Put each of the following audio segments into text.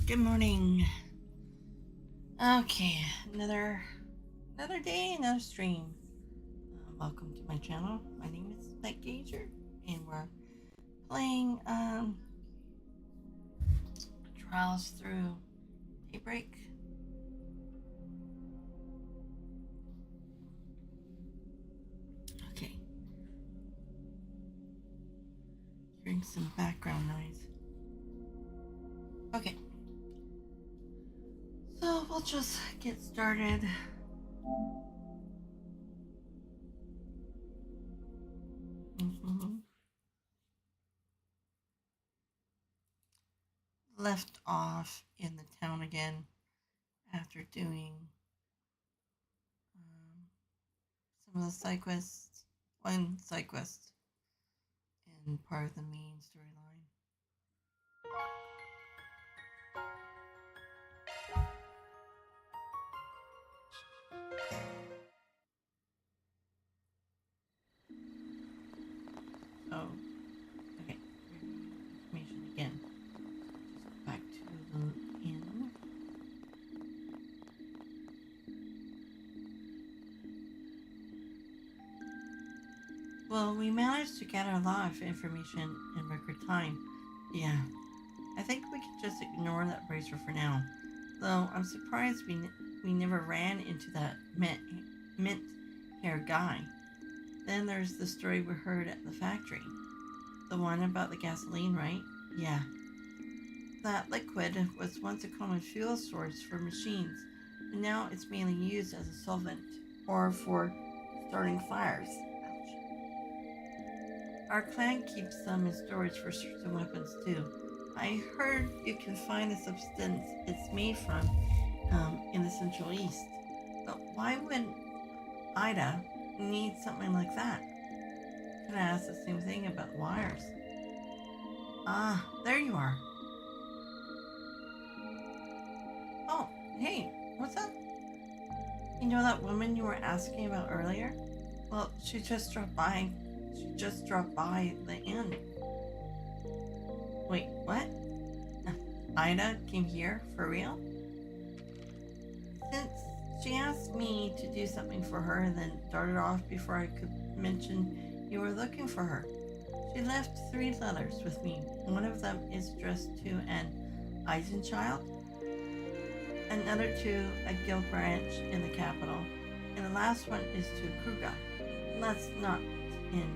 Good morning. Okay, another day, another stream. Welcome to my channel. My name is Night Gager, and we're playing Trials through Daybreak. Okay. Hearing some background noise. Okay. So we'll just get started. Left off in the town again after doing some of the side quests, one side quest, and part of the main storyline. So, okay, information again. Just back to the inn. Well, we managed to gather a lot of information in record time. Yeah, I think we could just ignore that bracer for now. Though I'm surprised we never ran into that mint hair guy. Then there's the story we heard at the factory. The one about the gasoline, right? Yeah. That liquid was once a common fuel source for machines, and now it's mainly used as a solvent or for starting fires. Ouch. Our clan keeps some in storage for certain weapons too. I heard you can find the substance it's made from in the Central East. But why would Ida need something like that? Could I ask the same thing about wires? Ah, there you are. Oh, hey, what's up? You know that woman you were asking about earlier? Well, she just dropped by the inn. Wait, what? Ida came here for real? Since she asked me to do something for her and then darted off before I could mention you were looking for her. She left 3 letters with me. One of them is addressed to an Eisenchild, another to a guild branch in the capital, and the last one is to Kruga. That's not in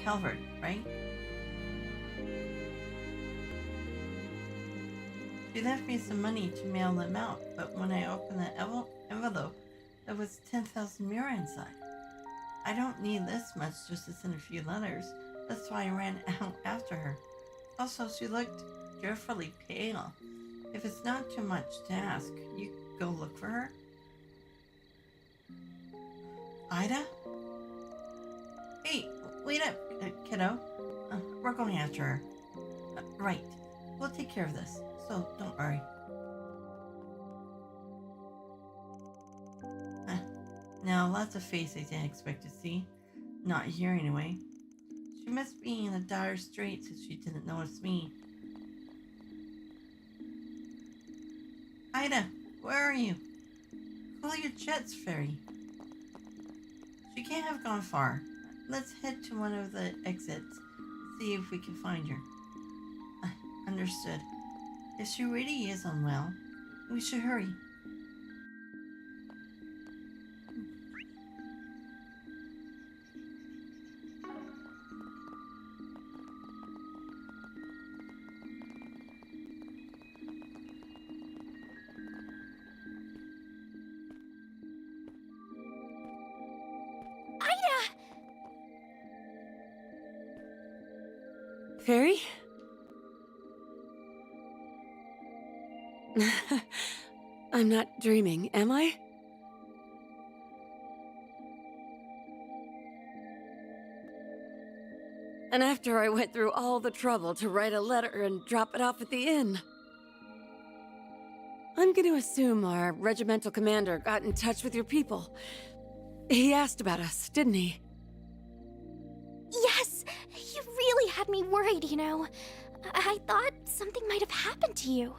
Calvert, right? She left me some money to mail them out, but when I opened the envelope, there was 10,000 mira inside. I don't need this much just to send a few letters. That's why I ran out after her. Also, she looked dreadfully pale. If it's not too much to ask, you go look for her? Ida? Hey, wait up, kiddo. We're going after her. Right. We'll take care of this, so don't worry. Now, lots of face I didn't expect to see. Not here, anyway. She must be in a dire straits if she didn't notice me. Ida, where are you? Call your jets, Fairy. She can't have gone far. Let's head to one of the exits and see if we can find her. Understood. If she really is unwell, we should hurry. Fairy? I'm not dreaming, am I? And after I went through all the trouble to write a letter and drop it off at the inn. I'm going to assume our regimental commander got in touch with your people. He asked about us, didn't he? Yes! You really had me worried, you know. I thought something might have happened to you.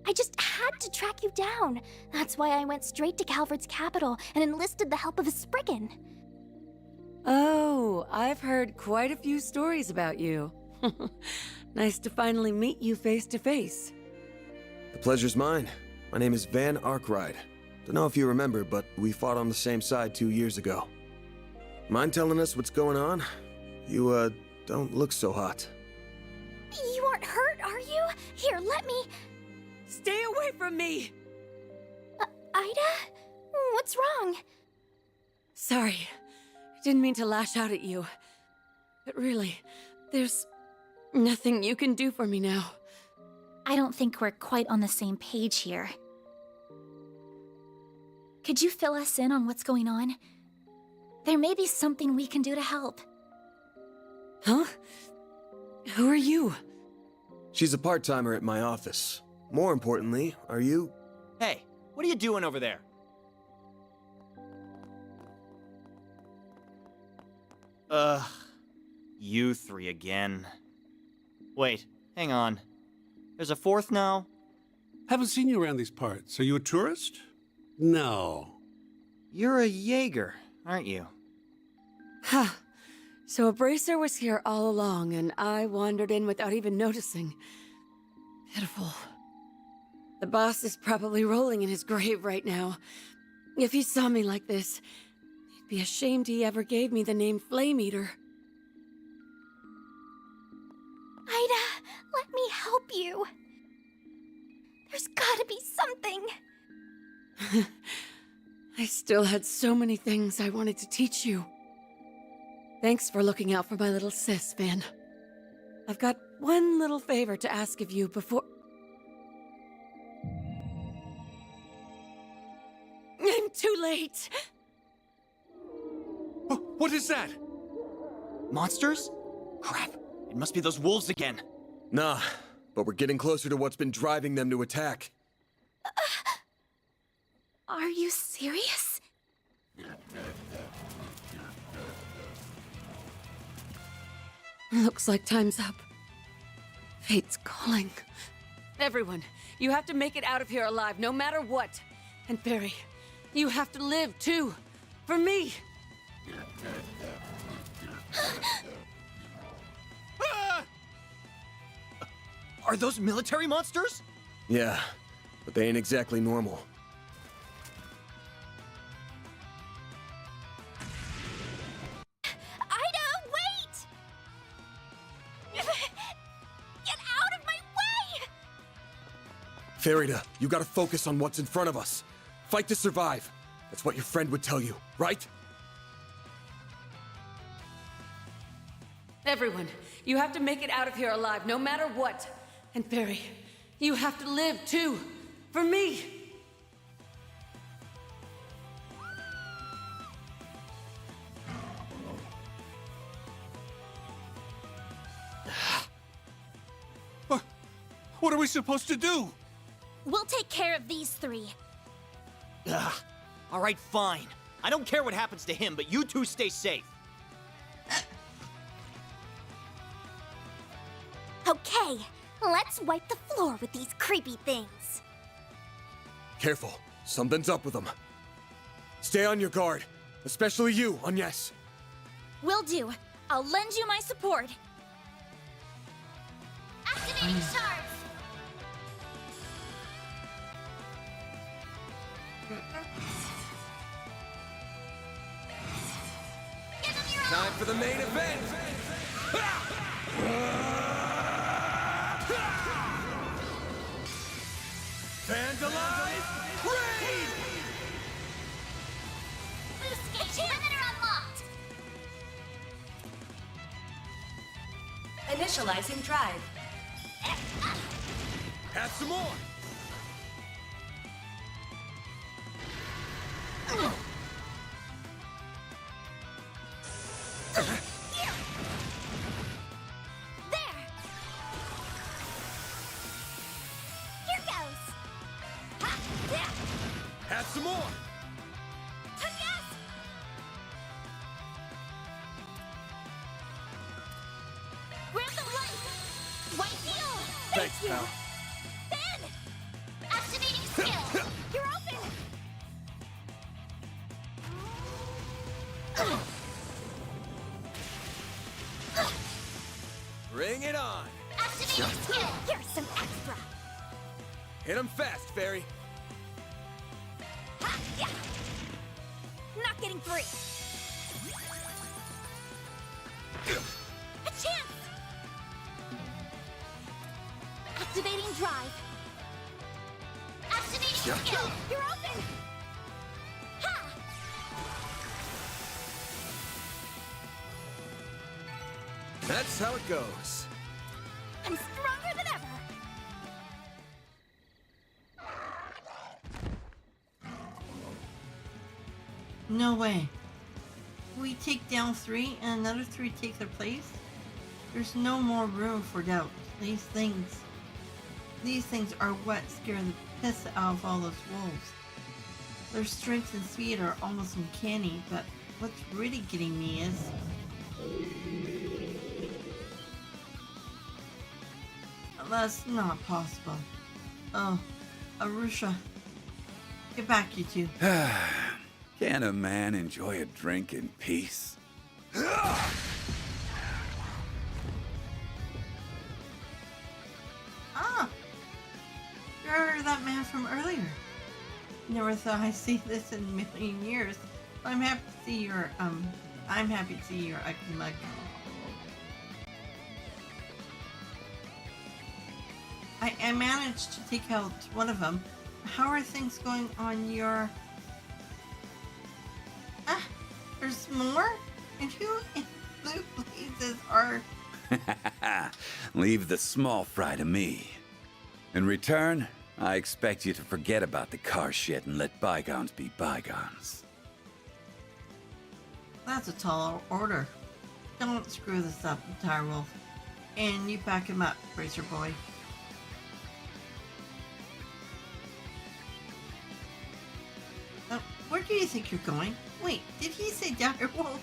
I just had to track you down. That's why I went straight to Calvard's capital and enlisted the help of a Spriggan. Oh, I've heard quite a few stories about you. Nice to finally meet you face to face. The pleasure's mine. My name is Van Arkride. Don't know if you remember, but we fought on the same side 2 years ago. Mind telling us what's going on? You, don't look so hot. You aren't hurt, are you? Here, let me... Stay away from me! Ida? What's wrong? Sorry. I didn't mean to lash out at you. But really, there's nothing you can do for me now. I don't think we're quite on the same page here. Could you fill us in on what's going on? There may be something we can do to help. Huh? Who are you? She's a part-timer at my office. More importantly, are you... Hey, what are you doing over there? You three again. Wait, hang on. There's a fourth now? Haven't seen you around these parts. Are you a tourist? No. You're a Jaeger, aren't you? Huh. So a bracer was here all along, and I wandered in without even noticing. Pitiful. The boss is probably rolling in his grave right now. If he saw me like this, he'd be ashamed he ever gave me the name Flame Eater. Ida, let me help you. There's gotta be something. I still had so many things I wanted to teach you. Thanks for looking out for my little sis, Van. I've got one little favor to ask of you before... I'm too late! Oh, what is that? Monsters? Crap, it must be those wolves again. Nah, but we're getting closer to what's been driving them to attack. Are you serious? Looks like time's up. Fate's calling. Everyone, you have to make it out of here alive, no matter what. And Barry, you have to live, too. For me. Are those military monsters? Yeah, but they ain't exactly normal. Ida, wait! Get out of my way! Farida, you gotta focus on what's in front of us. Fight to survive. That's what your friend would tell you, right? Everyone, you have to make it out of here alive, no matter what. And Barry, you have to live, too. For me. What are we supposed to do? We'll take care of these three. Ugh. All right, fine. I don't care what happens to him, but you two stay safe. Okay, let's wipe the floor with these creepy things. Careful, something's up with them. Stay on your guard, especially you, Agnes. Will do. I'll lend you my support. Activating charge! Time for the main event! Vandalize! Raid! Boost gauge limiter unlocked! Initializing drive. Have some more! There! Here goes! Ha! Yeah! Have some more! Yes! Grab the light! skill! You're open! Bring it on! Activating skill! Here's some extra! Hit him fast, Fairy. Ha! Yeah! Not getting free! A chance! Activating drive! Activating skill! You're open! Ha! That's how it goes. I'm stronger than ever! No way. We take down 3 and another 3 take their place? There's no more room for doubt. These things are what scare the piss out of all those wolves. Their strength and speed are almost uncanny, but what's really getting me is... That's not possible. Oh, Arusha. Get back, you two. Can a man enjoy a drink in peace? Ah! You're that man from earlier. Never thought I'd see this in a million years. I'm happy to see your, ugly mug. I managed to take out one of them. How are things going on your... Ah, there's more? And who in blue blazes are... Leave the small fry to me. In return, I expect you to forget about the car shit and let bygones be bygones. That's a tall order. Don't screw this up, Direwolf. And you back him up, Bracer Boy. Where do you think you're going? Wait, did he say Direwolf?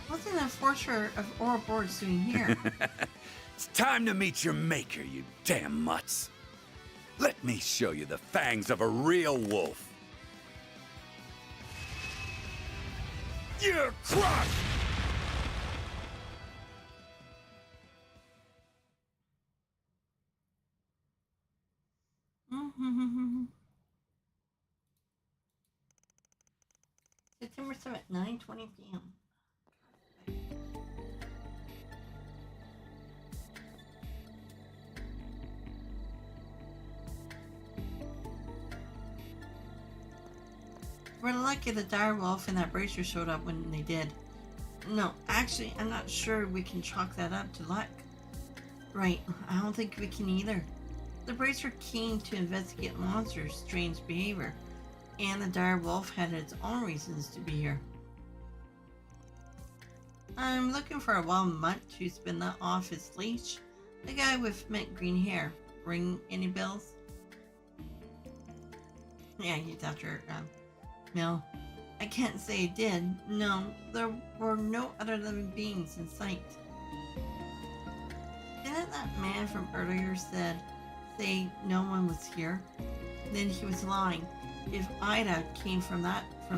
What's an enforcer of Ouroboros doing here? It's time to meet your maker, you damn mutts. Let me show you the fangs of a real wolf. You're crushed! September 7th, 9:20 p.m. We're lucky the direwolf and that bracer showed up when they did. No, actually, I'm not sure we can chalk that up to luck. Right, I don't think we can either. The bracer came to investigate monsters' strange behavior, and the direwolf had its own reasons to be here. I'm looking for a wild mutt who's been let off his leash. The guy with mint green hair. Ring any bells? Yeah, he's after, Mel. I can't say it did. No, there were no other living beings in sight. Didn't that man from earlier say no one was here? Then he was lying. If Ida came from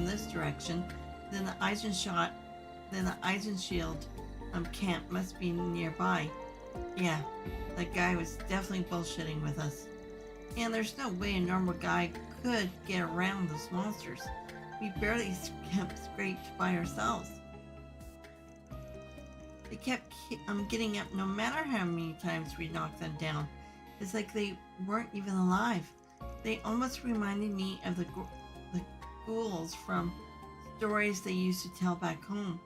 this direction, then the Eisenshield camp must be nearby. Yeah, that guy was definitely bullshitting with us. And there's no way a normal guy could get around those monsters. We barely scraped by ourselves. They kept getting up no matter how many times we knocked them down. It's like they weren't even alive. They almost reminded me of the ghouls from stories they used to tell back home.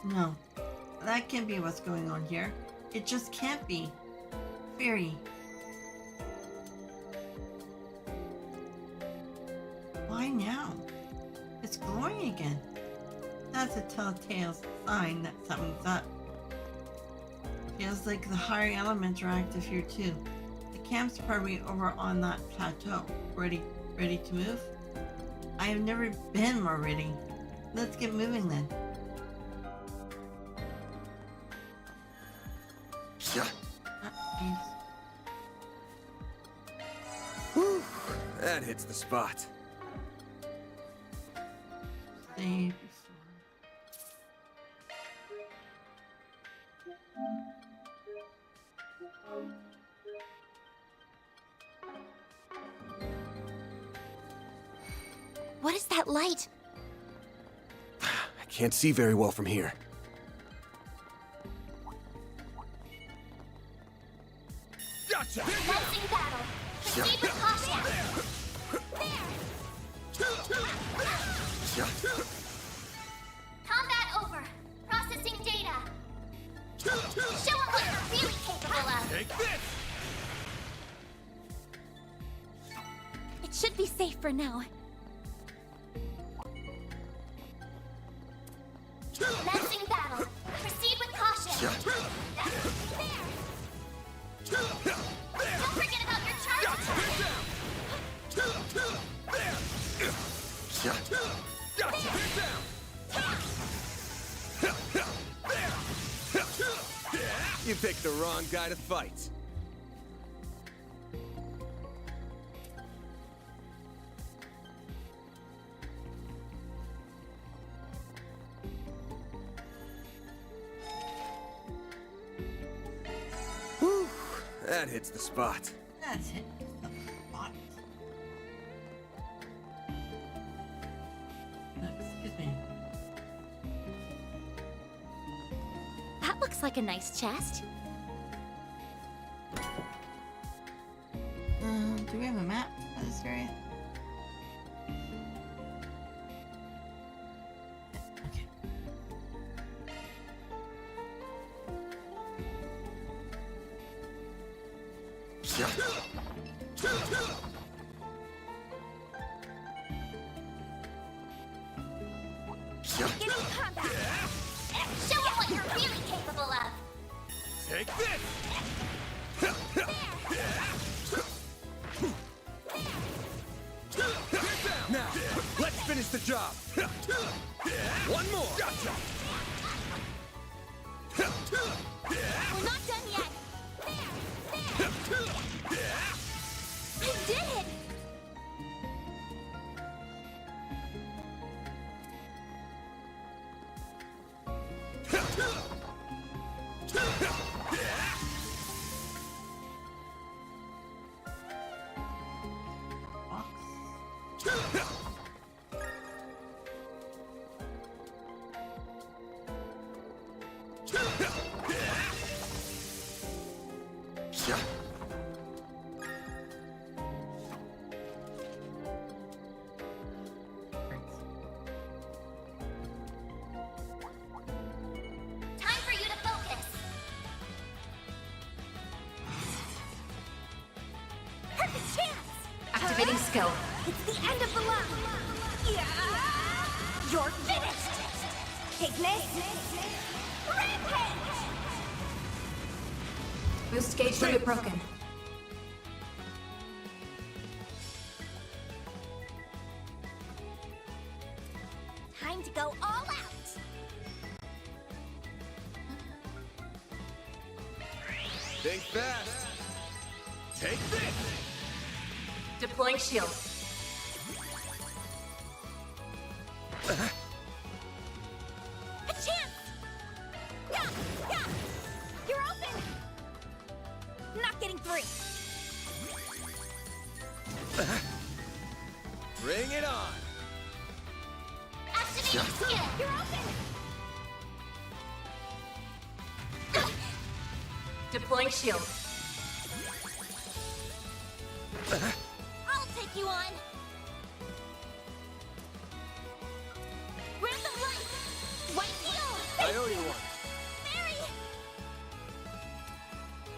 No, that can't be what's going on here. It just can't be. Fairy. Why now? It's glowing again. That's a telltale sign that something's up. Feels like the higher elements are active here too. The camp's probably over on that plateau. Ready to move? I have never been more ready. Let's get moving then. Yeah. Jeez. That hits the spot. Save. What is that light? I can't see very well from here. Gotcha! Commencing battle. Proceed with caution. There. Combat over. Processing data. Show 'em what you're really capable of. Take this! It should be safe for now. Commencing battle. Proceed with caution. There. Don't forget about your charges. You picked the wrong guy to fight. Whew, that hits the spot. That's it. Spot. Excuse me. That looks like a nice chest. Do we have a map of this area? Okay. Get in combat. Show 'em what you're really capable of. Take this! Now, let's finish the job. One more. Gotcha. We're not done yet. There. I did it. Time for you to focus. Perfect chance. Activating skill. It's the end of the line. Yeah. You're finished. Take this. Rampage. Boost gauge limit broken. Time to go all out. Think fast. Take this! Deploying shield. A chance. Yeah. Yeah. You're open. Not getting free. Bring it on! Activating skill. You're open. Deploying shield. I'll take you on. Random light. White shield. I owe you one. Mary.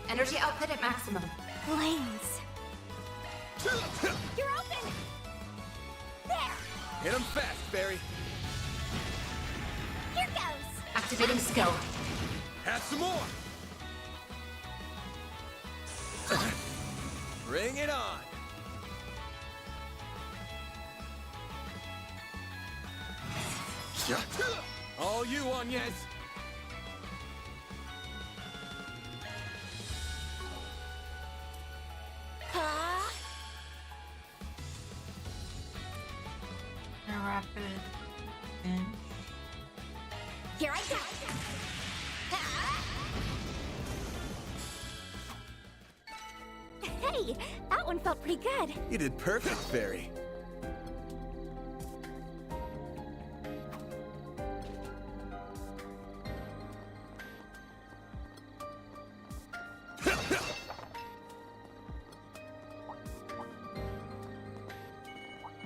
Energy output at maximum. Flames. You're open. There. Hit him fast, Barry. Here goes. Activating skill. Have some more! Bring it on! All you, Agnes! Here I go. Hey, that one felt pretty good. You did perfect, Fairy.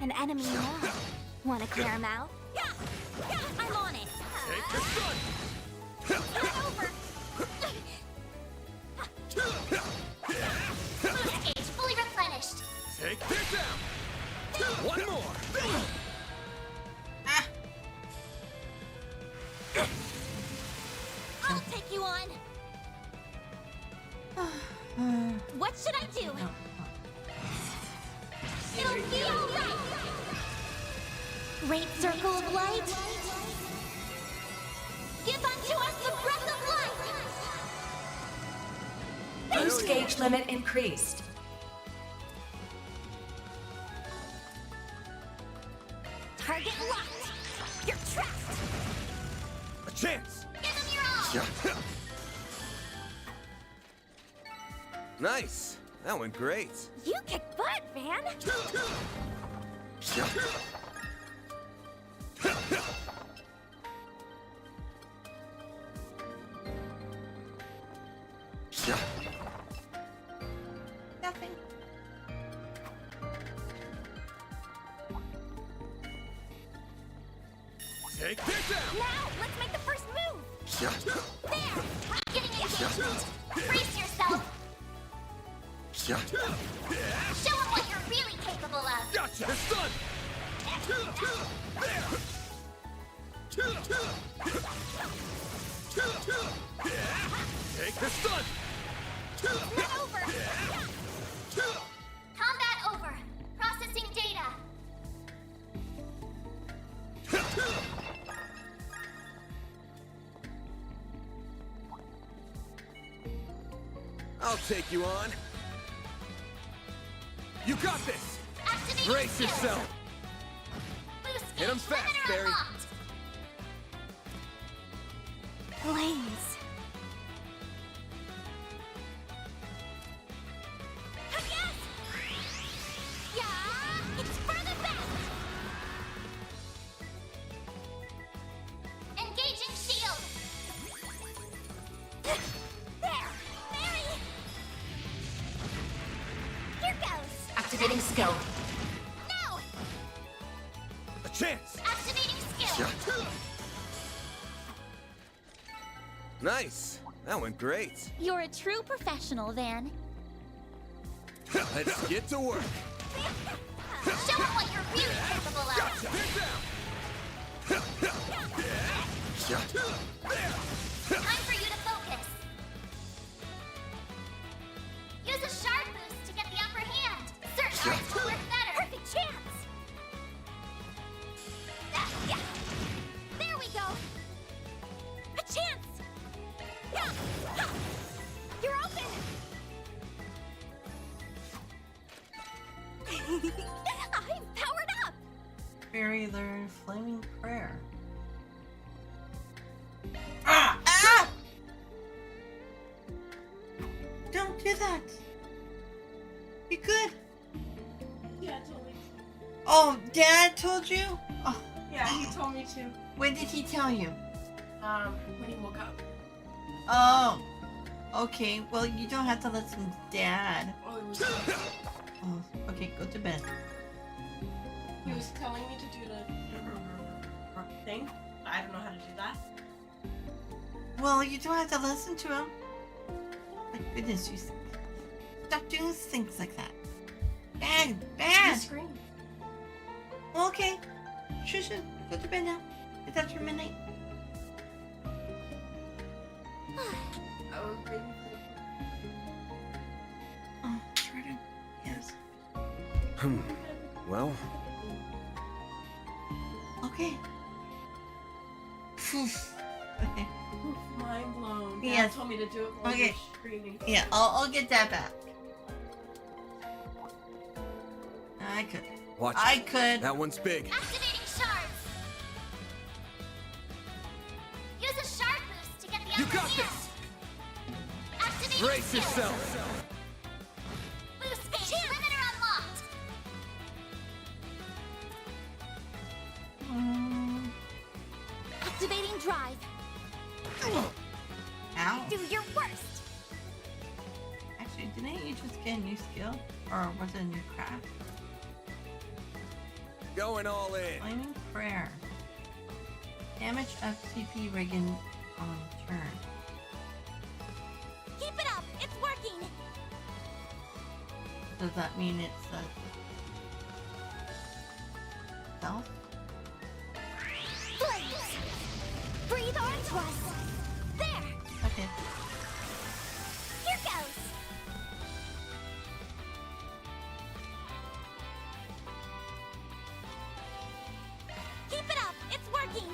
An enemy now. Wanna clear him out? Yeah! Yeah, I'm on it! Take the sun! Not over! Boost gauge fully replenished. Take this down! One more! I'll take you on. What should I do? It'll be alright! Great circle of light! Give unto us the breath of life! Boost gauge limit increased. Target locked! You're trapped! A chance! Give them your all! Nice! That went great. You kick butt, Van! Nothing. Take this down! Now, let's make the first move! There! Getting engagement! Brace yourself! Show them what you're really capable of! Gotcha! The sun! Take the sun! Not over! Combat over! Processing data! I'll take you on. You got this! Activating Brace skills. yourself! Boost Hit 'em gauge fast, limiter Barry. unlocked. Blaze. Yes! Yeah! It's for the best! Engaging shield! There! Mary! Here goes! Activating skill. No! A chance! Activating skill! Nice! That went great. You're a true professional, Van. Let's get to work. Show them what you're really capable of! Gotcha! Time for you to focus. Use a shard boost to get the upper hand. Certain arts will work better. Perfect chance. Yeah. There we go. A chance. Yeah. Ha. You're open. I'm powered up. Fairy learn flaming prayer. Ah! Ah! Don't do that. You good? Yeah, told me. Oh, Dad told you? Oh, Yeah, he told me to. when did he tell you? When he woke up. Oh, okay. Well, you don't have to listen to Dad. Oh, it was. Oh, okay, go to bed. He was telling me to do the thing. I don't know how to do that. Well, you don't have to listen to him. My goodness, you stop doing things like that. Bad, The bad. screen. Okay, shush, go to bed now. It's after midnight. I was waiting for Oh, Jordan, yes. Well, Okay. Okay. the mind blown. Yes. Dad told me to do it while Okay. you were screaming. Yeah, I'll get that back. I could. watch I it. could. That one's big. Activating shards. Use You got this! Brace yourself! Boost gauge limiter unlocked. Activating drive. Ow. Do your worst. Actually, didn't you just get a new skill? Or was it a new craft? Going all in. Flaming Prayer. Damage FCP Reagan on turn. Keep it up. It's working. Does that mean it's self? Blaze. Breathe onto us. There. Okay. Here goes. Keep it up. It's working.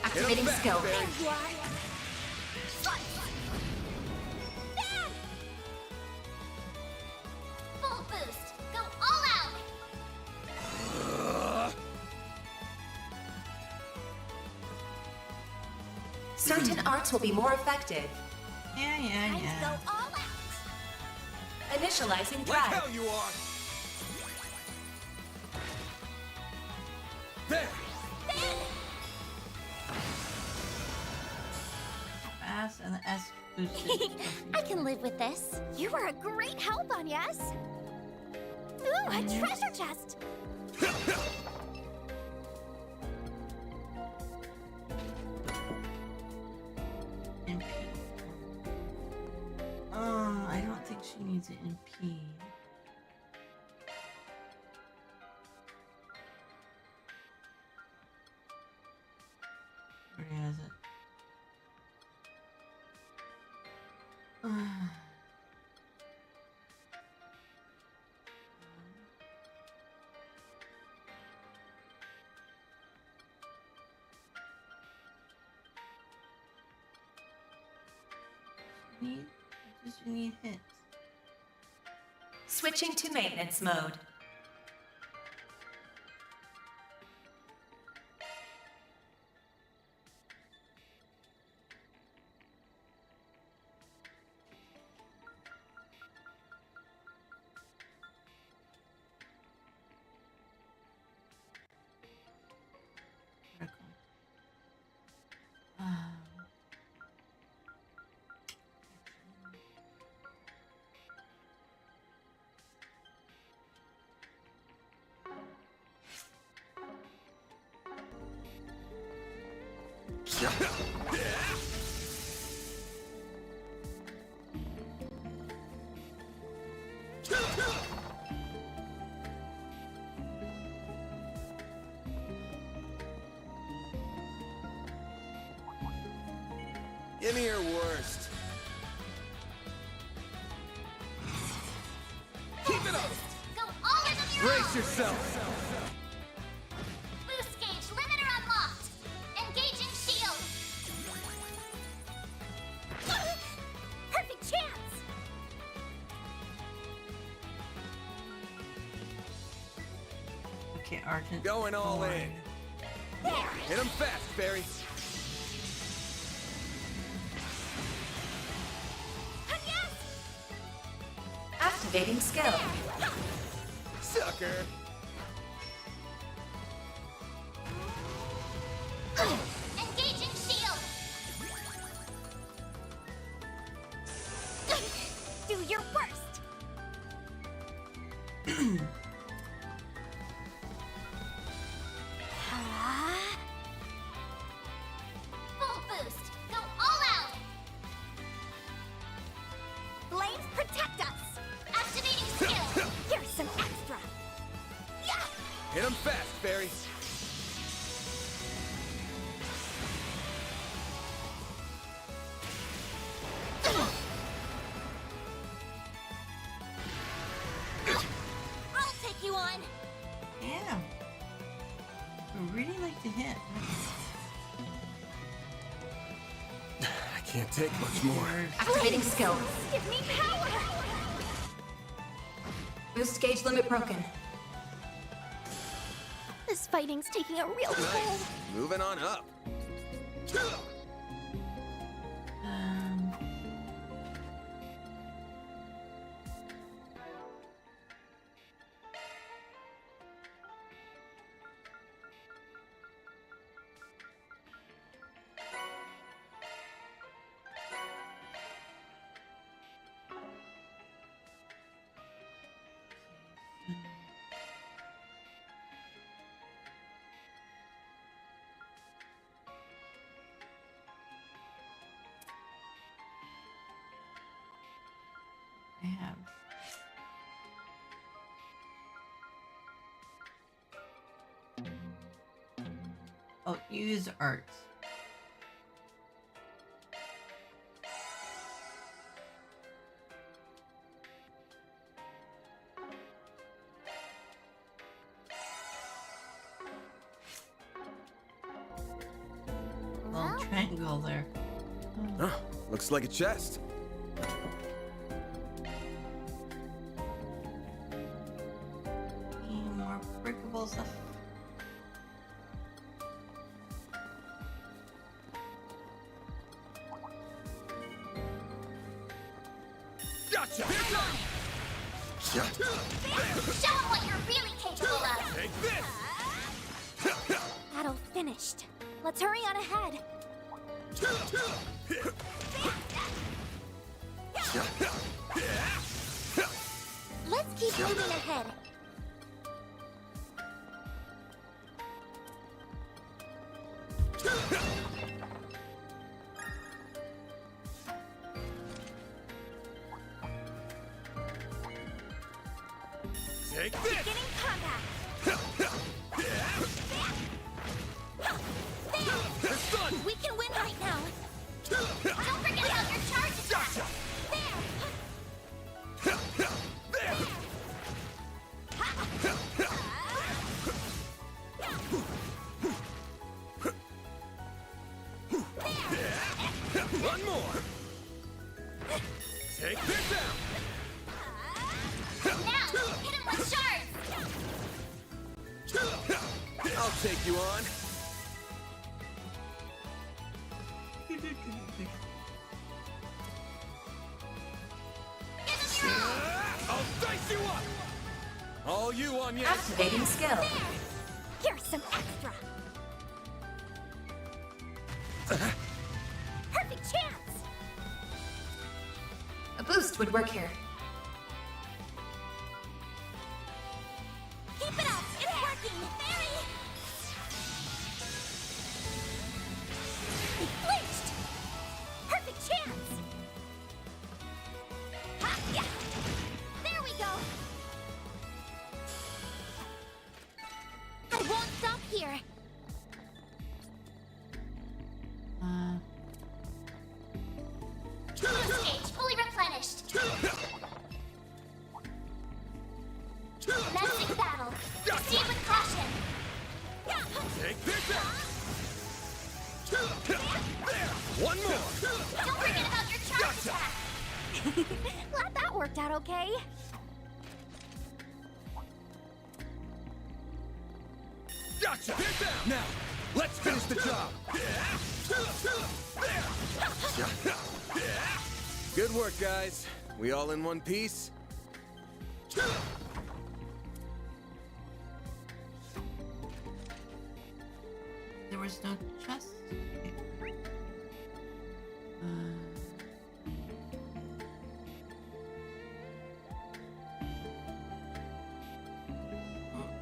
Activating skill. There you are. There. Full boost. Go all out. Certain arts will be more effective. Yeah, Time to yeah. go all out. Initializing Like drive. hell you are! There! Fast and the S boosted. I can live with this. You were a great help, Agnes. Ooh, a treasure chest. MP. I don't think she needs it in P. Where is it? You need hits. Switching to maintenance mode. Critical. Give me your worst. Keep it up! Go all in on your Brace own. yourself! Boost gauge limiter unlocked. Engaging shield. Perfect chance. Okay, Argent. Going all Thorn. in. There. Hit him fast, Barry. Yes. Activating skill. Sucker. Engaging shield. Do your worst. Full boost. Go all out. Flames protect us. Activating skill. Here's some extra. Yeah. Hit him fast, Barry. I'll take you on. Damn. I really like to hit. I can't take much more. Activating skill. Give me power. Boost gauge limit broken. This This fighting's taking a real toll. Nice. Moving on up. Um, I have. Oh, use art. Little triangle there. Oh, looks like a chest. More breakable stuff. Gotcha! Show them what you're really capable of. Take this! Battle finished. Let's hurry on ahead. Let's keep moving ahead. Take this! Beginning combat. We can win right now. Don't forget about your charge attack. One more! Take this out! Now, hit him with shards. I'll take you on. I'll dice you up! All you on yes! Activating skill. Here's some extra. Perfect chance. A boost would work here. Keep it up. It's working. Very. He flinched. Perfect chance. Ha, yeah. There we go. I won't stop here. Boost stage fully replenished. Menacing battle. Proceed with caution. Take this out! There! One more! Don't forget about your charge attack. Glad that worked out okay. Gotcha! Get down! Now, let's finish the job! Good work, guys. We all in one piece? There was no chest. Okay.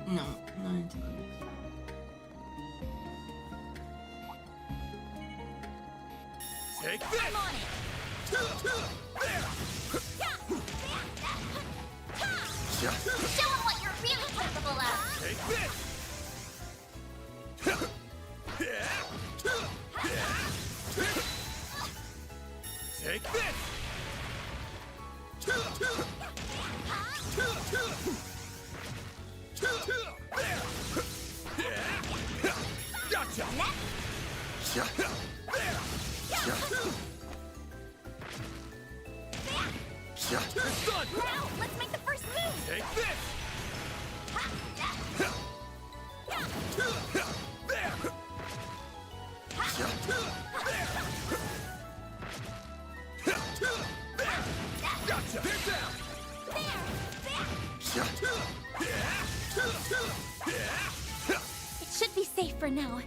No, not until the next one. Take this! I'm on it. Show them what you're really capable of. Take this! Take this! Gotcha! It's done! Now, let's make the first move. Take this! now.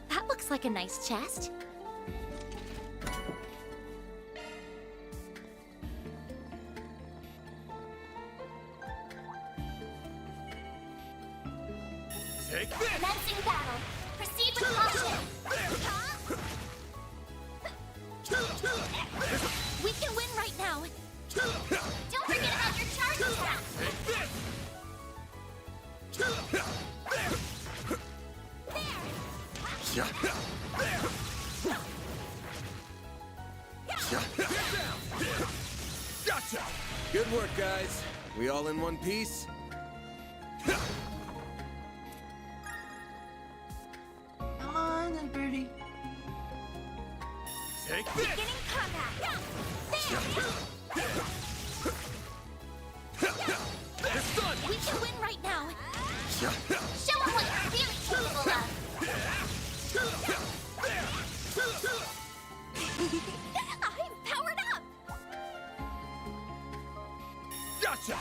That looks like a nice chest. Take this! Commencing battle. Proceed with caution. We can win right now. Don't forget about your charge attack. Take this! Gotcha! Good work, guys. We all in one piece? Come on, then, Birdie. Take this! Beginning combat. There. It's done! We can win right now. Show them what you're really capable of. I'm powered up. Gotcha!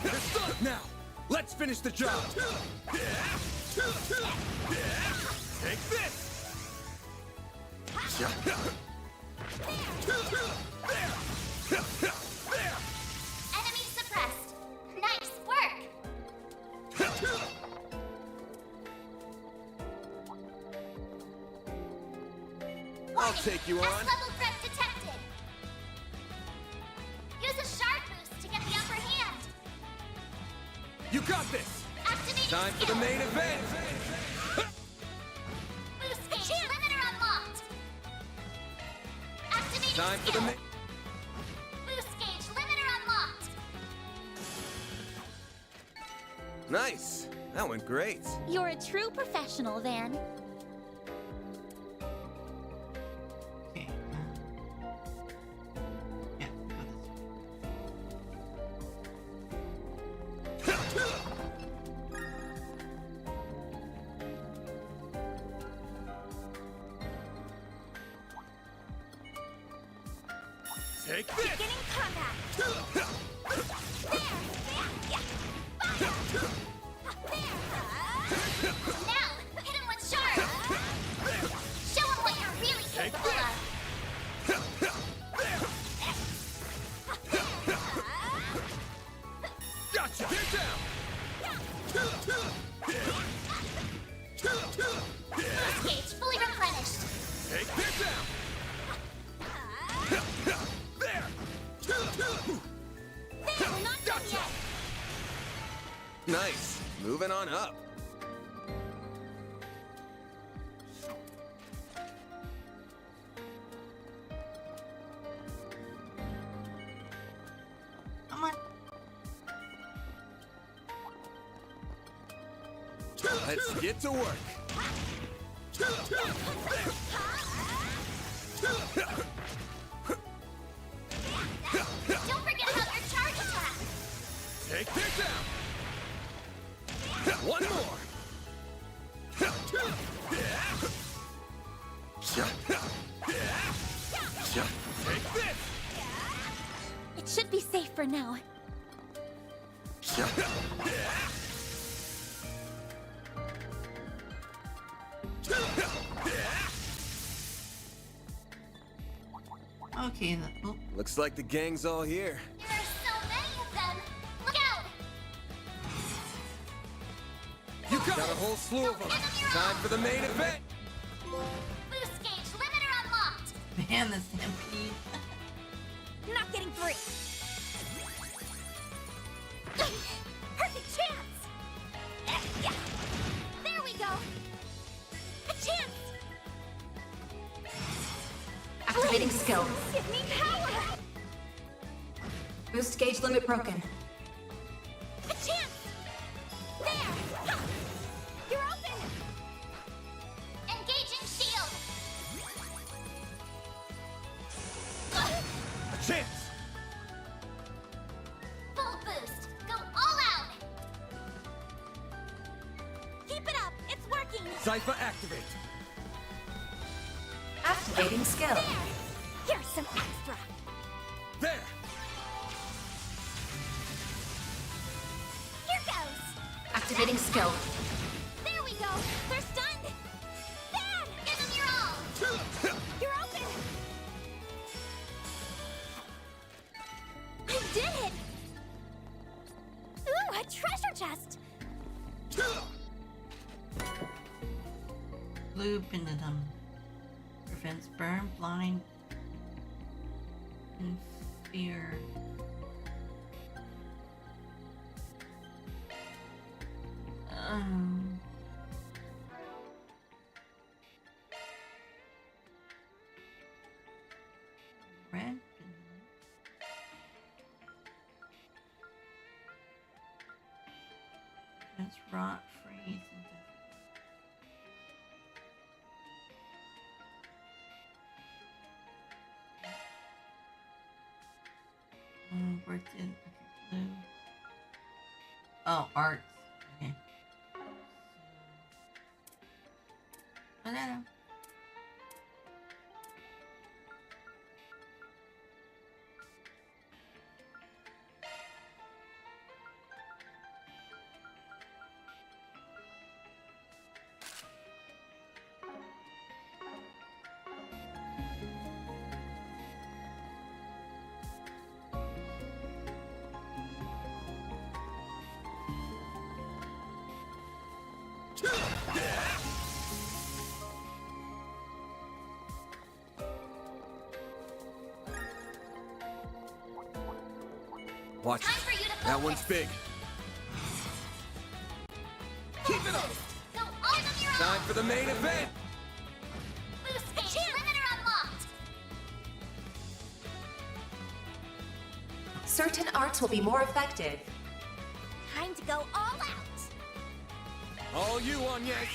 It's done! Now, let's finish the job! Take this! Enemy suppressed. Nice work. I'll take you on. S-level threat detected. Use a shard boost to get the upper hand. You got this! Activate Time for the main event! Boost gauge limiter unlocked. Activating Time for skill. the main... Boost gauge limiter unlocked. Nice! That went great. You're a true professional, Van. Okay. Yeah, go this way. Take this! Beginning combat. There. Now, hit him with sharp. Show him what you're really capable of. Gotcha! Get down! Boost gauge fully replenished. Take this down! There! There, we're not done yet. Nice. Moving on up. Come on. Let's get to work. Don't forget about your charge attack. Take this down. One more. Take this. It should be safe for now. Okay, then. Oh, Looks like the gang's all here. There are so many of them. Look out! You got a whole slew of them. Time for the main event. Boost gauge limiter unlocked. man, the stampede. Not getting free. Perfect chance. There we go. A chance. Activating skill. Give me power. Boost gauge limit broken. A chance. There. You're open. Engaging shield. A chance. Full boost. Go all out. Keep it up. It's working. Cypher activate. Activating skill. There! Here's some extra! There! Here goes! Activating skill. There we go! They're stunned! Dad! Give them your all! You're open! I did it! Ooh, a treasure chest! Blue Benedum. Prevents burn, blind, and fear. Red. Prevents rot, freeze, and death. Worked in blue. Oh, arts. Okay. I don't know. Watch Time it. for you to That focus. one's big. Keep it up. Go all of your Time own! for the main event. Boost gauge limiter unlocked! Certain arts will be more effective. Time to go all out! All you, Agnes.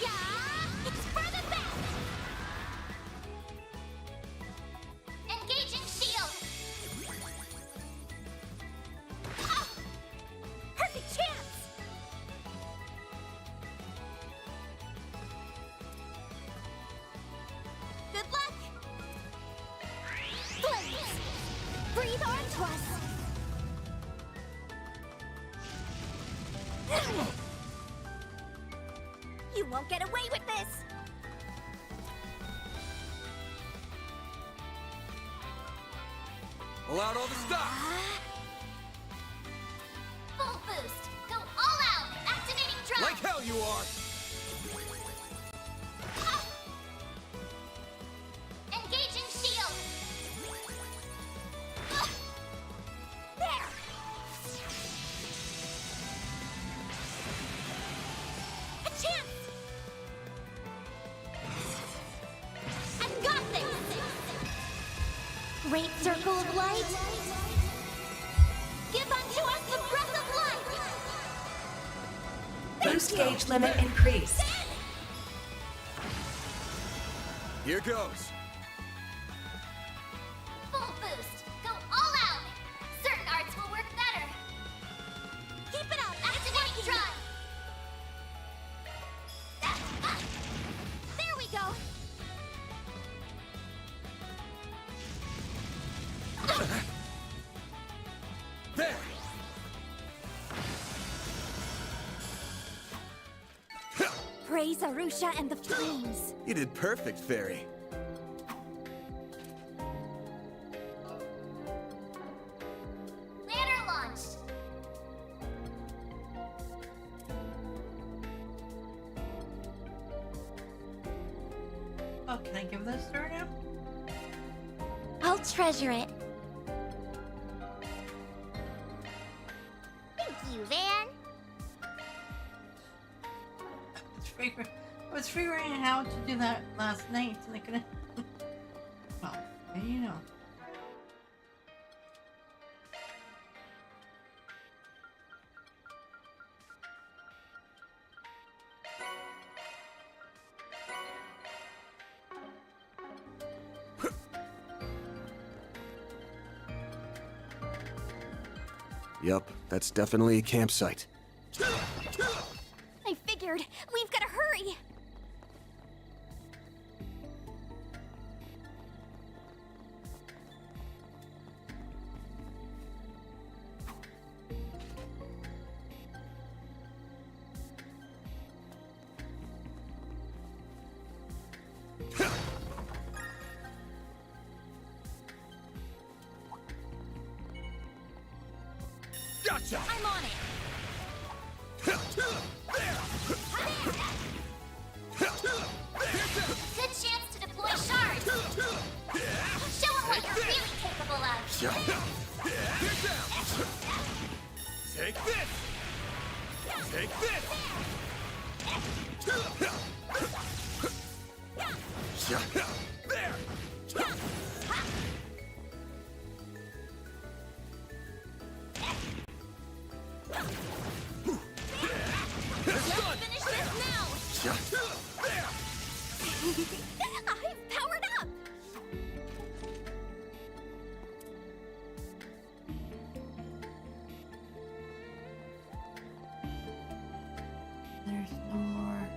Yeah! It's for the best! Engaging shield! Ah! Perfect chance! Good luck! Blaze! Breathe onto us! You won't get away with this! Pull out all the stuff. Full boost! Go all out! Activating drive! Like hell you are. Ah! Engaging shield! Ah! There! A chance! I've got this! Great circle of light! Give unto us the breath of life! Boost gauge limit increased. Here goes. Full boost! Go all out! Certain arts will work better! Keep it up! Activating drive! There we go! There. Praise Arusha and the flames! You did perfect, Fairy. Ladder launched! Oh, can I give this to her now? I'll treasure it. Thank you, Van. I was figuring out how to do that last night, and I couldn't. Well, there you know. Yup, that's definitely a campsite. I figured. We've got to hurry. Gotcha! I'm on it. Good chance to deploy shards. Show them what you're really capable of. Get down! Take this! Take this! There! Let's finish this now. I'm powered up. There's no more.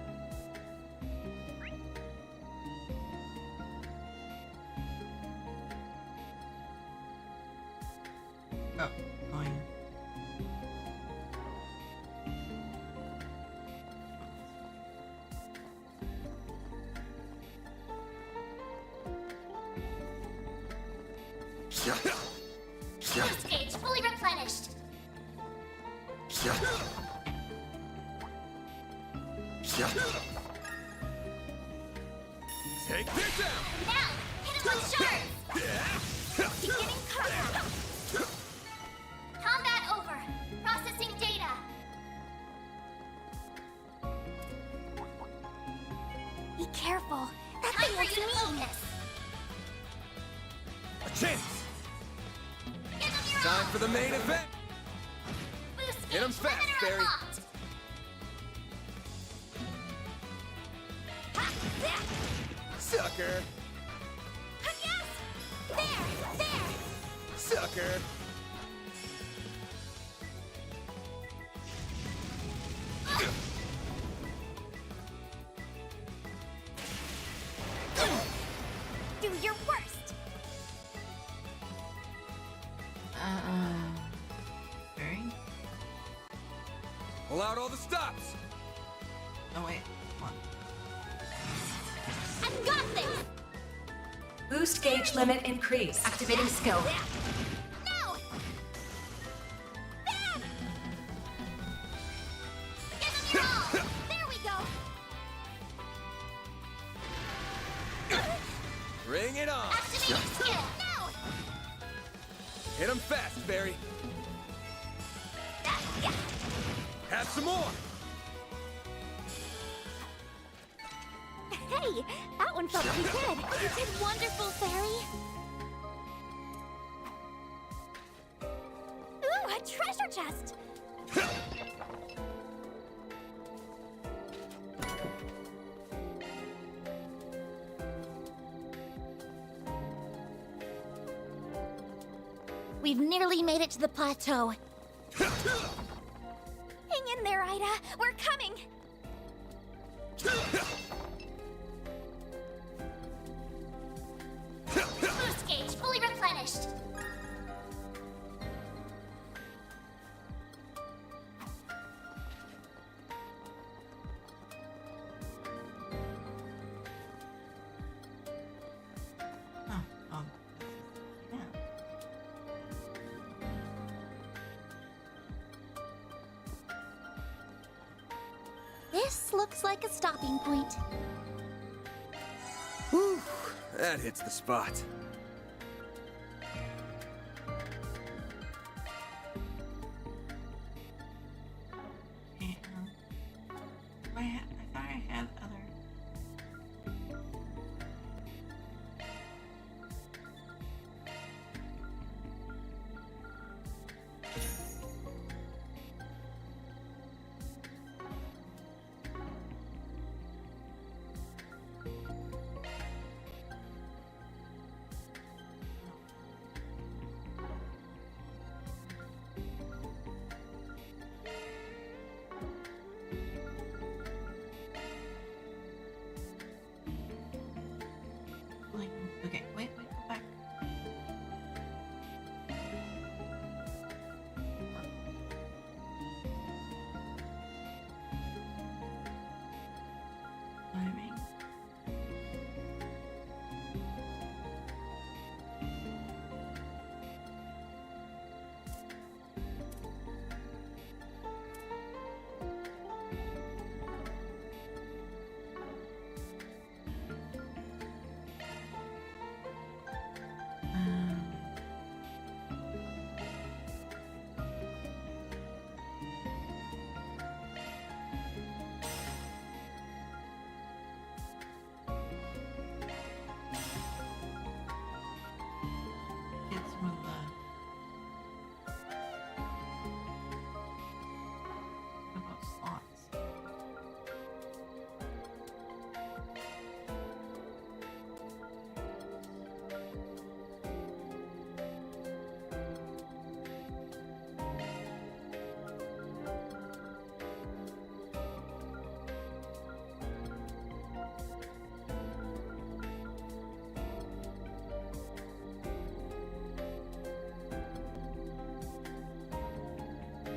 Oh, fine. Boost gauge fully replenished. Take this out! Now, hit him with shards. Beginning combat. Combat over. Processing data. Be careful. That thing looks mean. A chance! Give him your Time all. for the main event! Boost Hit him gauge fast, limiter Barry. unlocked. Ha, there. Sucker! Yes! There! Sucker! Do your worst! Barry? Pull out all the stops! Oh, wait. Come on. I've got this! Boost gauge limit increased. Activating skill. No! Bam! Give him your all! There we go! Bring it on! Activating skill! Now! Hit him fast, Barry! Yeah. Have some more! Hey, that one felt pretty good. You did wonderful, Fairy. Ooh, a treasure chest. We've nearly made it to the plateau. Hang in there, Ida. We're coming. Boost gauge fully replenished. Oh, yeah. This looks like a stopping point. Whew, that hits the spot. Okay, I thought I had other.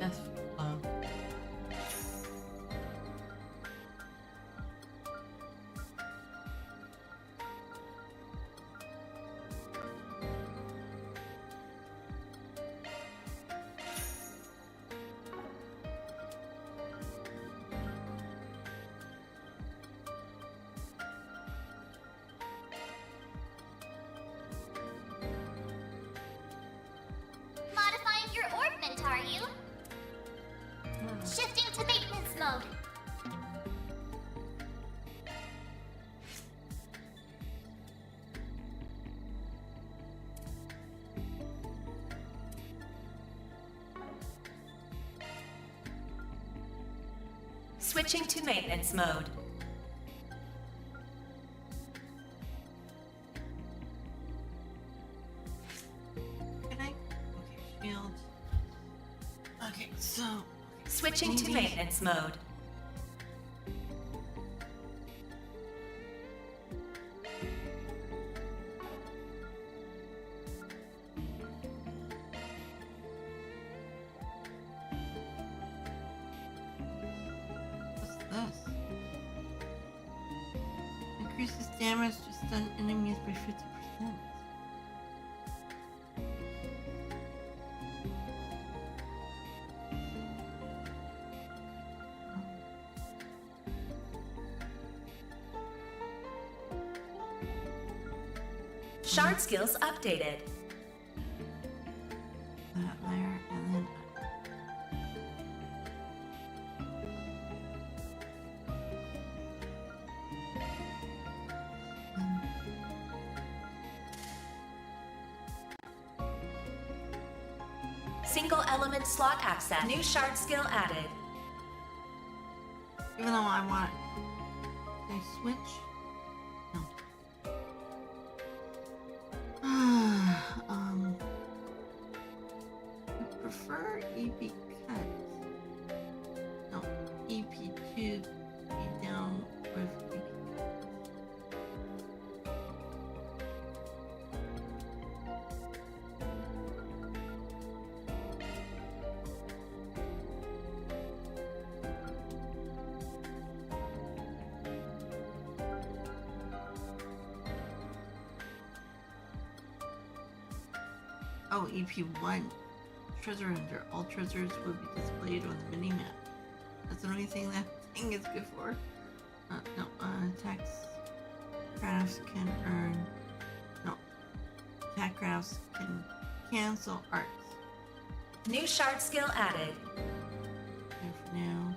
Death flow. Modifying your orbment, are you? Shifting to maintenance mode. Switching to maintenance mode. Can I? Okay, shield. Okay, so. Switching to maybe- maintenance mode. What's this? Increases damage to stun enemies by 50%. Shard skills updated. That layer, and then. Single element slot access. New shard skill added. Even though I want. Can I switch? No. I prefer EP cut. No, EP2 be down with EP Oh, EP1. Treasure hunter. All treasures will be displayed on the minimap. That's the only thing that thing is good for. No, attacks. Crafts can earn. No. Attack crafts can cancel arts. New shard skill added. There for now.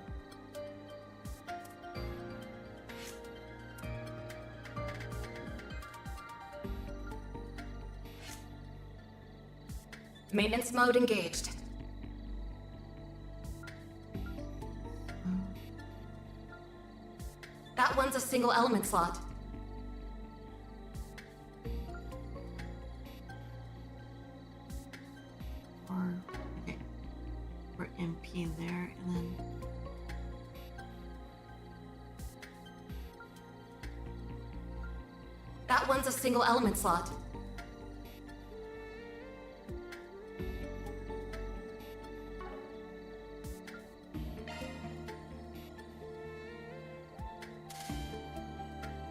Maintenance mode engaged. That one's a single element slot. Or, okay. We're MP there, and then. That one's a single element slot.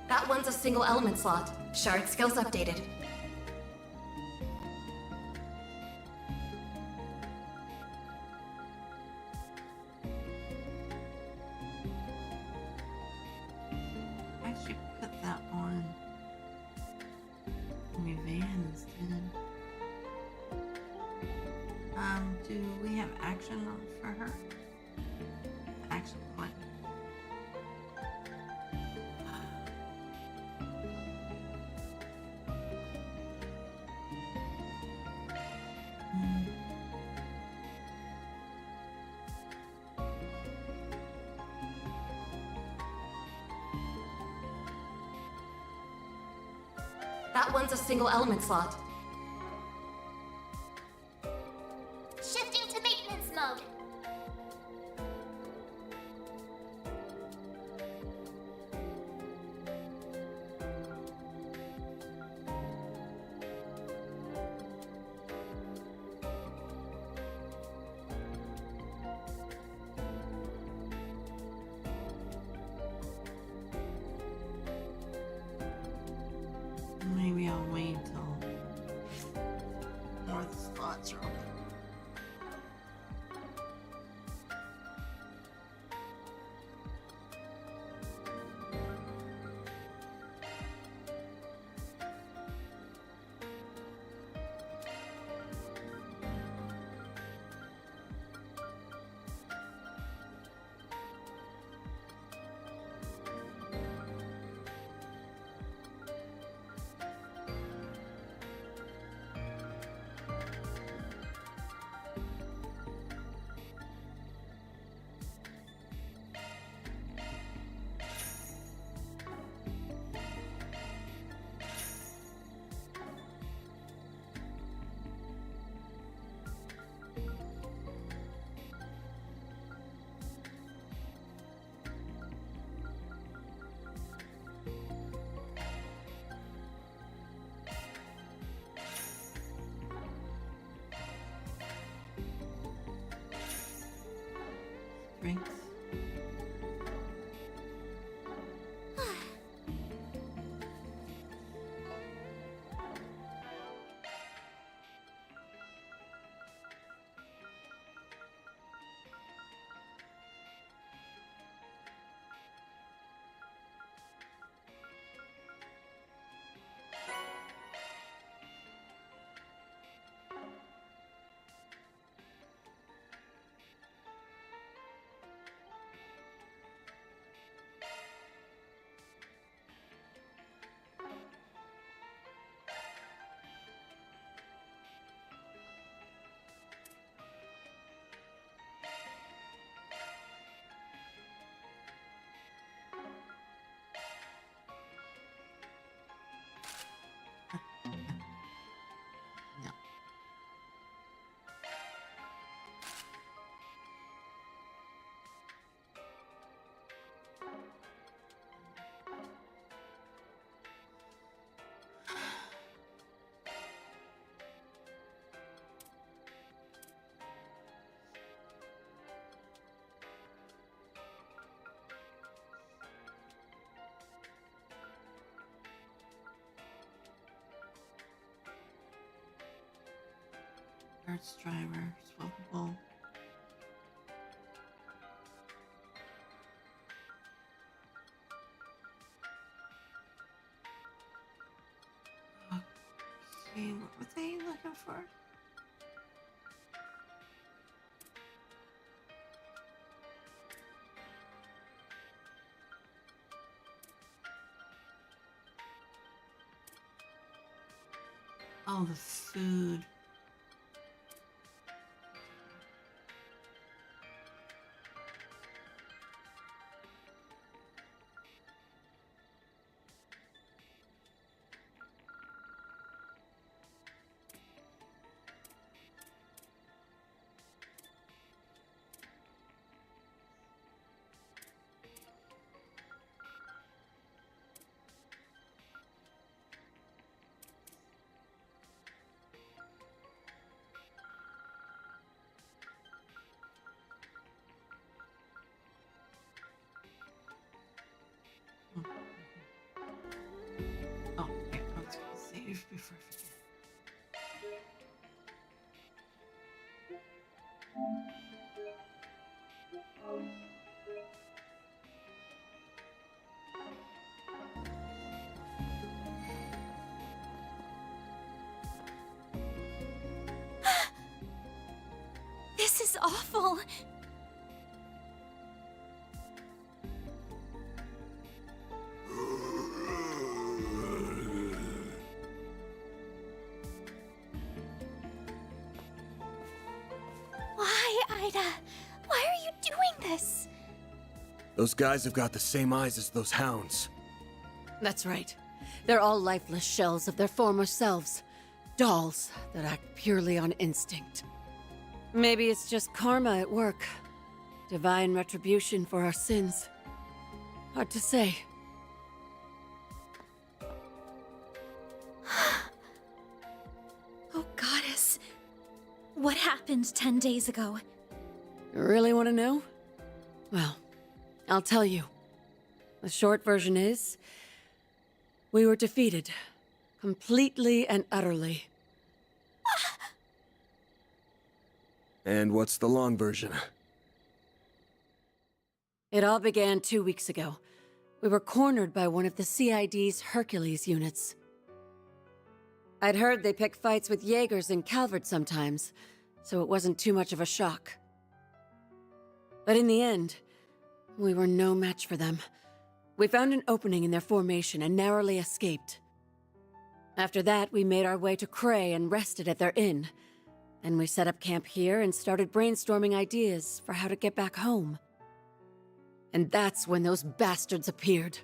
That one's a single element slot. Shard skills updated. Actually, put that on. Maybe Van instead. Do we have action on for her? Action one. That one's a single element slot. Shifting to maintenance mode. drinks. No. Arts driver, swappable. Okay, what were they looking for? Oh, the food. Oh, yeah, I was gonna save before I forget. This is awful. Why, Ida? Why are you doing this? Those guys have got the same eyes as those hounds. That's right. They're all lifeless shells of their former selves. Dolls that act purely on instinct. Maybe it's just karma at work. Divine retribution for our sins. Hard to say. Oh, Goddess. What happened 10 days ago? You really want to know? Well, I'll tell you. The short version is... we were defeated. Completely and utterly. And what's the long version? It all began 2 weeks ago. We were cornered by one of the CID's Hercules units. I'd heard they pick fights with Jaegers in Calvert sometimes, so it wasn't too much of a shock. But in the end, we were no match for them. We found an opening in their formation and narrowly escaped. After that, we made our way to Cray and rested at their inn. And we set up camp here and started brainstorming ideas for how to get back home. And that's when those bastards appeared.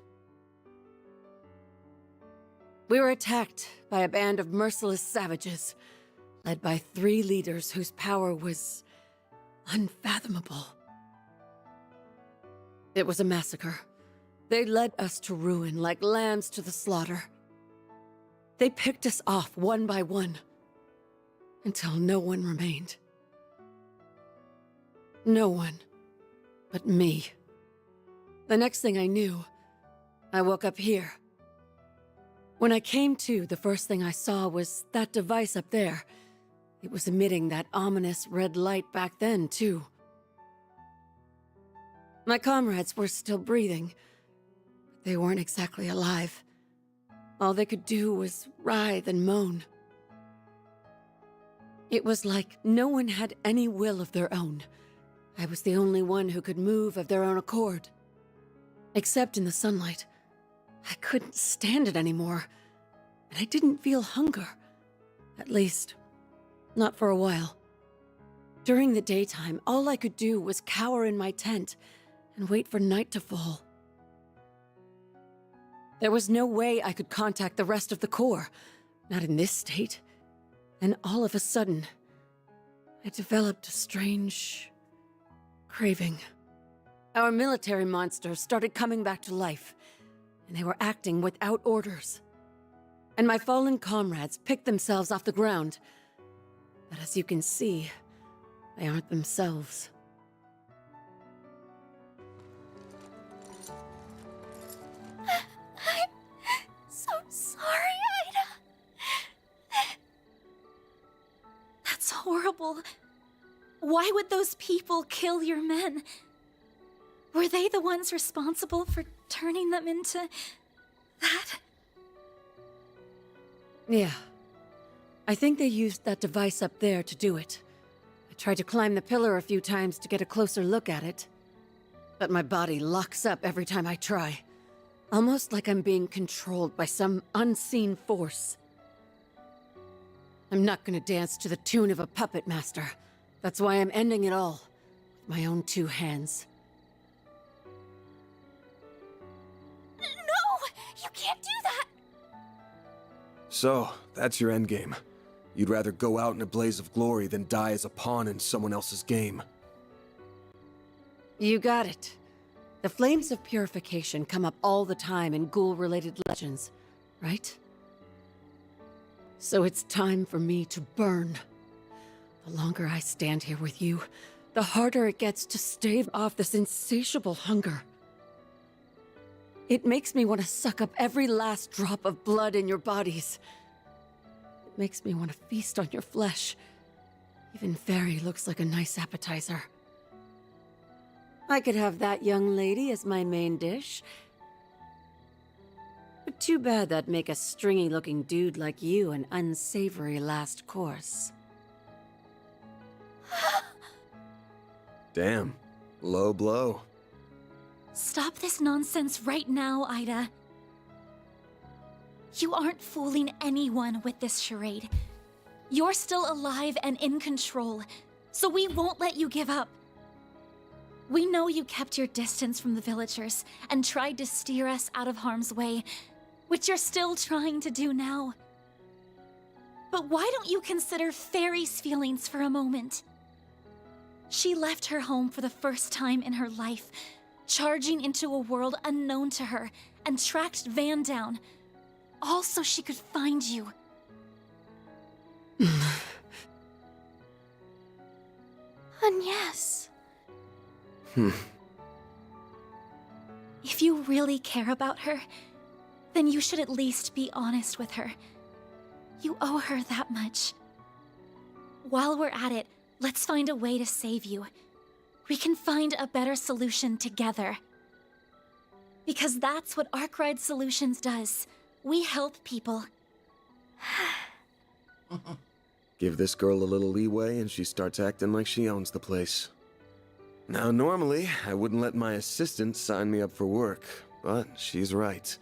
We were attacked by a band of merciless savages, led by 3 leaders whose power was unfathomable. It was a massacre. They led us to ruin like lambs to the slaughter. They picked us off one by one, until no one remained. No one. but me. The next thing I knew, I woke up here. When I came to, the first thing I saw was that device up there. It was emitting that ominous red light back then, too. My comrades were still breathing, but they weren't exactly alive. All they could do was writhe and moan. It was like no one had any will of their own. I was the only one who could move of their own accord. Except in the sunlight. I couldn't stand it anymore, and I didn't feel hunger. At least, not for a while. During the daytime, all I could do was cower in my tent and wait for night to fall. There was no way I could contact the rest of the Corps, not in this state. And all of a sudden, I developed a strange craving. Our military monsters started coming back to life, and they were acting without orders. And my fallen comrades picked themselves off the ground. But as you can see, they aren't themselves. I'm so sorry, Ida. That's horrible. Why would those people kill your men? Were they the ones responsible for turning them into that? Yeah. I think they used that device up there to do it. I tried to climb the pillar a few times to get a closer look at it. But my body locks up every time I try. Almost like I'm being controlled by some unseen force. I'm not gonna dance to the tune of a puppet master. That's why I'm ending it all. With my own two hands. No! You can't do that! So, that's your endgame. You'd rather go out in a blaze of glory than die as a pawn in someone else's game. You got it. The flames of purification come up all the time in ghoul-related legends, right? So it's time for me to burn. The longer I stand here with you, the harder it gets to stave off this insatiable hunger. It makes me want to suck up every last drop of blood in your bodies. It makes me want to feast on your flesh. Even Fairy looks like a nice appetizer. I could have that young lady as my main dish. But too bad that'd make a stringy-looking dude like you an unsavory last course. Damn. Low blow. Stop this nonsense right now, Ida. You aren't fooling anyone with this charade. You're still alive and in control, so we won't let you give up. We know you kept your distance from the villagers and tried to steer us out of harm's way, which you're still trying to do now. But why don't you consider Fairy's feelings for a moment? She left her home for the first time in her life, charging into a world unknown to her, and tracked Van down, all so she could find you. And yes. If you really care about her, then you should at least be honest with her. You owe her that much. While we're at it, let's find a way to save you. We can find a better solution together. Because that's what Arkride Solutions does. We help people. Give this girl a little leeway and she starts acting like she owns the place. Now, normally, I wouldn't let my assistant sign me up for work, but she's right.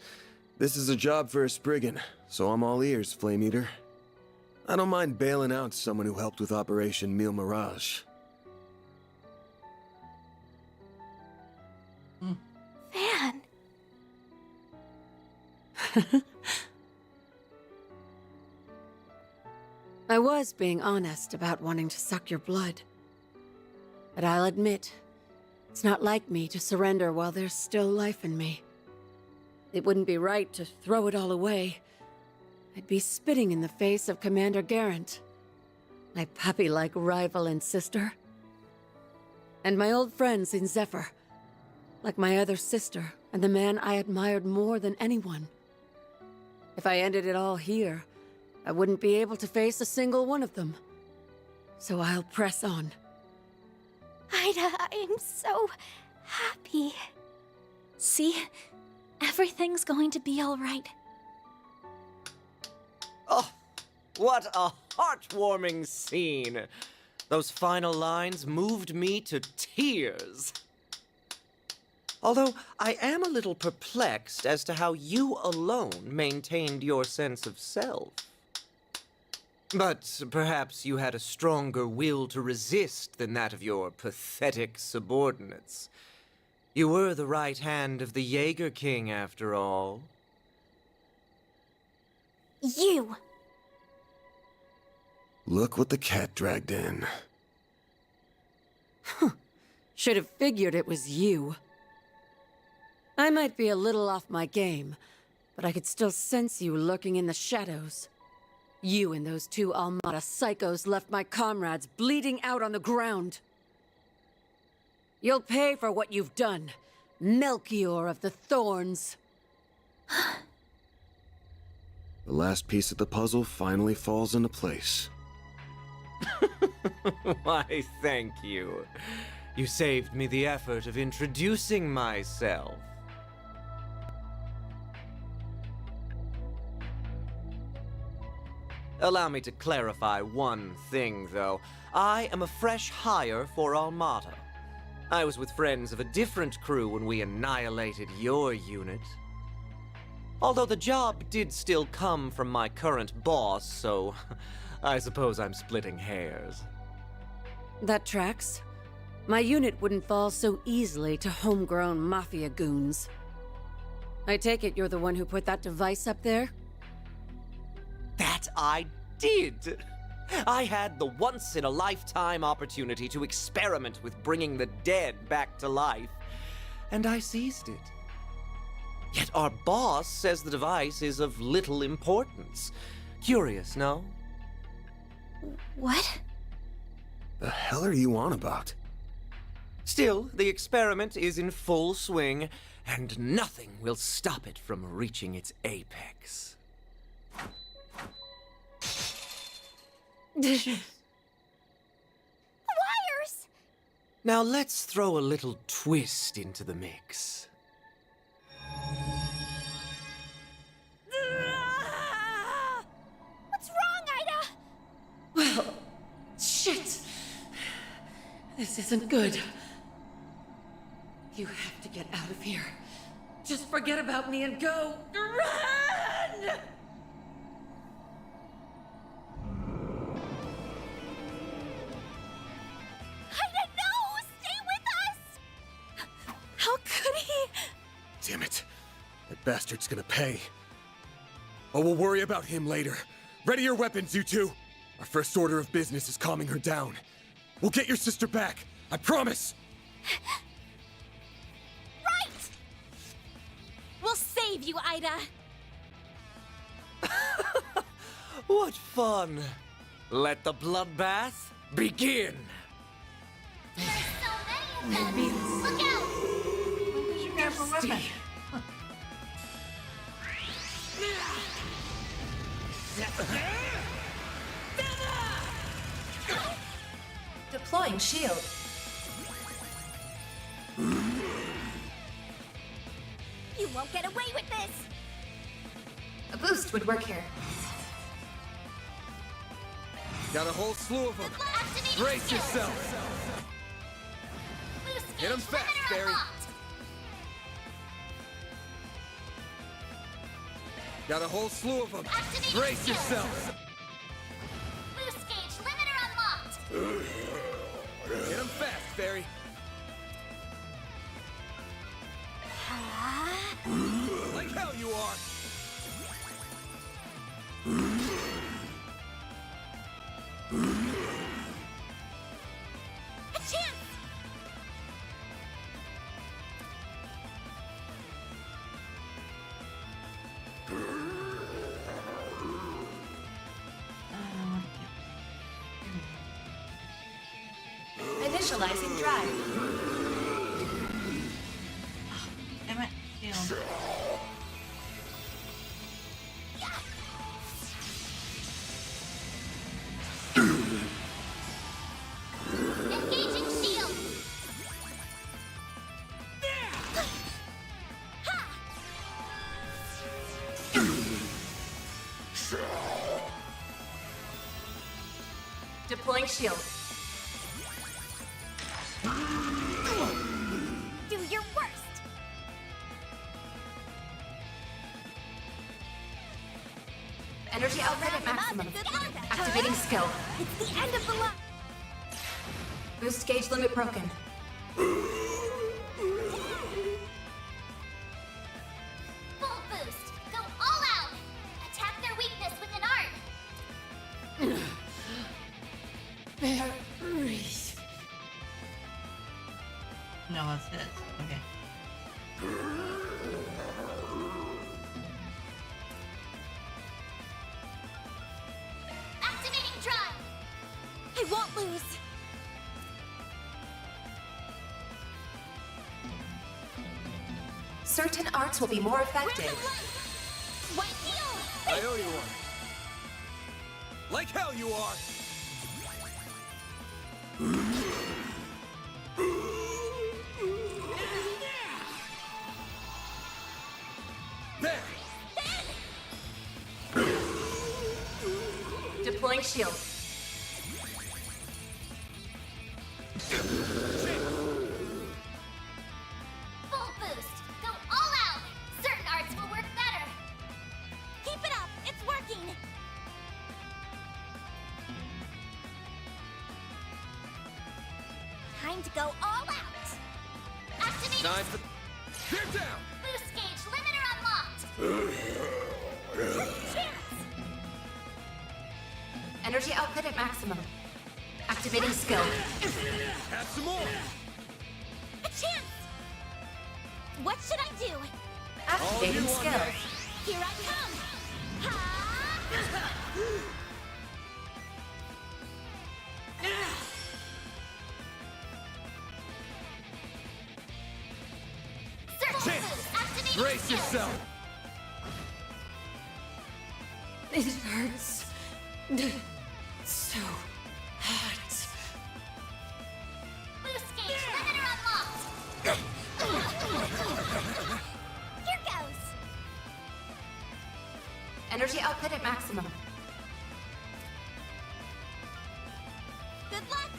This is a job for a Spriggan, so I'm all ears, Flame Eater. I don't mind bailing out someone who helped with Operation Mille Mirage. Van. I was being honest about wanting to suck your blood. But I'll admit, it's not like me to surrender while there's still life in me. It wouldn't be right to throw it all away. I'd be spitting in the face of Commander Garant, my puppy-like rival and sister. And my old friends in Zephyr. like my other sister and the man I admired more than anyone. If I ended it all here, I wouldn't be able to face a single one of them. So I'll press on. Ida, I am so happy. See? Everything's going to be all right. Oh, what a heartwarming scene. Those final lines moved me to tears. Although I am a little perplexed as to how you alone maintained your sense of self. But perhaps you had a stronger will to resist than that of your pathetic subordinates. You were the right hand of the Jaeger King, after all. You! Look what the cat dragged in. Should have figured it was you. I might be a little off my game, but I could still sense you lurking in the shadows. You and those two Almada psychos left my comrades bleeding out on the ground. You'll pay for what you've done, Melchior of the Thorns. The last piece of the puzzle finally falls into place. Why, thank you. You saved me the effort of introducing myself. Allow me to clarify one thing, though. I am a fresh hire for Almada. I was with friends of a different crew when we annihilated your unit. Although the job did still come from my current boss, so I suppose I'm splitting hairs. That tracks. My unit wouldn't fall so easily to homegrown mafia goons. I take it you're the one who put that device up there? That I did! I had the once-in-a-lifetime opportunity to experiment with bringing the dead back to life, and I seized it. Yet our boss says the device is of little importance. Curious, no? What? The hell are you on about? Still, the experiment is in full swing, and nothing will stop it from reaching its apex. Wires! Now let's throw a little twist into the mix. What's wrong, Ida? Well, shit. This isn't good. You have to get out of here. Just forget about me and go. Run! Ida, no! Stay with us! How could he? Damn it. That bastard's gonna pay. Oh, we'll worry about him later. Ready your weapons, you two. Our first order of business is calming her down. We'll get your sister back. I promise. Right! We'll save you, Ida. What fun! Let the bloodbath begin! There's so many of them! Look out! What did you grab for weapon? Deploying shield. You won't get away with this! A boost would work here. Got a whole slew of them. Activating Brace skill. yourself. Boost Hit 'em gauge fast, limiter Barry. unlocked. Got a whole slew of them. Activating Brace skill. yourself. Boost gauge limiter unlocked. Hit him fast, Barry. Like hell you are. A chance! Initializing drive. shield. Engaging shield. Deploying shield. Do your worst. Energy output at maximum. Activating skill. It's the end of the line. Boost gauge limit broken. Full boost. Go all out. Attack their weakness with an art. No, that's it. Okay. Activating drive. I won't lose. Certain arts will be more effective. White heel. I owe you one. Like hell you are! There! Deploying shield. Full boost. Go all out. Certain arts will work better. Keep it up. It's working. Time to go all out. Activate. Time for... Get down! Boost gauge limiter unlocked. Cheers. Energy output at maximum. Activating skill. Have some more! A chance. What should I do? Activating you on skill. that. Here I come. Ha! Circle Chance. boost. Activating Brace skill. yourself! It hurts. So hot. Boost gauge limiter unlocked. Here goes. Energy output at maximum. Good luck.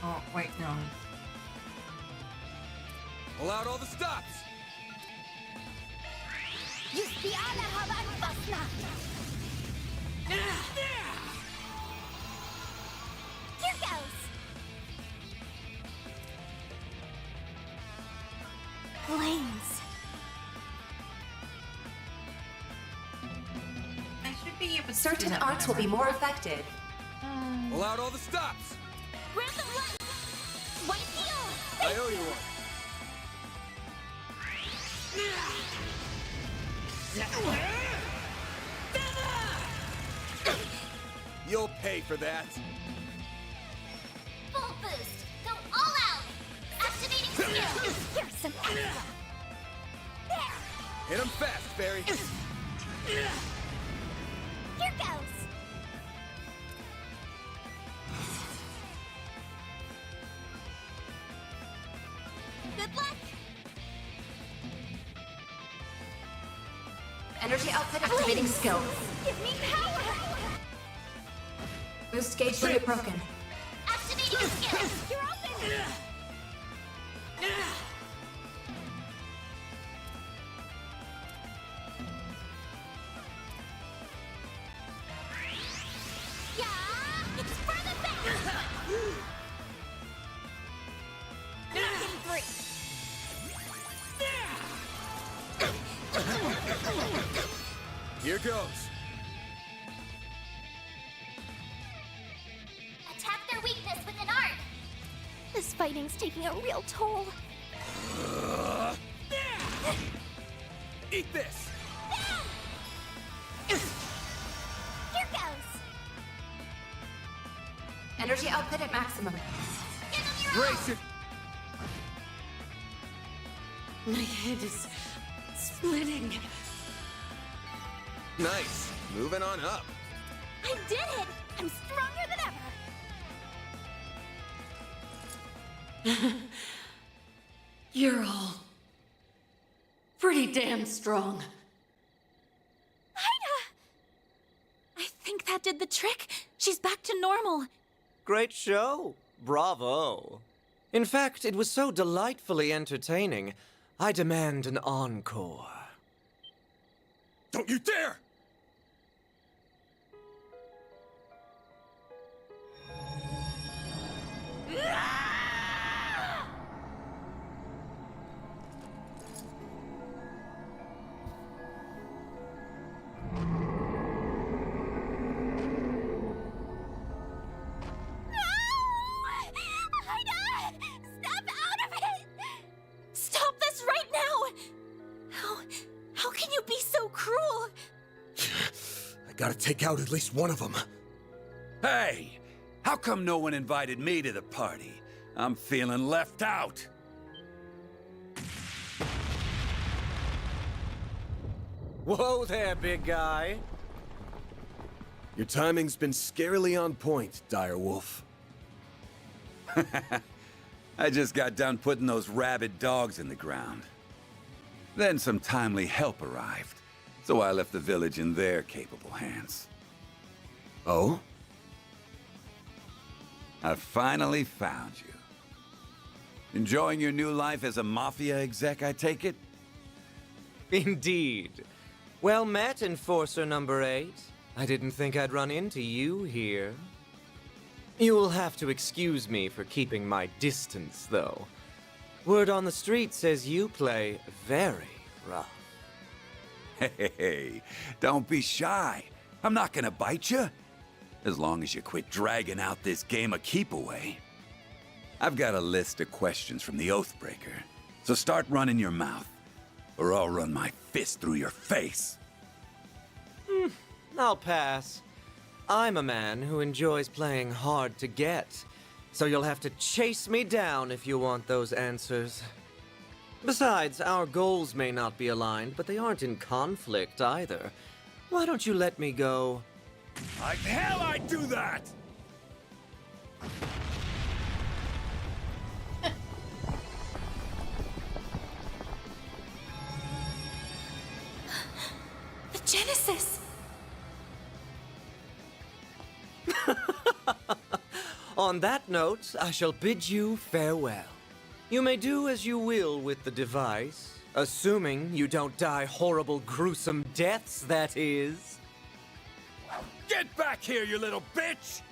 Oh, wait, no. Pull out all the stops! Use the Anahav and Fasna. Here goes. Flames. I should be able to do Certain that arts will be whenever. more effective. Pull out all the stops! Grant them light. White heel. I owe you one. You'll pay for that. Full boost. Go all out. Activating skill. Here's some extra. There. Hit him fast, Fairy. Here goes. Good luck. Energy output activating skill. Give me power. Boost gauge limit broken. Activating skill. You're open. Yeah, it's for the best. Knocking three. Here goes. Attack their weakness with an art. This fighting's taking a real toll. Eat this! Here goes. Energy output at maximum. Give them your all. Brace it! My head is splitting. Nice. Moving on up. I did it! I'm stronger than ever! You're all pretty damn strong. Ida! I think that did the trick. She's back to normal. Great show. Bravo. In fact, it was so delightfully entertaining, I demand an encore. Don't you dare! Ida! Snap out of it! Stop this right now! How can you be so cruel? I gotta take out at least one of them. Hey! How come no one invited me to the party? I'm feeling left out. Whoa there, big guy. Your timing's been scarily on point, Direwolf. I just got done putting those rabid dogs in the ground. Then some timely help arrived, so I left the village in their capable hands. Oh? I finally found you. Enjoying your new life as a mafia exec, I take it? Indeed. Well met, Enforcer number 8. I didn't think I'd run into you here. You will have to excuse me for keeping my distance, though. Word on the street says you play very rough. Hey, don't be shy. I'm not gonna bite you. As long as you quit dragging out this game of keep away. I've got a list of questions from the Oathbreaker, so start running your mouth, or I'll run my fist through your face. I'll pass. I'm a man who enjoys playing hard to get, so you'll have to chase me down if you want those answers. Besides, our goals may not be aligned, but they aren't in conflict either. Why don't you let me go? Like hell I'd do that! The Genesis! On that note, I shall bid you farewell. You may do as you will with the device, assuming you don't die horrible, gruesome deaths, that is. Get back here, you little bitch!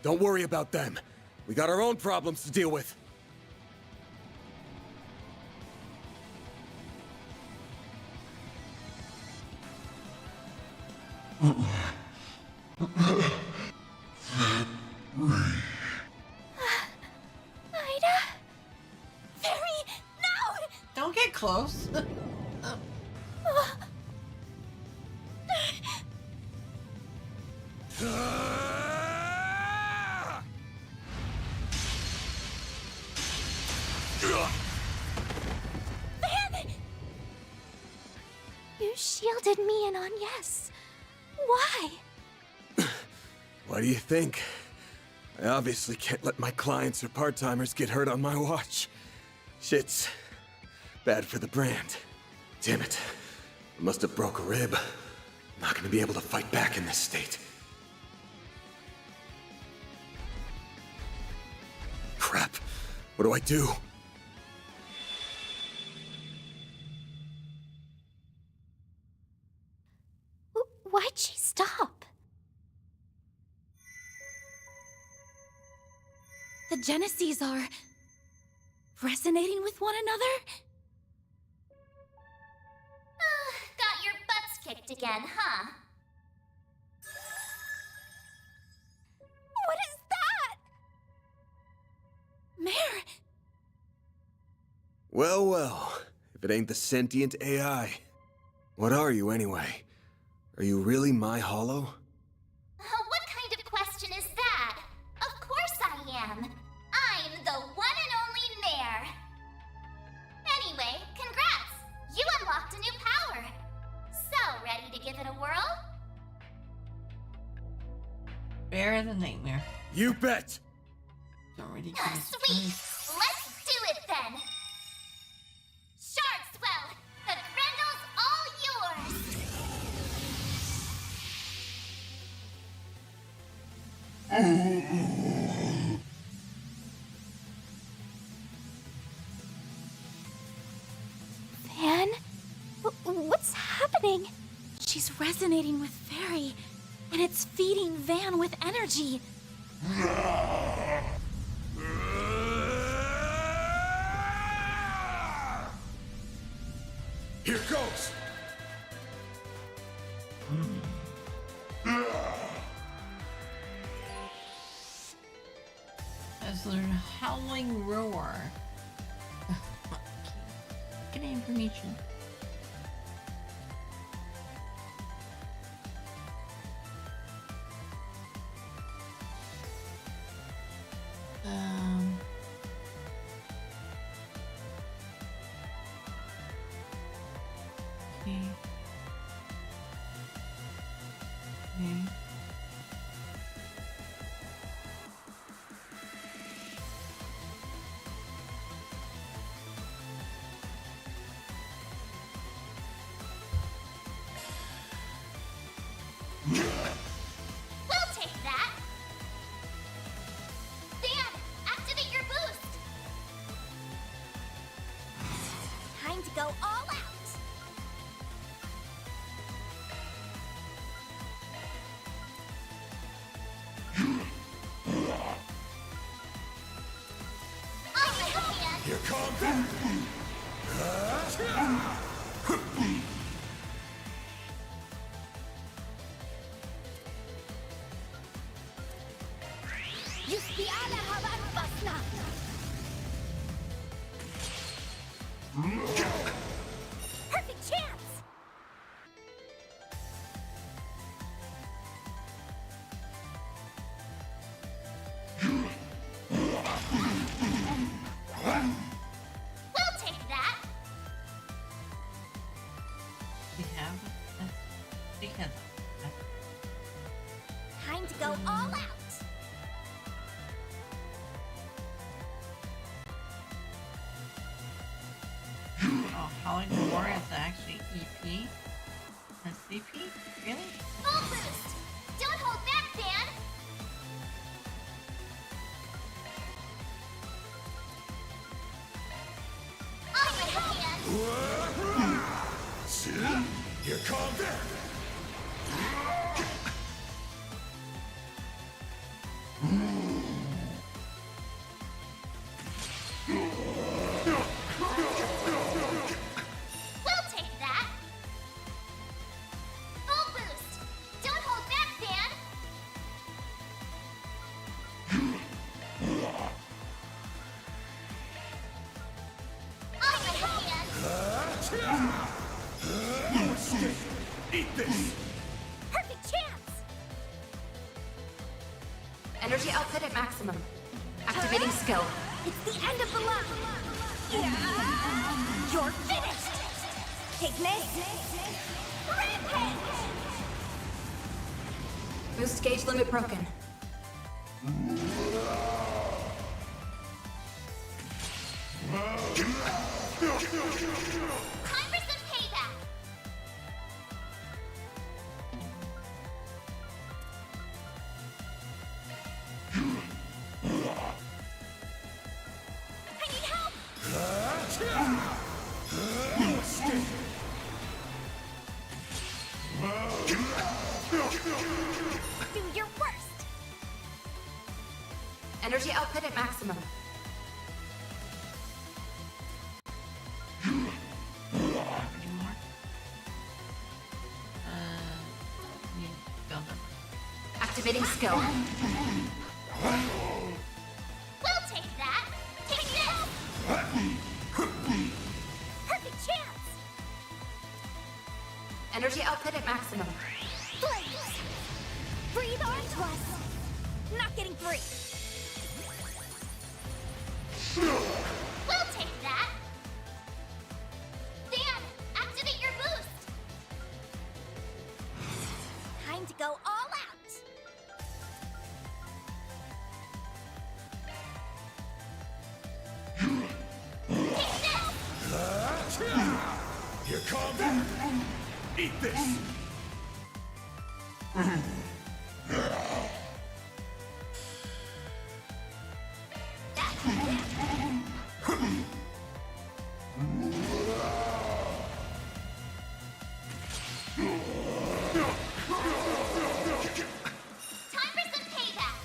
Don't worry about them. We got our own problems to deal with. Ida? Fairy, no! Don't get close. Van! You shielded me and Agnes. Why? Why do you think? I obviously can't let my clients or part-timers get hurt on my watch. Shit's bad for the brand. Damn it. I must have broke a rib. I'm not gonna be able to fight back in this state. Crap. What do I do? Why'd she stop? The Geneses are resonating with one another? Got your butts kicked again, huh? What is that? Mare! Well, well. If it ain't the sentient AI. What are you, anyway? Are you really my hollow? What kind of question is that? Of course I am. I'm to give it a whirl? Bear the nightmare. You bet! Don't really give Ah, us sweet! choice. Let's do it then! Shardswell! The Grendel's all yours! Van? What's happening? She's resonating with Fairy, and it's feeding Van with energy. Here goes! As their howling roar. Get information. Okay. Okay. We'll take that! Van, activate your boost! Time to go all out! On your hand! Here comes that! يسبي على هواء البصلة! Perfect chance! We'll take that! We have. We can. Time to go all out! Oh, howling roar is actually EP. SCP? Really? Full boost! Don't hold back, Van! On your hand! Here comes that! We'll take that! Full boost! Don't hold back, Van! On your hand! Eat this! Perfect chance! Energy output at maximum. Activating skill. It's the end of the line! You're finished! Pigment! Rampage! Boost gauge limit broken. Time for some payback! I need help! Do your worst! Energy output at maximum. Anymore? Need to build up. Activating skill. We'll take that! Take this! Perfect chance! Energy output at maximum. Blaze! Breathe onto us! Not getting free! We'll take that! Dan, activate your boost! Time to go all out! Here comes. Eat this. Time for some payback!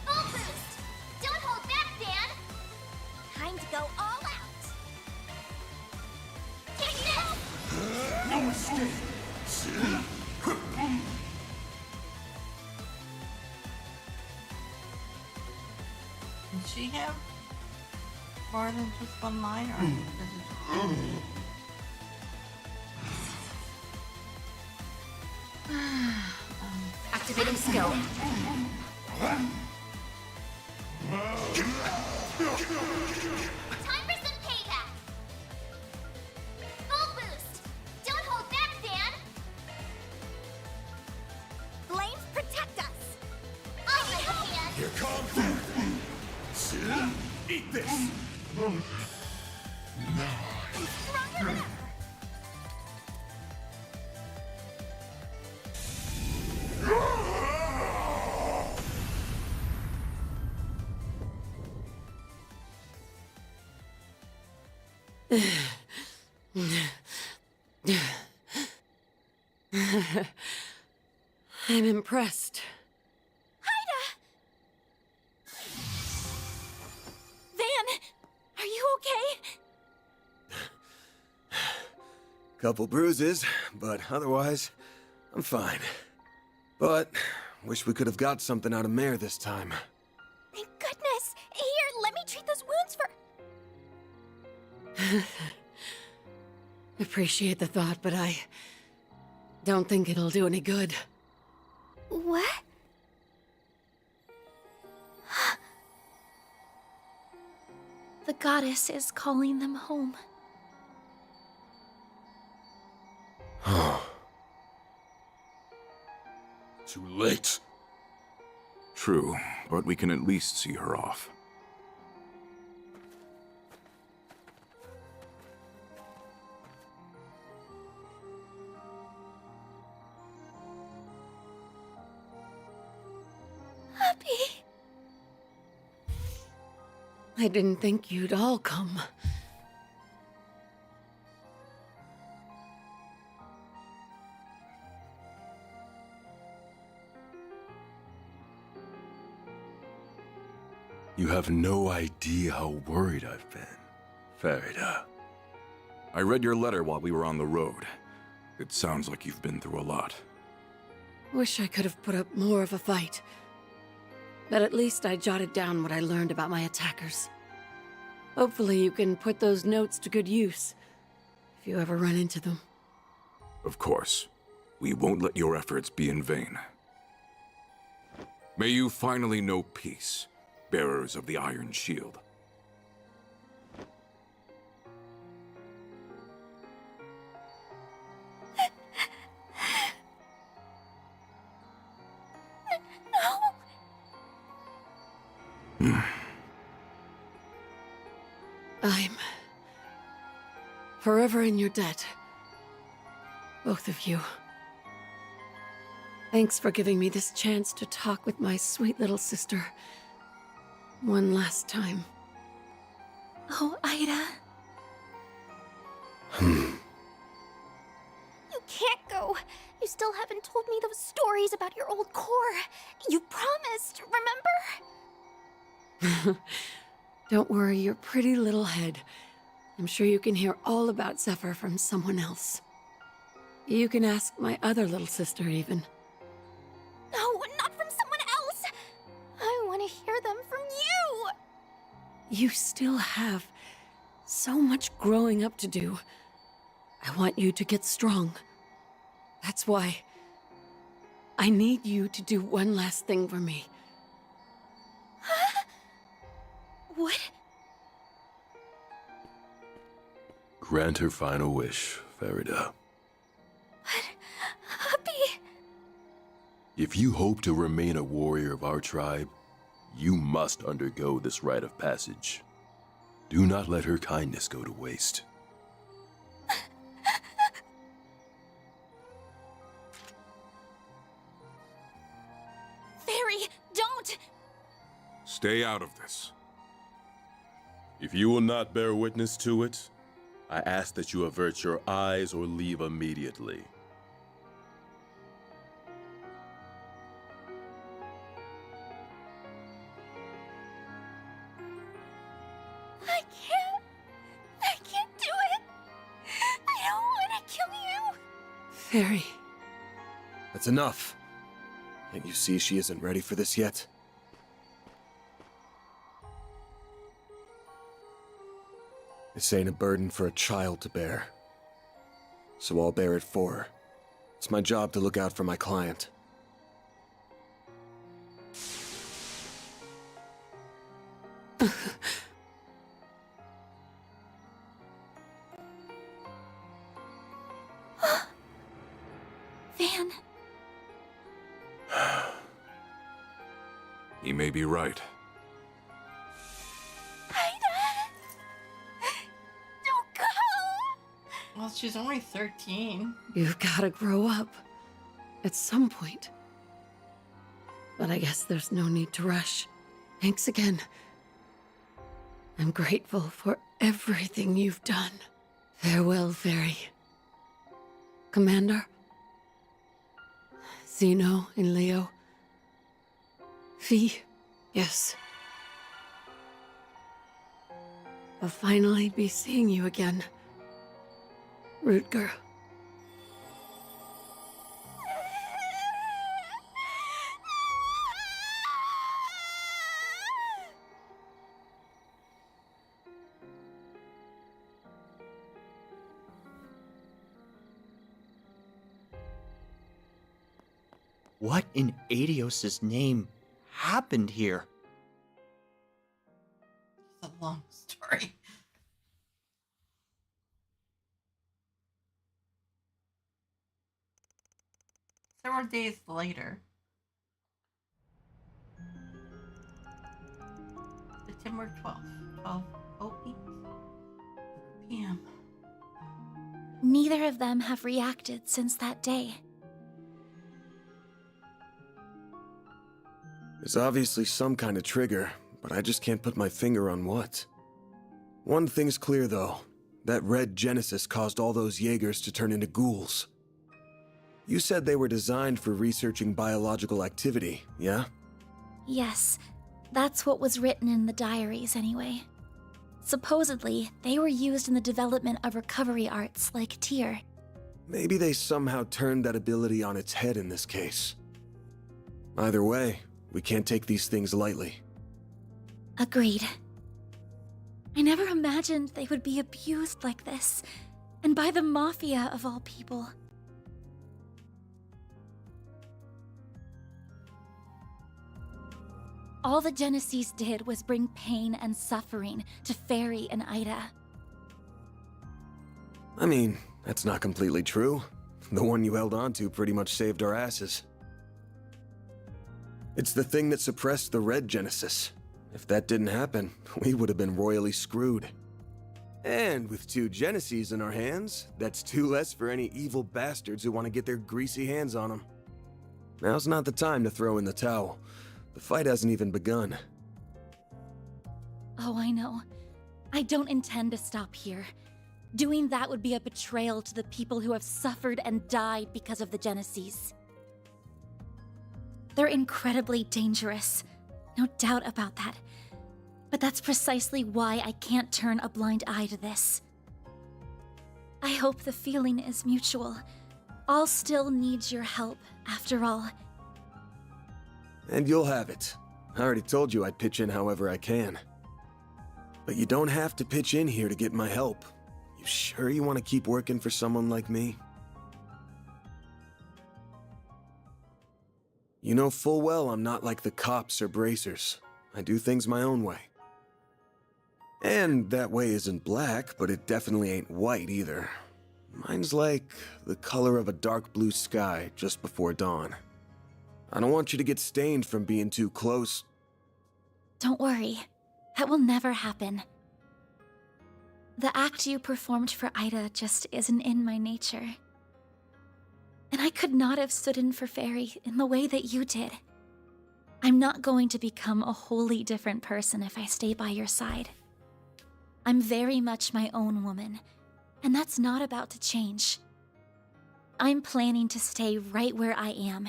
Full boost! Don't hold back, Dan! Time to go all out! Take this! No escape. Does she have more than just one line, or does it just... Activating skill. Time for some payback! Full boost! Don't hold back, Dan! Flames protect us! I'll lend a hand! Here comes. Eat this. Stronger than ever! I'm impressed. Van, are you okay? Couple bruises, but otherwise, I'm fine. But, wish we could have got something out of Mare this time. Thank goodness! Here, let me treat those wounds for... Appreciate the thought, but I don't think it'll do any good. What? The goddess is calling them home. Too late. True, but we can at least see her off. Happy. I didn't think you'd all come. You have no idea how worried I've been, Farida. I read your letter while we were on the road. It sounds like you've been through a lot. Wish I could have put up more of a fight. But at least I jotted down what I learned about my attackers. Hopefully you can put those notes to good use, if you ever run into them. Of course. We won't let your efforts be in vain. May you finally know peace, bearers of the Iron Shield. I'm forever in your debt. Both of you. Thanks for giving me this chance to talk with my sweet little sister. One last time. Oh, Ida. You can't go. You still haven't told me those stories about your old core. You promised, remember? Don't worry your pretty little head. I'm sure you can hear all about Zephyr from someone else. You can ask my other little sister, even. No, not from someone else. I want to hear them from you. You still have so much growing up to do. I want you to get strong. That's why I need you to do one last thing for me. What? Grant her final wish, Farida. But, Uppy... If you hope to remain a warrior of our tribe, you must undergo this rite of passage. Do not let her kindness go to waste. Fairy, don't! Stay out of this. If you will not bear witness to it, I ask that you avert your eyes or leave immediately. I can't do it! I don't want to kill you! Fairy. That's enough. Can't you see she isn't ready for this yet? This ain't a burden for a child to bear. So I'll bear it for her. It's my job to look out for my client. Van. He may be right. Don't go! Well, she's only 13. You've gotta grow up. At some point. But I guess there's no need to rush. Thanks again. I'm grateful for everything you've done. Farewell, Fairy. Commander? Zeno and Leo? Fee? Yes. I'll finally be seeing you again. Rutger. What in Adios' name happened here? It's a long story. Several days later, September 12th, 12:08 p.m. Neither of them have reacted since that day. There's obviously some kind of trigger, but I just can't put my finger on what. One thing's clear, though. That red Genesis caused all those Jaegers to turn into ghouls. You said they were designed for researching biological activity, yeah? Yes, that's what was written in the diaries anyway. Supposedly, they were used in the development of recovery arts like Tyr. Maybe they somehow turned that ability on its head in this case. Either way, we can't take these things lightly. Agreed. I never imagined they would be abused like this, and by the Mafia of all people. All the Genesis did was bring pain and suffering to Fairy and Ida. I mean, that's not completely true. The one you held on to pretty much saved our asses. It's the thing that suppressed the red Genesis. If that didn't happen, we would have been royally screwed. And with 2 Genesis in our hands, that's 2 less for any evil bastards who want to get their greasy hands on them. Now's not the time to throw in the towel. The fight hasn't even begun. Oh, I know. I don't intend to stop here. Doing that would be a betrayal to the people who have suffered and died because of the Genesis. They're incredibly dangerous. No doubt about that. But that's precisely why I can't turn a blind eye to this. I hope the feeling is mutual. I'll still need your help, after all. And you'll have it. I already told you I'd pitch in however I can. But you don't have to pitch in here to get my help. You sure you want to keep working for someone like me? You know full well I'm not like the cops or bracers. I do things my own way. And that way isn't black, but it definitely ain't white either. Mine's like the color of a dark blue sky just before dawn. I don't want you to get stained from being too close. Don't worry. That will never happen. The act you performed for Ida just isn't in my nature. And I could not have stood in for Fairy in the way that you did. I'm not going to become a wholly different person if I stay by your side. I'm very much my own woman, and that's not about to change. I'm planning to stay right where I am,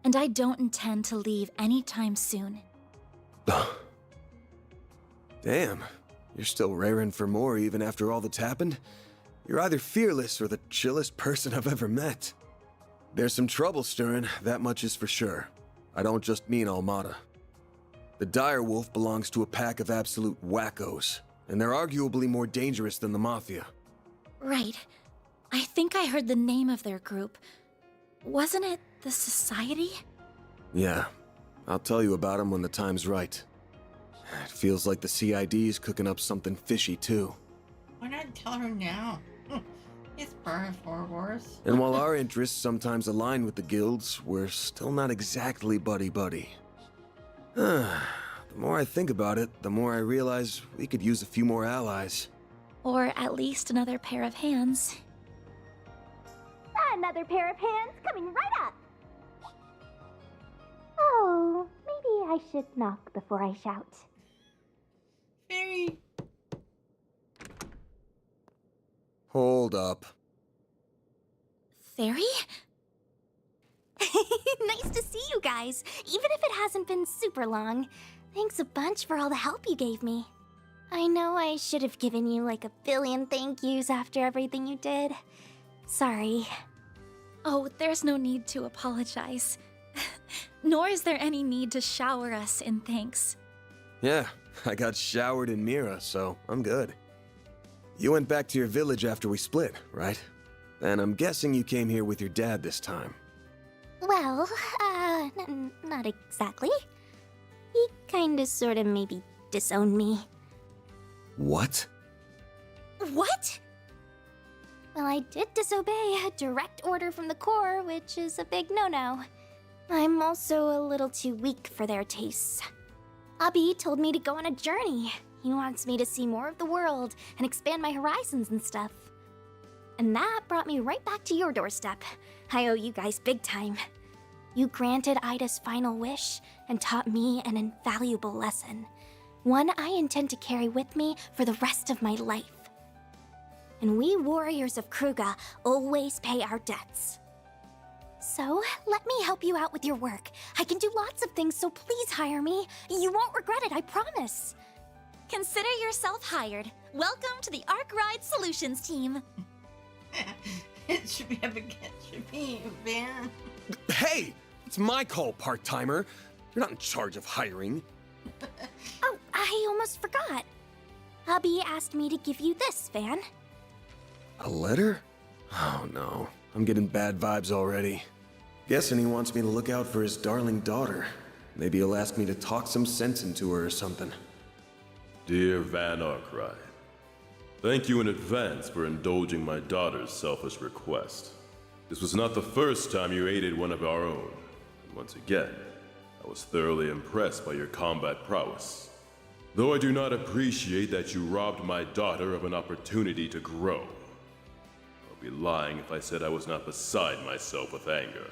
and I don't intend to leave anytime soon. Damn, you're still raring for more even after all that's happened? You're either fearless or the chillest person I've ever met. There's some trouble stirring, that much is for sure. I don't just mean Almada. The Direwolf belongs to a pack of absolute wackos, and they're arguably more dangerous than the Mafia. Right. I think I heard the name of their group. Wasn't it the Society? Yeah, I'll tell you about them when the time's right. It feels like the CID's cooking up something fishy too. Why not tell her now? It's part for worse. And while our interests sometimes align with the guilds, we're still not exactly buddy-buddy. The more I think about it, the more I realize we could use a few more allies. Or at least another pair of hands. Another pair of hands coming right up. Oh, maybe I should knock before I shout. Fairy. Hold up. Fairy? Nice to see you guys, even if it hasn't been super long. Thanks a bunch for all the help you gave me. I know I should have given you like a billion thank yous after everything you did. Sorry. Oh, there's no need to apologize. Nor is there any need to shower us in thanks. Yeah, I got showered in Mira, so I'm good. You went back to your village after we split, right? And I'm guessing you came here with your dad this time. Well, not exactly. He kinda sorta maybe disowned me. What? What? Well, I did disobey a direct order from the Corps, which is a big no-no. I'm also a little too weak for their tastes. Abi told me to go on a journey. He wants me to see more of the world and expand my horizons and stuff. And that brought me right back to your doorstep. I owe you guys big time. You granted Ida's final wish and taught me an invaluable lesson. One I intend to carry with me for the rest of my life. And we warriors of Kruga always pay our debts. So, let me help you out with your work. I can do lots of things, so please hire me. You won't regret it, I promise. Consider yourself hired. Welcome to the Arkride Solutions team. It should be up against me, Van. Hey! It's my call, part-timer. You're not in charge of hiring. Oh, I almost forgot. Abi asked me to give you this, Van. A letter? Oh no, I'm getting bad vibes already. Guessing he wants me to look out for his darling daughter. Maybe he'll ask me to talk some sense into her or something. Dear Van Arkride, thank you in advance for indulging my daughter's selfish request. This was not the first time you aided one of our own. And once again, I was thoroughly impressed by your combat prowess. Though I do not appreciate that you robbed my daughter of an opportunity to grow. I'll be lying if I said I was not beside myself with anger.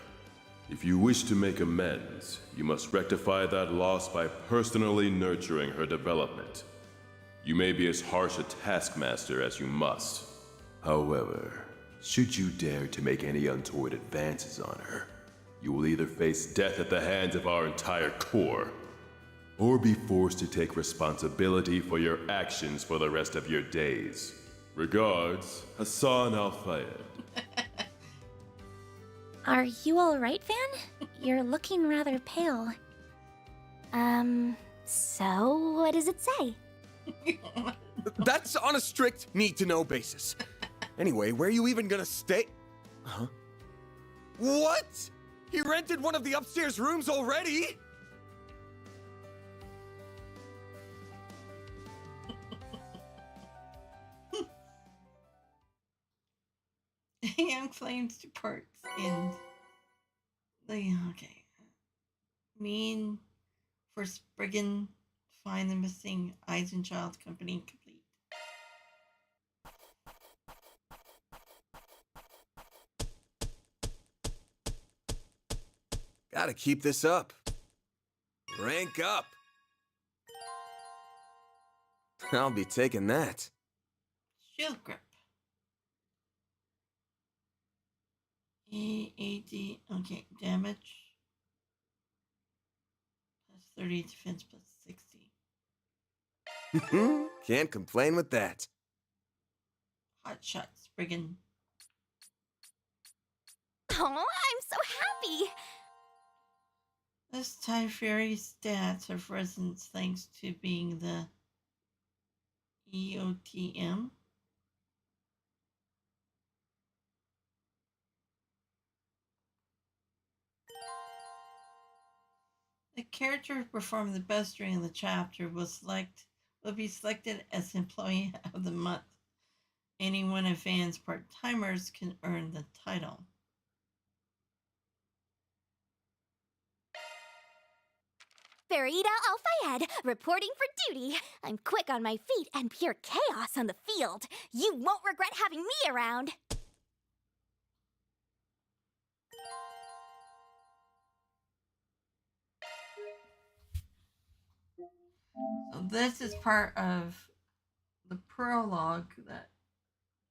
If you wish to make amends, you must rectify that loss by personally nurturing her development. You may be as harsh a taskmaster as you must. However, should you dare to make any untoward advances on her, you will either face death at the hands of our entire Corps, or be forced to take responsibility for your actions for the rest of your days. Regards, Hassan Al-Fayed. Are you alright, Van? You're looking rather pale. So what does it say? That's on a strict need-to-know basis. Anyway, where are you even gonna stay? Huh? What? He rented one of the upstairs rooms already? Young Flames departs and the okay. Mean for Spriggan find the missing Eisenchild company complete. Gotta keep this up. Rank up. I'll be taking that. Shield grip. AD, okay, damage. Plus 30 defense plus 60. Can't complain with that. Hot shot, Spriggan. Oh, I'm so happy! This Thai Fairy stats have resonance thanks to being the EOTM. The character who performed the best during the chapter will be selected as Employee of the Month. Anyone of Van's part-timers can earn the title. Farida Al-Fayed, reporting for duty. I'm quick on my feet and pure chaos on the field. You won't regret having me around. So this is part of the prologue that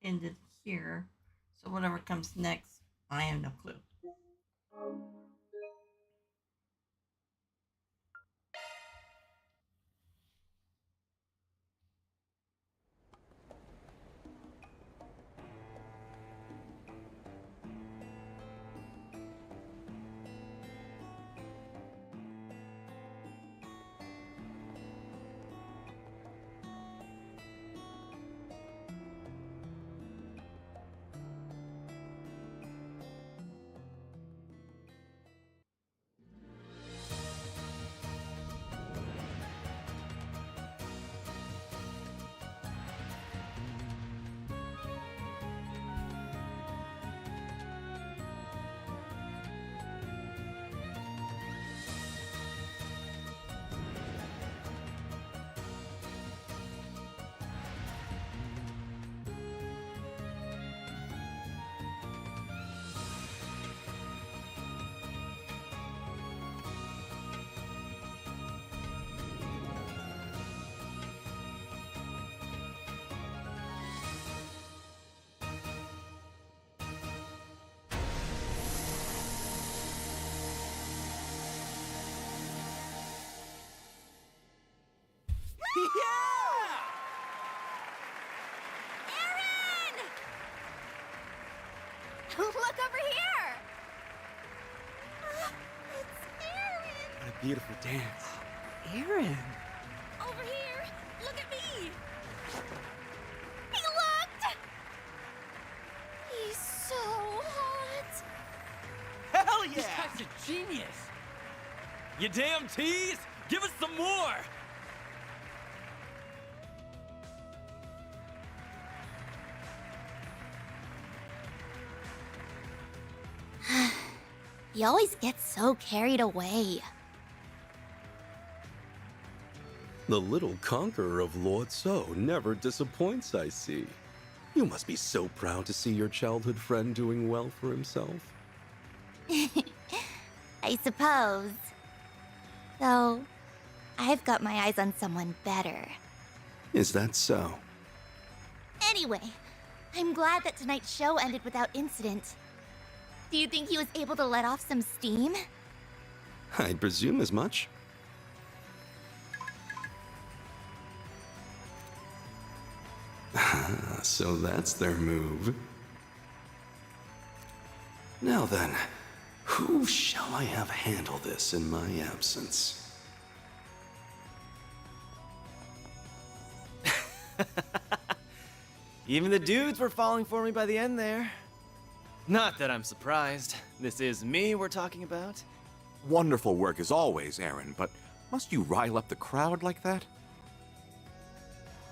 ended here. So whatever comes next, I have no clue. Look over here! It's Aaron! What a beautiful dance. Aaron! Over here! Look at me! He looked! He's so hot! Hell yeah! This guy's a genius! You damn tease! Give us some more! He always gets so carried away. The little conqueror of Lord So never disappoints, I see. You must be so proud to see your childhood friend doing well for himself. I suppose. Though, I've got my eyes on someone better. Is that so? Anyway, I'm glad that tonight's show ended without incident. Do you think he was able to let off some steam? I'd presume as much. So that's their move. Now then, who shall I have handle this in my absence? Even the dudes were falling for me by the end there. Not that I'm surprised. This is me we're talking about. Wonderful work as always, Aaron, but must you rile up the crowd like that?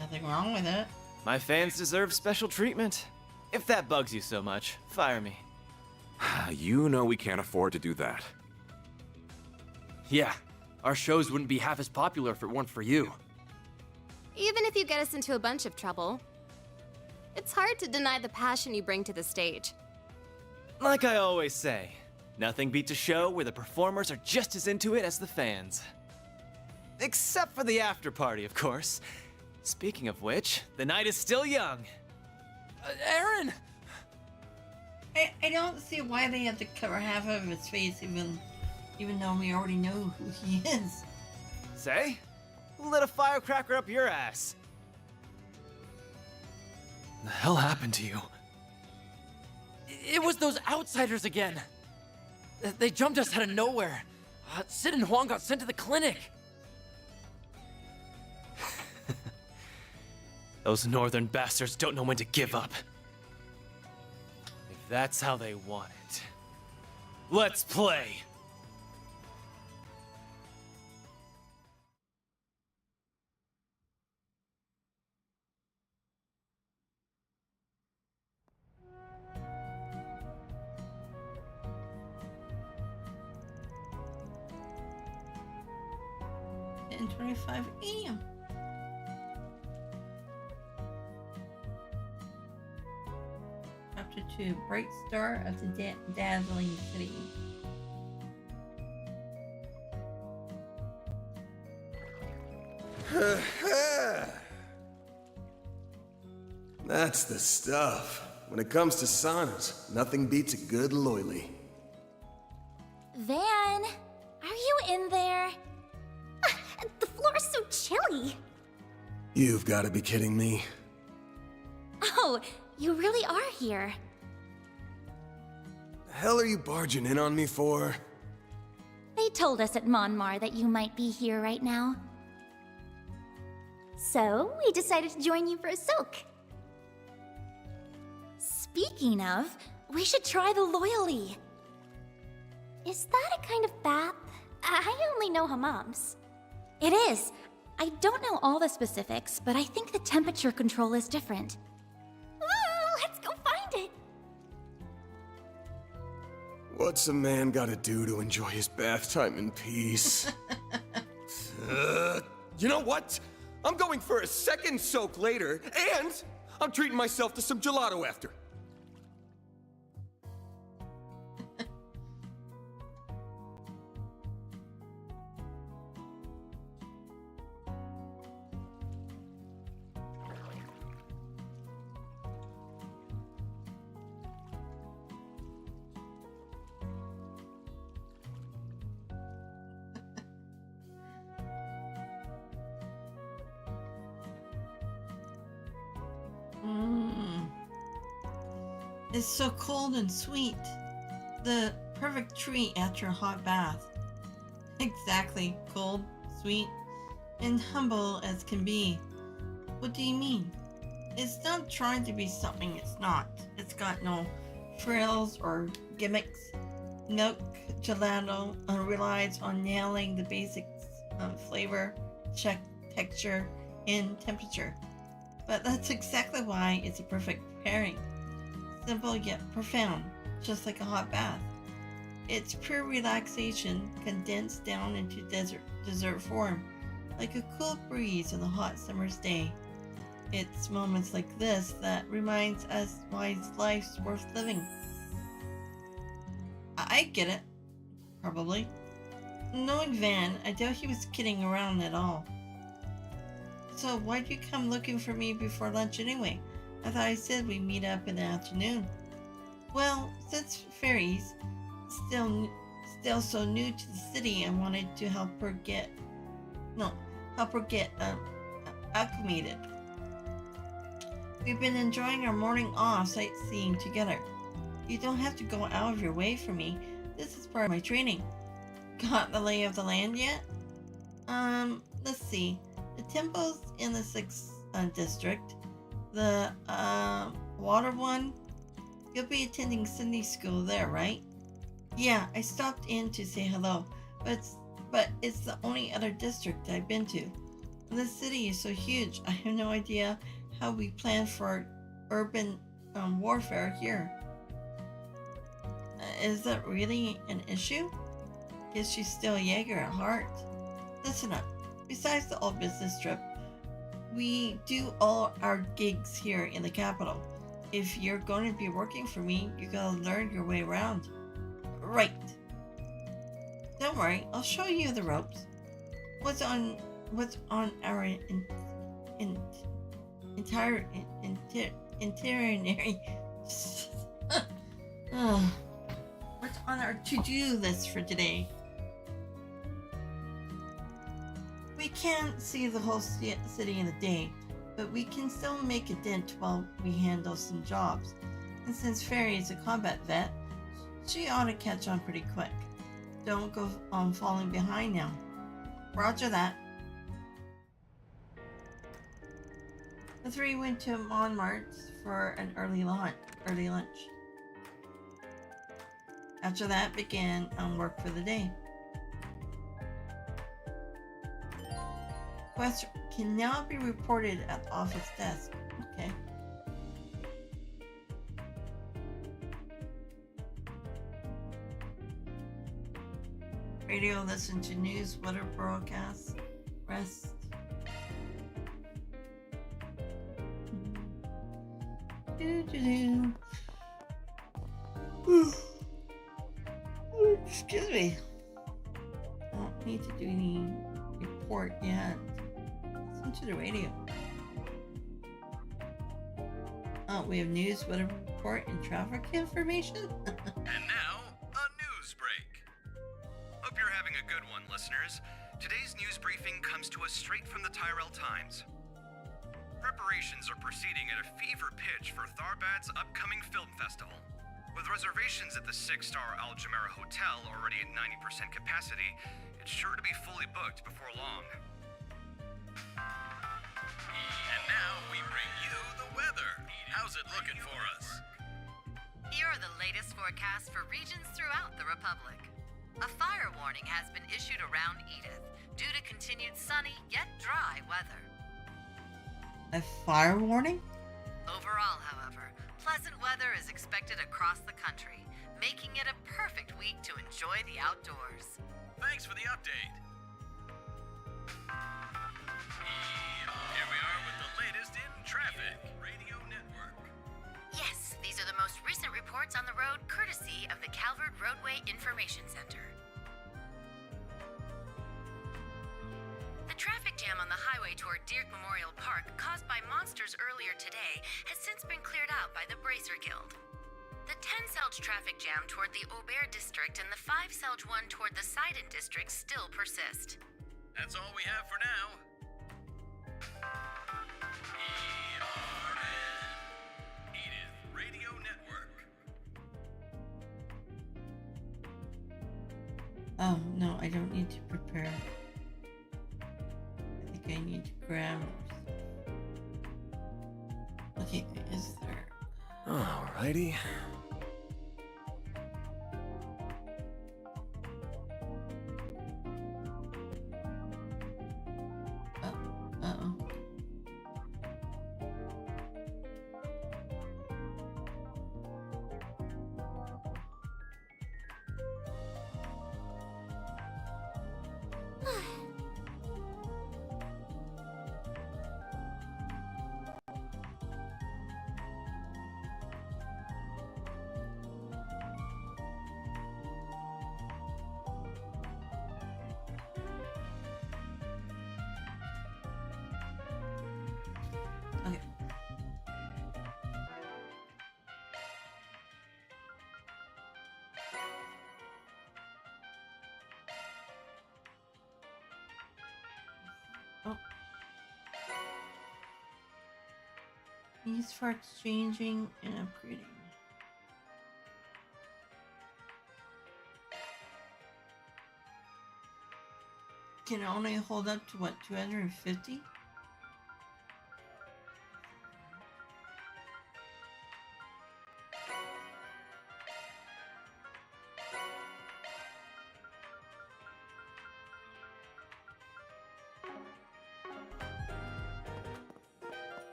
Nothing wrong with it. My fans deserve special treatment. If that bugs you so much, fire me. You know we can't afford to do that. Yeah, our shows wouldn't be half as popular if it weren't for you. Even if you get us into a bunch of trouble, it's hard to deny the passion you bring to the stage. Like I always say, nothing beats a show where the performers are just as into it as the fans. Except for the after party, of course. Speaking of which, the night is still young. Aaron! I don't see why they had to cover half of his face, even though we already know who he is. Say? Who lit a firecracker up your ass? The hell happened to you? It was those outsiders again. They jumped us out of nowhere. Sid and Huang got sent to the clinic. Those northern bastards don't know when to give up. If that's how they want it, let's play! At 10:25 a.m. Chapter 2, Bright Star of the Dazzling City. That's the stuff. When it comes to saunas, nothing beats a good loily. Van, are you in there? The floor is so chilly. You've got to be kidding me. Oh, you really are here. The hell are you barging in on me for? They told us at Monmar that you might be here right now. So, we decided to join you for a soak. Speaking of, we should try the Loyally. Is that a kind of bath? I only know hammams. It is. I don't know all the specifics, but I think the temperature control is different. Let's go find it! What's a man gotta do to enjoy his bath time in peace? You know what? I'm going for a second soak later, and I'm treating myself to some gelato after. It's so cold and sweet. The perfect treat after a hot bath. Exactly. Cold, sweet, and humble as can be. What do you mean? It's not trying to be something it's not. It's got no frills or gimmicks. Milk gelato relies on nailing the basics of flavor, texture, and temperature. But that's exactly why it's a perfect pairing. Simple yet profound, just like a hot bath. It's pure relaxation condensed down into dessert form, like a cool breeze on a hot summer's day. It's moments like this that reminds us why life's worth living. I get it. Probably. Knowing Van, I doubt he was kidding around at all. So why'd you come looking for me before lunch anyway? I thought I said we'd meet up in the afternoon. Well, since Fairy's still so new to the city, I wanted to help her get acclimated. We've been enjoying our morning off sightseeing together. You don't have to go out of your way for me. This is part of my training. Got the lay of the land yet? Let's see. The temple's in the 6th district. The water one? You'll be attending Sydney school there, right? Yeah, I stopped in to say hello, but it's the only other district I've been to. The city is so huge, I have no idea how we plan for urban warfare here. Is that really an issue? Guess she's still a Jaeger at heart. Listen up. Besides the all business trip, we do all our gigs here in the capital. If you're going to be working for me, you gotta learn your way around. Right. Don't worry, I'll show you the ropes. What's on our itinerary? What's on our to-do list for today? We can't see the whole city in a day, but we can still make a dent while we handle some jobs. And since Fairy is a combat vet, she ought to catch on pretty quick. Don't go on falling behind now. Roger that. The three went to Montmartre for an early lunch. After that, began work for the day. Quest can now be reported at the office desk. Okay. Radio, listen to news, weather broadcasts, rest. Excuse me. I don't need to do any report yet. Listen to the radio. Oh, we have news, weather report, and traffic information? And now, a news break. Hope you're having a good one, listeners. Today's news briefing comes to us straight from the Tyrell Times. Preparations are proceeding at a fever pitch for Tharbad's upcoming film festival. With reservations at the 6-star Al Jumeirah Hotel already at 90% capacity, it's sure to be fully booked before long. And now we bring you the weather. How's it looking for us? Here are the latest forecasts for regions throughout the Republic. A fire warning has been issued around Edith due to continued sunny yet dry weather. A fire warning? Overall, however, pleasant weather is expected across the country, making it a perfect week to enjoy the outdoors. Thanks for the update. Here we are with the latest in traffic. Radio Network. Yes, these are the most recent reports on the road courtesy of the Calvert Roadway Information Center. The traffic jam on the highway toward Dirk Memorial Park caused by monsters earlier today has since been cleared out by the Bracer Guild. The 10-Selge traffic jam toward the Aubert district and the 5-Selge one toward the Sidon district still persist. That's all we have for now. Edith Radio Network. Oh, no, I don't need to prepare. I need to grab. Okay, is there? Alrighty. Uh-oh. Okay. Oh. Used for exchanging and upgrading. Can only hold up to what, 250?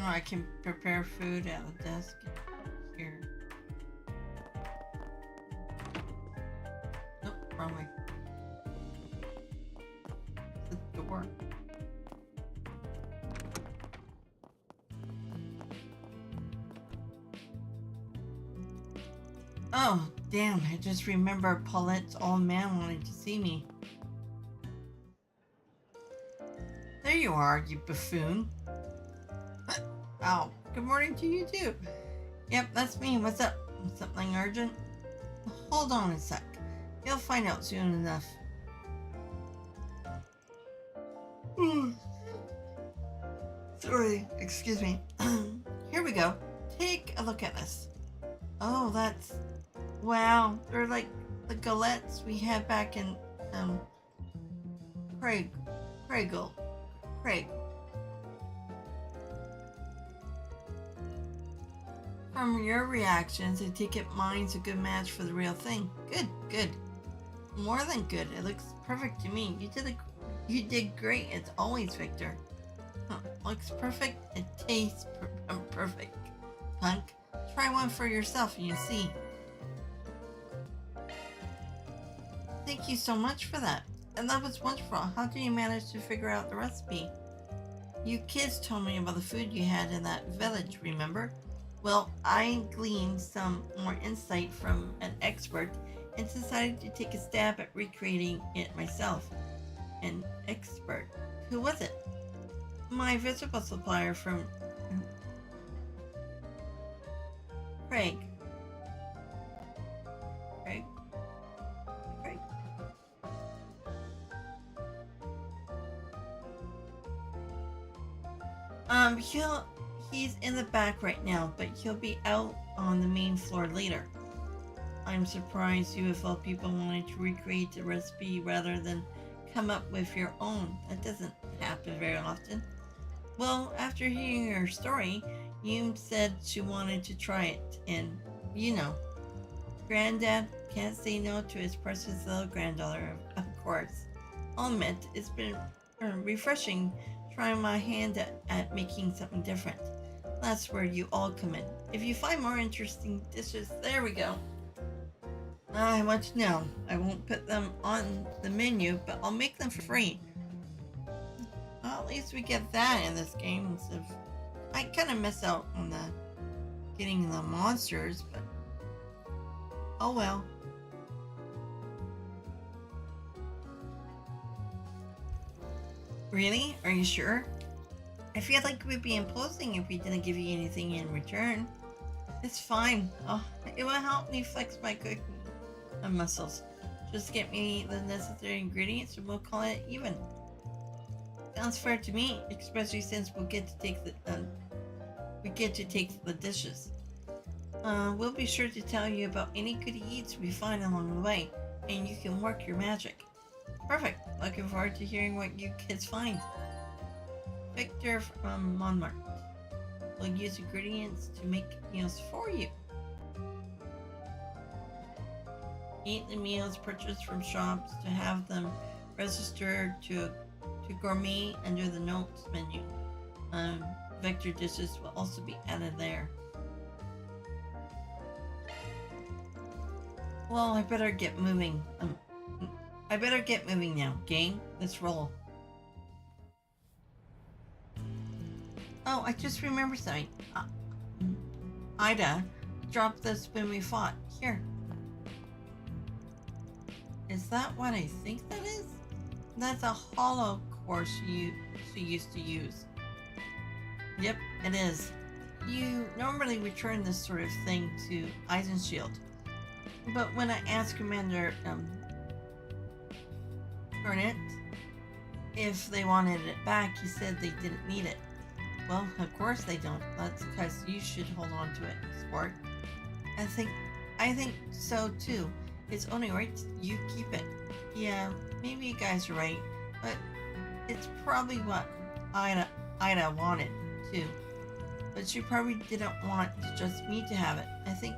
Oh, I can prepare food at the desk here. Nope, wrong way. The door. Oh, damn, I just remember Paulette's old man wanted to see me. There you are, you buffoon. Oh, good morning to you too. Yep, that's me. What's up? Something urgent? Hold on a sec. You'll find out soon enough. Sorry, excuse me. Here we go. Take a look at this. Oh, that's... Wow, they're like the galettes we had back in, Craig. From your reactions, I take it mine's a good match for the real thing. Good. More than good. It looks perfect to me. You did great as always, Victor. Looks perfect. It tastes perfect. Punk, try one for yourself and you'll see. Thank you so much for that. And that was wonderful. How did you manage to figure out the recipe? You kids told me about the food you had in that village, remember? Well, I gleaned some more insight from an expert and decided to take a stab at recreating it myself. An expert? Who was it? My vegetable supplier from Craig. He's in the back right now, but he'll be out on the main floor later. I'm surprised you of all people wanted to recreate the recipe rather than come up with your own. That doesn't happen very often. Well, after hearing your story, Yum said she wanted to try it, and you know, Granddad can't say no to his precious little granddaughter, of course. I'll admit, it's been refreshing trying my hand at making something different. That's where you all come in. If you find more interesting dishes, there we go. I want to know. I won't put them on the menu, but I'll make them for free. Well, at least we get that in this game. Instead of, I kind of miss out on the getting the monsters, but oh well. Really? Are you sure? I feel like we'd be imposing if we didn't give you anything in return. It's fine. Oh, it will help me flex my cooking muscles. Just get me the necessary ingredients and we'll call it even. Sounds fair to me, especially since we'll get to take the dishes. We'll be sure to tell you about any good eats we find along the way, and you can work your magic. Perfect. Looking forward to hearing what you kids find. Victor from Montmartre will use ingredients to make meals for you. Eat the meals purchased from shops to have them registered to gourmet under the notes menu. Victor dishes will also be added there. Well, I better get moving. Now, gang. Let's roll. Oh, I just remembered something. Ida dropped this when we fought. Here. Is that what I think that is? That's a hollow core she used to use. Yep, it is. You normally return this sort of thing to Eisenshield. But when I asked Commander Burnett if they wanted it back, he said they didn't need it. Well, of course they don't. That's because you should hold on to it, sport. I think so too. It's only right you keep it. Yeah, maybe you guys are right, but it's probably what Ida wanted too. But she probably didn't want just me to have it. I think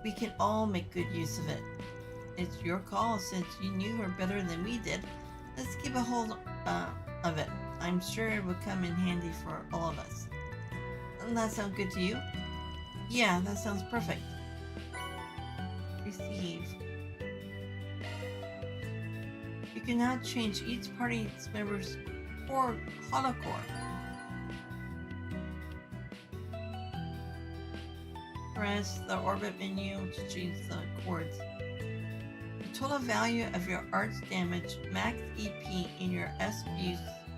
we can all make good use of it. It's your call since you knew her better than we did. Let's keep a hold of it. I'm sure it will come in handy for all of us. Doesn't that sound good to you? Yeah, that sounds perfect. Receive. You can now change each party's member's core holocore. Press the orbit menu to change the chords. The total value of your arts damage, max EP, and your S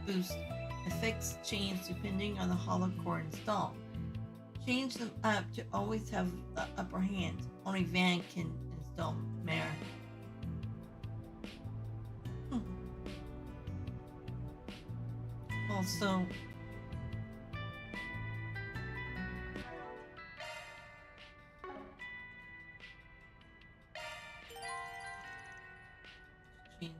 boost effects change depending on the holocore installed. Change them up to always have the upper hand. Only Van can install Mare. Also, change.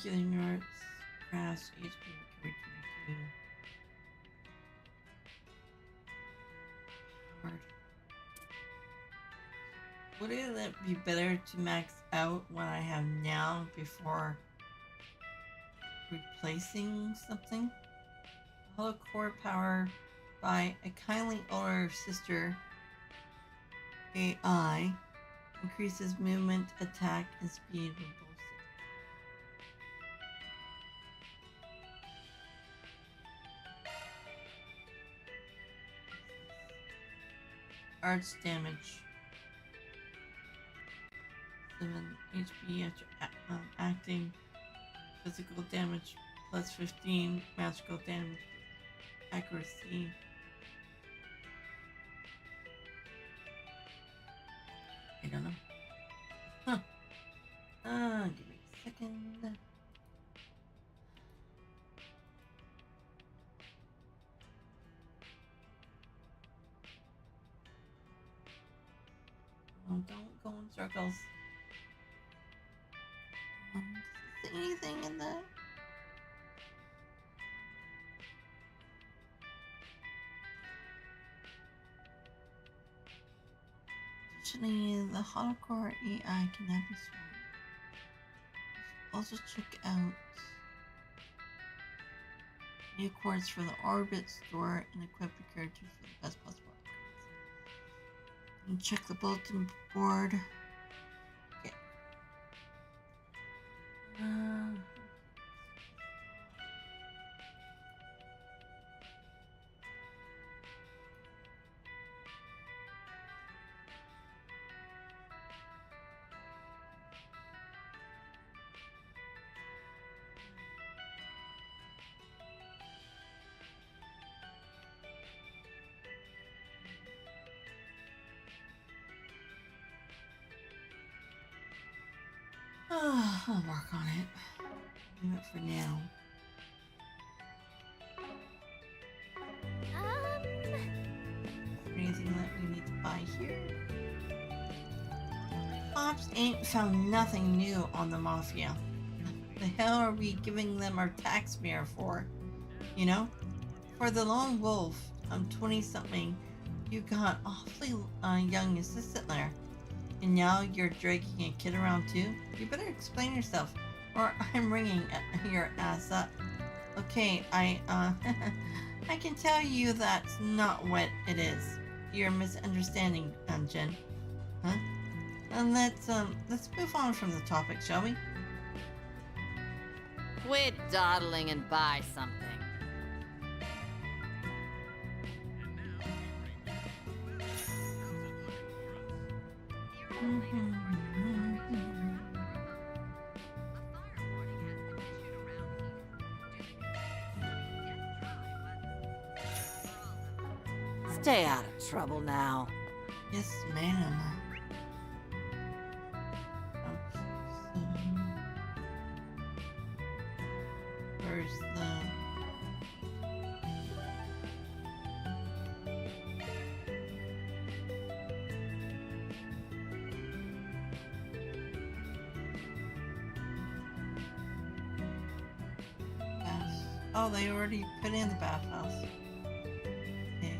Healing arts, grass, HP, recovery 22. Hard. Would it be better to max out what I have now before replacing something? Hollow core powered by a kindly older sister AI increases movement, attack, and speed when boosted. Arts damage. 7 HP after acting. Physical damage plus 15. Magical damage. Accuracy. I don't know. Huh. Give me a second. Oh, don't go in circles. Does it say anything in that? Additionally, the holocore AI cannot be sworn. Also check out new chords for the orbit store and equip the character for the best possible upgrades. And check the bulletin board. Okay. I'll work on it. Do it for now. Anything that we need to buy here? Cops ain't found nothing new on the Mafia. The hell are we giving them our tax mirror for? You know? For the lone wolf, I'm 20-something. You got awfully young assistant there. And now you're dragging a kid around too? You better explain yourself, or I'm ringing your ass up. Okay, I can tell you that's not what it is. You're misunderstanding, Jen. Huh? And let's move on from the topic, shall we? Quit dawdling and buy something. Stay out of trouble now. Yes, ma'am. Where's the... Oh, they already put in the bathhouse. Okay.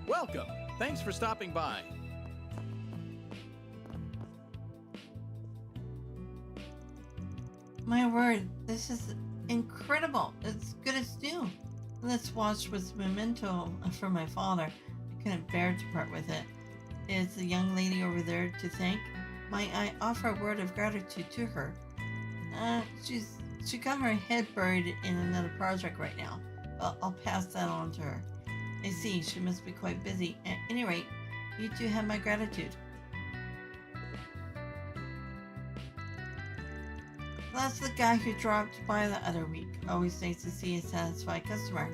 Welcome. Thanks for stopping by. My word, this is incredible. It's good as new. This watch was a memento for my father. I couldn't bear to part with it. Is the young lady over there to thank? Might I offer a word of gratitude to her? She got her head buried in another project right now. But I'll pass that on to her. I see, she must be quite busy. At any rate, you two have my gratitude. That's the guy who dropped by the other week. Always nice to see a satisfied customer.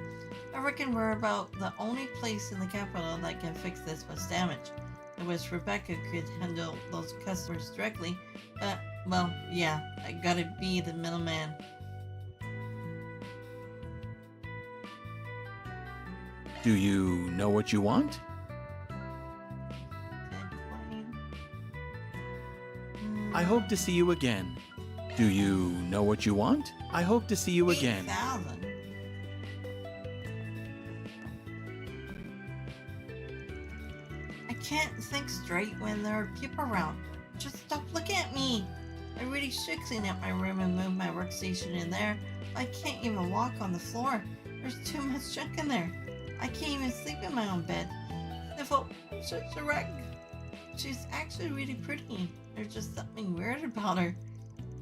I reckon we're about the only place in the capital that can fix this much damage. I wish Rebecca could handle those customers directly, but, well, yeah, I gotta be the middleman. Do you know what you want? I hope to see you again. Do you know what you want? I hope to see you again. 8,000. I can't think straight when there are people around. Just stop looking at me. I really should clean up my room and move my workstation in there. I can't even walk on the floor. There's too much junk in there. I can't even sleep in my own bed. Sniffle, such a wreck. She's actually really pretty. There's just something weird about her.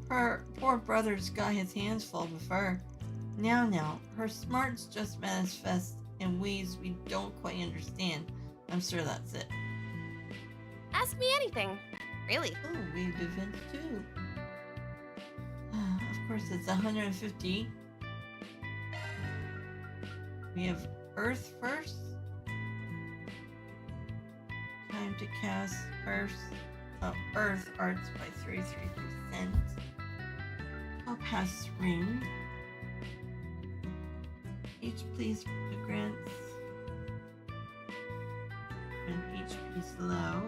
Her poor brother's got his hands full with her. Now, her smarts just manifest in ways we don't quite understand. I'm sure that's it. Ask me anything. Really. Oh, we have events too. Of course, it's 150. We have Earth first. Time to cast Earth arts by 33%. I'll pass ring. Each piece grants and each piece low.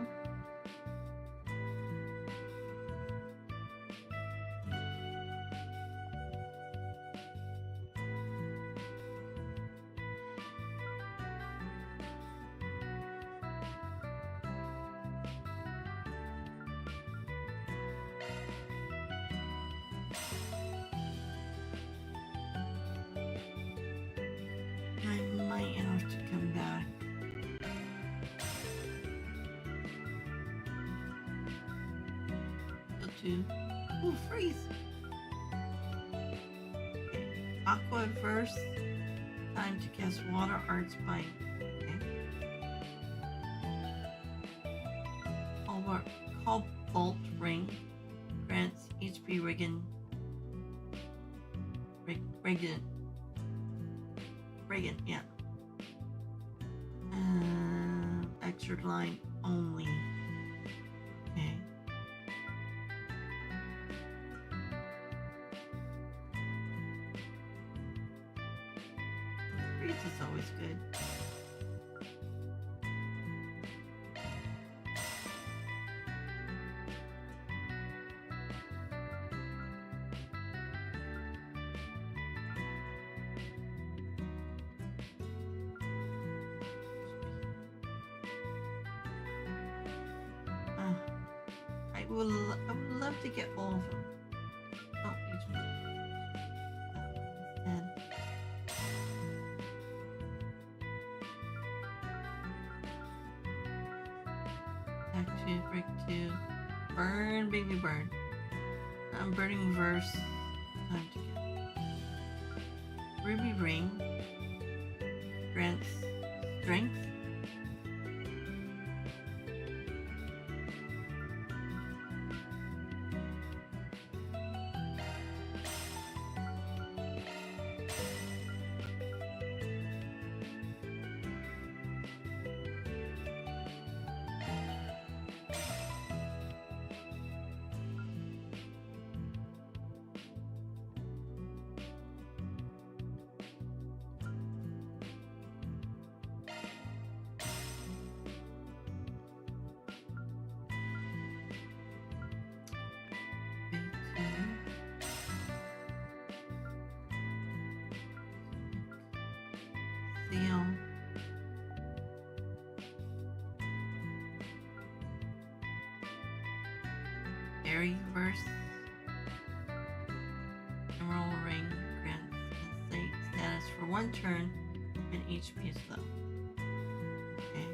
I might have to come back. Go to freeze. Okay. Aqua verse. Time to cast water arts by. Okay. Cobalt ring grants HP Spriggan, yeah. Extra line only. Okay. Freeze is always good. I would love to get all of them. Oh, each one. And act 2, break 2. Burn, baby, burn. I'm burning verse. Time to get. Ruby ring grants strength. Seal. Fairyverse. Emerald Ring grants insight status for one turn when HP is low. Okay.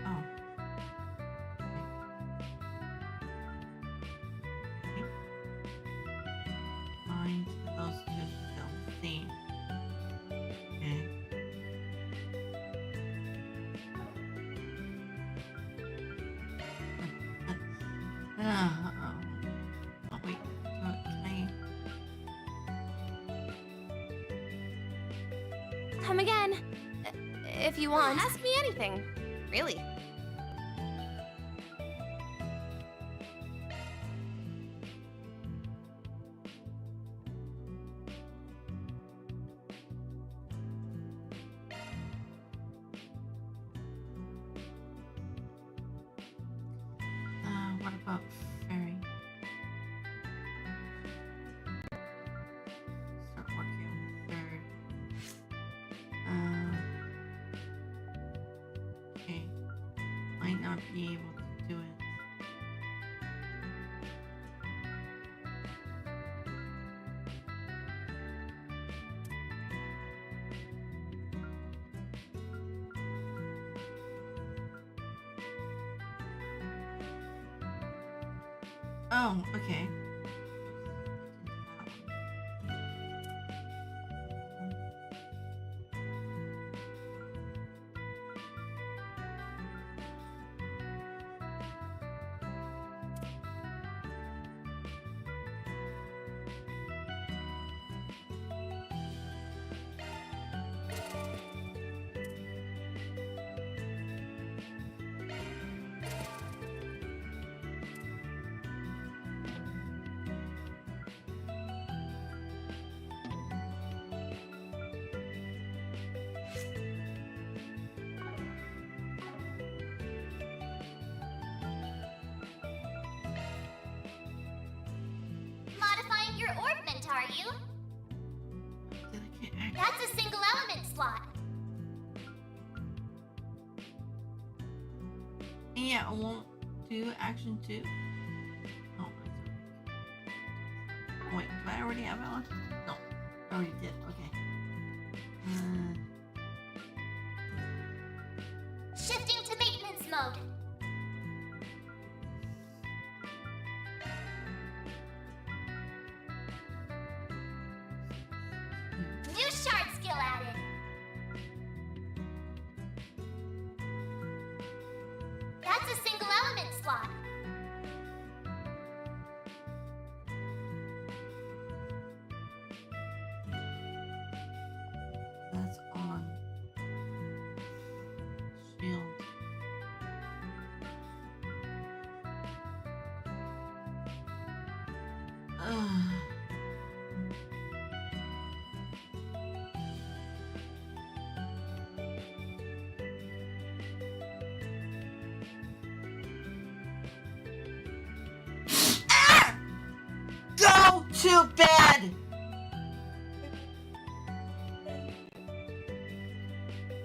Oh. Find those two still same. Okay. Oh wait. Can Come again. If you want. Ask me anything. Really. what about Fairy? Start working on the third. Okay. Might not be able to do it. Oh, okay. Modifying your orbment, are you? That's a single element slot. Yeah, it won't do action 2. Oh, wait, do I already have Ellen? No, I already did. Okay. Shifting to maintenance mode. New shard skill added. That's a single element slot. That's on shield. Go to bed!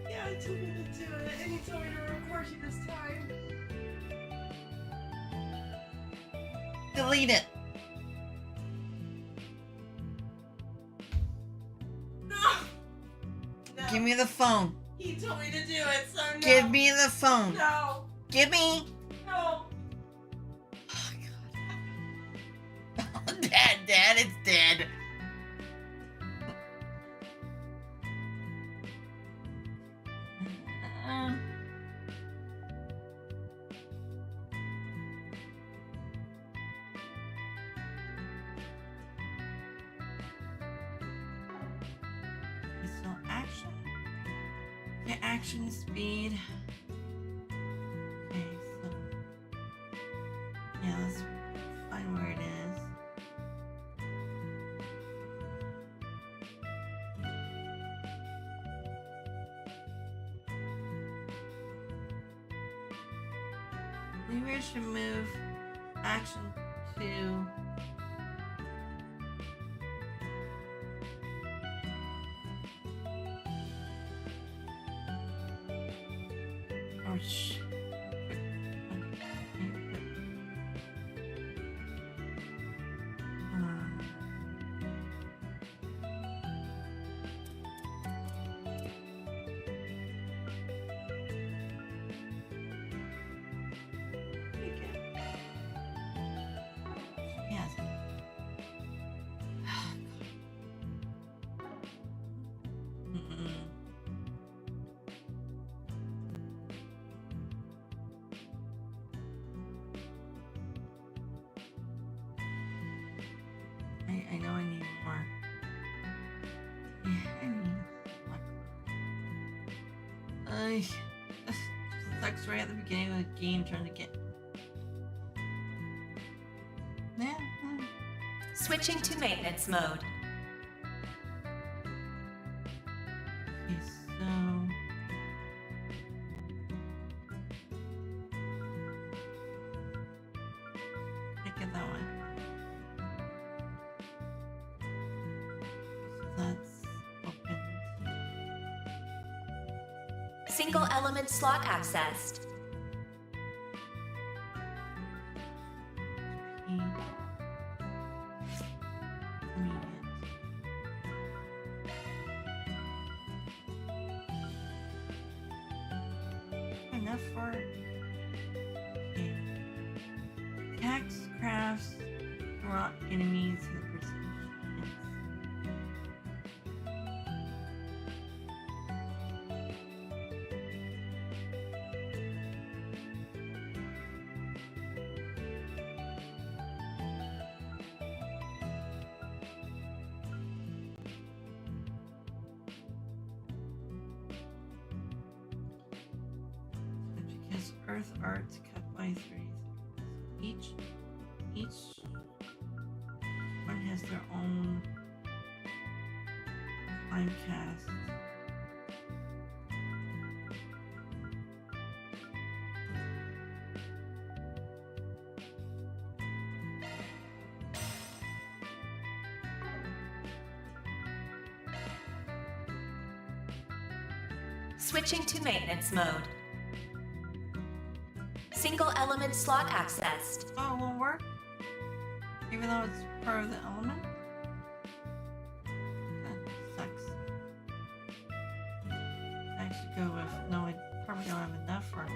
Yeah, I told me to do it, and he told me to record you this time. Delete it. No! Give me the phone. He told me to do it, so no. Give me the phone. No. Give me. No. Dad, it's dead. So action. Okay, action speed. Okay, so yeah, let's find where it is. Maybe I should move Action 2. Oh, shh. Yes. I know I need more. Yeah, I need more. I sucks right at the beginning of the game trying to get. Yeah. Switching to maintenance mode. Okay, so. Pick at that one. So that's open. Single element slot accessed. Enough for attacks, crafts, draw enemies to the person. Because Earth Art's cut by 3. Each one has their own time cast. Switching to maintenance mode. Single element slot accessed. Oh, it won't work? Even though it's part of the element? That sucks. I should go with... No, I probably don't have enough for it to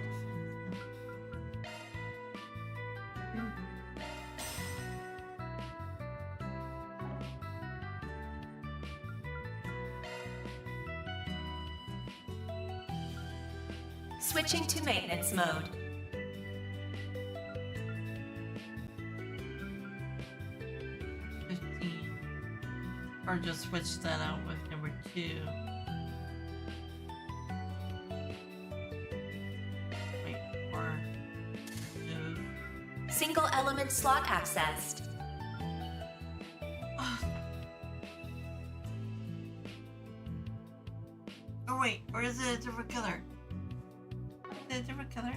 fix. Switching to maintenance mode. Or just switch that out with number 2. Wait, or move. Single element slot accessed. Oh wait, or is it a different color? Is it a different color?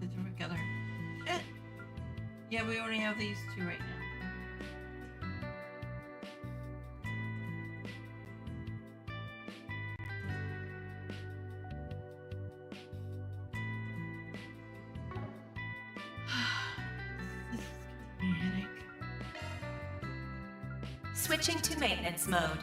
It's a different color. Shit. Yeah, we only have these 2 right now. This is giving me a headache. Switching to maintenance mode.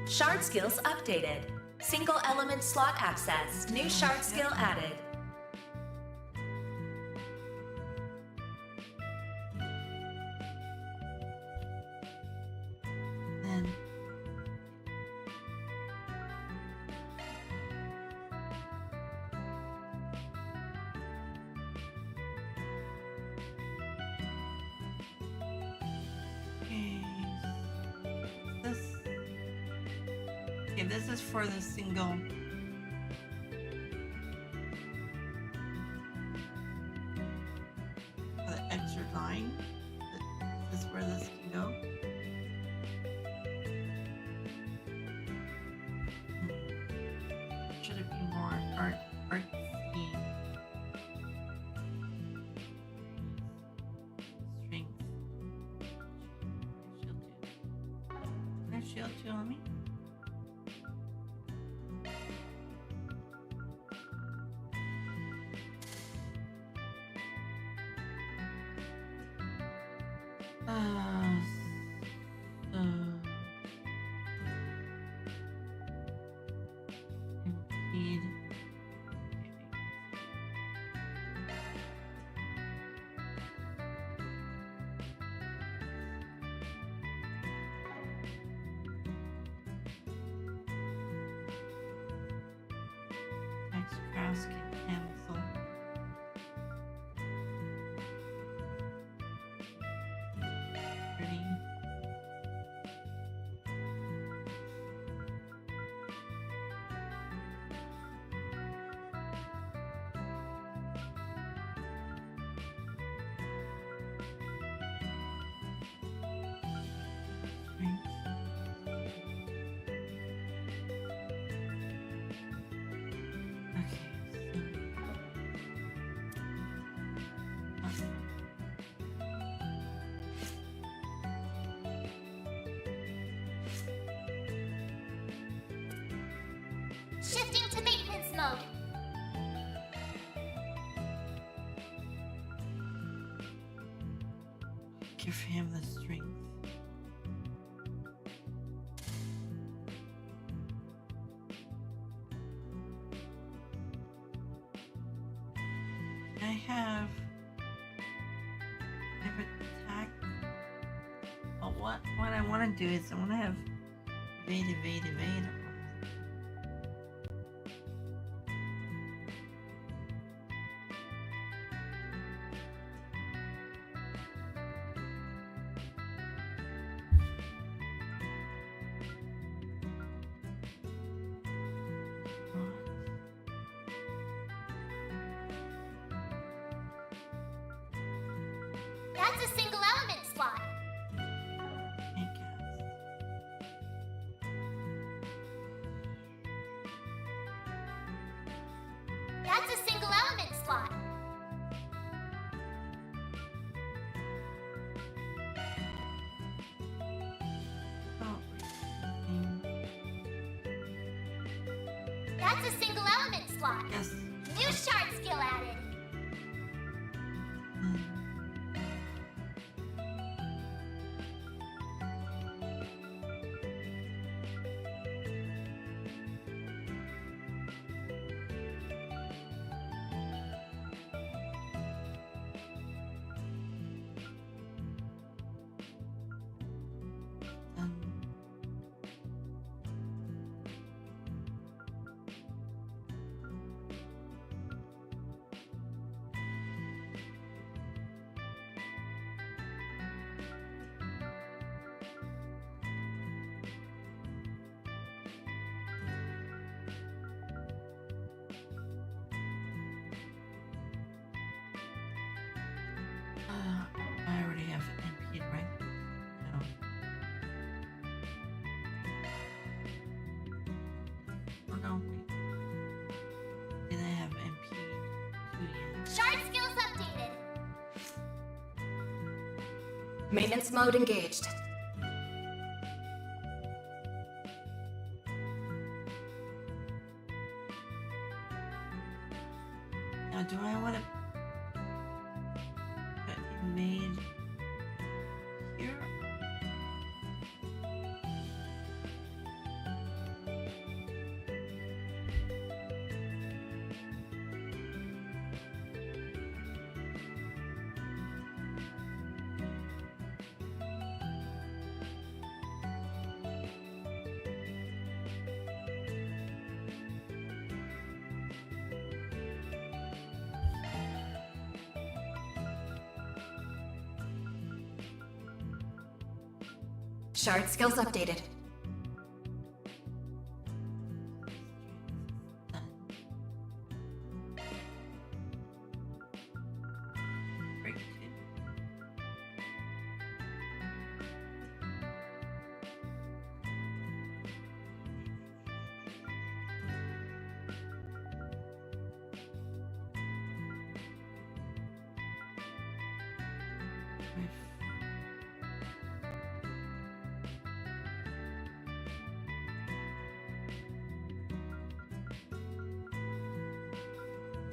Shard skills updated. Single element slot accessed. New shard skill added. Then okay, this is for the single. For the extra line. This is where this can go. shield too on me? So impede. Next cross can cancel. Pretty. Shifting to maintenance mode. Give him the strength. I have attack. Oh, what I want to do is I want to have evade. That's a single element slot. That's a single element slot. That's a single element slot. Yes. New shard skill added. I already have NP'd, right? No. Oh no, wait. Did I have NP'd too yet? Shard skills updated. Maintenance mode engaged. Now, do I want to put made here? Shard skills updated.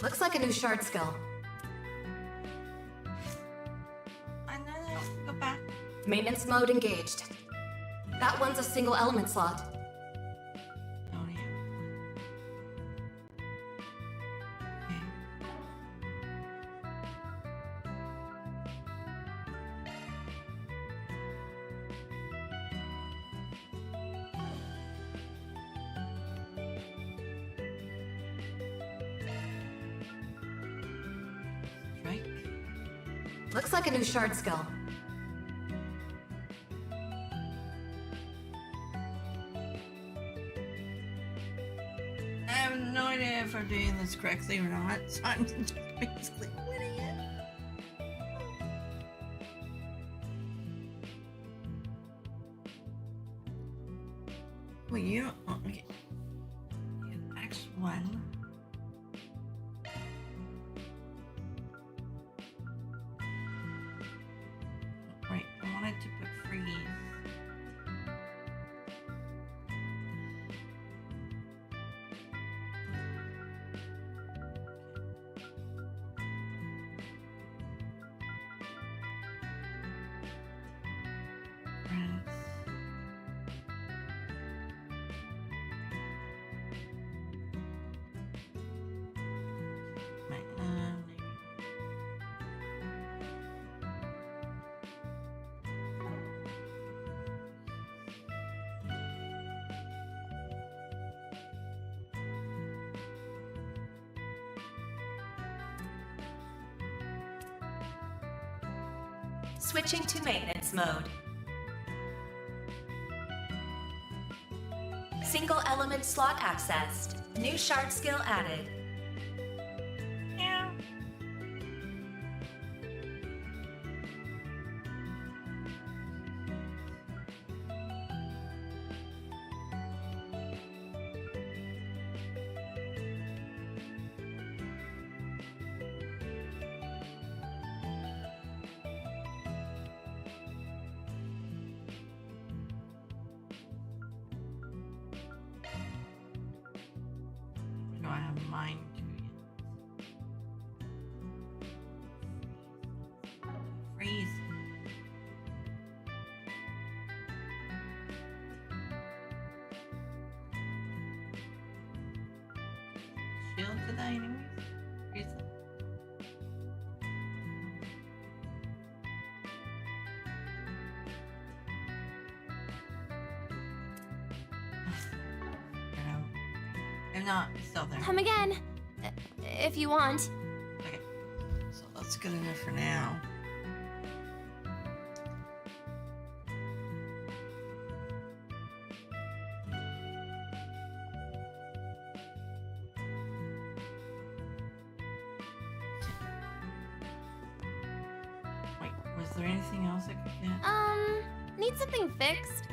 Looks like a new shard skill. I know. Go back. Maintenance mode engaged. That one's a single element slot. Oh, yeah. Strike. Looks like a new shard skill. I have no idea if I'm doing this correctly or not, so I'm just basically winning it. Well, you don't. Oh, okay. X1. Right, I wanted to put freeze. Switching to maintenance mode. Single element slot accessed. New shard skill added. Yeah. Do I have mine too yet? Freeze. Shield to the enemies? Freeze them. If not, it's still there. Come again, if you want. Okay, so that's good enough for now. Wait, was there anything else I could get? Need something fixed?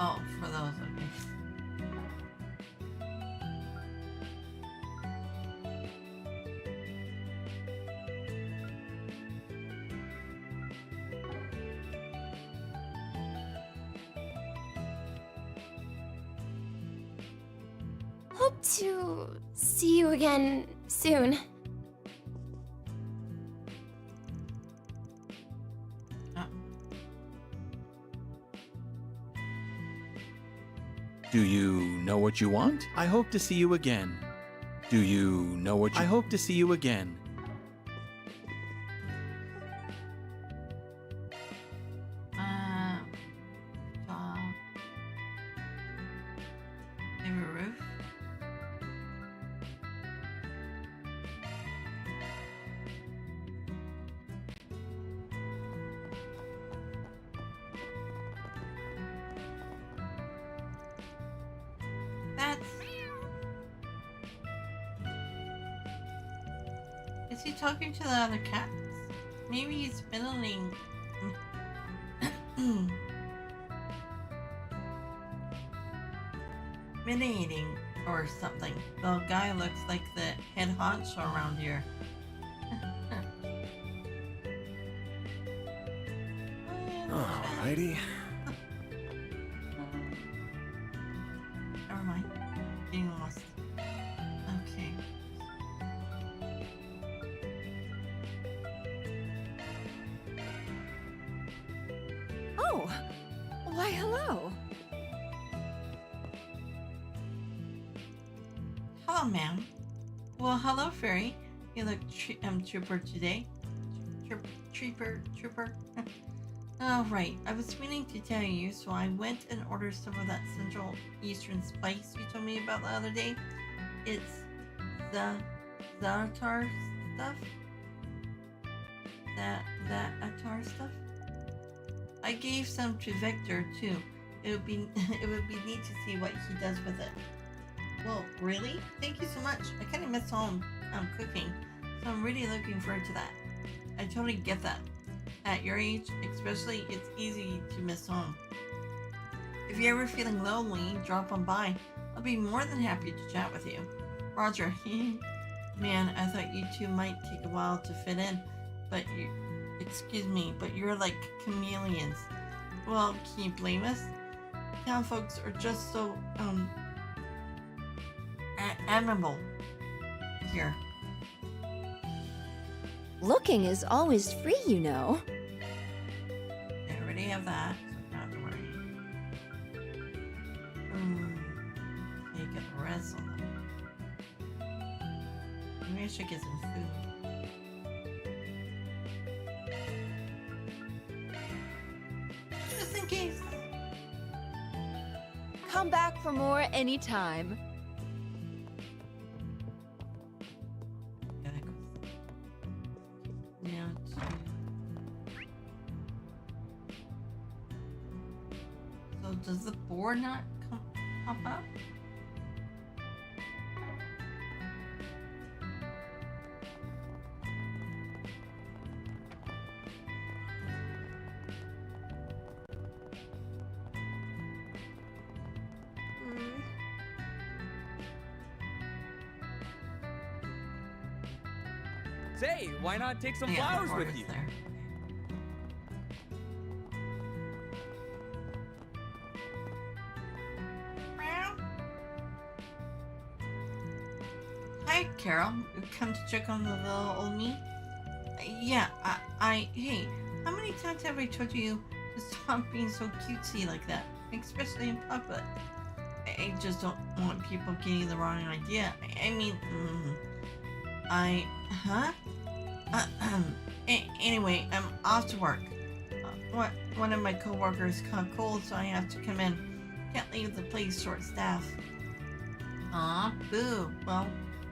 Oh, for those, okay. Hope to see you again soon. Do you know what you want? I hope to see you again. Do you know what you... I hope to see you again. Maybe a roof? Is he talking to the other cats? Maybe he's fiddling. Mini-eating or something. The guy looks like the head honcho around here. Alrighty. Never mind. Getting lost. Okay. Oh, why, hello. Hello, ma'am. Well, hello, Fairy. You look trooper today. Trooper. Oh, right. I was meaning to tell you, so I went and ordered some of that Central Eastern spice you told me about the other day. It's the Zaatar stuff. That Atar stuff. I gave some to Vector too. It would be neat to see what he does with it. Well, really? Thank you so much. I kind of miss home cooking, so I'm really looking forward to that. I totally get that. At your age, especially, it's easy to miss home. If you're ever feeling lonely, drop on by. I'll be more than happy to chat with you. Roger. Man, I thought you two might take a while to fit in, but but you're like chameleons. Well, can you blame us? Town folks are just so, admirable here. Looking is always free, you know. I already have that, so not to worry. You get the rest on them. Maybe I should get some food. Just in case. Come back for more anytime. So does the board not pop up? Say, why not take some Yeah, the flowers board with is you? there. Hi, Carol. You come to check on the little old me? Yeah, hey, how many times have I told you to stop being so cutesy like that? Especially in public. I just don't want people getting the wrong idea. Anyway, I'm off to work. One of my coworkers caught cold, so I have to come in. Can't leave the place short staff. Aw, boo. Well,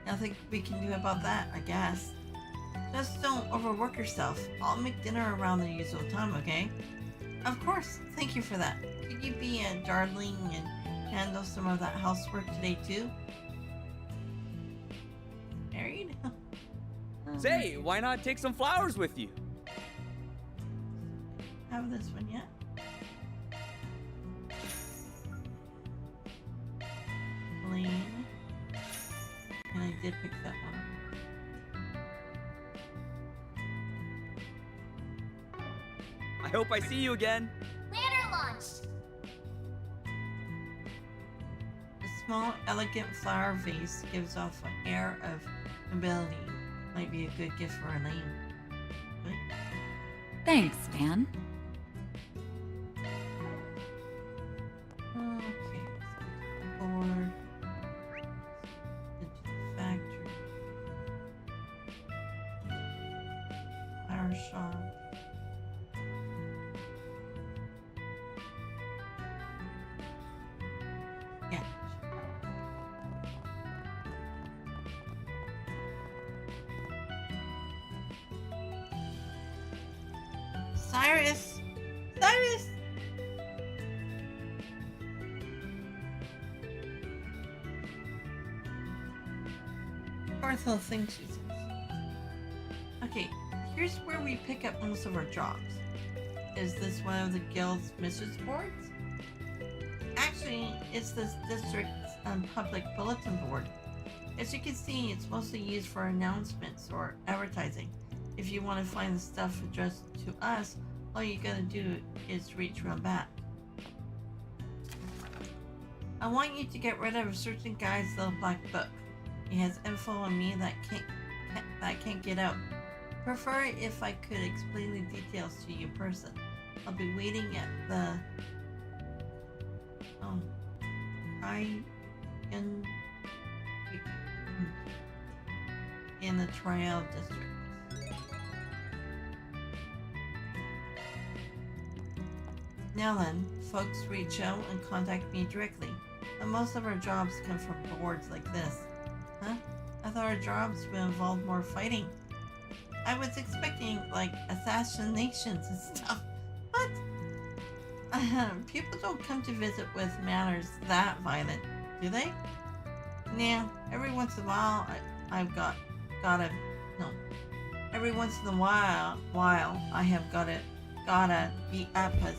nothing we can do about that, I guess. Just don't overwork yourself. I'll make dinner around the usual time, okay? Of course. Thank you for that. Could you be a darling and handle some of that housework today, too? Married? Say, why not take some flowers with you? Have this one yet? Lane. And I did pick that one up. I hope I see you again. Lantern launch! The small, elegant flower vase gives off an air of nobility. Might be a good gift for Elaine. Right? Thanks, Van. Okay, so board into the factory. Flower shop. Yeah. Cyrus! Cyrus! Arthur thinks she's... Okay, here's where we pick up most of our jobs. Is this one of the guild's message boards? Actually, it's this district's public bulletin board. As you can see, it's mostly used for announcements or advertising. If you want to find the stuff addressed to us, All you gotta do is reach around back. I want you to get rid of a certain guy's little black book. He has info on me that can't get out. Prefer if I could explain the details to you in person. I'll be waiting at the in the trial district. Now then, folks reach out and contact me directly. But most of our jobs come from boards like this. Huh? I thought our jobs would involve more fighting. I was expecting, like, assassinations and stuff. What? People don't come to visit with matters that violent, do they? Nah, every once in a while, every once in a while, I have gotta beat up a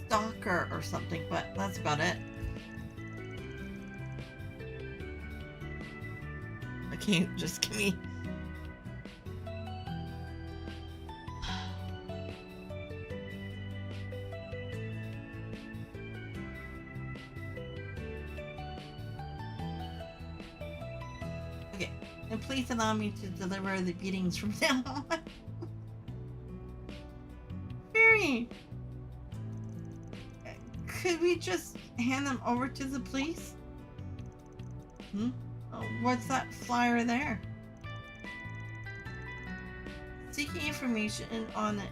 stalker or something, but that's about it. Okay, just give me. Okay, and please allow me to deliver the beatings from now on. Very. Could we just hand them over to the police? What's that flyer there? Seeking information on the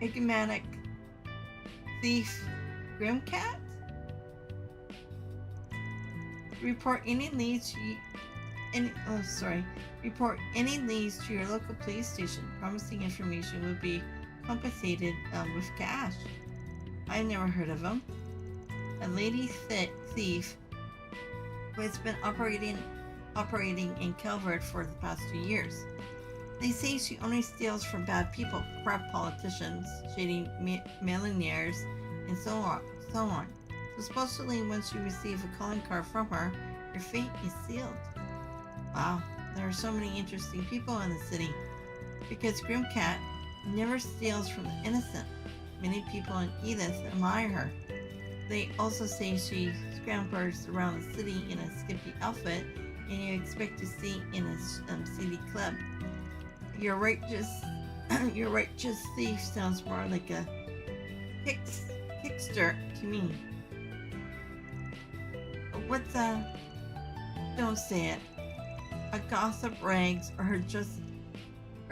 enigmatic thief Grimcat? Report any leads Report any leads to your local police station. Promising information would be compensated with cash. I've never heard of him. A lady thief who has been operating in Calvert for the past 2 years. They say she only steals from bad people, corrupt politicians, shady millionaires, and so on. So supposedly once you receive a calling card from her, your fate is sealed. Wow, there are so many interesting people in the city. Because Grimcat never steals from the innocent. Many people in Edith admire her. They also say she scampers around the city in a skimpy outfit, and you expect to see in a city club. Your righteous thief sounds more like a kickster to me. What's don't say it. A gossip rags are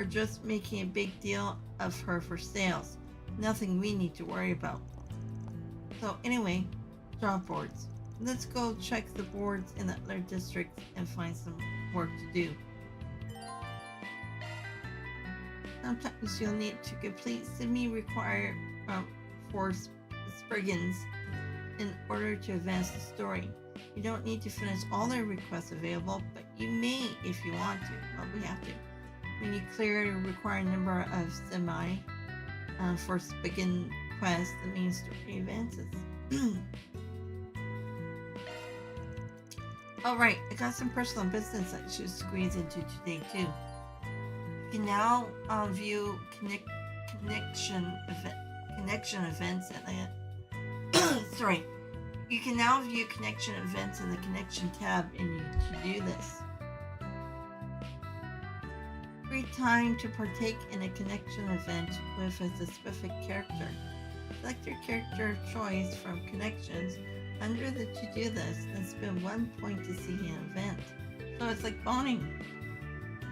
just making a big deal of her for sales. Nothing we need to worry about. So anyway, job boards. Let's go check the boards in the other districts and find some work to do. Sometimes you'll need to complete semi-required for Spriggans in order to advance the story. You don't need to finish all the requests available, but you may if you want to. Well, we have to. When you clear the required number of semi for Spriggan quest, the main story advances. Alright, I got some personal business I should squeeze into today too. You can now view connection events at the You can now view connection events in the connection tab in your to-do list. Free time to partake in a connection event with a specific character. Select your character of choice from connections under the to-do list and spend 1 point to see an event. So it's like bonding.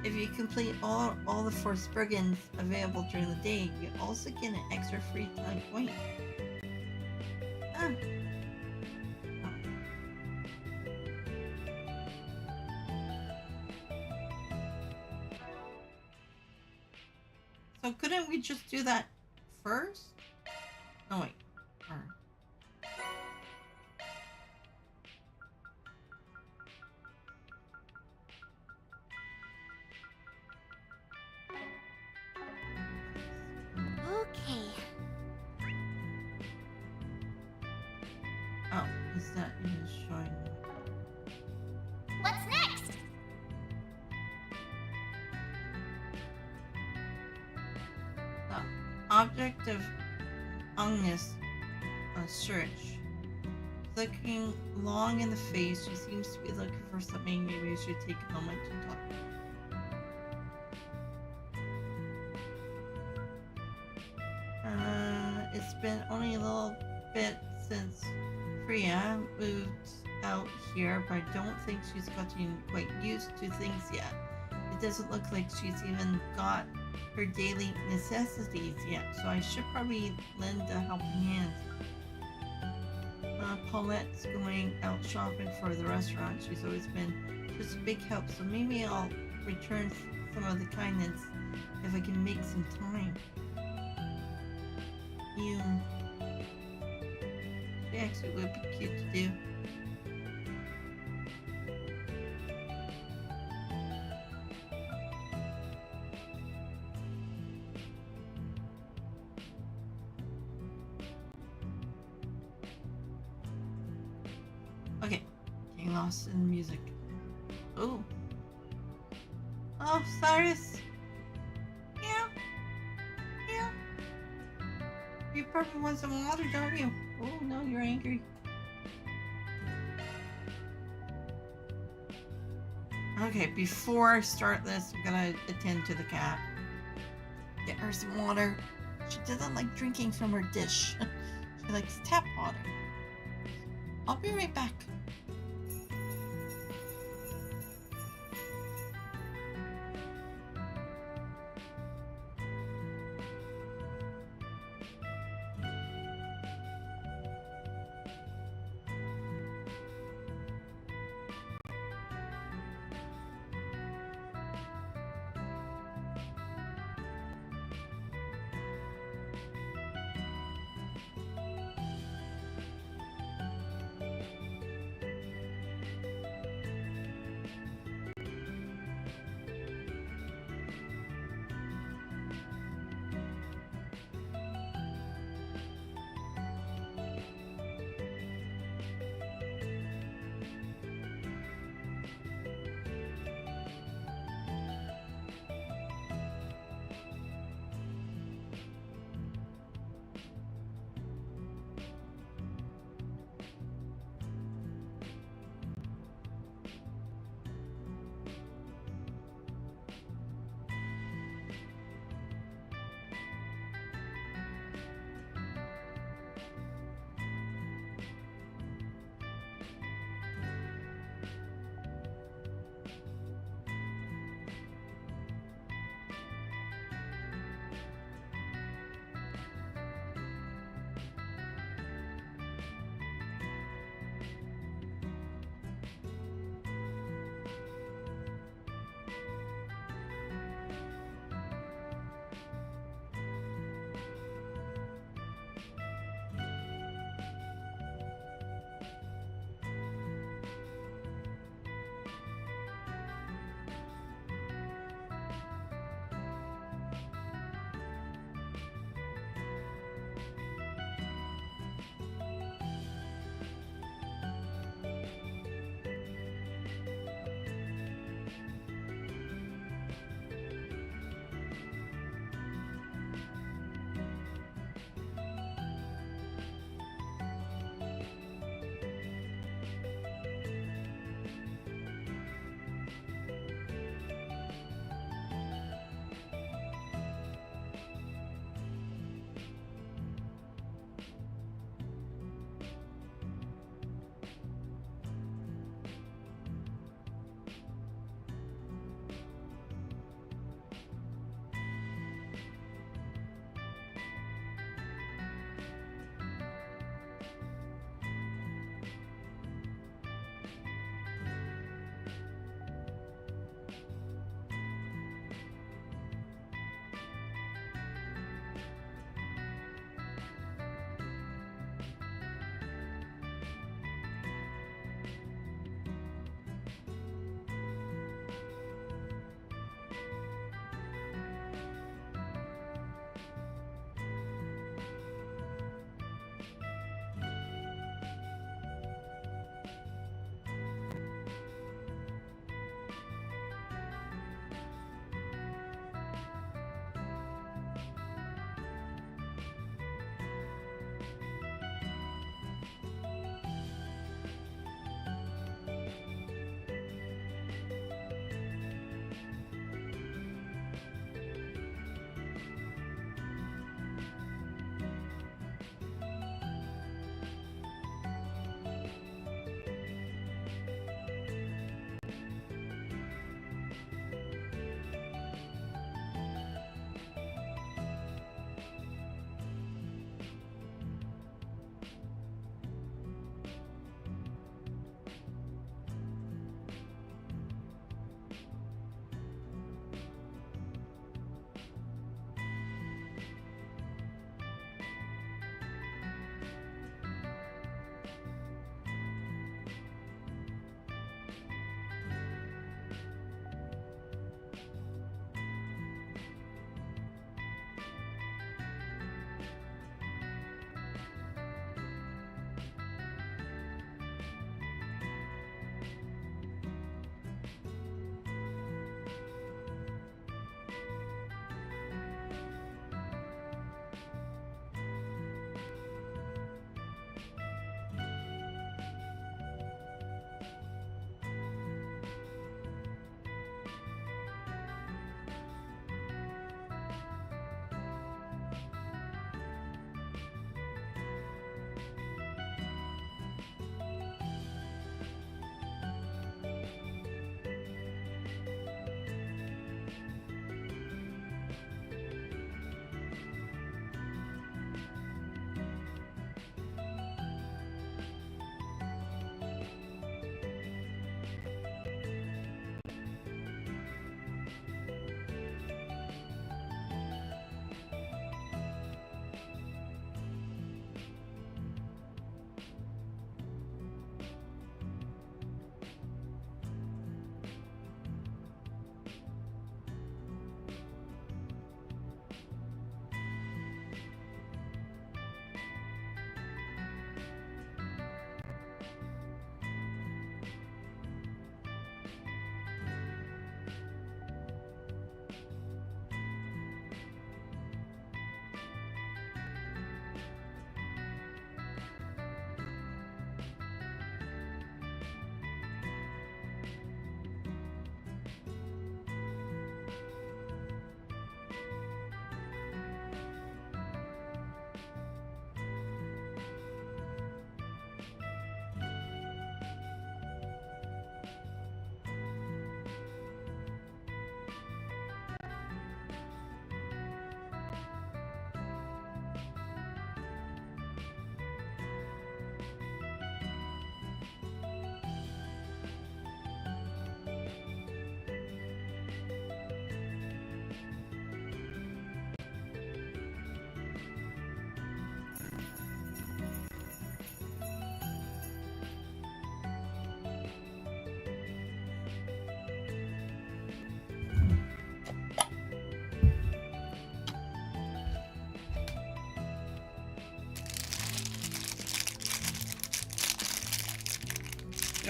If you complete all the 4 Spriggans available during the day, you also get an extra free time point. So couldn't we just do that first? Oh wait. Okay. Oh, is that even showing? What's next? object of Agnes search. Looking long in the face, she seems to be looking for something. Maybe we should take a moment to talk. It's been only a little bit since Priya moved out here, but I don't think she's gotten quite used to things yet. It doesn't look like she's even got her daily necessities yet, so I should probably lend a helping hand. Paulette's going out shopping for the restaurant. She's always been just a big help, so maybe I'll return some of the kindness if I can make some time. She actually would be cute to do. Okay, getting lost in music. Oh. Oh, Cyrus. Yeah. Yeah. You probably want some water, don't you? Oh, no, you're angry. Okay, before I start this, I'm gonna attend to the cat. Get her some water. She doesn't like drinking from her dish. She likes tap water. I'll be right back.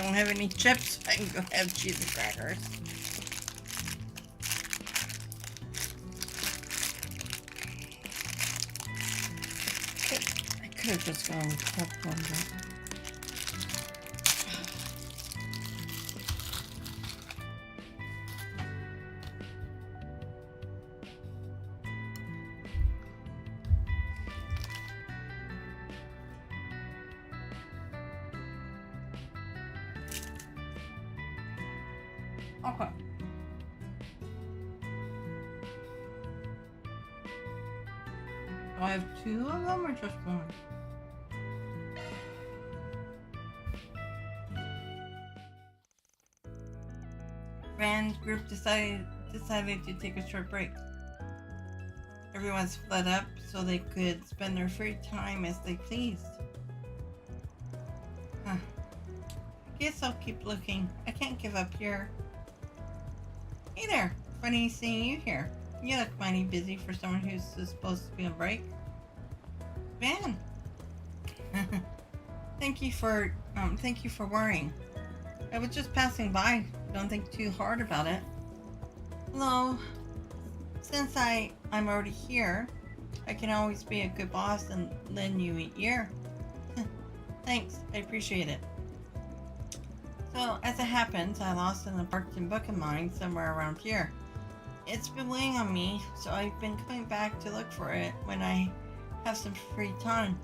don't have any chips. I can go have cheese and crackers. I could have just gone with popcorn, but... Okay. Do I have 2 of them or just 1? Rand group decided to take a short break. Everyone split up so they could spend their free time as they pleased. Huh. I guess I'll keep looking. I can't give up here. Hey there, funny seeing you here. You look mighty busy for someone who's supposed to be on break. Van! Thank you for worrying. I was just passing by. Don't think too hard about it. Although, since I'm already here, I can always be a good boss and lend you an ear. Thanks, I appreciate it. So, as it happens, I lost an important book of mine somewhere around here. It's been weighing on me, so I've been coming back to look for it when I have some free time.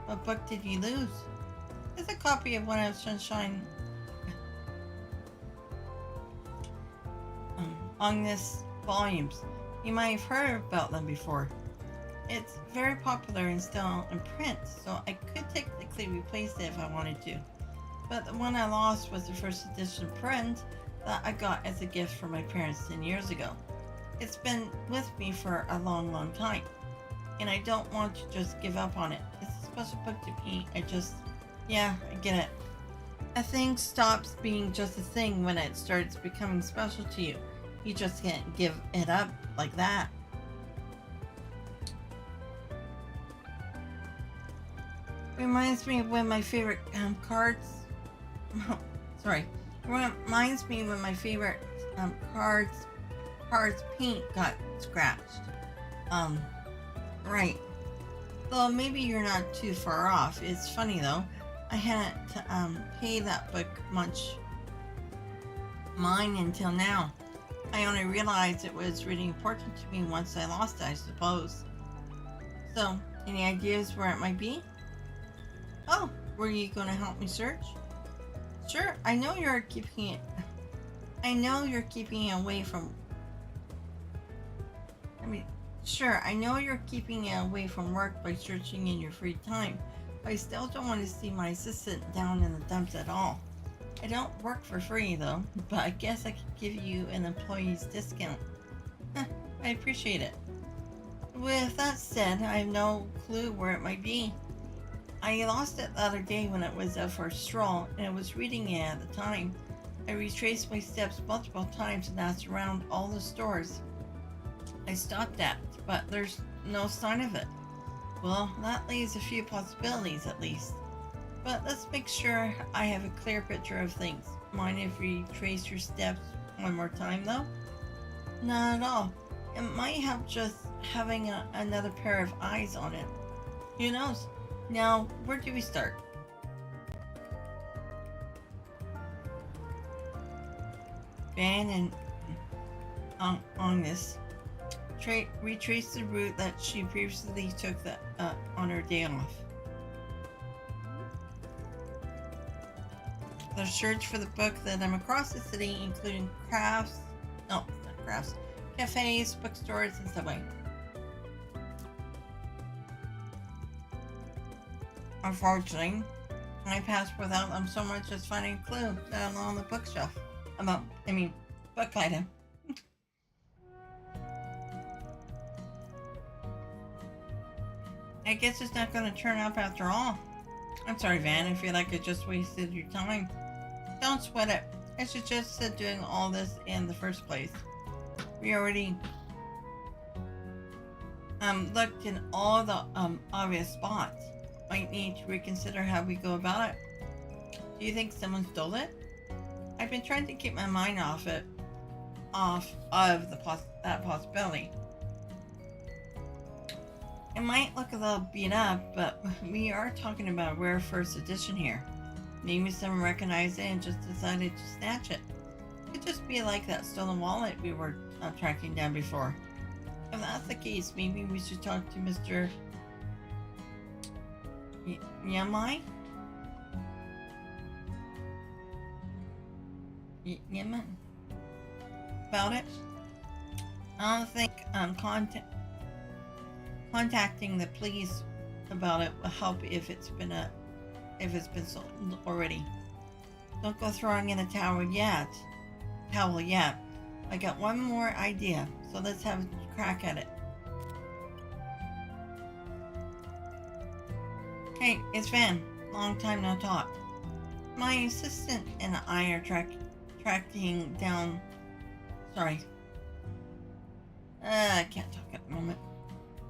What book did you lose? It's a copy of one of Sunshine on this volumes. You might have heard about them before. It's very popular and still in print, so I could technically replace it if I wanted to. But the one I lost was the first edition print that I got as a gift from my parents 10 years ago. It's been with me for a long, long time, and I don't want to just give up on it. It's a special book to me. Yeah, I get it. A thing stops being just a thing when it starts becoming special to you. You just can't give it up like that. Reminds me of when my favorite cards... sorry. Reminds me when my favorite cards paint got scratched. Right. Well, maybe you're not too far off. It's funny though. I hadn't paid that book much mind until now. I only realized it was really important to me once I lost it, I suppose. So, any ideas where it might be? Oh, were you going to help me search? Sure, I know you're keeping it away from... Sure, I know you're keeping it away from work by searching in your free time, but I still don't want to see my assistant down in the dumps at all. I don't work for free though, but I guess I could give you an employee's discount. I appreciate it. With that said, I have no clue where it might be. I lost it the other day when it was out for a stroll, and I was reading it at the time. I retraced my steps multiple times and asked around all the stores I stopped at, but there's no sign of it. Well, that leaves a few possibilities at least. But let's make sure I have a clear picture of things. Mind if we trace your steps one more time though? Not at all. It might help just having another pair of eyes on it. Who knows? Now, where do we start? Van and Agnes retraced the route that she previously took on her day off. The search for the book led them across the city, including cafes, bookstores, and subway. Unfortunately, I passed without them so much as finding a clue down on the bookshelf. Book item. I guess it's not going to turn up after all. I'm sorry, Van. I feel like I just wasted your time. Don't sweat it. I suggested doing all this in the first place. We already looked in all the obvious spots. Might need to reconsider how we go about it. Do you think someone stole it? I've been trying to keep my mind off of that possibility. It might look a little beat up, but we are talking about a rare first edition here. Maybe someone recognized it and just decided to snatch it. It could just be like that stolen wallet we were tracking down before. If that's the case, maybe we should talk to Mr. Yamai? Yemen? About it? I don't think contacting the police about it will help if it's been sold already. Don't go throwing in a towel yet. I got one more idea, so let's have a crack at it. Hey, it's Van. Long time no talk. My assistant and I are tracking down... Sorry. I can't talk at the moment.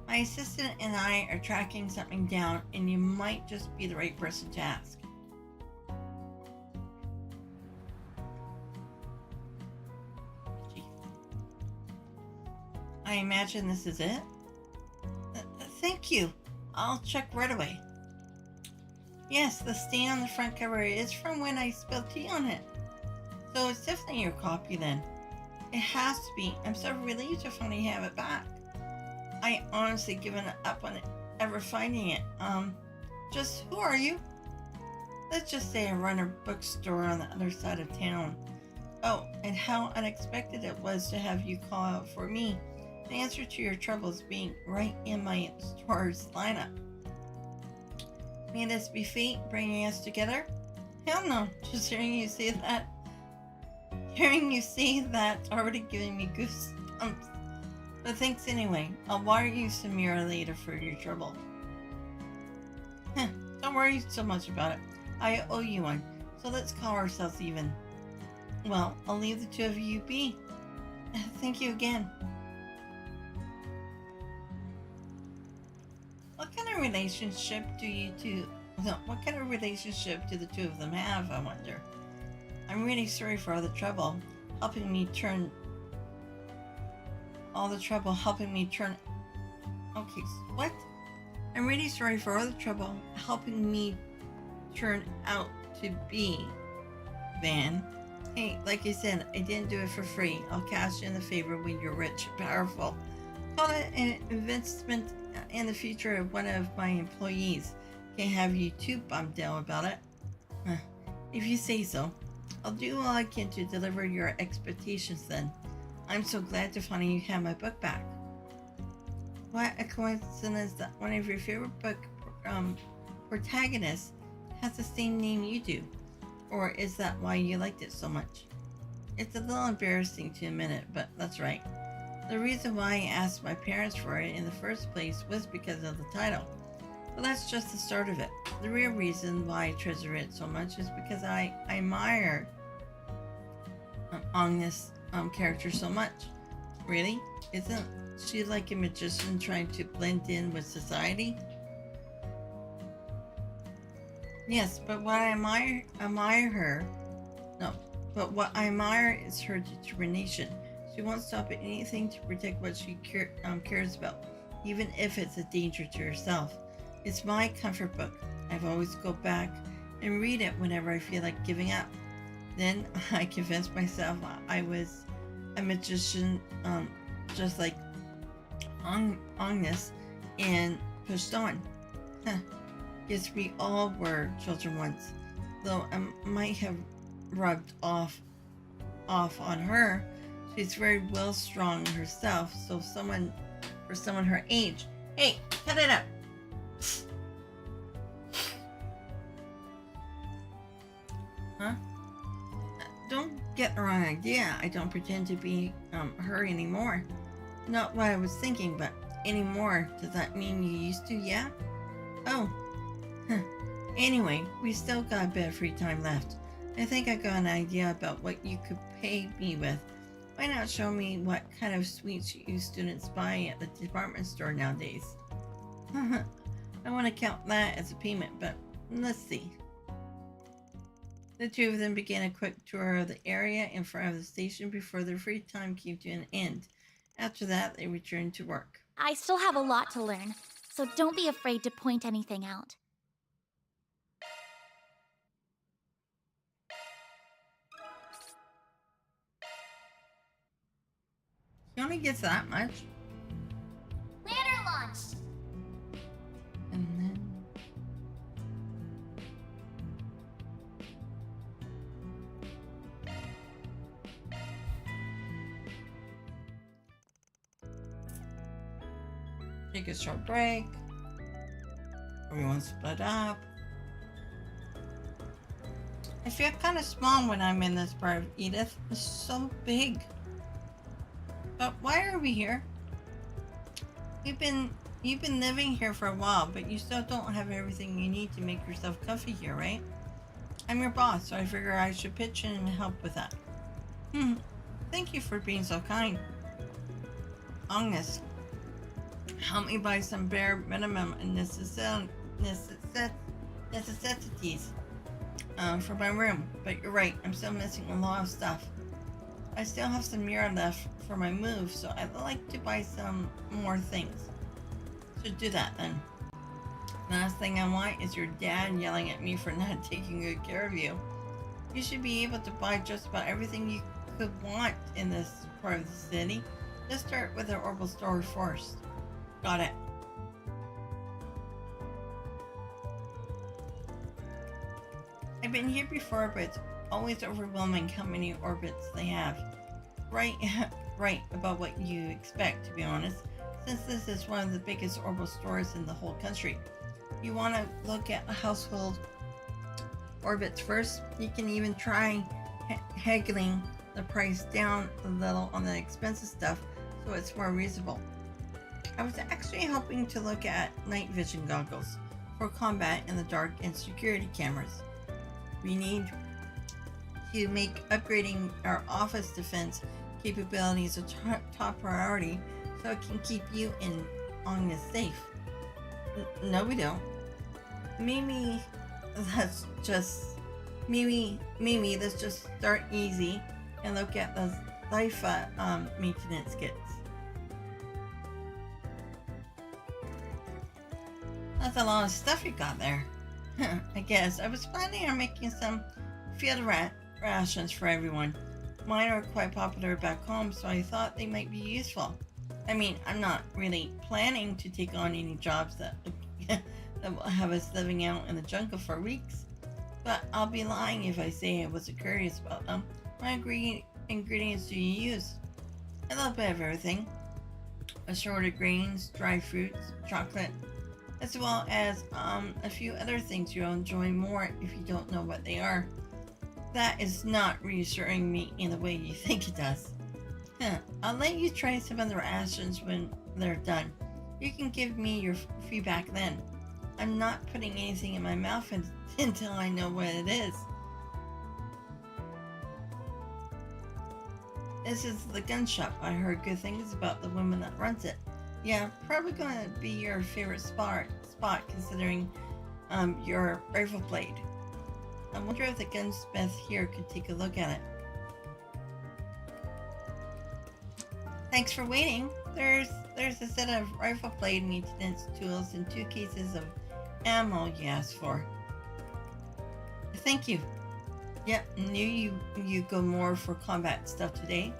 My assistant and I are tracking something down, and you might just be the right person to ask. Jeez. I imagine this is it? Thank you. I'll check right away. Yes, the stain on the front cover is from when I spilled tea on it. So it's definitely your copy then. It has to be. I'm so relieved to finally have it back. I honestly given up on ever finding it. Just who are you? Let's just say I run a bookstore on the other side of town. Oh, and how unexpected it was to have you call out for me. The answer to your troubles being right in my store's lineup. May this be fate bringing us together? Hell no, just hearing you say that's already giving me goosebumps. But thanks anyway. I'll wire you some mirror later for your trouble. Don't worry so much about it. I owe you one, so let's call ourselves even. Well, I'll leave the two of you be. Thank you again. What kind of relationship do the two of them have, I wonder? I'm really sorry for all the trouble helping me turn... Okay, what? I'm really sorry for all the trouble helping me turn out to be, Van. Hey, like I said, I didn't do it for free. I'll cash in the favor when you're rich and powerful. Call it an investment in the future of one of my employees. Can't have you too bummed out about it. If you say so. I'll do all I can to deliver your expectations then. I'm so glad to finally have my book back. What a coincidence that one of your favorite book protagonists has the same name you do. Or is that why you liked it so much? It's a little embarrassing to admit it, but that's right. The reason why I asked my parents for it in the first place was because of the title. But that's just the start of it. The real reason why I treasure it so much is because I admire Agnes' character so much. Really? Isn't she like a magician trying to blend in with society? Yes, but what I admire is her determination. She won't stop at anything to protect what she cares about, even if it's a danger to herself. It's my comfort book. I've always go back and read it whenever I feel like giving up. Then I convinced myself I was a magician, just like Agnes, and pushed on. Guess we all were children once, though I might have rubbed off on her. She's very well strong herself, so for someone her age. Hey, cut it up. Huh? Don't get the wrong idea. I don't pretend to be her anymore. Not what I was thinking, but anymore. Does that mean you used to? Yeah? Oh. Anyway, we still got a bit of free time left. I think I got an idea about what you could pay me with. Why not show me what kind of sweets you students buy at the department store nowadays? I want to count that as a payment, but let's see. The two of them began a quick tour of the area in front of the station before their free time came to an end. After that, they returned to work. I still have a lot to learn, so don't be afraid to point anything out. He only gets that much. Ladder launched. And then... take a short break. Everyone split up. I feel kind of small when I'm in this part of Edith. It's so big. But why are we here? You've been living here for a while, but you still don't have everything you need to make yourself comfy here, right? I'm your boss, so I figure I should pitch in and help with that. Thank you for being so kind. Agnes, help me buy some bare minimum necessities for my room. But you're right, I'm still missing a lot of stuff. I still have some mirror left for my move, so I'd like to buy some more things. Should do that then. Last thing I want is your dad yelling at me for not taking good care of you. You should be able to buy just about everything you could want in this part of the city. Just start with the orbital store first. Got it. I've been here before, but it's always overwhelming how many orbits they have. Right about what you expect, to be honest, since this is one of the biggest orbital stores in the whole country. You want to look at household orbits first. You can even try haggling the price down a little on the expensive stuff so it's more reasonable. I was actually hoping to look at night vision goggles for combat in the dark and security cameras. We need to make upgrading our office defense capabilities a top priority so it can keep you and Agnes safe. No, we don't. Mimi, let's just start easy and look at those life maintenance kits. That's a lot of stuff you got there. I guess I was planning on making some field rations for everyone. Mine are quite popular back home, so I thought they might be useful. I mean, I'm not really planning to take on any jobs that will have us living out in the jungle for weeks, but I'll be lying if I say I wasn't curious about them. What ingredients do you use? A little bit of everything. Assorted grains, dry fruits, chocolate, as well as a few other things you'll enjoy more if you don't know what they are. That is not reassuring me in the way you think it does. I'll let you try some of the rations when they're done. You can give me your feedback then. I'm not putting anything in my mouth until I know what it is. This is the gun shop. I heard good things about the woman that runs it. Yeah, probably gonna be your favorite spot considering your rifle blade. I wonder if the gunsmith here could take a look at it. Thanks for waiting. There's a set of rifle blade maintenance tools and 2 cases of ammo you asked for. Thank you. Yep, knew you go more for combat stuff today.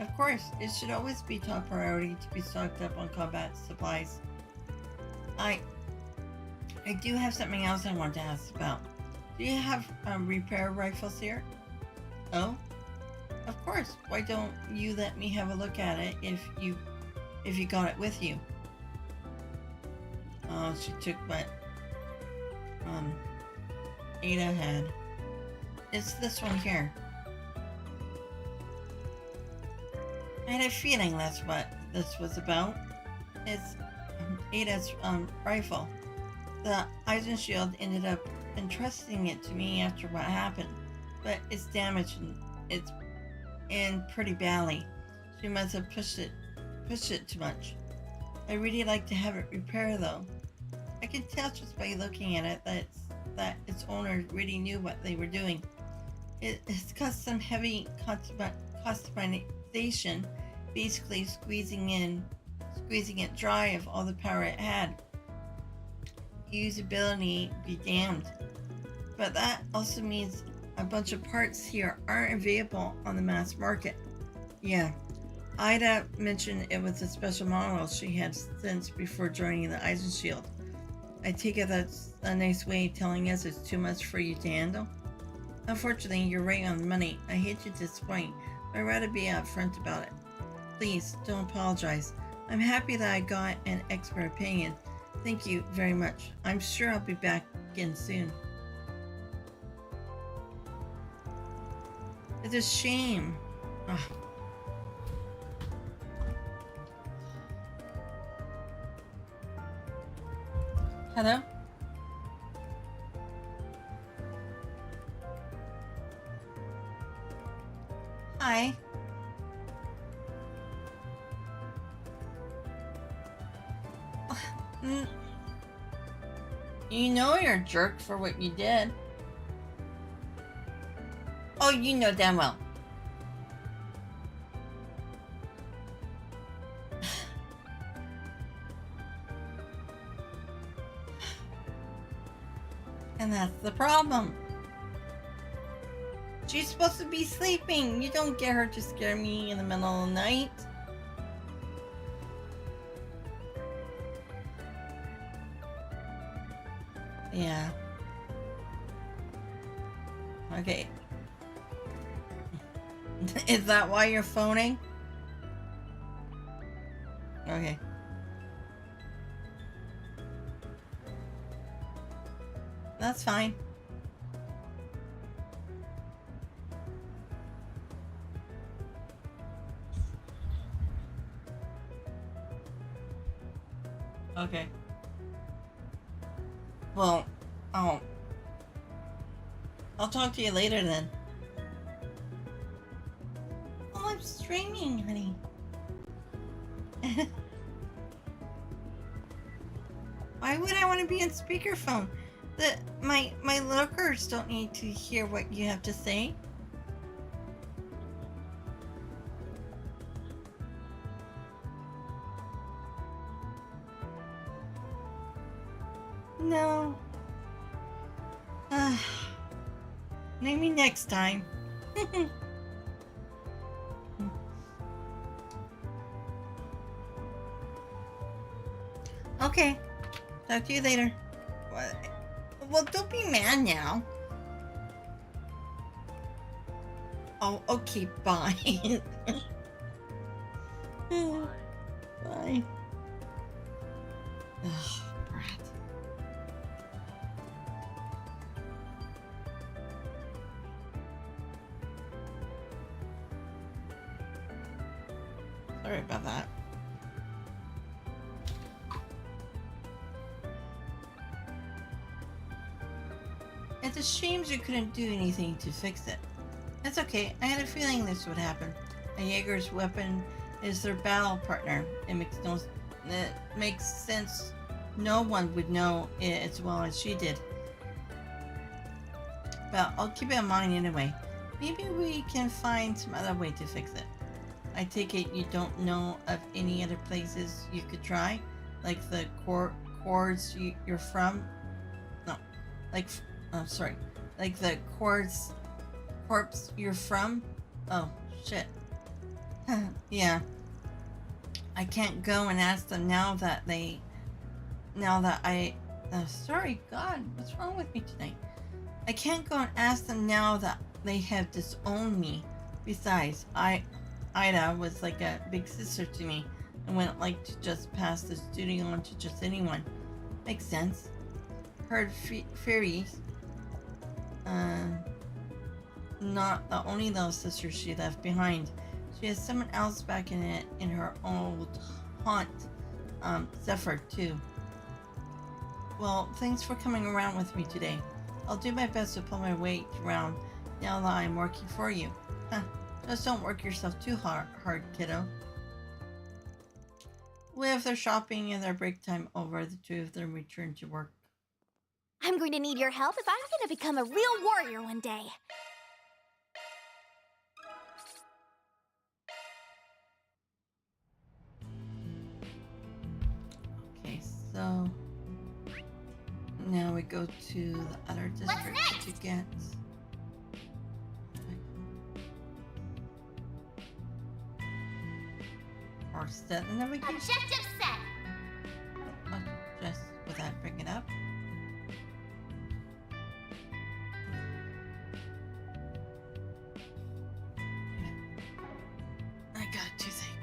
Of course, it should always be top priority to be stocked up on combat supplies. I do have something else I want to ask about. Do you have repair rifles here? Oh? Of course. Why don't you let me have a look at it if you got it with you? Oh, she took what Ada had. It's this one here. I had a feeling that's what this was about. It's Ada's rifle. The Eisenshield ended up entrusting it to me after what happened, but it's damaged and it's in pretty badly. She must have pushed it too much. I really like to have it repaired though. I can tell just by looking at it that its owner really knew what they were doing. It's caused some heavy customization, basically squeezing it dry of all the power it had. Usability be damned. But that also means a bunch of parts here aren't available on the mass market. Yeah, Ida mentioned it was a special model she had since before joining the Eisenshield. I take it that's a nice way of telling us it's too much for you to handle? Unfortunately, you're right on the money. I hate to disappoint, but I'd rather be upfront about it. Please, don't apologize. I'm happy that I got an expert opinion. Thank you very much. I'm sure I'll be back again soon. It's a shame. Ugh. Hello? Hi. You know you're a jerk for what you did. Oh, you know damn well. And that's the problem. She's supposed to be sleeping. You don't get her to scare me in the middle of the night. Yeah. Okay. Is that why you're phoning? Okay. That's fine. Okay. Well, I'll talk to you later then. Oh, I'm streaming, honey. Why would I want to be on speakerphone? My lurkers don't need to hear what you have to say. No. Maybe next time. Okay. Talk to you later. What? Well, don't be mad now. Oh, okay, bye. Bye. Ugh, brat. Sorry about that. It's a shame you couldn't do anything to fix it. That's okay. I had a feeling this would happen. A Jaeger's weapon is their battle partner. It makes sense. No one would know it as well as she did. But I'll keep it in mind anyway. Maybe we can find some other way to fix it. I take it you don't know of any other places you could try? Like the cords you're from? No. Like... Oh, sorry. Like the corpse you're from? Oh, shit. Yeah. I can't go and ask them now that I... sorry, God, what's wrong with me tonight? I can't go and ask them now that they have disowned me. Besides, Ida was like a big sister to me and wouldn't like to just pass this duty on to just anyone. Makes sense. Heard fairies... not the only little sister she left behind. She has someone else back in her old haunt, Zephyr, too. Well, thanks for coming around with me today. I'll do my best to pull my weight around now that I'm working for you. Just don't work yourself too hard, kiddo. With their shopping and their break time over, the two of them return to work. I'm going to need your help if I'm going to become a real warrior one day. So now we go to the other district to get. Or set a navigation. Objective set. Just with that, bring it up. I got to think.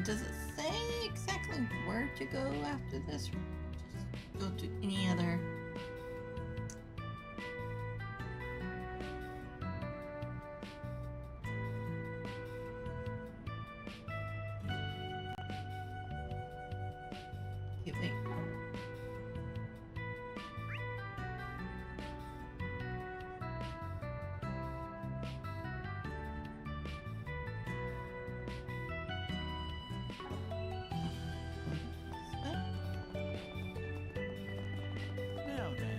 Does it say exactly where to go after this? Just go to any other. Okay, wait. Now then.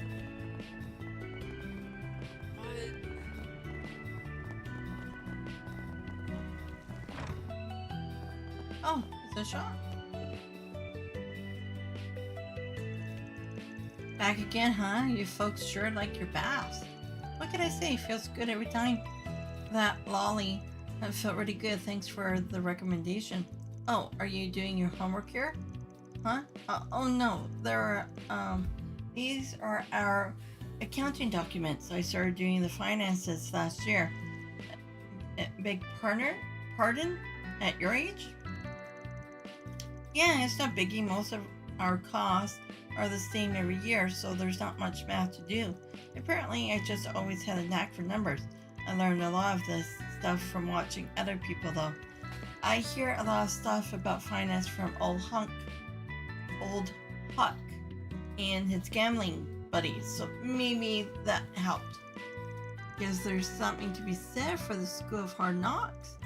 Oh, it's a shop. Back again, huh? You folks sure like your baths. What can I say? Feels good every time. That lolly, that felt really good. Thanks for the recommendation. Oh, are you doing your homework here? Huh? Oh no, these are our accounting documents. I started doing the finances last year. Big pardon? At your age? Yeah, it's not biggie. Most of our costs are the same every year, so there's not much math to do. Apparently, I just always had a knack for numbers. I learned a lot of this stuff from watching other people, though. I hear a lot of stuff about finance from old Huck, and his gambling buddies, so maybe that helped. Guess there's something to be said for the School of Hard Knocks.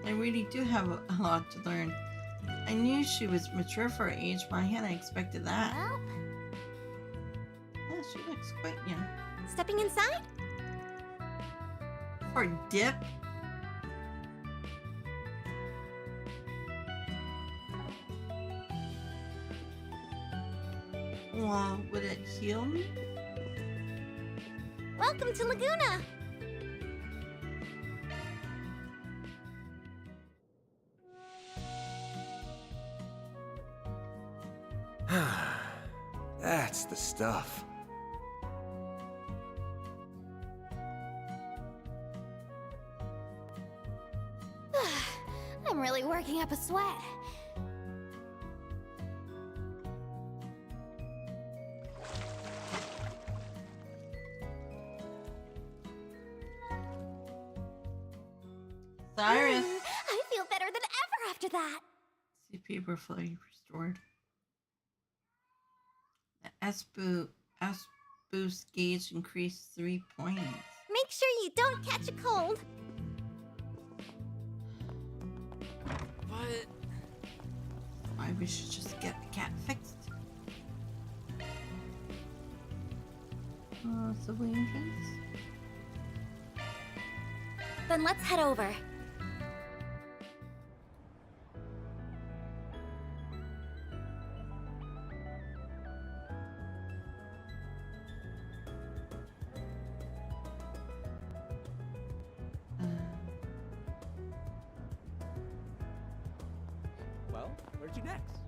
I really do have a lot to learn. I knew she was mature for her age, but I hadn't expected that. Well, Yeah, she looks quite young. stepping inside? For a dip? Well, would it heal me? Welcome to Laguna. That's the stuff. I'm really working up a sweat. Cyrus! I feel better than ever after that. CP briefly restored. The S boost gauge increased 3 points. Make sure you don't catch a cold. But Why we should just get the cat fixed. Subway entrance? Then let's head over. Well, where to next?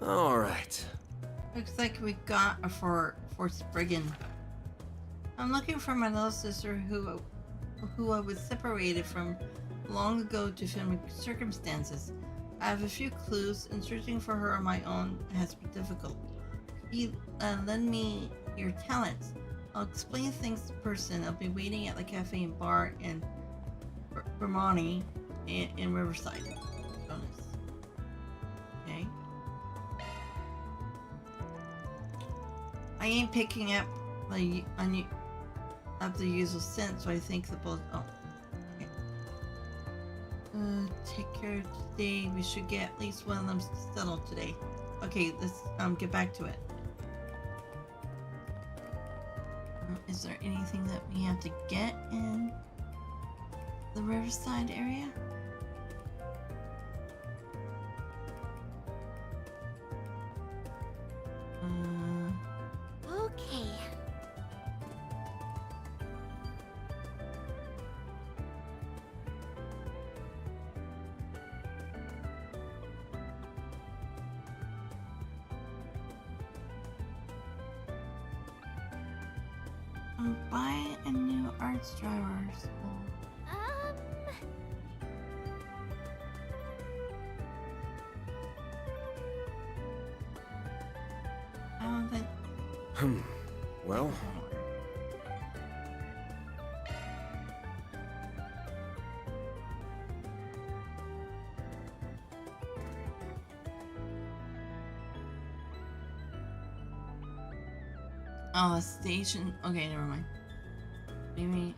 All right. Looks like we got a for Spriggan. I'm looking for my little sister who I was separated from long ago due to family circumstances. I have a few clues, and searching for her on my own has been difficult. Lend me your talents. I'll explain things to person. I'll be waiting at the cafe and bar in Romani in Riverside. Bonus. Okay. I ain't picking up the usual scent, so I think the both. Oh. Okay. Take care of today. We should get at least one of them settled today. Okay, let's get back to it. Is there anything that we have to get in? The riverside area? Okay. I'm buying a new arts driver school. I don't think. Well. Oh, the station. Okay, never mind. Maybe.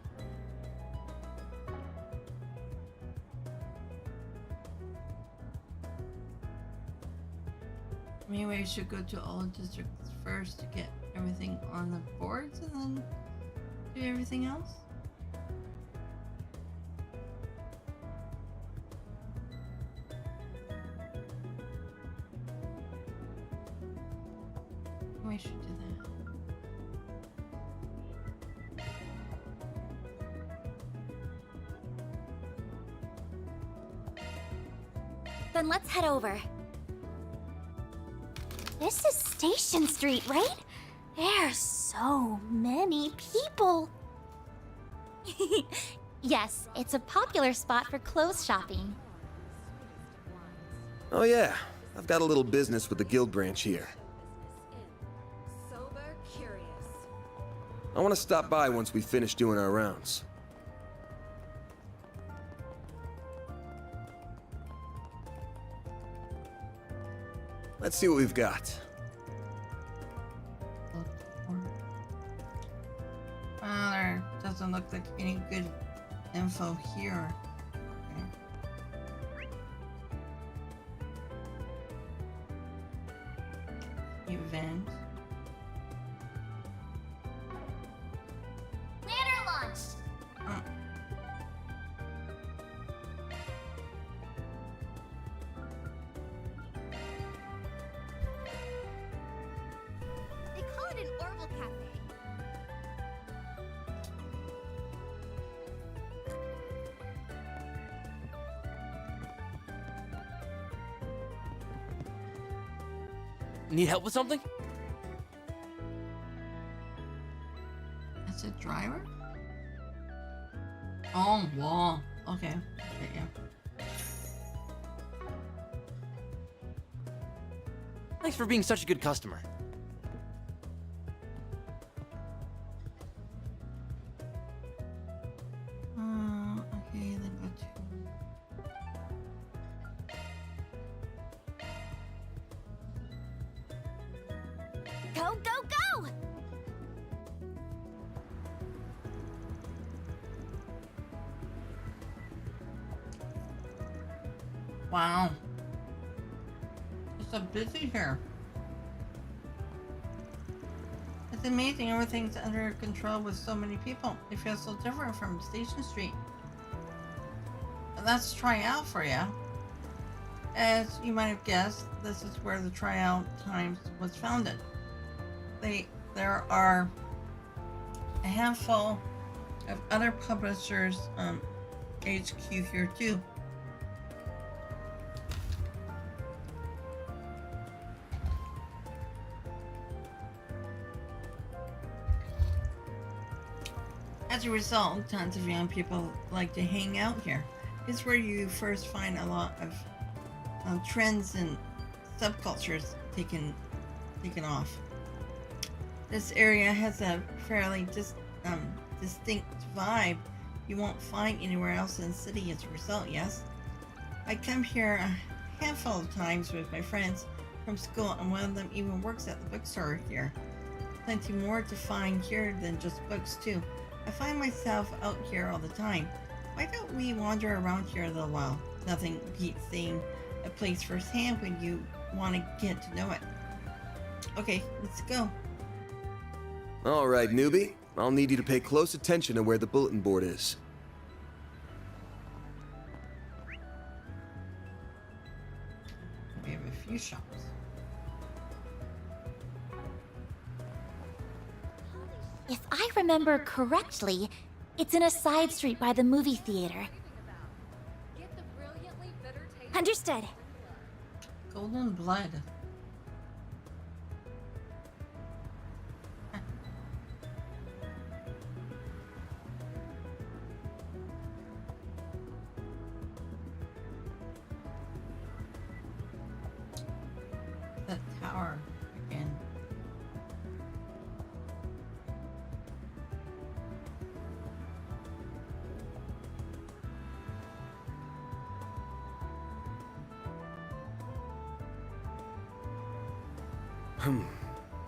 Maybe I should go to all districts first to get everything on the boards and then do everything else? Maybe I should do that. Then let's head over. This is Station Street, right? There's so many people. Yes, it's a popular spot for clothes shopping. Oh yeah, I've got a little business with the guild branch here. Sober curious. I want to stop by once we finish doing our rounds. Let's see what we've got. There doesn't look like any good info here. Okay. Event. Banner launched. Oh. They call it an Orville Cafe. Need help with something? It's a driver? Oh, wall. Okay. Okay, yeah. Thanks for being such a good customer. Okay, then go to... Go, go, go! Wow. It's so busy here. It's amazing everything's under control with so many people. It feels so different from Station Street. And that's tryout for you. As you might have guessed, this is where the Tryout Times was founded. There are a handful of other publishers HQ here too. As a result, tons of young people like to hang out here. It's where you first find a lot of trends and subcultures taken off. This area has a fairly distinct vibe you won't find anywhere else in the city as a result, yes? I come here a handful of times with my friends from school, and one of them even works at the bookstore here. Plenty more to find here than just books, too. I find myself out here all the time. Why don't we wander around here a little while? Nothing beats seeing a place firsthand when you want to get to know it. Okay, let's go. All right, newbie. I'll need you to pay close attention to where the bulletin board is. few shops. If I remember correctly, it's in a side street by the movie theater. Understood. Golden blood. That tower again.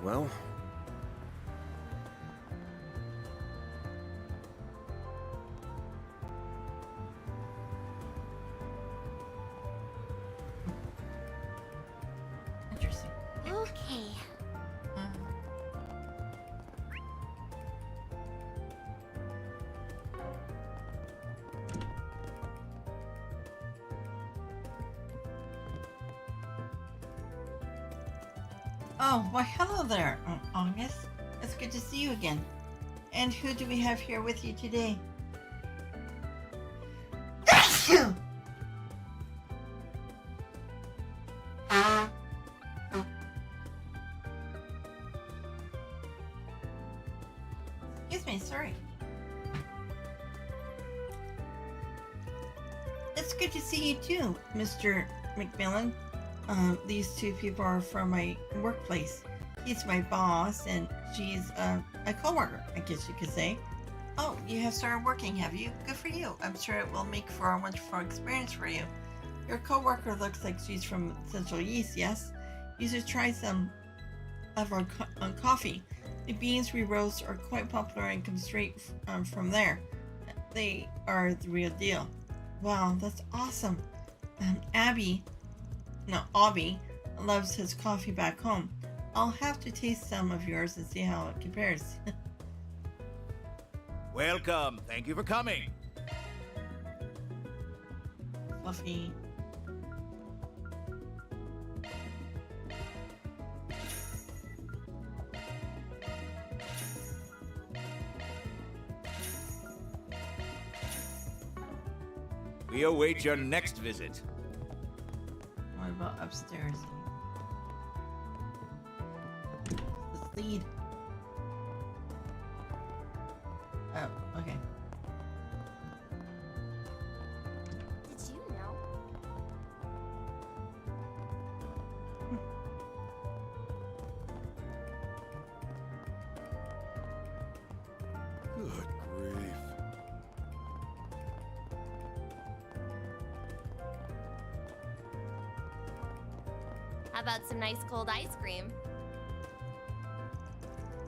Well. Interesting. Okay. Oh, why hello there, August. It's good to see you again. And who do we have here with you today? Excuse me, sorry. It's good to see you too, Mr. McMillan. These two people are from my workplace. He's my boss, and she's a co-worker, I guess you could say. Oh, you have started working, have you? Good for you. I'm sure it will make for a wonderful experience for you. Your co-worker looks like she's from Central East, yes? You should try some of our coffee. The beans we roast are quite popular and come straight from there. They are the real deal. Wow, that's awesome. Abby loves his coffee back home. I'll have to taste some of yours and see how it compares. Welcome. Thank you for coming. Fluffy. We await your next visit. What about upstairs? Let's lead. Oh, okay. Did you know? Good grief. How about some nice cold ice cream?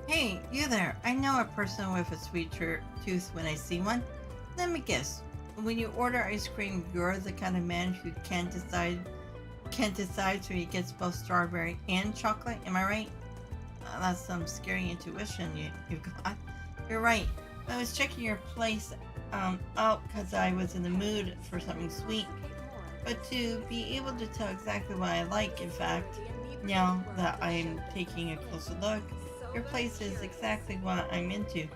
Hey, you there. I know a person with a sweet tooth when I see one. Let me guess. When you order ice cream, you're the kind of man who can't decide so he gets both strawberry and chocolate. Am I right? That's some scary intuition you've got. You're right. I was checking your place out because I was in the mood for something sweet. But to be able to tell exactly what I like, in fact, now that I'm taking a closer look, your place is exactly what I'm into.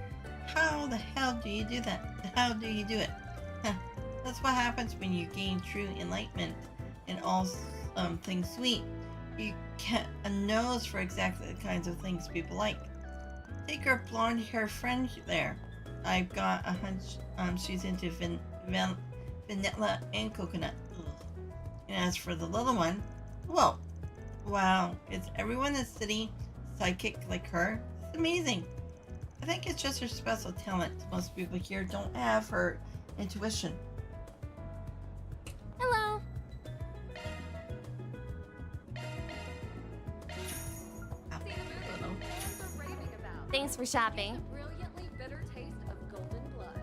How the hell do you do that? How do you do it? That's what happens when you gain true enlightenment in all things sweet. You get a nose for exactly the kinds of things people like. Take your blonde-haired friend there. I've got a hunch she's into vanilla and coconut. Ugh. And as for the little one, whoa, wow, is everyone in the city psychic like her? It's amazing. I think it's just her special talent. Most people here don't have her intuition. Hello. Thanks for shopping. Brilliantly bitter taste of golden blood.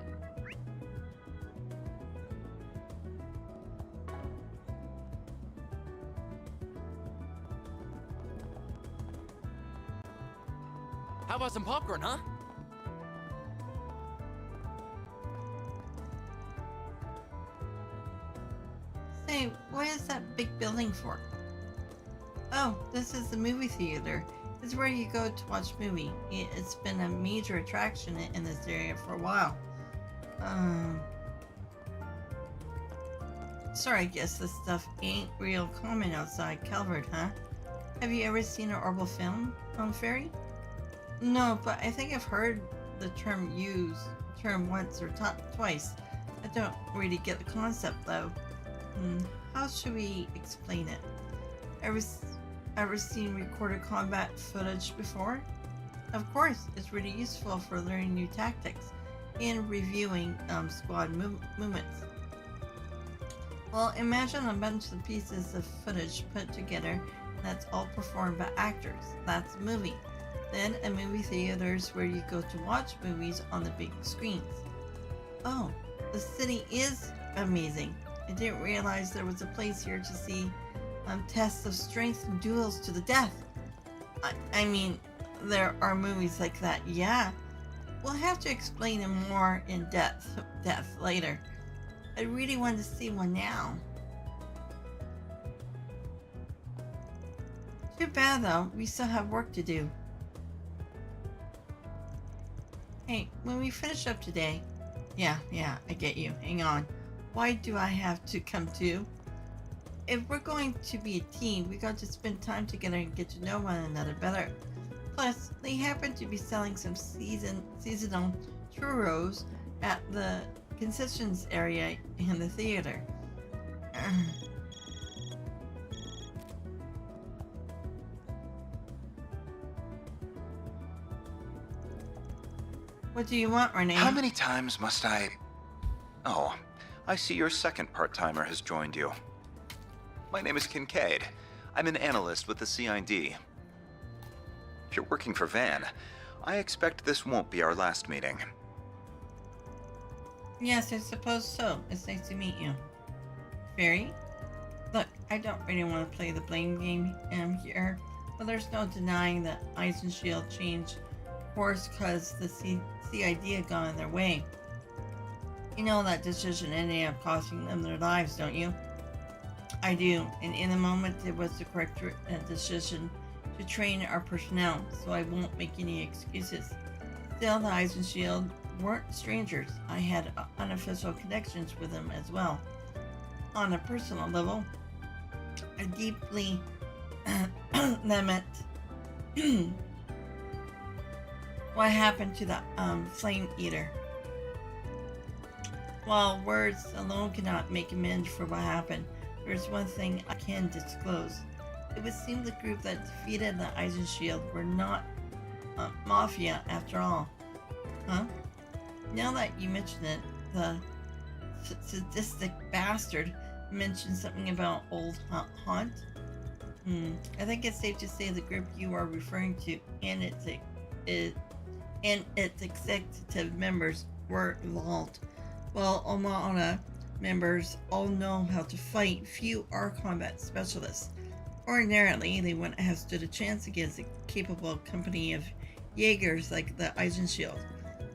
How about some popcorn, huh? Say, what is that big building for? Oh, this is the movie theater. It's where you go to watch movie. It's been a major attraction in this area for a while. Sorry, I guess this stuff ain't real common outside Calvert, huh? Have you ever seen an orbital film on Fairy? No, but I think I've heard the term used once or twice. I don't really get the concept though. How should we explain it? Ever seen recorded combat footage before? Of course, it's really useful for learning new tactics and reviewing squad movements. Well, imagine a bunch of pieces of footage put together that's all performed by actors. That's a movie. Then a movie theater is where you go to watch movies on the big screens. Oh, the city is amazing. I didn't realize there was a place here to see tests of strength and duels to the death. I mean, there are movies like that, yeah. We'll have to explain them more in depth later. I really want to see one now. Too bad though, we still have work to do. Hey, when we finish up today... Yeah, I get you. Hang on. Why do I have to come too? If we're going to be a team, we got to spend time together and get to know one another better. Plus, they happen to be selling some seasonal churros at the concessions area in the theater. What do you want, Renee? How many times must I... Oh, I see your second part-timer has joined you. My name is Kincaid. I'm an analyst with the CID. If you're working for Van, I expect this won't be our last meeting. Yes, I suppose so. It's nice to meet you. Fairy? Look, I don't really want to play the blame game here, but there's no denying that Ice and Shield changed course because the CID had gone in their way. You know that decision ended up costing them their lives, don't you? I do, and in the moment it was the correct decision to train our personnel, so I won't make any excuses. Still, the Ice and Shield weren't strangers. I had unofficial connections with them as well. On a personal level, I deeply lament what happened to the Flame Eater. While words alone cannot make amends for what happened, there's one thing I can disclose. It would seem the group that defeated the Eisen Shield were not Mafia after all. Huh? Now that you mention it, the sadistic bastard mentioned something about old haunt. I think it's safe to say the group you are referring to and its executive members were involved. While Omana members all know how to fight, few are combat specialists. Ordinarily, they wouldn't have stood a chance against a capable company of Jaegers like the Eisen Shield.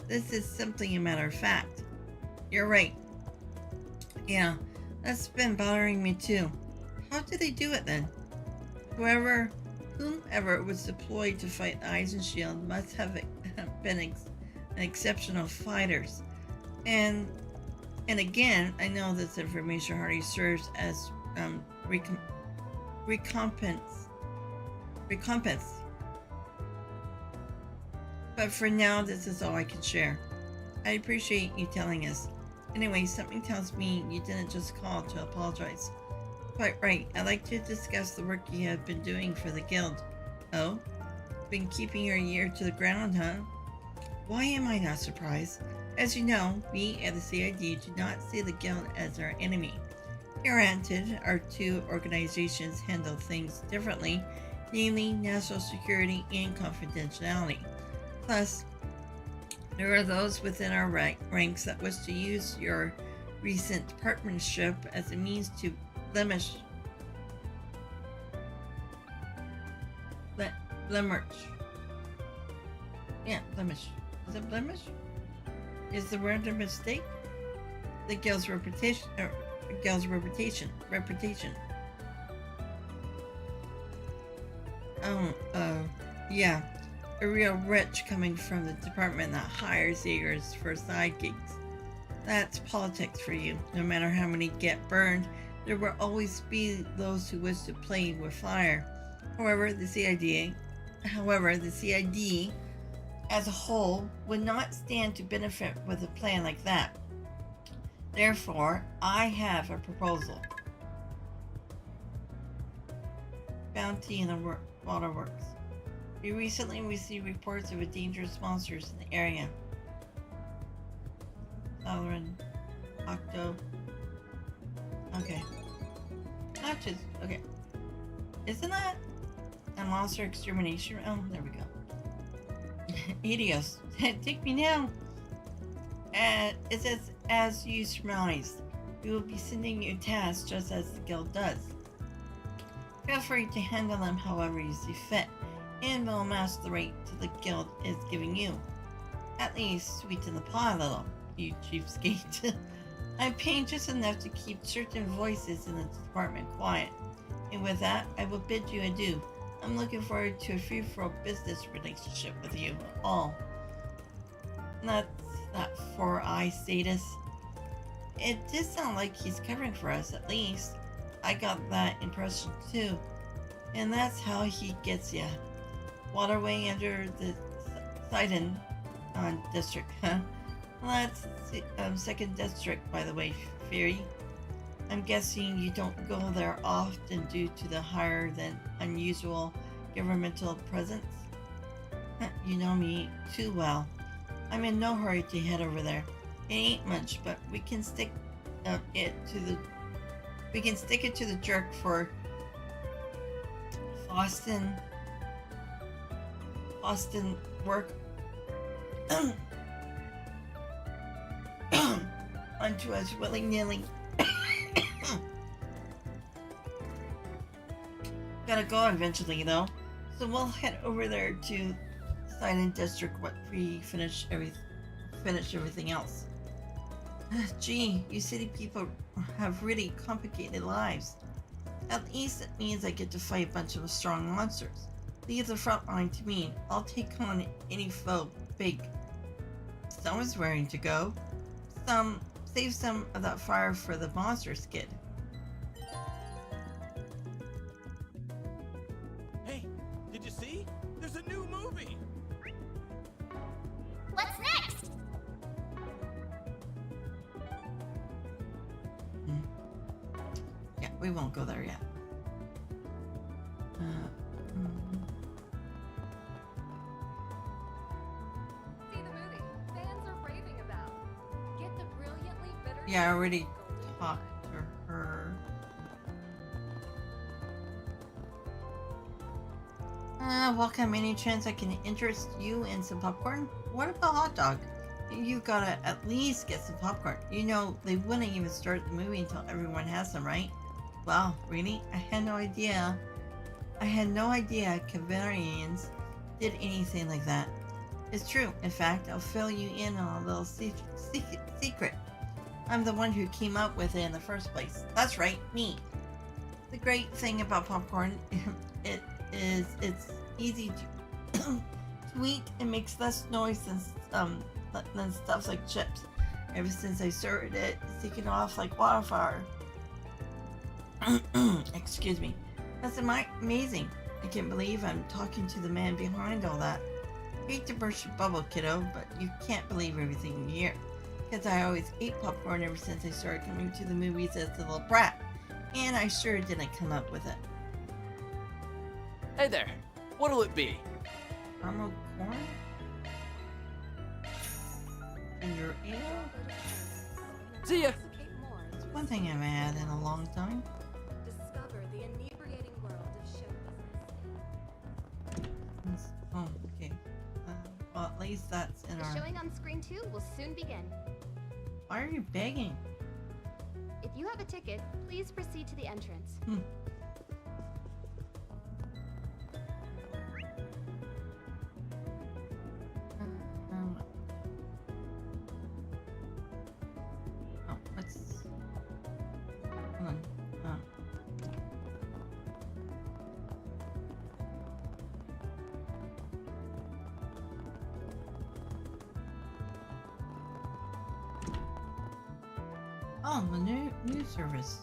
This is simply a matter of fact. You're right. Yeah, that's been bothering me too. How did they do it then? Whomever was deployed to fight the Eisen Shield must have been exceptional fighters. And again, I know this information hardly serves as recompense. But for now, this is all I can share. I appreciate you telling us. Anyway, something tells me you didn't just call to apologize. Quite right. I'd like to discuss the work you have been doing for the guild. Oh? Been keeping your ear to the ground, huh? Why am I not surprised? As you know, we at the CID do not see the guild as our enemy. Granted, our two organizations handle things differently, namely national security and confidentiality. Plus, there are those within our ranks that wish to use your recent partnership as a means to blemish. Yeah, blemish. Is it blemish? Is the word a mistake? The guild's reputation. Yeah. A real rich coming from the department that hires eagers for side gigs. That's politics for you. No matter how many get burned, there will always be those who wish to play with fire. However, the CID as a whole would not stand to benefit with a plan like that. Therefore, I have a proposal. Bounty in the waterworks. We recently received reports of dangerous monsters in the area. Southern Octo. Okay. Not just okay. Isn't that a monster extermination? Oh, there we go. Idios, take me now. It says, as you surmised, we will be sending you tasks just as the guild does. Feel free to handle them however you see fit, and we'll match the rate the guild is giving you. At least sweeten the pot a little, you cheapskate. I'm paying just enough to keep certain voices in the department quiet. And with that, I will bid you adieu. I'm looking forward to a free-for-all business relationship with you all. Not that 4i status. It did sound like he's covering for us, at least. I got that impression too. And that's how he gets ya. Waterway under the Sidon district, huh? Well, that's second district, by the way, Fury. I'm guessing you don't go there often due to the higher than unusual governmental presence. You know me too well. I'm in no hurry to head over there. It ain't much, but we can stick it to the jerk for Boston work unto us willy-nilly. Gotta go eventually though, so we'll head over there to Silent District once we finish everything else. Gee, you city people have really complicated lives. At least it means I get to fight a bunch of strong monsters. Leave the front line to me. I'll take on any foe big. Someone's raring to go. Save some of that fire for the monster skid. Hey, did you see? There's a new movie! What's next? Yeah, we won't go there yet. See the movie fans are raving about. Get the brilliantly bitter. Yeah, I already talked to her. Welcome. Any chance I can interest you in some popcorn? What about hot dog? You gotta at least get some popcorn. You know, they wouldn't even start the movie until everyone has some, right? Wow, really? I had no idea Cavarians did anything like that. It's true. In fact, I'll fill you in on a little secret. I'm the one who came up with it in the first place. That's right, me. The great thing about popcorn, it's easy to eat and makes less noise than stuff like chips. Ever since I started it, it's taken off like wildfire. Excuse me. That's amazing. I can't believe I'm talking to the man behind all that. Hate to burst your bubble, kiddo, but you can't believe everything you hear. Because I always ate popcorn ever since I started coming to the movies as a little brat. And I sure didn't come up with it. Hey there. What'll it be? Caramel corn? Ginger ale? See ya. It's one thing I haven't had in a long time. Discover the inebriating world of show business. Oh, okay. Well, at least that's in The our... showing on screen 2 will soon begin. Why are you begging? If you have a ticket, please proceed to the entrance. Oh, what's... Hold on. Oh, the new news service.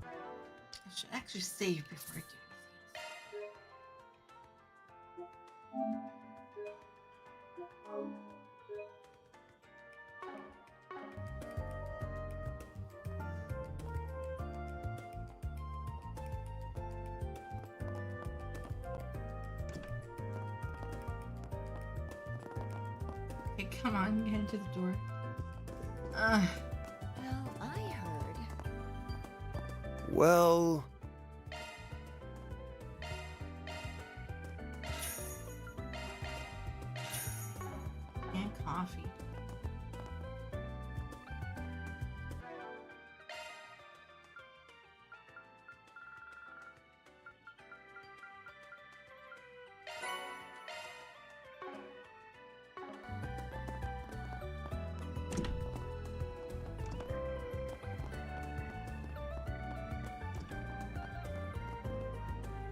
I should actually save before I do anything. Okay, come on, get into the door. Well, I heard. Well, And coffee.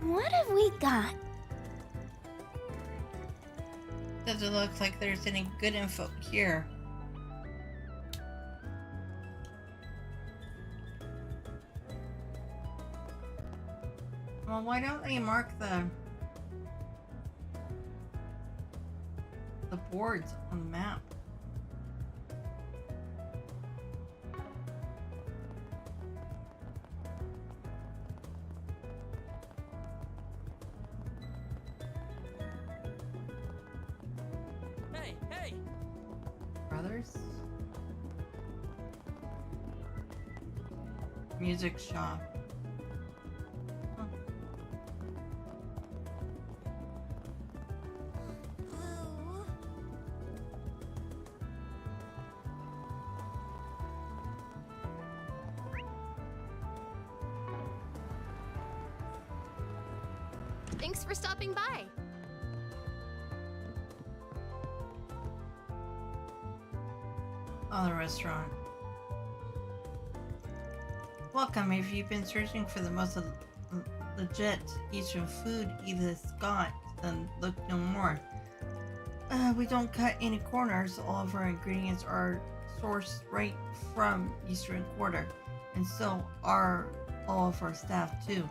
What have we got? Doesn't look like there's any good info here. Well, why don't they mark the boards on the map? Hey, hey! Brothers? Music shop. Huh. Thanks for stopping by. Oh, the restaurant. Welcome. If you've been searching for the most legit Eastern food, either Scott, then look no more. We don't cut any corners. All of our ingredients are sourced right from Eastern Quarter, and so are all of our staff too.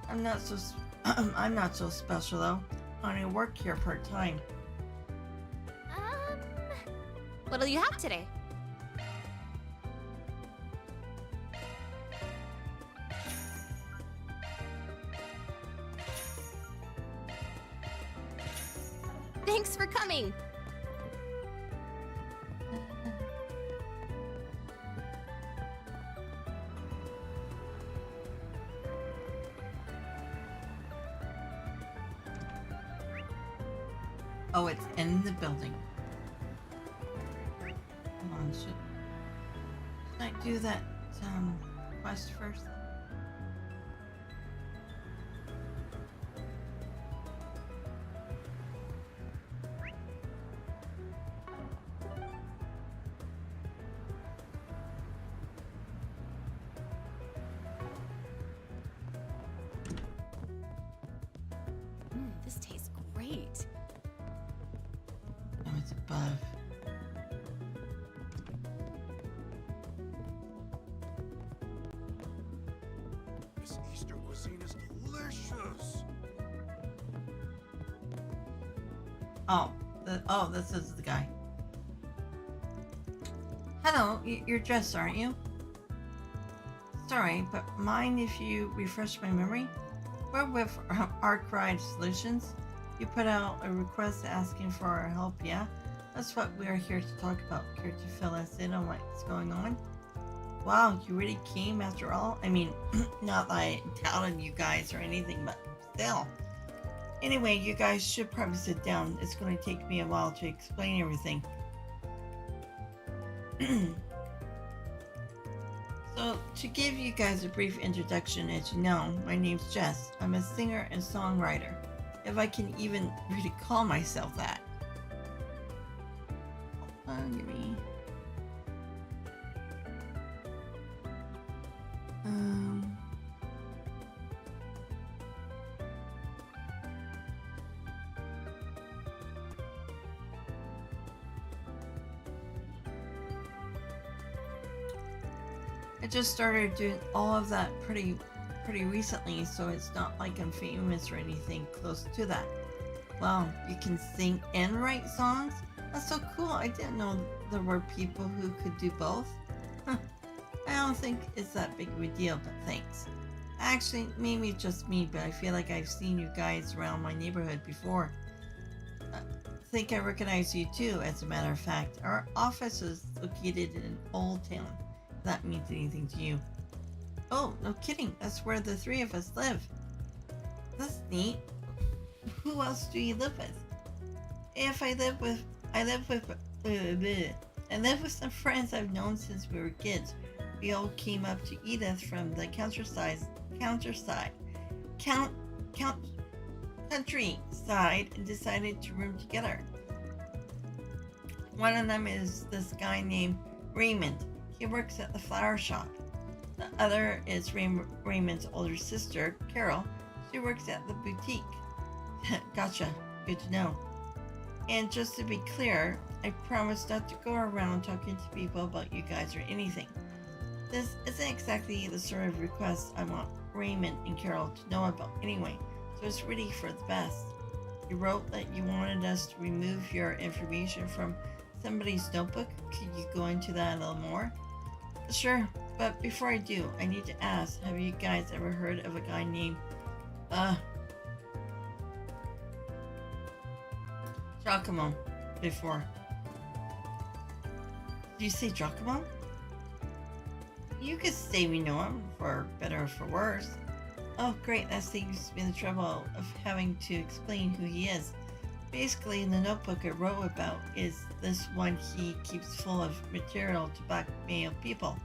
I'm not so I'm not so special though. I only work here part time. What'll you have today? Thanks for coming. Oh, it's in the building. Hold on, should I do that quest first? This tastes great. Oh, it's above. This Eastern cuisine is delicious. Oh, this is the guy. Hello, you're Jess, aren't you? Sorry, but mind if you refresh my memory? We're with Arkride Solutions. You put out a request asking for our help, yeah? That's what we're here to talk about. Care to fill us in on what's going on? Wow, you really came after all? I mean, not that I doubted you guys or anything, but still. Anyway, you guys should probably sit down. It's going to take me a while to explain everything. So, to give you guys a brief introduction, as you know, my name's Jess. I'm a singer and songwriter, if I can even really call myself that. Hold on, give me... I just started doing all of that pretty recently, so it's not like I'm famous or anything close to that. Wow, you can sing and write songs? That's so cool. I didn't know there were people who could do both. Huh. I don't think it's that big of a deal, but thanks. Actually, maybe it's just me, but I feel like I've seen you guys around my neighborhood before. I think I recognize you too, as a matter of fact. Our office is located in Old Town, if that means anything to you. Oh, no kidding. That's where the three of us live. That's neat. Who else do you live with? I live with some friends I've known since we were kids. We all came up to Edith from the countryside, and decided to room together. One of them is this guy named Raymond. He works at the flower shop. The other is Raymond's older sister, Carol. She works at the boutique. Gotcha. Good to know. And just to be clear, I promise not to go around talking to people about you guys or anything. This isn't exactly the sort of request I want Raymond and Carol to know about anyway, so it's really for the best. You wrote that you wanted us to remove your information from somebody's notebook. Could you go into that a little more? Sure, but before I do, I need to ask, have you guys ever heard of a guy named, Giacomo before? Did you say Giacomo? You could say we know him, for better or for worse. Oh great, that saves me the trouble of having to explain who he is. Basically, in the notebook I wrote about is this one he keeps full of material to blackmail people.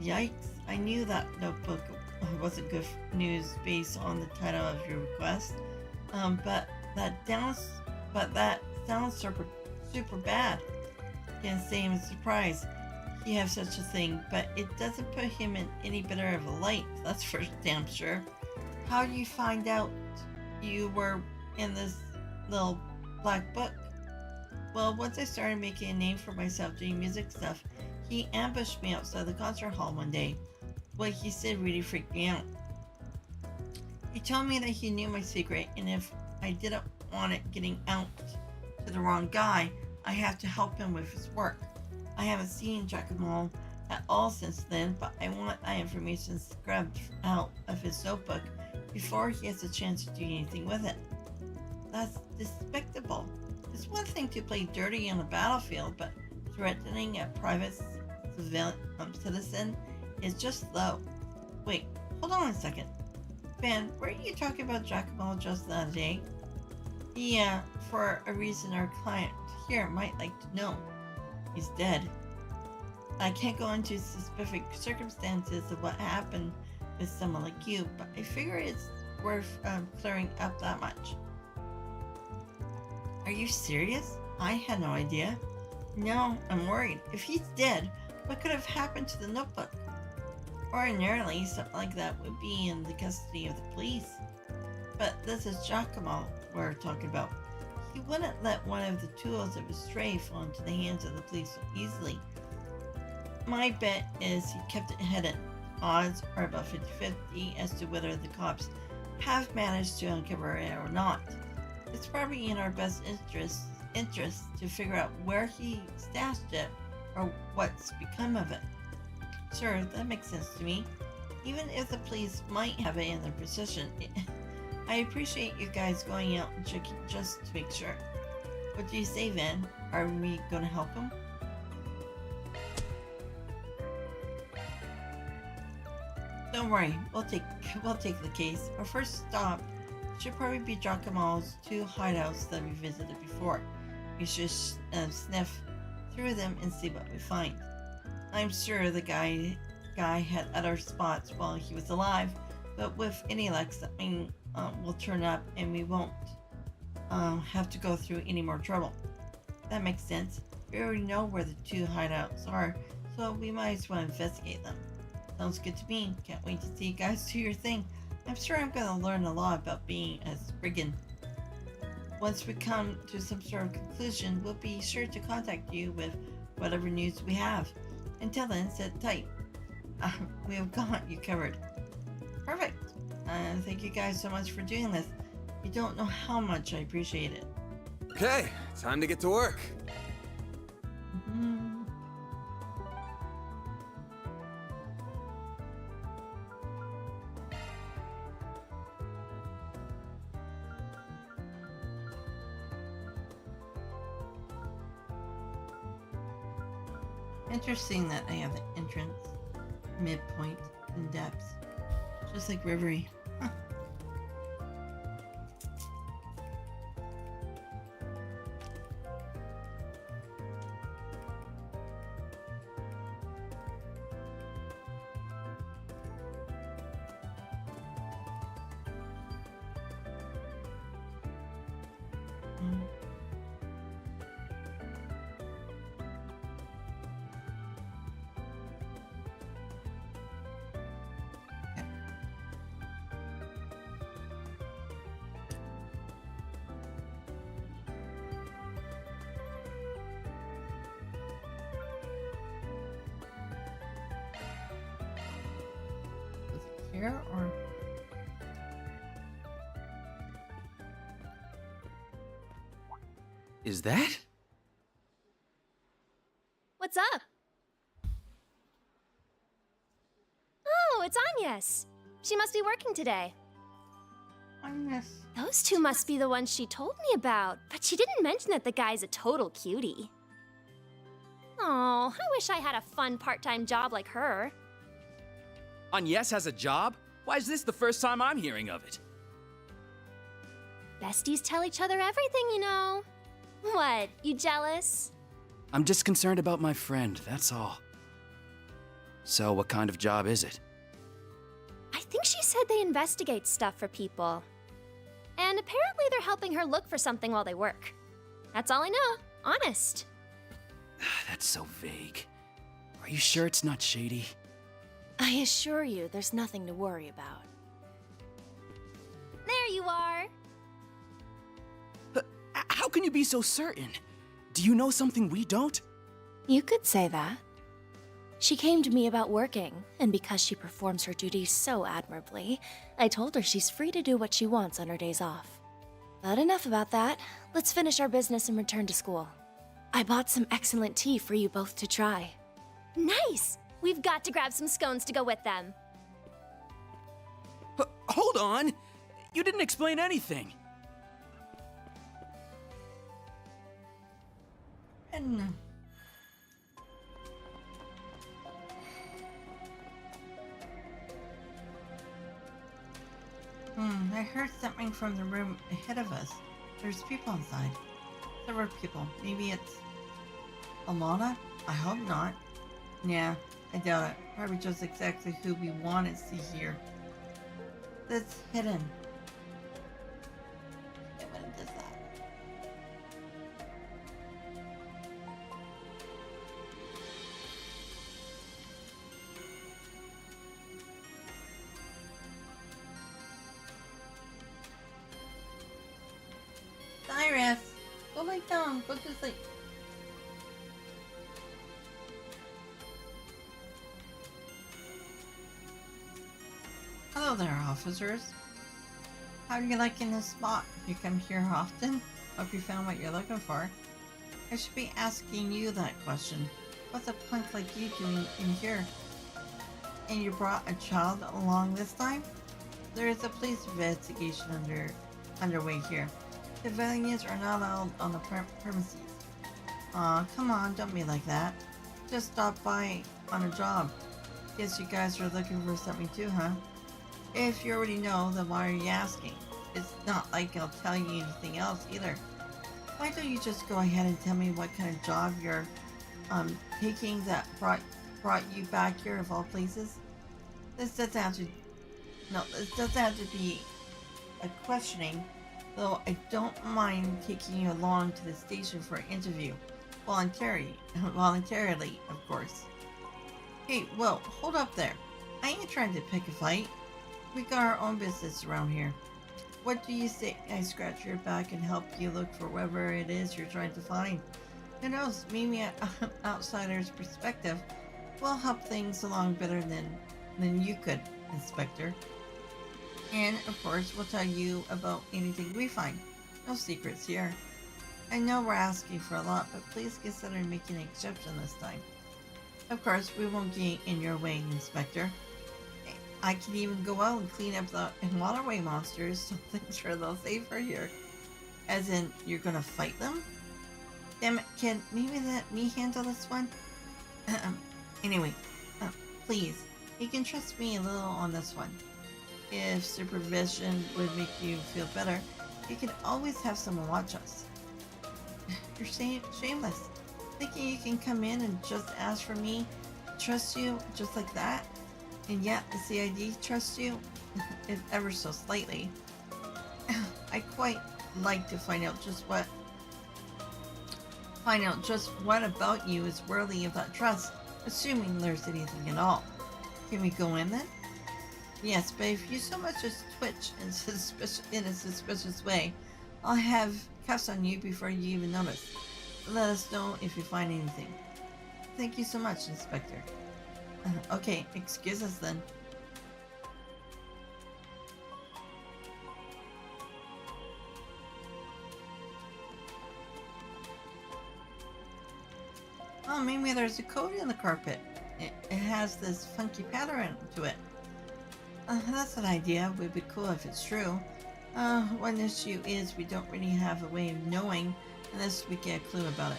Yikes, I knew that notebook wasn't good news based on the title of your request. But that sounds super bad. Can't say I'm surprised he has such a thing, but it doesn't put him in any better of a light, that's for damn sure. How do you find out you were in this little black book? Well, once I started making a name for myself doing music stuff, he ambushed me outside the concert hall one day. What he said really freaked me out. He told me that he knew my secret, and if I didn't want it getting out to the wrong guy, I have to help him with his work. I haven't seen Giacomo at all since then, but I want that information scrubbed out of his notebook before he has a chance to do anything with it. That's despicable. It's one thing to play dirty on the battlefield, but threatening a private citizen is just low. Wait, hold on a second. Ben, weren't you talking about Giacomo just the other day? Yeah, for a reason our client here might like to know. He's dead. I can't go into specific circumstances of what happened with someone like you, but I figure it's worth clearing up that much. Are you serious? I had no idea. No, I'm worried. If he's dead, what could have happened to the notebook? Ordinarily, something like that would be in the custody of the police. But this is Giacomo we're talking about. He wouldn't let one of the tools of his trade fall into the hands of the police so easily. My bet is he kept it hidden. Odds are about 50-50 as to whether the cops have managed to uncover it or not. It's probably in our best interest to figure out where he stashed it or what's become of it. Sure, that makes sense to me. Even if the police might have it in their possession, I appreciate you guys going out and checking just to make sure. What do you say, Van? Are we gonna help him? Don't worry, we'll take the case. Our first stop should probably be Giacomo's 2 hideouts that we visited before. We should sniff through them and see what we find. I'm sure the guy had other spots while he was alive, but with any luck, something will turn up and we won't have to go through any more trouble. That makes sense. We already know where the 2 hideouts are, so we might as well investigate them. Sounds good to me. Can't wait to see you guys do your thing. I'm sure I'm going to learn a lot about being a Spriggan. Once we come to some sort of conclusion, we'll be sure to contact you with whatever news we have. Until then, sit tight. We have got you covered. Perfect. Thank you guys so much for doing this. You don't know how much I appreciate it. Okay, time to get to work. Interesting that I have an entrance, midpoint, and depth. Just like Rivery. Huh. Here or Is that? What's up? Oh, it's Agnes. She must be working today. Agnes. Those two must be the ones she told me about, but she didn't mention that the guy's a total cutie. Oh, I wish I had a fun part-time job like her. Agnes has a job? Why is this the first time I'm hearing of it? Besties tell each other everything, you know. What, you jealous? I'm just concerned about my friend, that's all. So, what kind of job is it? I think she said they investigate stuff for people. And apparently they're helping her look for something while they work. That's all I know, honest. That's so vague. Are you sure it's not shady? I assure you, there's nothing to worry about. There you are! How can you be so certain? Do you know something we don't? You could say that. She came to me about working, and because she performs her duties so admirably, I told her she's free to do what she wants on her days off. But enough about that. Let's finish our business and return to school. I bought some excellent tea for you both to try. Nice! We've got to grab some scones to go with them. Hold on! You didn't explain anything. And I heard something from the room ahead of us. There's people inside. There were people. Maybe it's Alana? I hope not. Yeah, I doubt it. Probably just exactly who we wanted to see here. That's hidden. Yeah, when it does that. Cyrus, go lay down. Go to sleep. Hello there, officers. How do you like in this spot? You come here often? Hope you found what you're looking for. I should be asking you that question. What's a punk like you doing in here? And you brought a child along this time? There is a police investigation underway here. Civilians are not allowed on the premises. Aw, come on, don't be like that. Just stop by on a job. Guess you guys are looking for something too, huh? If you already know, then why are you asking? It's not like I'll tell you anything else either. Why don't you just go ahead and tell me what kind of job you're taking that brought you back here of all places? This doesn't have to be a questioning, though I don't mind taking you along to the station for an interview. Voluntarily, of course. Hey, whoa, hold up there. I ain't trying to pick a fight. We got our own business around here. What do you say I scratch your back and help you look for whatever it is you're trying to find? Who knows, maybe an outsider's perspective, We'll help things along better than you could, Inspector. And, of course, we'll tell you about anything we find. No secrets here. I know we're asking for a lot, but please consider making an exception this time. Of course, we won't get in your way, Inspector. I can even go out and clean up the waterway monsters, so things are a little safer here. As in, you're gonna fight them? Damn it, can maybe let me handle this one? Anyway, please, you can trust me a little on this one. If supervision would make you feel better, you can always have someone watch us. You're shameless. Thinking you can come in and just ask for me, trust you just like that, and yet the CID trusts you, if ever so slightly. I quite like to find out just what about you is worthy of that trust, assuming there's anything at all. Can we go in then? Yes, but if you so much as twitch in a suspicious way, I'll have cuffs on you before you even notice. Let us know if you find anything. Thank you so much, Inspector. Okay, excuse us then. Oh, maybe there's a code in the carpet. It has this funky pattern to it. That's an idea. Would be cool if it's true. One issue is we don't really have a way of knowing unless we get a clue about it.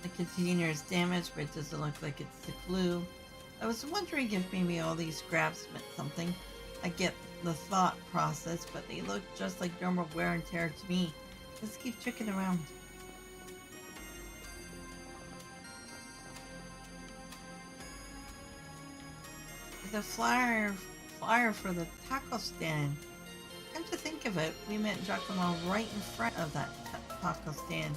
The container is damaged, but it doesn't look like it's the clue. I was wondering if maybe all these scraps meant something. I get the thought process, but they look just like normal wear and tear to me. Let's keep checking around. The flyer for the taco stand. Come to think of it, we met Giacomo right in front of that taco stand.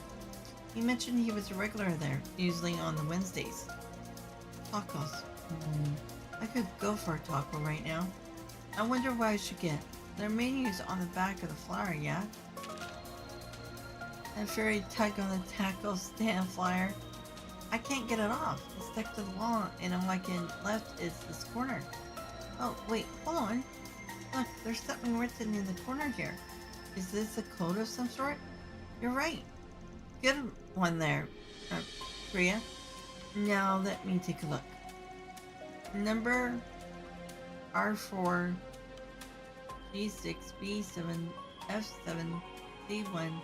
He mentioned he was a regular there, usually on the Wednesdays. Tacos. I could go for a taco right now. I wonder what I should get. Their menu's on the back of the flyer, yeah? A fairy tug on the taco stand flyer. I can't get it off. It's stuck to the wall, and all I can left is this corner. Oh, wait, hold on. Look, there's something written in the corner here. Is this a code of some sort? You're right. Good one there, Priya. Now let me take a look. Number R4, G6, B7, F7, C1,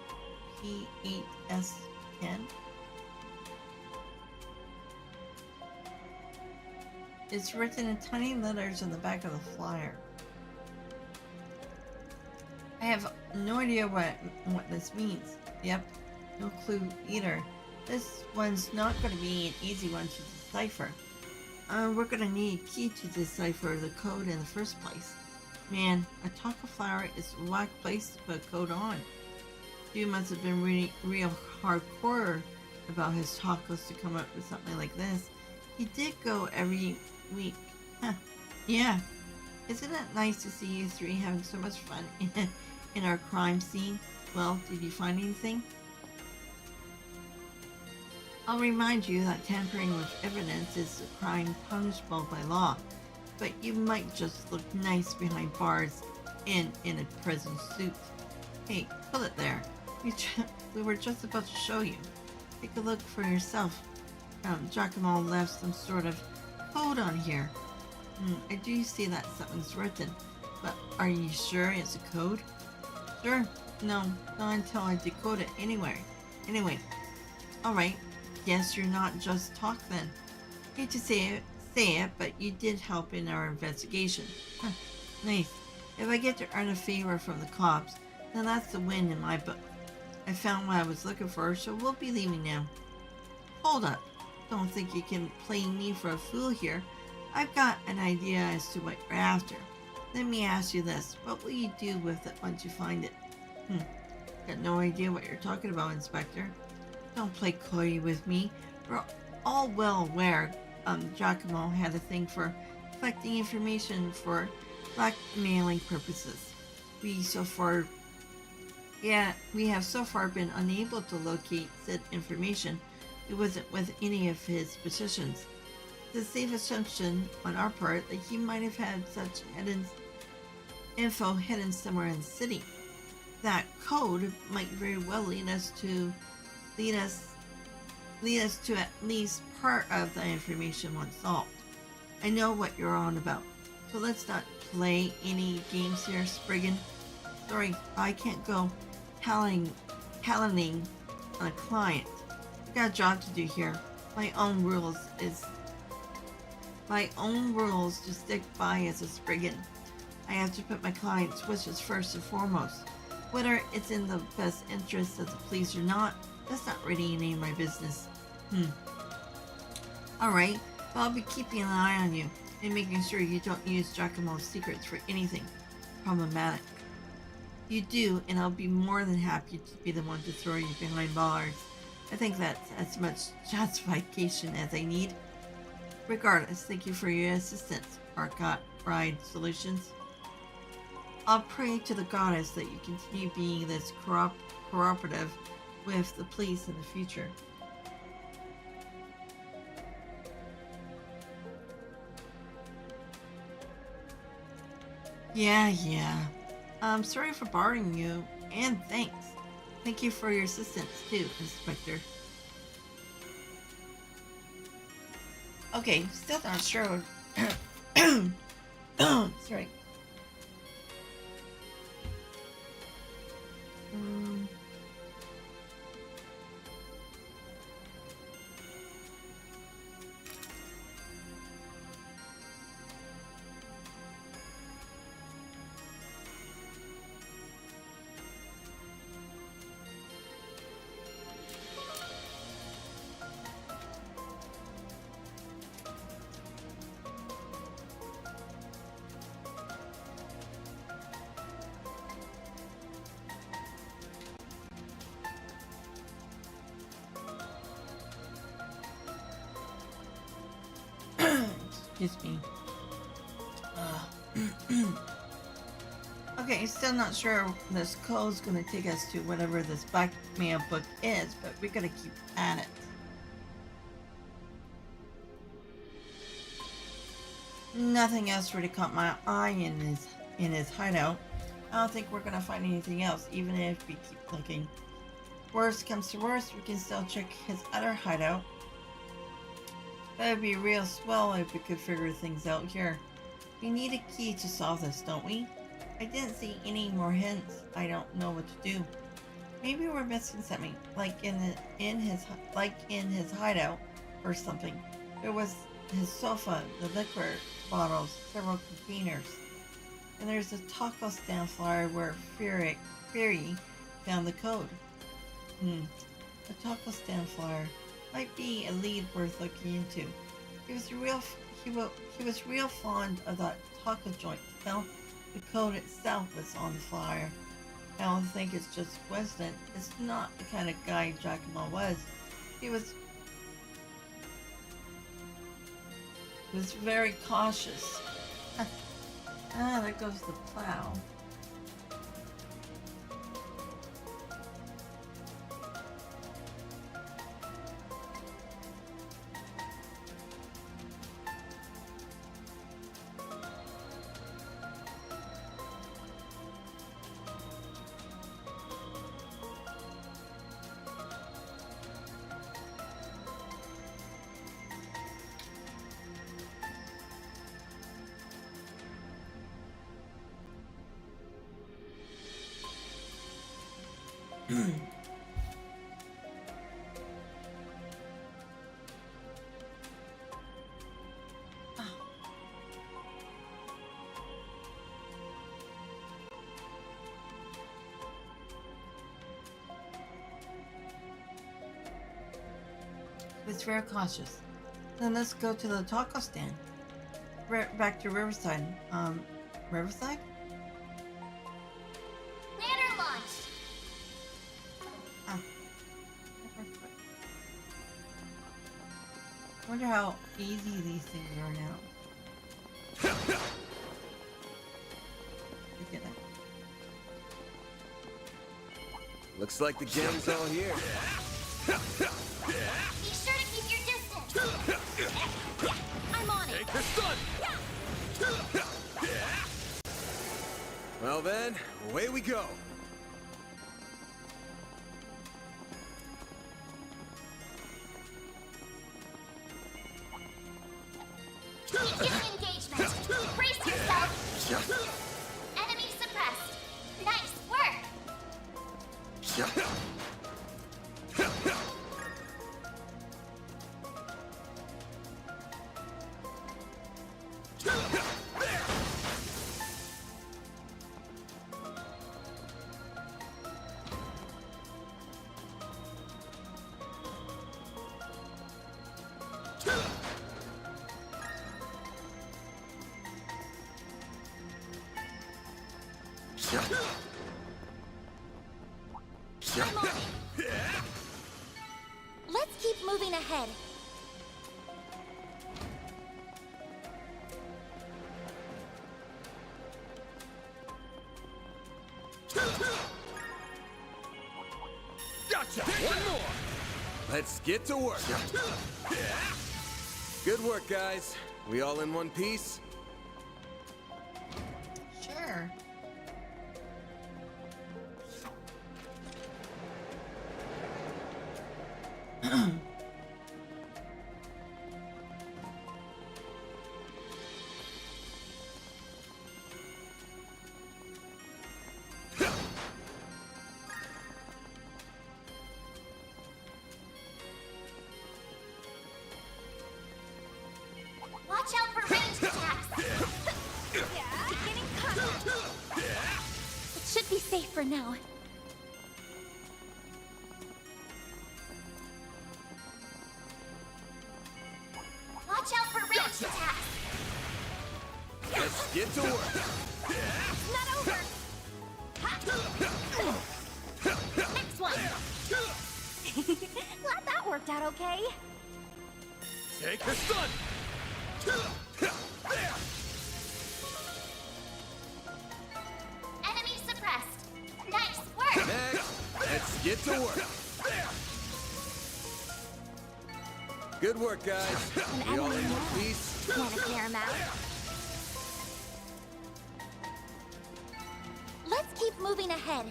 P8, S10. It's written in tiny letters on the back of the flyer. I have no idea what this means. Yep, no clue either. This one's not going to be an easy one to decipher. We're going to need a key to decipher the code in the first place. Man, a taco flower is a whack place to put a code on. You must have been real hardcore about his tacos to come up with something like this. He did go every week. Huh. Yeah. Isn't it nice to see you three having so much fun in our crime scene? Well, did you find anything? I'll remind you that tampering with evidence is a crime punishable by law, but you might just look nice behind bars and in a prison suit. Hey, pull it there. We were just about to show you. Take a look for yourself. Giacomo left some sort of code on here. I do see that something's written, but are you sure it's a code? Sure. No, not until I decode it anyway. Alright. Guess you're not just talk then. Hate to say it, but you did help in our investigation. Huh. Nice. If I get to earn a favor from the cops, then that's the win in my book. I found what I was looking for, so we'll be leaving now. Hold up. Don't think you can play me for a fool here. I've got an idea as to what you're after. Let me ask you this. What will you do with it once you find it? Got no idea what you're talking about, Inspector. Don't play coy with me. We're all well aware Giacomo had a thing for collecting information for blackmailing purposes. We so far Yeah, we have so far been unable to locate said information. It wasn't with any of his possessions. It's a safe assumption on our part that he might have had such hidden info hidden somewhere in the city. That code might very well lead us to at least part of the information once solved. I know what you're on about, so let's not play any games here, Spriggan. Sorry, I can't go tallying on a client. I got a job to do here. My own rules to stick by as a Spriggan. I have to put my client's wishes first and foremost. Whether it's in the best interest of the police or not, that's not really any of my business. Alright, well, I'll be keeping an eye on you and making sure you don't use Giacomo's secrets for anything problematic. You do, and I'll be more than happy to be the one to throw you behind bars. I think that's as much justification as I need. Regardless, thank you for your assistance, Arkride Solutions. I'll pray to the goddess that you continue being this cooperative with the police in the future. Yeah. I'm sorry for bothering you, and thanks. Thank you for your assistance too, Inspector. Okay, still not sure. Sorry. Excuse me. Okay, still not sure this code's gonna take us to whatever this blackmail book is, but we gotta keep at it. Nothing else really caught my eye in his hideout. I don't think we're gonna find anything else, even if we keep looking. Worst comes to worst, we can still check his other hideout. That'd be real swell if we could figure things out here. We need a key to solve this, don't we? I didn't see any more hints. I don't know what to do. Maybe we're missing something, like in his hideout or something. There was his sofa, the liquor bottles, several containers, and there's a taco stand flyer where Fury found the code. A taco stand flyer might be a lead worth looking into. He was real fond of that taco joint. Well, the code itself was on the flyer. I don't think it's just coincidence. It's not the kind of guy Giacomo was. He was very cautious. There goes the plow. It's very cautious. Then let's go to the taco stand. Back to Riverside. Riverside? Banner launched! I wonder how easy these things are now. I get it. Looks like the gang's all here. Be sure to keep your distance. I'm on it. Take this gun! Well then, away we go. Beginning engagement. Brace yourself. Enemy suppressed. Nice work. I'm on it. Let's keep moving ahead. Gotcha! One more! Let's get to work. Good work, guys. We all in one piece? Sure. Watch out for ranged attacks. Beginning contact. It should be safe for now. Watch out for ranged attacks. Let's get to work. It's not over. Next one. Glad that worked out okay. Take the sun! Enemy suppressed. Nice work. Next, let's get to work. Good work, guys. We all in one piece? Wanna clear him out? Let's keep moving ahead.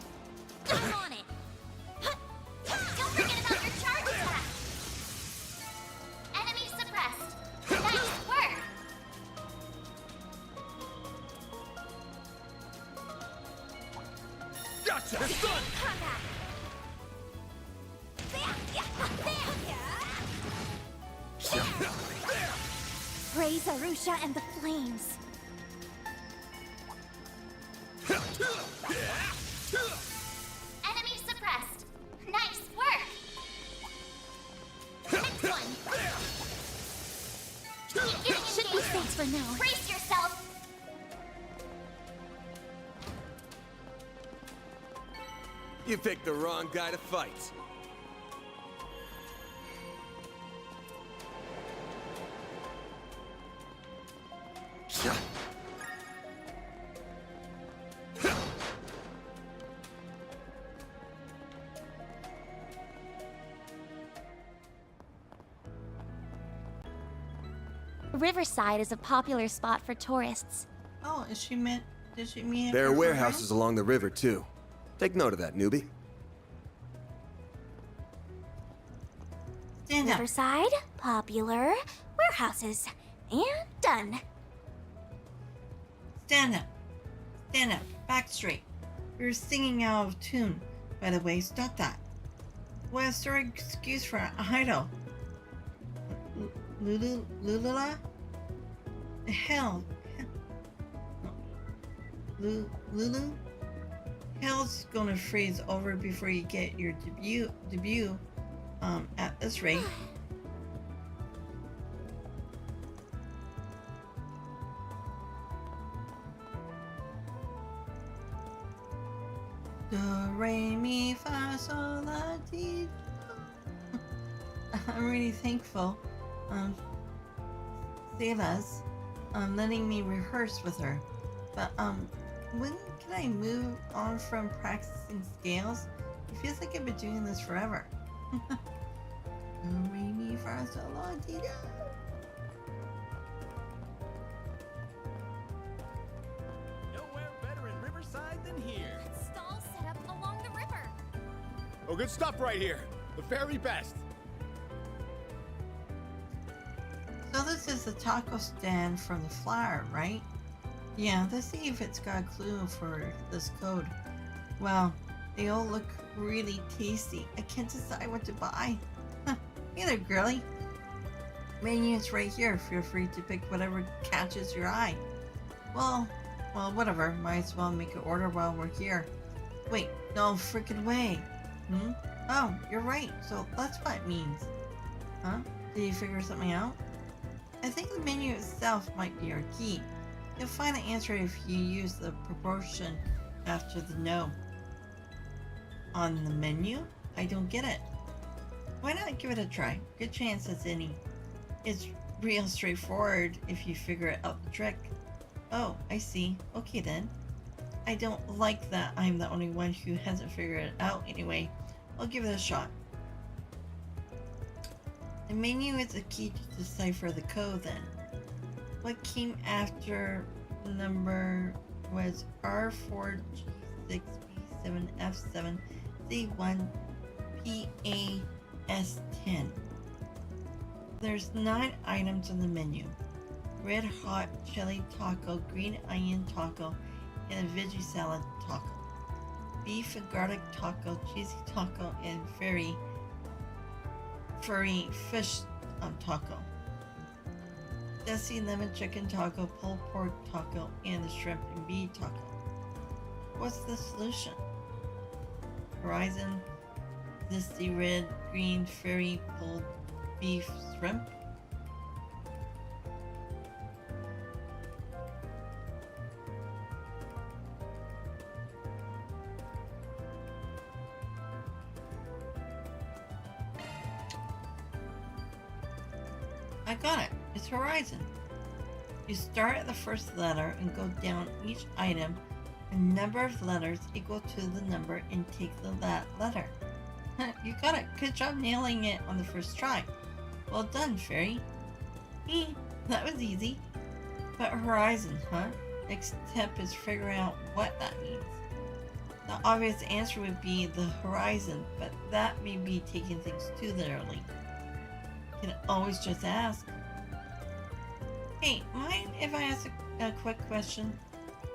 I'm on it. Don't forget about your charge attack. Enemy suppressed. Nice work. Gotcha! The sun! Combat. Praise Arusha and the flames. Enemy suppressed. Nice work. Next one. Beginning Should be engagement. safe for now. Brace yourself. You picked the wrong guy to fight. Riverside is a popular spot for tourists. Oh, is she meant? Did she mean? There are warehouses along the river, too. Take note of that, newbie. Stand up. Riverside, popular, warehouses, and done. Stand up. Stand up. Back straight. You're singing out of tune. By the way, stop that. What a story excuse for an idol. Lulula? Hell. Lulu? Hell's gonna freeze over before you get your debut at this rate. Do, re, mi, fa, sol, la, ti, do. I'm really thankful, Sela's, letting me rehearse with her. But, when can I move on from practicing scales It feels like I've been doing this forever. Maybe for so long, Tito. Nowhere better in Riverside than here. Stall set up along the river. Oh, good stuff right here. The very best. So this is the taco stand from the flyer, right? Yeah, let's see if it's got a clue for this code. Well, they all look really tasty. I can't decide what to buy. Hey there, girly. Menu is right here. Feel free to pick whatever catches your eye. Well, whatever. Might as well make an order while we're here. Wait, no freaking way. Oh, you're right. So that's what it means. Huh? Did you figure something out? I think the menu itself might be our key. You'll find the answer if you use the proportion after the no. On the menu? I don't get it. Why not give it a try? Good chance it's any. It's real straightforward if you figure out the trick. Oh, I see. Okay then. I don't like that I'm the only one who hasn't figured it out anyway. I'll give it a shot. The menu is the key to decipher the code then. What came after the number was R4G6B7F7C1PAS10. There's 9 items on the menu. Red hot chili taco, green onion taco, and a veggie salad taco. Beef and garlic taco, cheesy taco, and furry fish taco. Desi lemon chicken taco, pulled pork taco, and the shrimp and bean taco. What's the solution? Horizon, zesty red, green, furry, pulled beef, shrimp? I got it. It's Horizon. You start at the first letter and go down each item a number of letters equal to the number and take that letter. You got it. Good job nailing it on the first try. Well done, Fairy. That was easy. But Horizon, huh? Next step is figuring out what that means. The obvious answer would be the horizon, but that may be taking things too literally. You can always just ask. Hey, mind if I ask a quick question?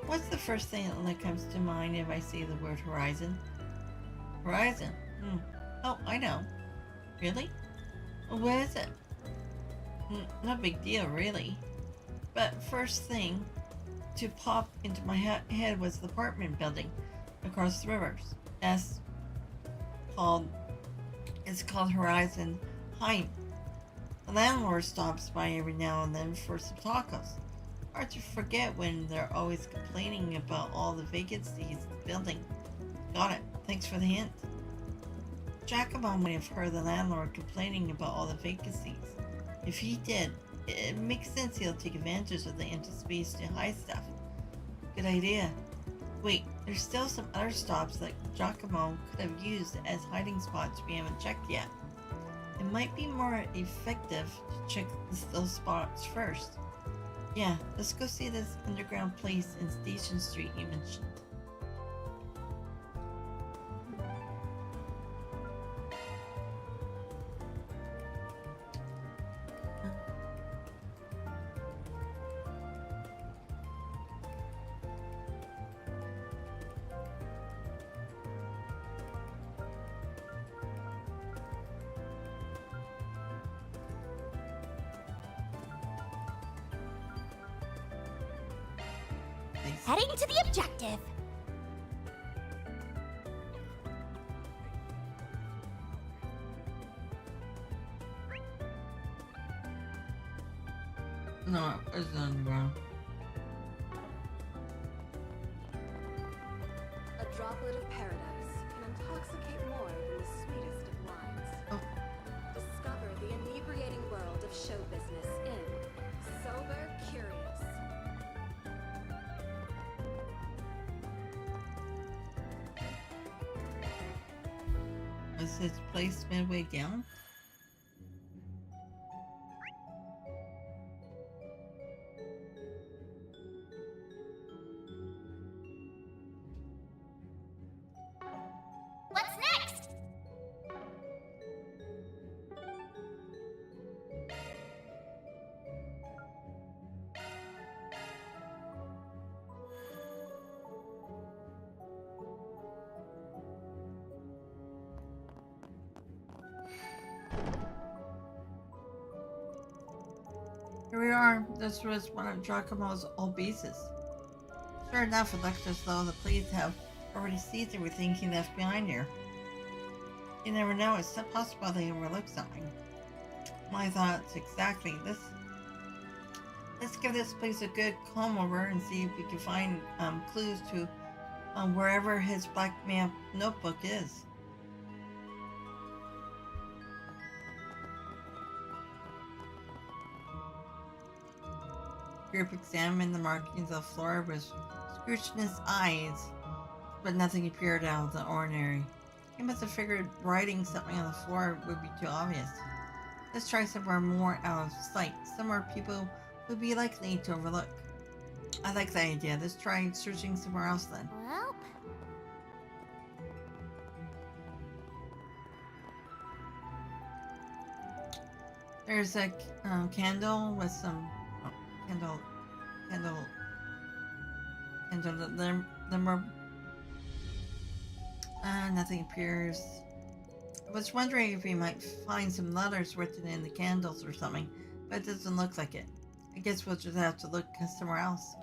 What's the first thing that comes to mind if I say the word horizon? Horizon? Oh, I know. Really? What is it? Not a big deal, really. But first thing to pop into my head was the apartment building across the rivers. It's called Horizon Heights. The landlord stops by every now and then for some tacos. Hard to forget when they're always complaining about all the vacancies in the building. Got it. Thanks for the hint. Giacomo might have heard the landlord complaining about all the vacancies. If he did, it makes sense he'll take advantage of the empty space to hide stuff. Good idea. Wait, there's still some other stops that Giacomo could have used as hiding spots we haven't checked yet. It might be more effective to check those spots first. Yeah, let's go see this underground place in Station Street you mentioned. Heading to the objective. No, it's underground. A droplet of paradise can intoxicate more than the sweetest of wines. Discover the inebriating world of show business in Sober Curious. Was his place midway down? What's next? Here we are. This was one of Giacomo's old bases. Sure enough, it looks as though the police have already seized everything he left behind here. You never know, it's still possible they overlooked something. My thoughts exactly. Let's give this place a good comb over and see if we can find clues to wherever his blackmail notebook is. Group examined the markings of the floor with scrutinous eyes, but nothing appeared out of the ordinary. He must have figured writing something on the floor would be too obvious. Let's try somewhere more out of sight, somewhere people would be likely to overlook. I like that idea. Let's try searching somewhere else then. Well, There's a candle with some candle glimmer. Nothing appears. I was wondering if we might find some letters written in the candles or something, but it doesn't look like it. I guess we'll just have to look somewhere else.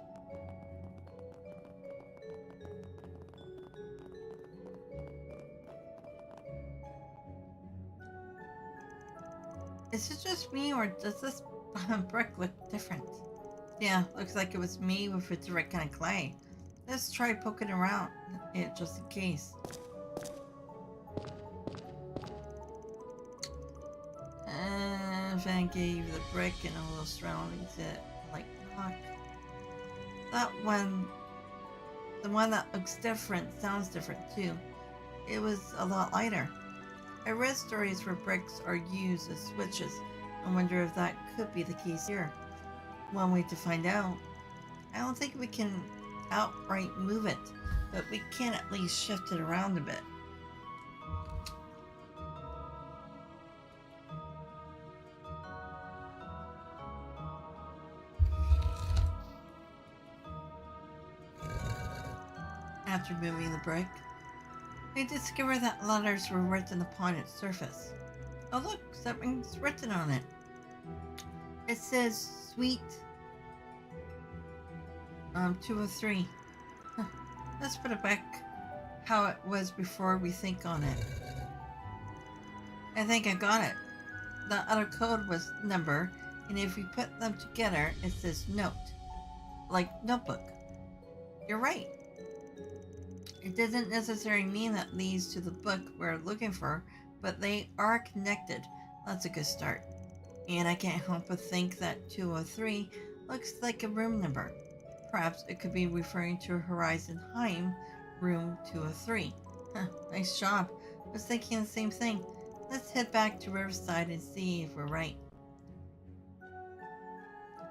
Is it just me, or does this brick look different? Yeah, looks like it was me with a different kind of clay. Let's try poking around it just in case. Van gave the brick and all those surroundings it like knock. That one, the one that looks different, sounds different too. It was a lot lighter. I read stories where bricks are used as switches. I wonder if that could be the case here. One way to find out. I don't think we can outright move it, but we can at least shift it around a bit. After moving the brick, we discovered that letters were written upon its surface. Oh look, something's written on it. It says sweet 203. Huh. Let's put it back how it was before we think on it. I think I got it. The other code was number, and if we put them together, it says note. Like notebook. You're right. It doesn't necessarily mean that leads to the book we're looking for, but they are connected. That's a good start. And I can't help but think that 203 looks like a room number. Perhaps it could be referring to Horizon Heim, room 203. Huh, nice job. I was thinking the same thing. Let's head back to Riverside and see if we're right.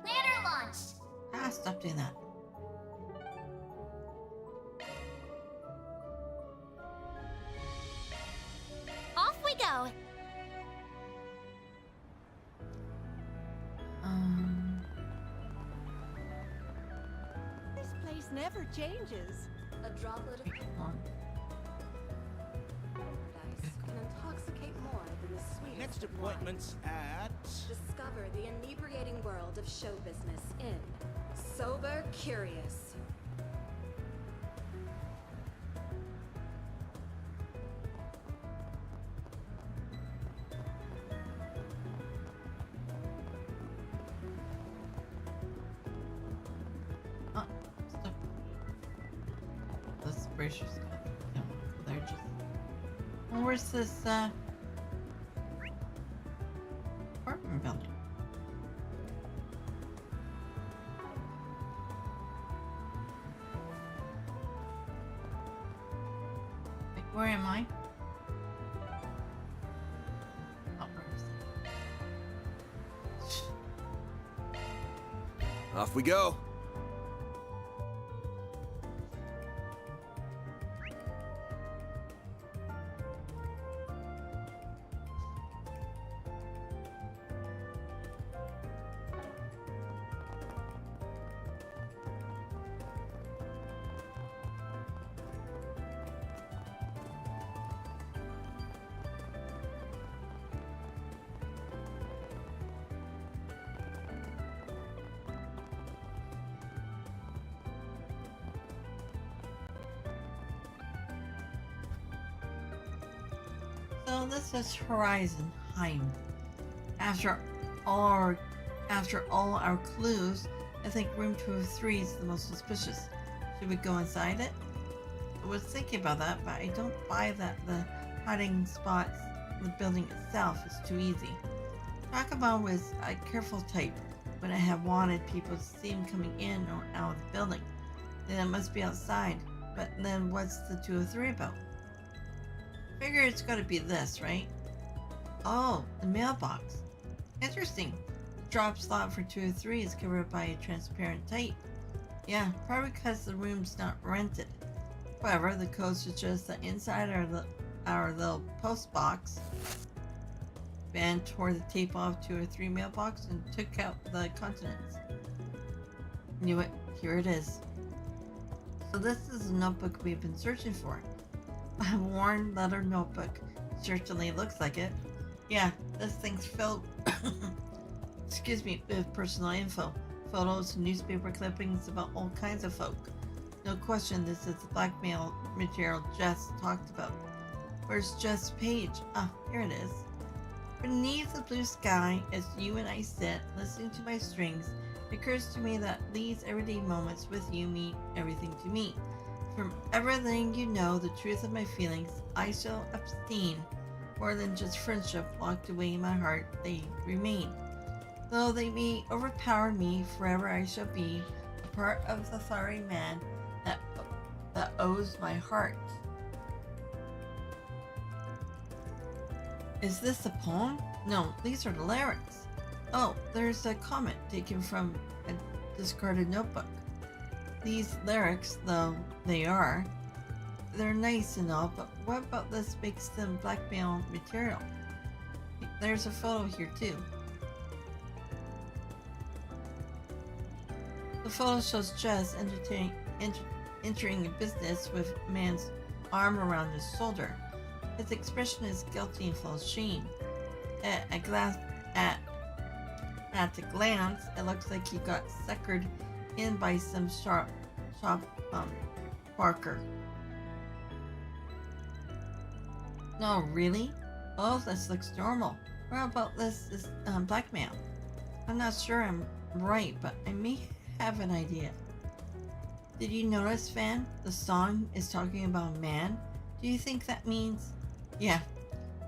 Ladder launched! Ah, stop doing that. Off we go! This place never changes. A droplet of paradise can intoxicate more than the sweetest. Next of appointment's at... Discover the inebriating world of show business in Sober Curious. This bracer's they're just. Well, where's this apartment building? Like, where am I? Off we go. So this is Horizon Heim. After all our clues, I think room 203 is the most suspicious. Should we go inside it? I was thinking about that, but I don't buy that the hiding spots in the building itself is too easy. Takaba was a careful type when I have wanted people to see him coming in or out of the building. Then it must be outside. But then what's the 203 about? Figure it's gotta be this, right? Oh, the mailbox. Interesting. The drop slot for 203 is covered by a transparent tape. Yeah, probably because the room's not rented. However, the code suggests that inside our little post box, Van tore the tape off 203 mailbox and took out the contents. Knew it. Here it is. So this is the notebook we've been searching for. A worn leather notebook. Certainly looks like it. Yeah, this thing's filled excuse me, with personal info. Photos and newspaper clippings about all kinds of folk. No question this is the blackmail material Jess talked about. Where's Jess' page? Ah, here it is. Beneath the blue sky, as you and I sit, listening to my strings, it occurs to me that these everyday moments with you mean everything to me. From everything you know, the truth of my feelings, I shall abstain. More than just friendship locked away in my heart, they remain. Though they may overpower me, forever I shall be a part of the fiery man that owes my heart. Is this a poem? No, these are the lyrics. Oh, there's a comment taken from a discarded notebook. These lyrics, though they're nice and all, but what about this makes them blackmail material? There's a photo here too. The photo shows Jess entering a business with a man's arm around his shoulder. His expression is guilty and full of shame. At a glance, it looks like he got suckered in by some shop barker. No, really? Oh, this looks normal. What about this is blackmail? I'm not sure I'm right, but I may have an idea. Did you notice, Van? The song is talking about a man. Do you think that means? Yeah,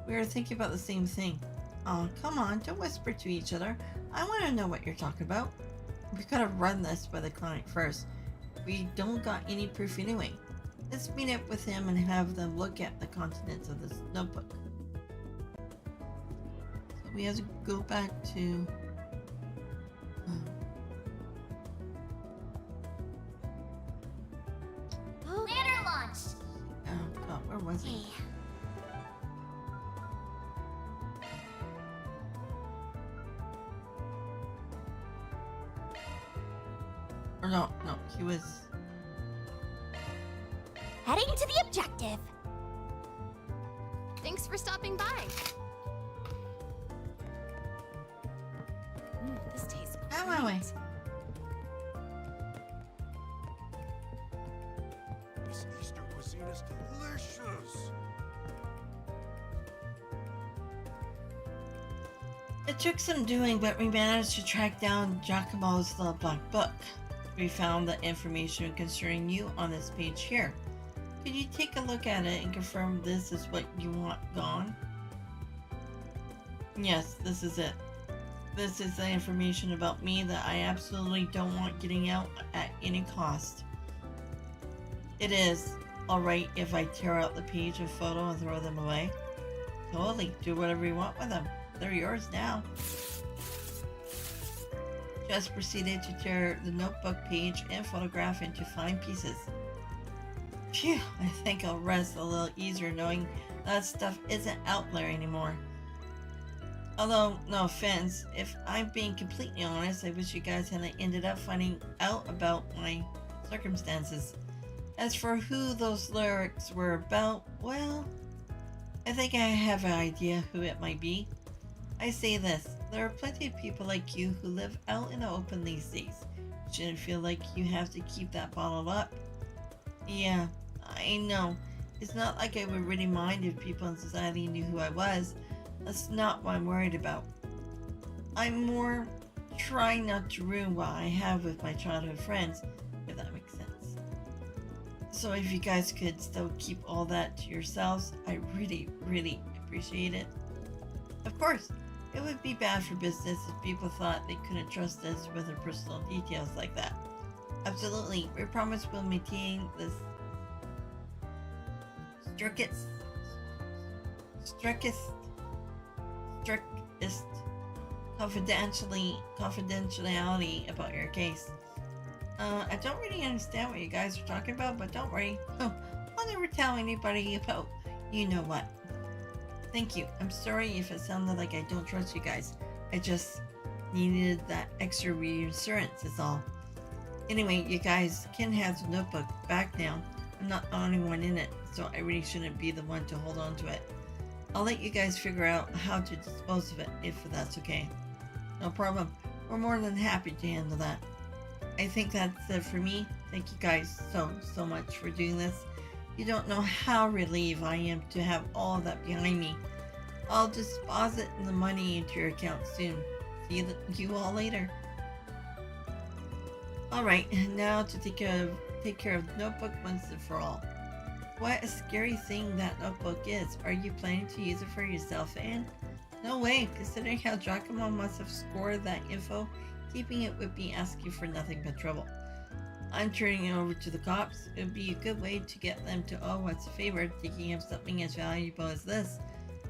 we were thinking about the same thing. Oh, come on, don't whisper to each other. I want to know what you're talking about. We gotta run this by the client first. We don't got any proof anyway. Let's meet up with him and have them look at the contents of this notebook. So we have to go back to... Banner launch! Oh god, where was he? Or no, he was... Heading to the objective. Thanks for stopping by. This tastes great. Out my way. This Easter cuisine is delicious. It took some doing, but we managed to track down Giacomo's little black book. We found the information concerning you on this page here. Could you take a look at it and confirm this is what you want gone? Yes, this is it. This is the information about me that I absolutely don't want getting out at any cost. It is alright if I tear out the page and photo and throw them away. Totally, do whatever you want with them. They're yours now. just proceeded to tear the notebook page and photograph into fine pieces. Phew, I think I'll rest a little easier knowing that stuff isn't out there anymore. Although, no offense, if I'm being completely honest, I wish you guys hadn't ended up finding out about my circumstances. As for who those lyrics were about, well, I think I have an idea who it might be. I say this, there are plenty of people like you who live out in the open these days. You shouldn't feel like you have to keep that bottled up. Yeah, I know. It's not like I would really mind if people in society knew who I was. That's not what I'm worried about. I'm more trying not to ruin what I have with my childhood friends, if that makes sense. So if you guys could still keep all that to yourselves, I really, really appreciate it. Of course, it would be bad for business if people thought they couldn't trust us with their personal details like that. Absolutely, we promise we'll maintain this strictest confidentiality about your case. I don't really understand what you guys are talking about, but don't worry. I'll never tell anybody about you know what. Thank you. I'm sorry if it sounded like I don't trust you guys. I just needed that extra reassurance is all. Anyway, you guys can have the notebook back now. I'm not the only one in it, so I really shouldn't be the one to hold on to it. I'll let you guys figure out how to dispose of it, if that's okay. No problem. We're more than happy to handle that. I think that's it for me. Thank you guys so much for doing this. You don't know how relieved I am to have all of that behind me. I'll deposit the money into your account soon. See you all later. Alright, now to take care of the notebook once and for all. What a scary thing that notebook is. Are you planning to use it for yourself, Anne? No way, considering how Giacomo must have scored that info, keeping it would be asking for nothing but trouble. I'm turning it over to the cops. It would be a good way to get them to owe us a favor, taking of something as valuable as this.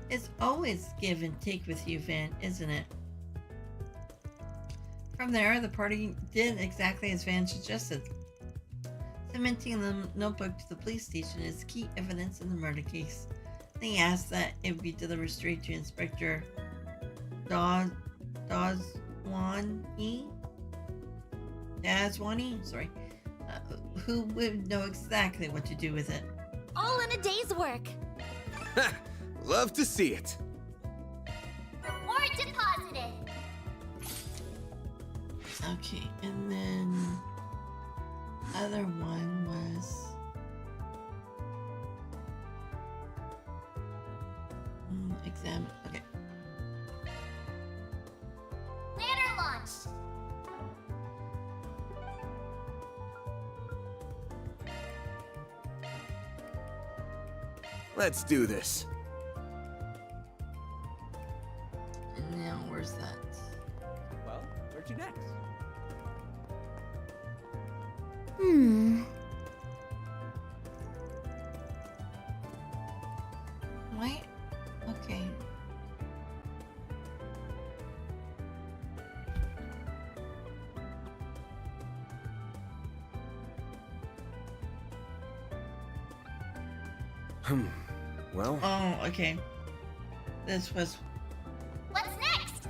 It's always give and take with you, Van, isn't it? From there, the party did exactly as Van suggested. Cementing the notebook to the police station is key evidence in the murder case. They asked that it be delivered straight to Inspector Dazwani, sorry, who would know exactly what to do with it. All in a day's work. Love to see it. Reward deposited. Okay, and then other one was examine. Okay. Ladder launched. Let's do this. And now where's that? Well, where'd you next? Wait. Okay. Well. Oh, okay. This was. What's next?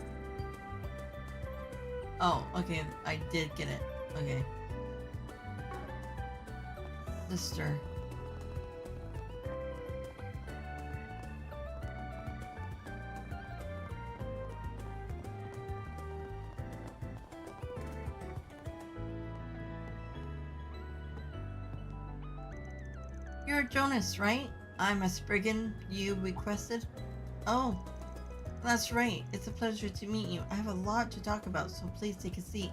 Oh, okay. I did get it. Okay. Sister. You're Jonas, right? I'm a Spriggan you requested. Oh, that's right. It's a pleasure to meet you. I have a lot to talk about, so please take a seat.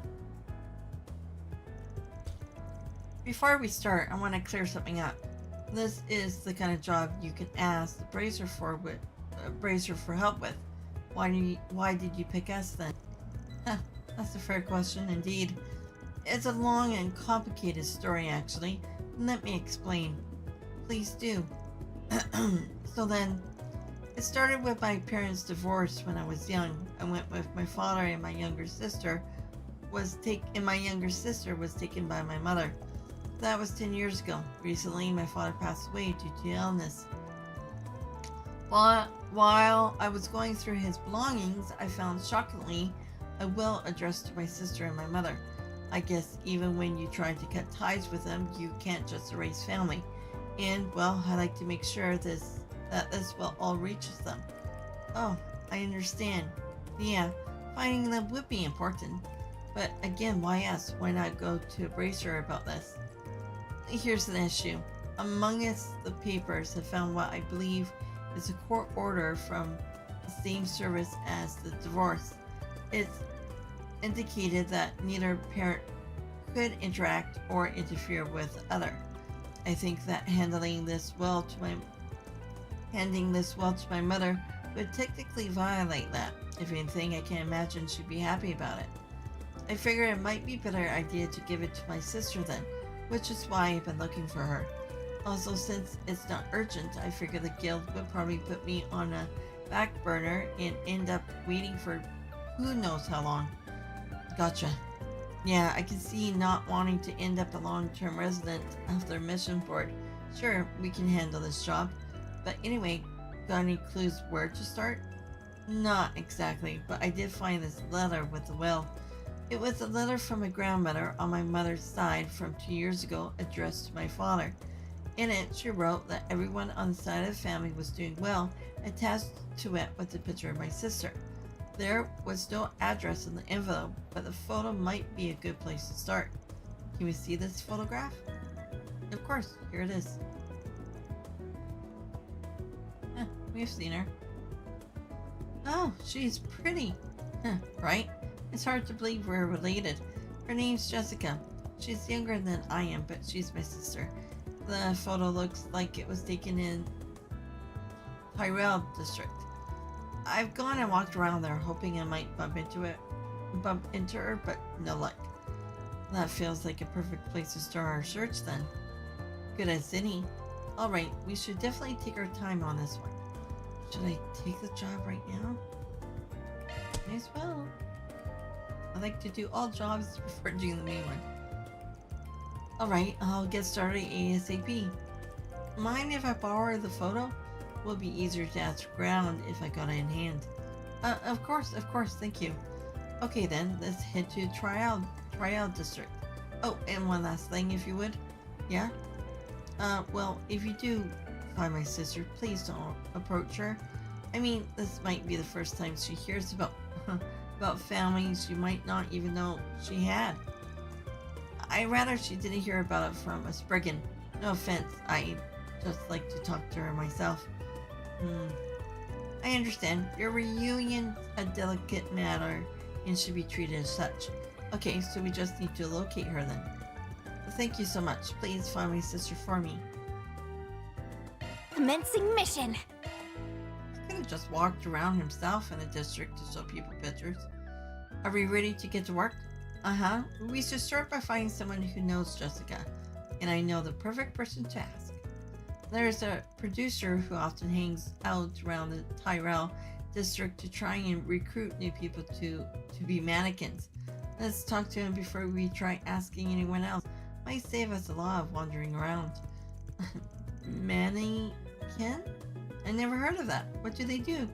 Before we start, I want to clear something up. This is the kind of job you can ask the Bracer for help with. Why did you pick us then? That's a fair question indeed. It's a long and complicated story, actually. Let me explain. Please do. So then, it started with my parents' divorce when I was young. I went with my father and my younger sister my younger sister was taken by my mother. That was 10 years ago. Recently, my father passed away due to illness. While I was going through his belongings, I found shockingly a will addressed to my sister and my mother. I guess even when you try to cut ties with them, you can't just erase family. And, well, I like to make sure that this will all reaches them. Oh, I understand. Yeah, finding them would be important. But again, why us? Why not go to a bracer about this? Here's an issue. Among us, the papers have found what I believe is a court order from the same service as the divorce. It's indicated that neither parent could interact or interfere with the other. I think that handing this will to my mother would technically violate that. If anything, I can't imagine she'd be happy about it. I figure it might be a better idea to give it to my sister then, which is why I've been looking for her. Also, since it's not urgent, I figure the guild would probably put me on a back burner and end up waiting for who knows how long. Gotcha. Yeah, I can see not wanting to end up a long-term resident of their mission board. Sure, we can handle this job. But anyway, got any clues where to start? Not exactly, but I did find this letter with the will. It was a letter from a grandmother on my mother's side from 2 years ago addressed to my father. In it, she wrote that everyone on the side of the family was doing well, attached to it with a picture of my sister. There was no address in the envelope, but the photo might be a good place to start. Can we see this photograph? Of course, here it is. We've seen her. Oh, she's pretty. Right? It's hard to believe we're related. Her name's Jessica. She's younger than I am, but she's my sister. The photo looks like it was taken in Tyrell district. I've gone and walked around there hoping I might bump into her, but no luck. That feels like a perfect place to start our search then. Good as any. Alright, we should definitely take our time on this one. Should I take the job right now? May as well. I like to do all jobs before doing the main one. Alright, I'll get started ASAP. Mind if I borrow the photo? Will be easier to ask around if I got it in hand. Of course, thank you. Okay then, let's head to Trial District. Oh, and one last thing if you would. Yeah? Well, if you do find my sister, please don't approach her. I mean, this might be the first time she hears about families she might not even know she had. I'd rather she didn't hear about it from a Spriggan. No offense, I just like to talk to her myself. I understand. Your reunion's a delicate matter and should be treated as such. Okay, so we just need to locate her then. Thank you so much. Please find my sister for me. Commencing mission. He could have just walked around himself in the district to show people pictures. Are we ready to get to work? Uh-huh. We should start by finding someone who knows Jessica, and I know the perfect person to ask. There's a producer who often hangs out around the Tyrell district to try and recruit new people to be mannequins. Let's talk to him before we try asking anyone else. Might save us a lot of wandering around. Mannequin? I never heard of that. What do they do?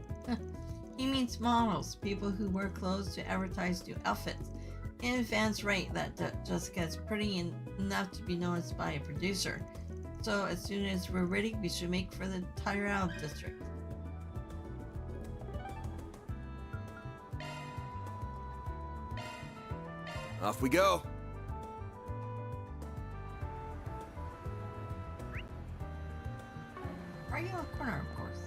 He means models, people who wear clothes to advertise new outfits. And Van's right that Jessica is pretty enough to be noticed by a producer. So as soon as we're ready, we should make for the Tyrell district. Off we go. Right on the corner, of course.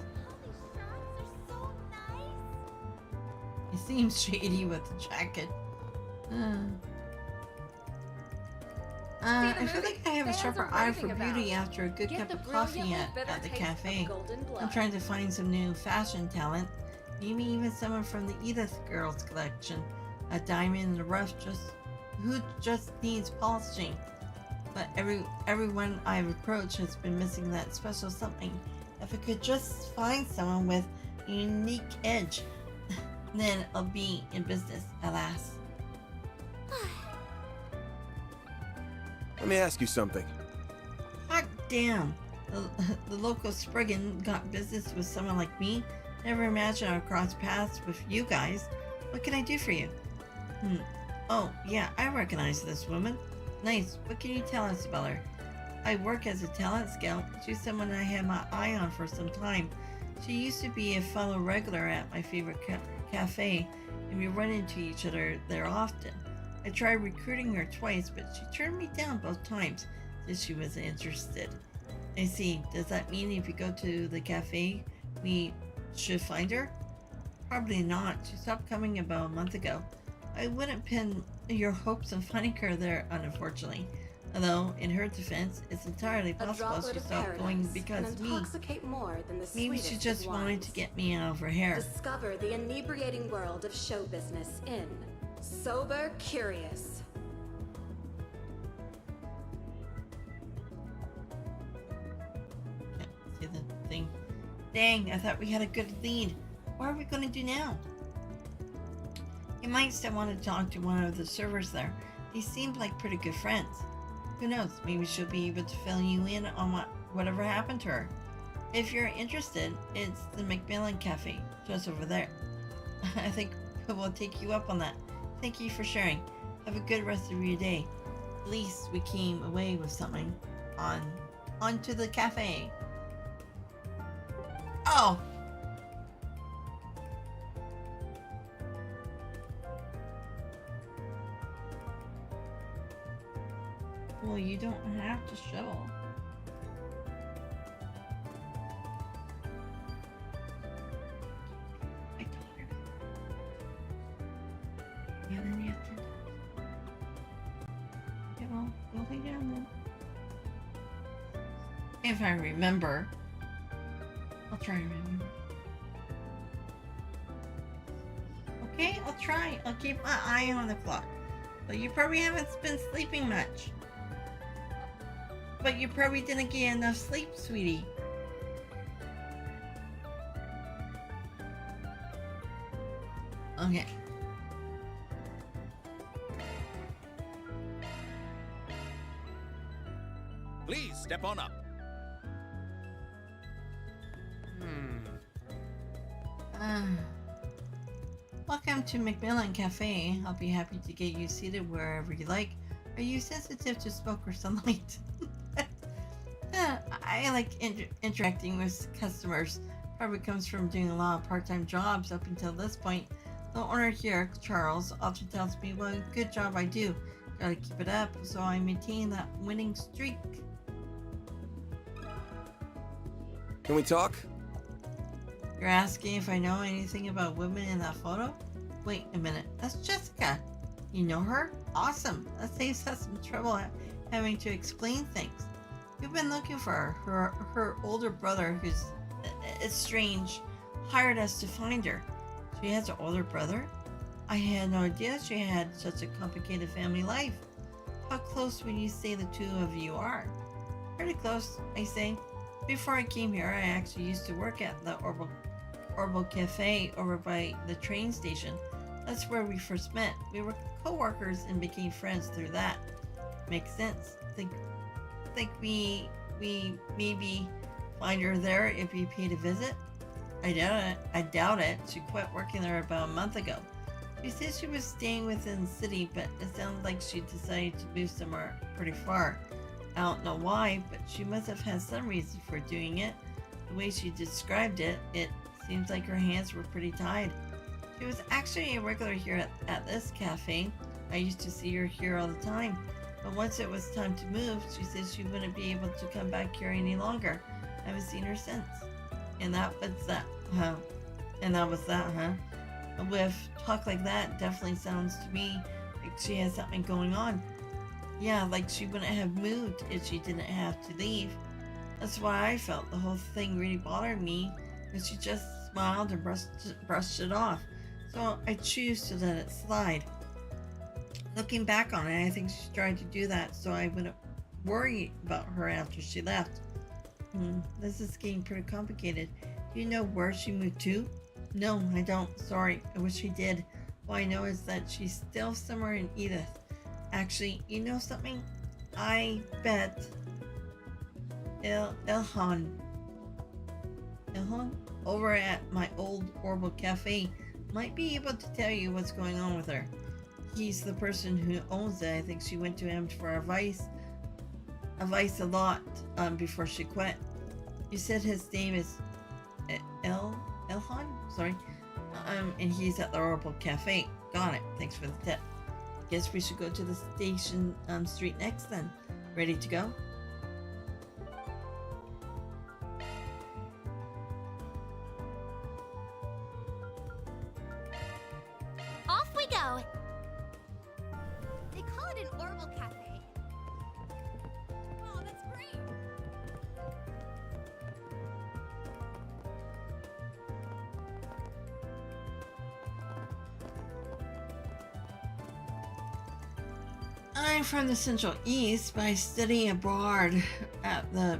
He seems shady with the jacket. I feel like I have a sharper eye for beauty after a good cup of coffee at the cafe. I'm trying to find some new fashion talent. Maybe even someone from the Edith Girls collection. A diamond in the rough who just needs polishing. But everyone I've approached has been missing that special something. If I could just find someone with a unique edge, then I'll be in business at last. me ask you something. Hot damn. The local Spriggan got business with someone like me. Never imagined I'd cross paths with you guys. What can I do for you? Oh, yeah, I recognize this woman. Nice. What can you tell us about her? I work as a talent scout. She's someone I had my eye on for some time. She used to be a fellow regular at my favorite cafe, and we run into each other there often. I tried recruiting her twice, but she turned me down both times, since she wasn't interested. I see. Does that mean if you go to the cafe, we should find her? Probably not. She stopped coming about a month ago. I wouldn't pin your hopes on finding her there, unfortunately. Although, in her defense, it's entirely possible she stopped going because maybe she just wanted to get me out of her hair. Discover the inebriating world of show business in Sober Curious. Can't see the thing. Dang, I thought we had a good lead. What are we going to do now? You might still want to talk to one of the servers there. They seem like pretty good friends. Who knows, maybe she'll be able to fill you in on whatever happened to her. If you're interested, it's the Macmillan Cafe, just over there. I think we'll take you up on that. Thank you for sharing. Have a good rest of your day. At least we came away with something. Onto the cafe. Oh! Well, you don't have to shovel. I told her. Yeah, then you have to. Okay, well, we'll lay down then. If I remember. I'll try to remember. Okay, I'll try. I'll keep my eye on the clock. But you probably haven't been sleeping much. But you probably didn't get enough sleep, sweetie. Okay. Please step on up. Welcome to Macmillan Cafe. I'll be happy to get you seated wherever you like. Are you sensitive to smoke or sunlight? I like interacting with customers. Probably comes from doing a lot of part-time jobs up until this point. The owner here, Charles, often tells me what a good job I do. Gotta keep it up, so I maintain that winning streak. Can we talk? You're asking if I know anything about women in that photo? Wait a minute, that's Jessica. You know her? Awesome. That saves us some trouble having to explain things. We've been looking for her. Her older brother, who's estranged, hired us to find her. She has an older brother? I had no idea she had such a complicated family life. How close would you say the two of you are? Pretty close, I say. Before I came here, I actually used to work at the Orbo Cafe over by the train station. That's where we first met. We were co-workers and became friends through that. Makes sense. Think we maybe find her there if we paid a visit? I doubt it. She quit working there about a month ago. She said she was staying within the city, but it sounds like she decided to move somewhere pretty far. I don't know why, but she must have had some reason for doing it. The way she described it, it seems like her hands were pretty tied. She was actually a regular here at this cafe. I used to see her here all the time. But once it was time to move, she said she wouldn't be able to come back here any longer. I haven't seen her since. And that was that, huh? And that was that, huh? With talk like that, definitely sounds to me like she has something going on. Yeah, like she wouldn't have moved if she didn't have to leave. That's why I felt the whole thing really bothered me, but she just smiled and brushed it off. So I choose to let it slide. Looking back on it, I think she tried to do that so I wouldn't worry about her after she left. This is getting pretty complicated. Do you know where she moved to? No, I don't. Sorry, I wish I did. All I know is that she's still somewhere in Edith. Actually, you know something? I bet Ilhan over at my old Orbital Cafe might be able to tell you what's going on with her. He's the person who owns it. I think she went to him for advice a lot before she quit. You said his name is Ilhan? Sorry. And he's at the Orbital Cafe. Got it. Thanks for the tip. Guess we should go to the station street next then. Ready to go? Off we go! They call it an Orbital Cafe. Wow, that's great! I'm from the Central East, but I study abroad at the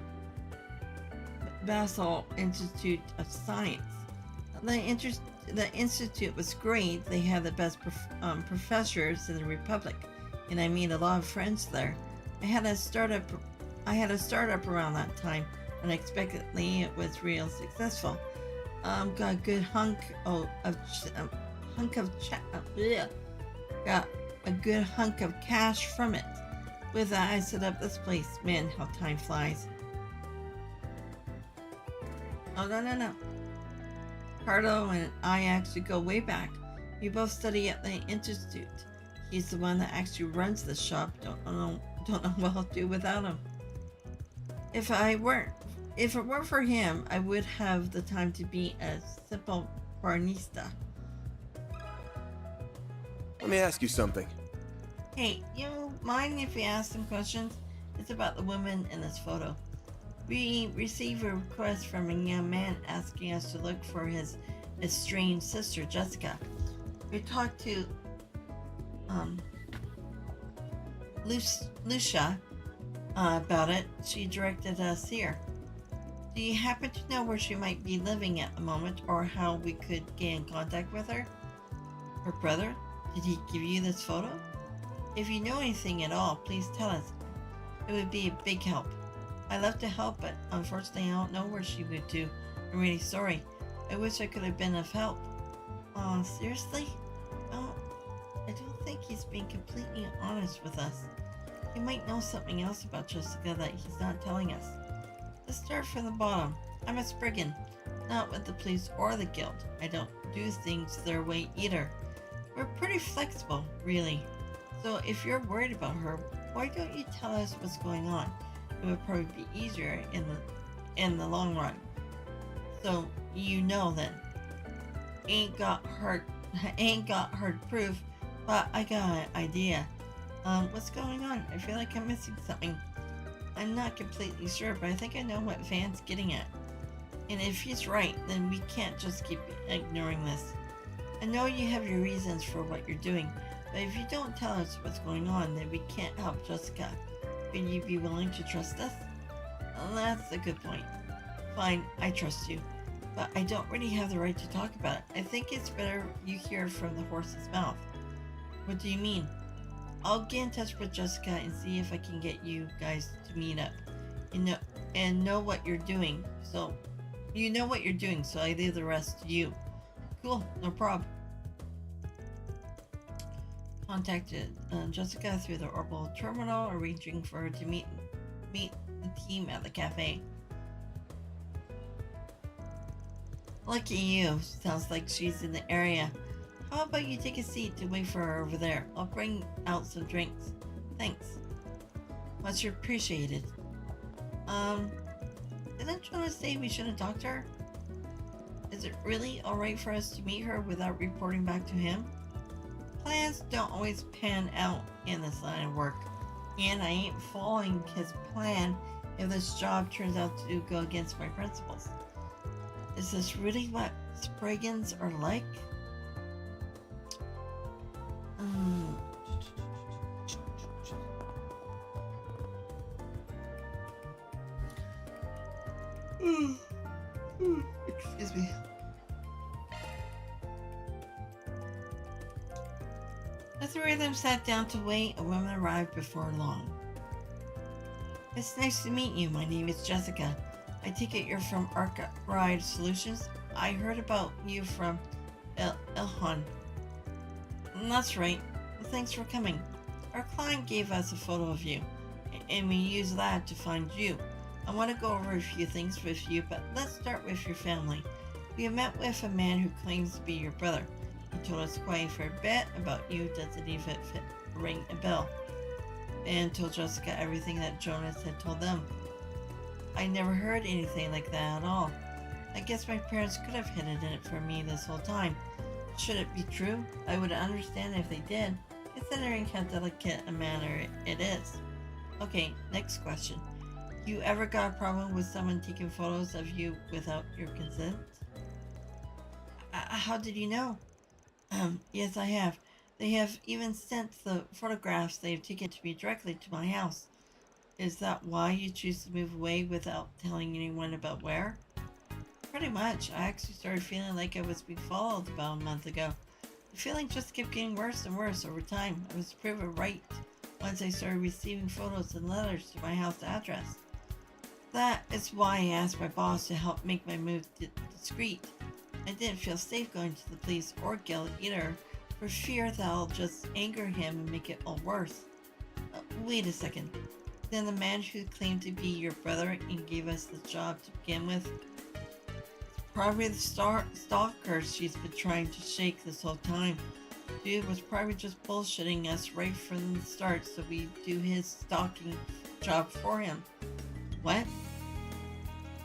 Basel Institute of Science. The institute was great. They had the best professors in the Republic, and I made a lot of friends there. I had a startup around that time. Unexpectedly, it was real successful. Got a good got a good hunk of cash from it. With that, I set up this place. Man, how time flies. Oh, no. Cardo and I actually go way back. We both study at the Institute. He's the one that actually runs the shop. Don't know what I'll do without him. If it weren't for him, I would have the time to be a simple barnista. Let me ask you something. Hey, you mind if we ask some questions? It's about the woman in this photo. We received a request from a young man asking us to look for his estranged sister, Jessica. We talked to Lucia about it. She directed us here. Do you happen to know where she might be living at the moment, or how we could get in contact with her? Her brother? Did he give you this photo? If you know anything at all, please tell us. It would be a big help. I'd love to help, but unfortunately I don't know where she moved to. I'm really sorry. I wish I could have been of help. Seriously? Oh, I don't think he's being completely honest with us. He might know something else about Jessica that he's not telling us. Let's start from the bottom. I'm a Spriggan, not with the police or the guild. I don't do things their way either. We're pretty flexible, really. So if you're worried about her, why don't you tell us what's going on? It would probably be easier in the long run. So you know then. Ain't got hard proof, but I got an idea. What's going on? I feel like I'm missing something. I'm not completely sure, but I think I know what Van's getting at. And if he's right, then we can't just keep ignoring this. I know you have your reasons for what you're doing, but if you don't tell us what's going on, then we can't help Jessica. Would you be willing to trust us? Well, that's a good point. Fine, I trust you. But I don't really have the right to talk about it. I think it's better you hear from the horse's mouth. What do you mean? I'll get in touch with Jessica and see if I can get you guys to meet up. Know what you're doing. So, you know what you're doing, so I leave the rest to you. Cool, no problem. Contacted Jessica through the Orbital terminal, arranging for her to meet the team at the cafe. Lucky you. Sounds like she's in the area. How about you take a seat to wait for her over there? I'll bring out some drinks. Thanks. Much appreciated. Didn't Jonah say we shouldn't talk to her? Is it really alright for us to meet her without reporting back to him? Plans don't always pan out in this line of work, and I ain't following his plan if this job turns out to go against my principles. Is this really what Spriggans are like? Excuse me. The three of them sat down to wait. A woman arrived before long. It's nice to meet you. My name is Jessica. I take it you're from Arkride Solutions? I heard about you from Ilhan. That's right. Well, thanks for coming. Our client gave us a photo of you, and we used that to find you. I want to go over a few things with you, but let's start with your family. We have met with a man who claims to be your brother. He told us quite a fair bit about you. Doesn't even ring a bell. And told Jessica everything that Jonas had told them. I never heard anything like that at all. I guess my parents could have hidden it from me this whole time. Should it be true? I would understand if they did, considering how delicate a matter it is. Okay, next question. You ever got a problem with someone taking photos of you without your consent? How did you know? Yes, I have. They have even sent the photographs they have taken to me directly to my house. Is that why you choose to move away without telling anyone about where? Pretty much. I actually started feeling like I was being followed about a month ago. The feeling just kept getting worse and worse over time. I was proven right once I started receiving photos and letters to my house address. That is why I asked my boss to help make my move discreet. I didn't feel safe going to the police or Gil either, for fear that I'll just anger him and make it all worse. Wait a second. Then the man who claimed to be your brother and gave us the job to begin with, probably the stalker she's been trying to shake this whole time. Dude was probably just bullshitting us right from the start so we do his stalking job for him. What?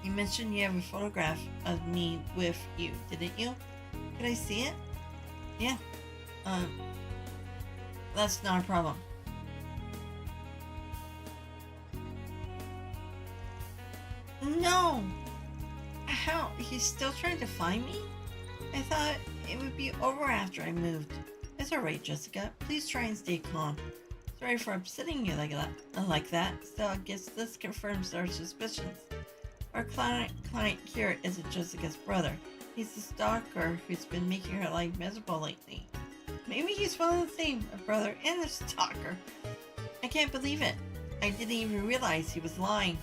You mentioned you have a photograph of me with you, didn't you? Could I see it? Yeah. That's not a problem. No! How? He's still trying to find me? I thought it would be over after I moved. It's alright, Jessica. Please try and stay calm. Sorry for upsetting you like that. So I guess this confirms our suspicions. Our client here isn't Jessica's brother. He's the stalker who's been making her life miserable lately. Maybe he's one and the same, a brother and a stalker. I can't believe it. I didn't even realize he was lying.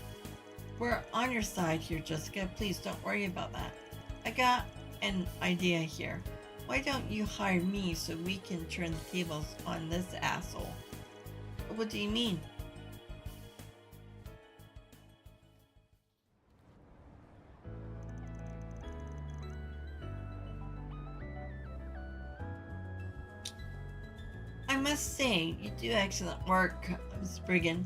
We're on your side here, Jessica. Please don't worry about that. I got an idea here. Why don't you hire me so we can turn the tables on this asshole? What do you mean? I must say, you do excellent work, Spriggan.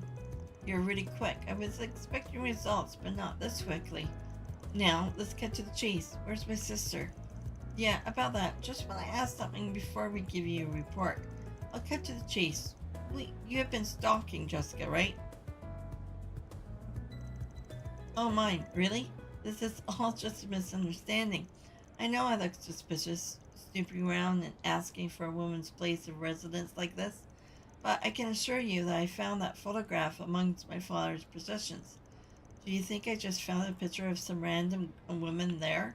You're really quick. I was expecting results, but not this quickly. Now, let's get to the chase. Where's my sister? Yeah, about that. Just want to ask something before we give you a report. I'll cut to the chase. Wait, you have been stalking Jessica, right? Oh my, really? This is all just a misunderstanding. I know I look suspicious, snooping around and asking for a woman's place of residence like this, but I can assure you that I found that photograph amongst my father's possessions. Do you think I just found a picture of some random woman there?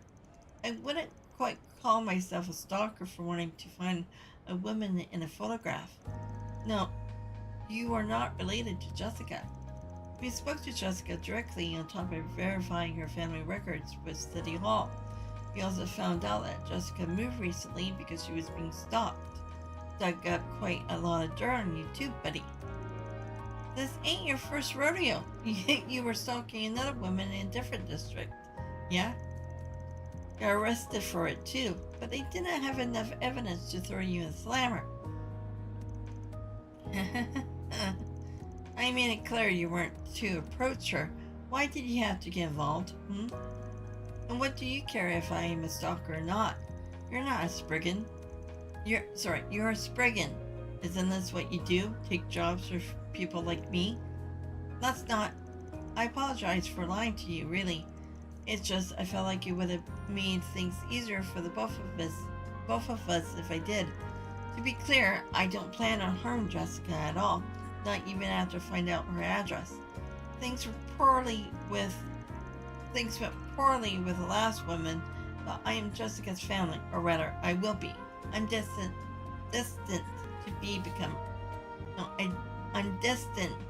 I wouldn't quite call myself a stalker for wanting to find a woman in a photograph. No, you are not related to Jessica. We spoke to Jessica directly on top of verifying her family records with City Hall. We also found out that Jessica moved recently because she was being stalked. Dug up quite a lot of dirt on you too, buddy. This ain't your first rodeo. You were stalking another woman in a different district. Yeah? Got arrested for it too, but they didn't have enough evidence to throw you in the slammer. I made it clear you weren't to approach her. Why did you have to get involved? And what do you care if I am a stalker or not? You're not a Spriggan. You're a Spriggan. Isn't this what you do? Take jobs for people like me? That's not... I apologize for lying to you, really. It's just I felt like it would have made things easier for the both of us if I did. To be clear, I don't plan on harming Jessica at all, not even after I find out her address. Things went poorly with the last woman, but I am Jessica's family, or rather, I will be. I'm destined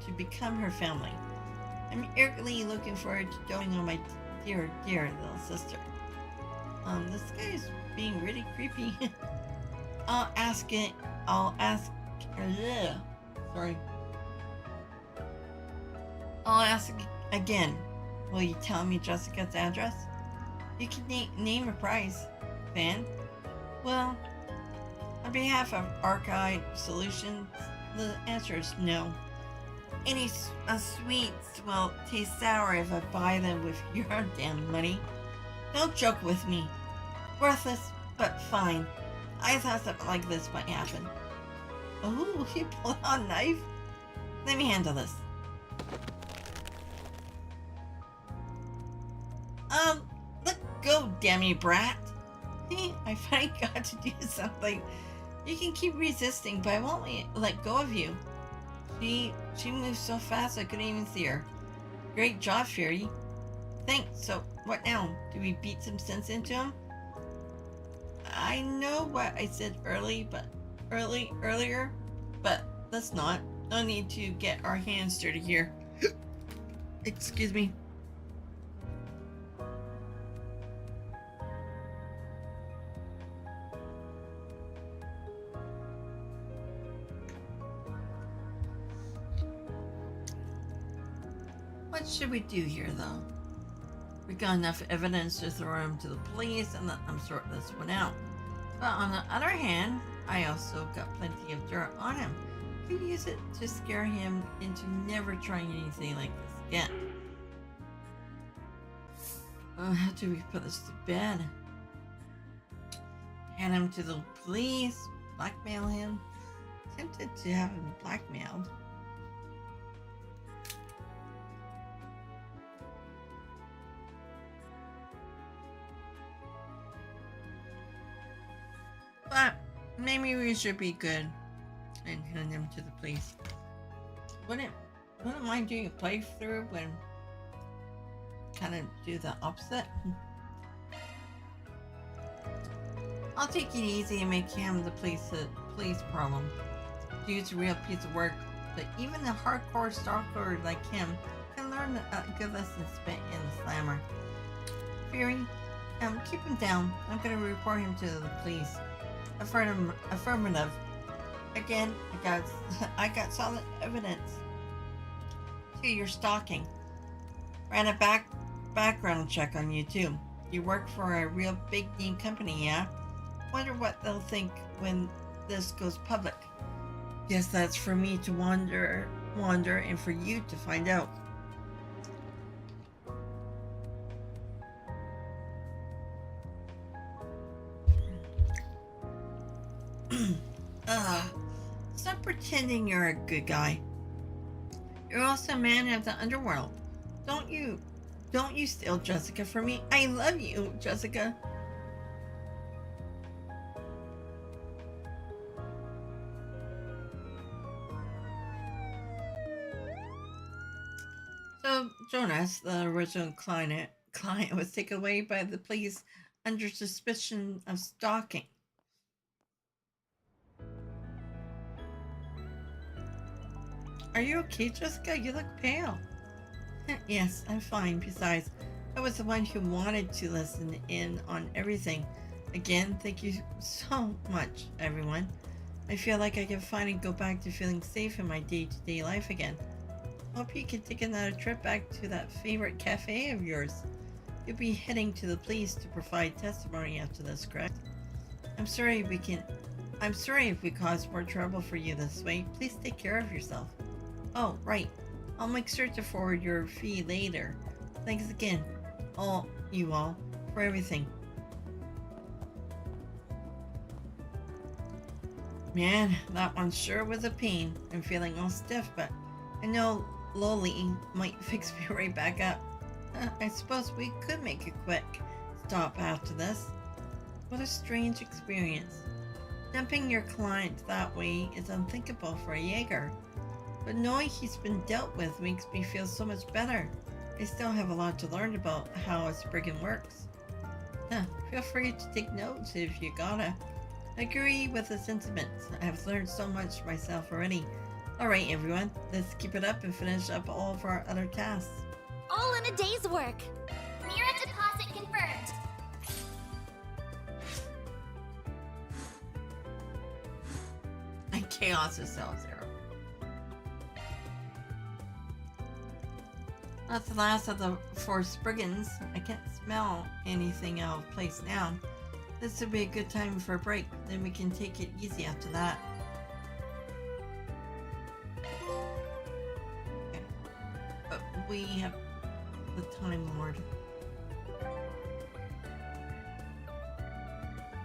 to become her family. I'm eagerly looking forward to doting on my dear little sister. This guy is being really creepy. I'll ask. Sorry. I'll ask again. Will you tell me Jessica's address? You can name a price, Van. Well, on behalf of Arkride Solutions, the answer is no. Any sweets will taste sour if I buy them with your damn money. Don't joke with me. Worthless, but fine. I thought something like this might happen. Oh, he pulled out a knife? Let me handle this. Let go, damn you brat. I finally got to do something. You can keep resisting, but I won't let go of you. She moves so fast I couldn't even see her. Great job, Fury. Thanks. So, what now? Do we beat some sense into him? I know what I said earlier, but let's not. No need to get our hands dirty here. Excuse me. What should we do here, though? We got enough evidence to throw him to the police and let them sort this one out. But on the other hand, I also got plenty of dirt on him. Could use it to scare him into never trying anything like this again. How do we put this to bed? Hand him to the police? Blackmail him? Tempted to have him blackmailed. But maybe we should be good and hand him to the police. Wouldn't mind doing a playthrough when kind of do the opposite. I'll take it easy and make him the police problem. Dude's a real piece of work, but even a hardcore stalker like him can learn a good lesson spent in the slammer. Fury, keep him down. I'm gonna report him to the police. Affirmative. Again, I got solid evidence to your stalking. Ran a background check on you too. You work for a real big name company, yeah? Wonder what they'll think when this goes public. Guess that's for me to wonder and for you to find out. Stop pretending you're a good guy. You're also a man of the underworld. Don't you steal Jessica from me. I love you, Jessica. So Jonas, the original client was taken away by the police under suspicion of stalking. Are you okay, Jessica? You look pale. Yes, I'm fine. Besides, I was the one who wanted to listen in on everything. Again, thank you so much, everyone. I feel like I can finally go back to feeling safe in my day-to-day life again. Hope you can take another trip back to that favorite cafe of yours. You'll be heading to the police to provide testimony after this, correct? I'm sorry if we caused more trouble for you this way. Please take care of yourself. Oh, right. I'll make sure to forward your fee later. Thanks again, you all, for everything. Man, that one sure was a pain. I'm feeling all stiff, but I know Loli might fix me right back up. I suppose we could make a quick stop after this. What a strange experience. Dumping your client that way is unthinkable for a Jaeger. But knowing he's been dealt with makes me feel so much better. I still have a lot to learn about how a Spriggan works. Feel free to take notes if you gotta. I agree with the sentiments. I have learned so much myself already. Alright, everyone, let's keep it up and finish up all of our other tasks. All in a day's work. Mira deposit confirmed. And chaos itself, Zero. That's the last of the 4 Spriggans. I can't smell anything out of place now. This would be a good time for a break. Then we can take it easy after that. Okay. But we have the Time Lord.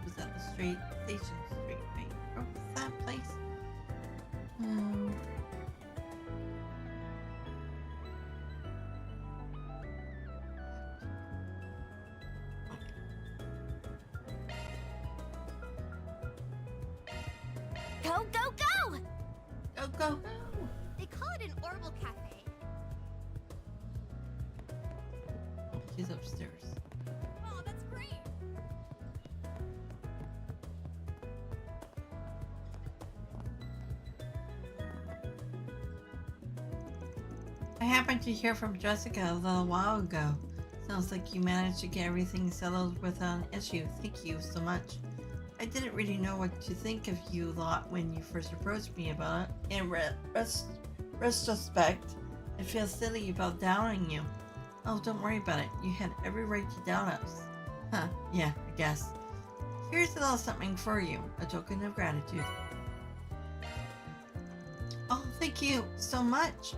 Was that the Station Street, right? Or was that place? Go, go, go! Go, go, go! They call it an Orbital Cafe. She's upstairs. Oh, that's great. I happened to hear from Jessica a little while ago. Sounds like you managed to get everything settled without an issue. Thank you so much. I didn't really know what to think of you lot when you first approached me about it. In retrospect, I feel silly about doubting you. Oh, don't worry about it. You had every right to doubt us. Huh, yeah, I guess. Here's a little something for you, a token of gratitude. Oh, thank you so much.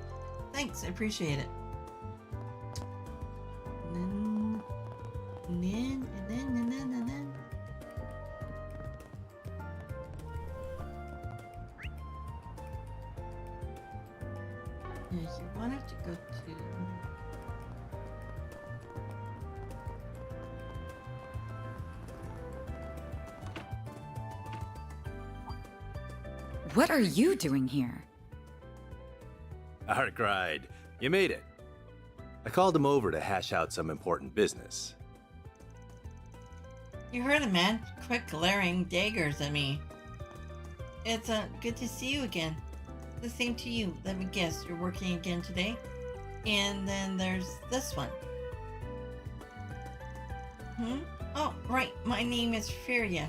Thanks, I appreciate it. Yeah, you wanted to go to... What are you doing here? Arkride, you made it. I called him over to hash out some important business. You heard him, man. Quit glaring daggers at me. It's good to see you again. The same to you. Let me guess, you're working again today? And then there's this one. Oh, right. My name is Furia.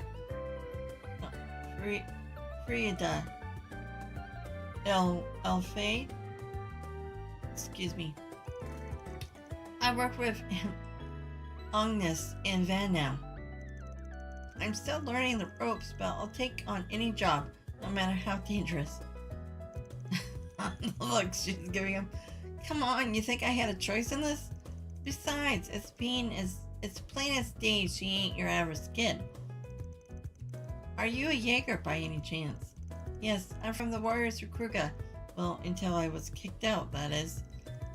Frida. Elfade? Excuse me. I work with Agnes and Van now. I'm still learning the ropes, but I'll take on any job, no matter how dangerous. Look, she's giving him. Come on, you think I had a choice in this? Besides, it's plain as day she ain't your average kid. Are you a Jaeger by any chance? Yes, I'm from the Warriors of Kruga. Well, until I was kicked out, that is.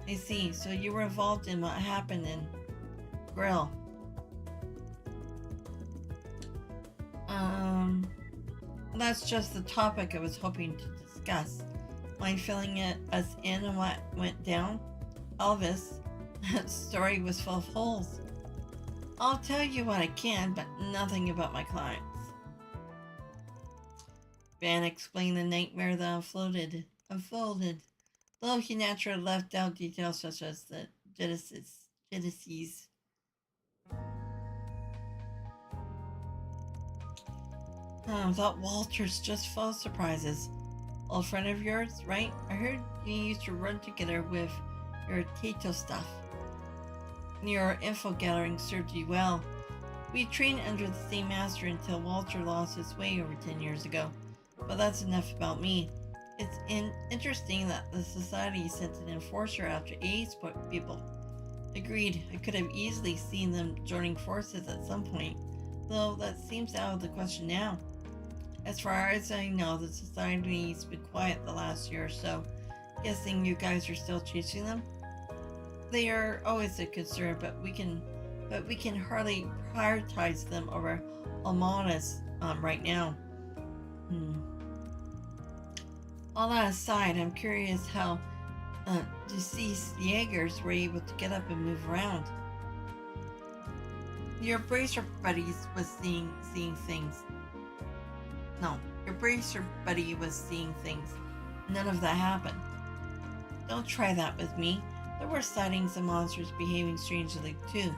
I see, so you were involved in what happened in Grill. That's just the topic I was hoping to discuss. Mind filling us in on what went down? Elvis, that story was full of holes. I'll tell you what I can, but nothing about my clients. Van explained the nightmare that unfolded, though he naturally left out details such as the Genesis. That Walter's just full of surprises. Old friend of yours, right? I heard you used to run together with your Tato stuff. Your info gathering served you well. We trained under the same master until Walter lost his way over 10 years ago. But that's enough about me. It's interesting that the society sent an enforcer after A's people. Agreed, I could have easily seen them joining forces at some point, though that seems out of the question now. As far as I know, the society's been quiet the last year or so. Guessing you guys are still chasing them? They are always a concern, but we can hardly prioritize them over Almanas right now. All that aside, I'm curious how deceased Jaegers were able to get up and move around. Your bracer buddies was seeing things. No, your bracer buddy was seeing things. none of that happened. Don't try that with me. There were sightings of monsters behaving strangely too.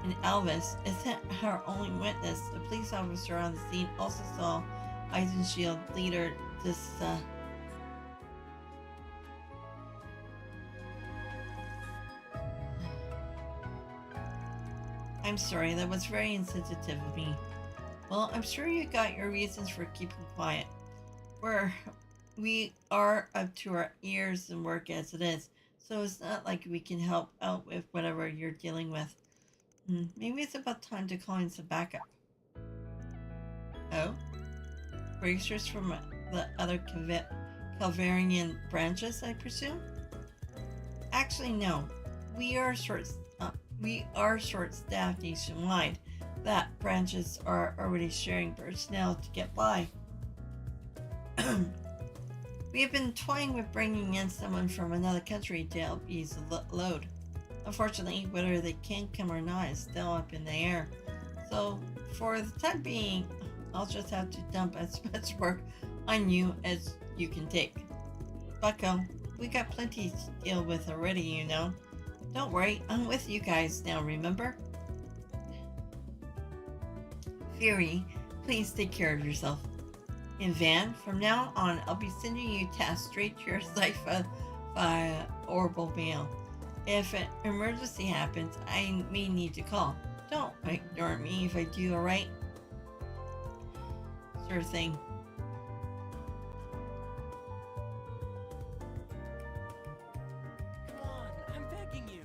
And Elvis isn't our only witness. The police officer on the scene also saw Eisenshield leader I'm sorry, that was very insensitive of me. Well, I'm sure you got your reasons for keeping quiet. We are up to our ears in work as it is, so it's not like we can help out with whatever you're dealing with. Maybe it's about time to call in some backup. Oh? Bracers from the other Calvarian branches, I presume? Actually, no. We are short-staffed nationwide. That branches are already sharing personnel to get by. We have been toying with bringing in someone from another country to help ease the load. Unfortunately, whether they can come or not is still up in the air. So, for the time being, I'll just have to dump as much work on you as you can take. Bucko, we got plenty to deal with already, you know. Don't worry, I'm with you guys now, remember? Fury, please take care of yourself. And Van, from now on, I'll be sending you tasks straight to your cipher via orbital mail. If an emergency happens, I may need to call. Don't ignore me if I do, alright? Sure thing. Come on, I'm begging you.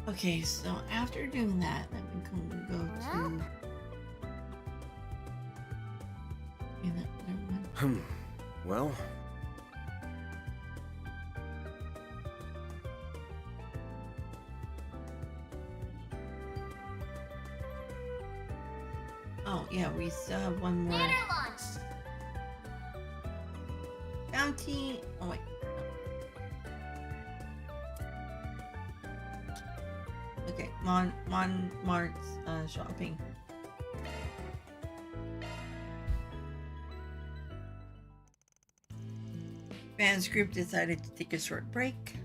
Okay, so after doing that, I'm going to go to... Well... Oh, yeah, we still have one more. Banner launched! Bounty... Oh, wait. Okay, Mart's shopping. Van's group decided to take a short break.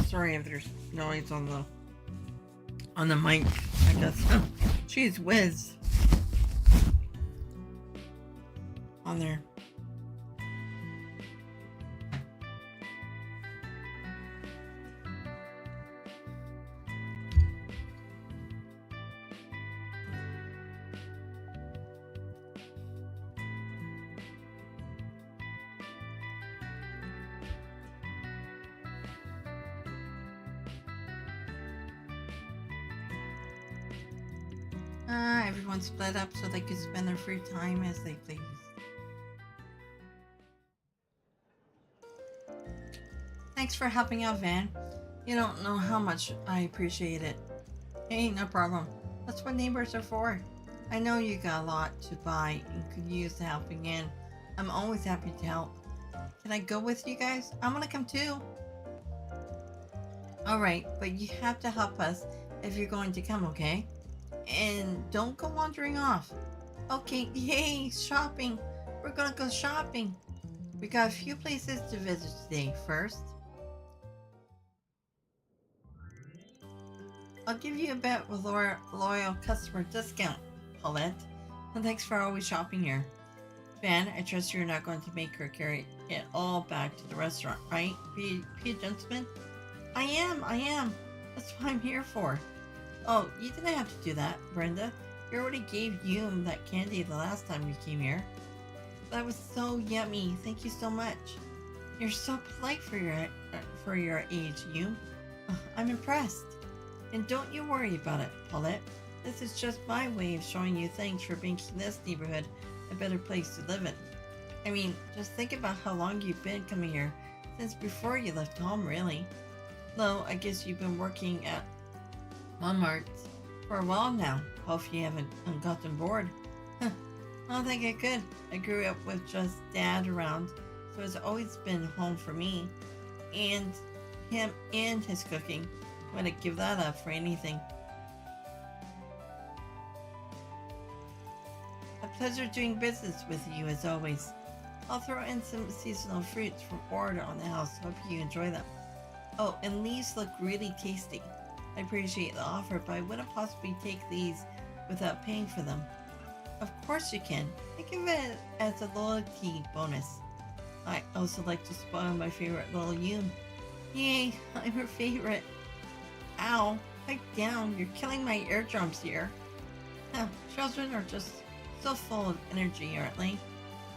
Sorry if there's noise on the mic, I guess. Jeez whiz. On there. Everyone split up so they could spend their free time as they please. Thanks for helping out, Van. You don't know how much I appreciate it. Hey, no problem. That's what neighbors are for. I know you got a lot to buy and could use the helping in. I'm always happy to help. Can I go with you guys? I want to come too. Alright, but you have to help us if you're going to come, okay? And don't go wandering off. Okay, yay, shopping. We're gonna go shopping. We got a few places to visit today. First, I'll give you a bet with loyal customer discount, Paulette. And thanks for always shopping here. Van, I trust you're not going to make her carry it all back to the restaurant, right? Be a gentleman? I am. That's what I'm here for. Oh, you didn't have to do that, Brenda. You already gave Yum that candy the last time you came here. That was so yummy. Thank you so much. You're so polite for your age, Yum. I'm impressed. And don't you worry about it, Paulette. This is just my way of showing you thanks for making this neighborhood a better place to live in. I mean, just think about how long you've been coming here, since before you left home, really. Though, I guess you've been working at Walmart for a while now. Hope you haven't gotten bored. I don't think I could. I grew up with just Dad around, so it's always been home for me. And him and his cooking. Wouldn't give that up for anything. A pleasure doing business with you as always. I'll throw in some seasonal fruits from order on the house. Hope you enjoy them. Oh, and these look really tasty. I appreciate the offer, but I wouldn't possibly take these without paying for them. Of course you can. Think of it as a loyalty bonus. I also like to spoil my favorite little Yum. Yay, I'm her favorite. Ow, pipe down. You're killing my eardrums here. Children are just so full of energy, aren't they?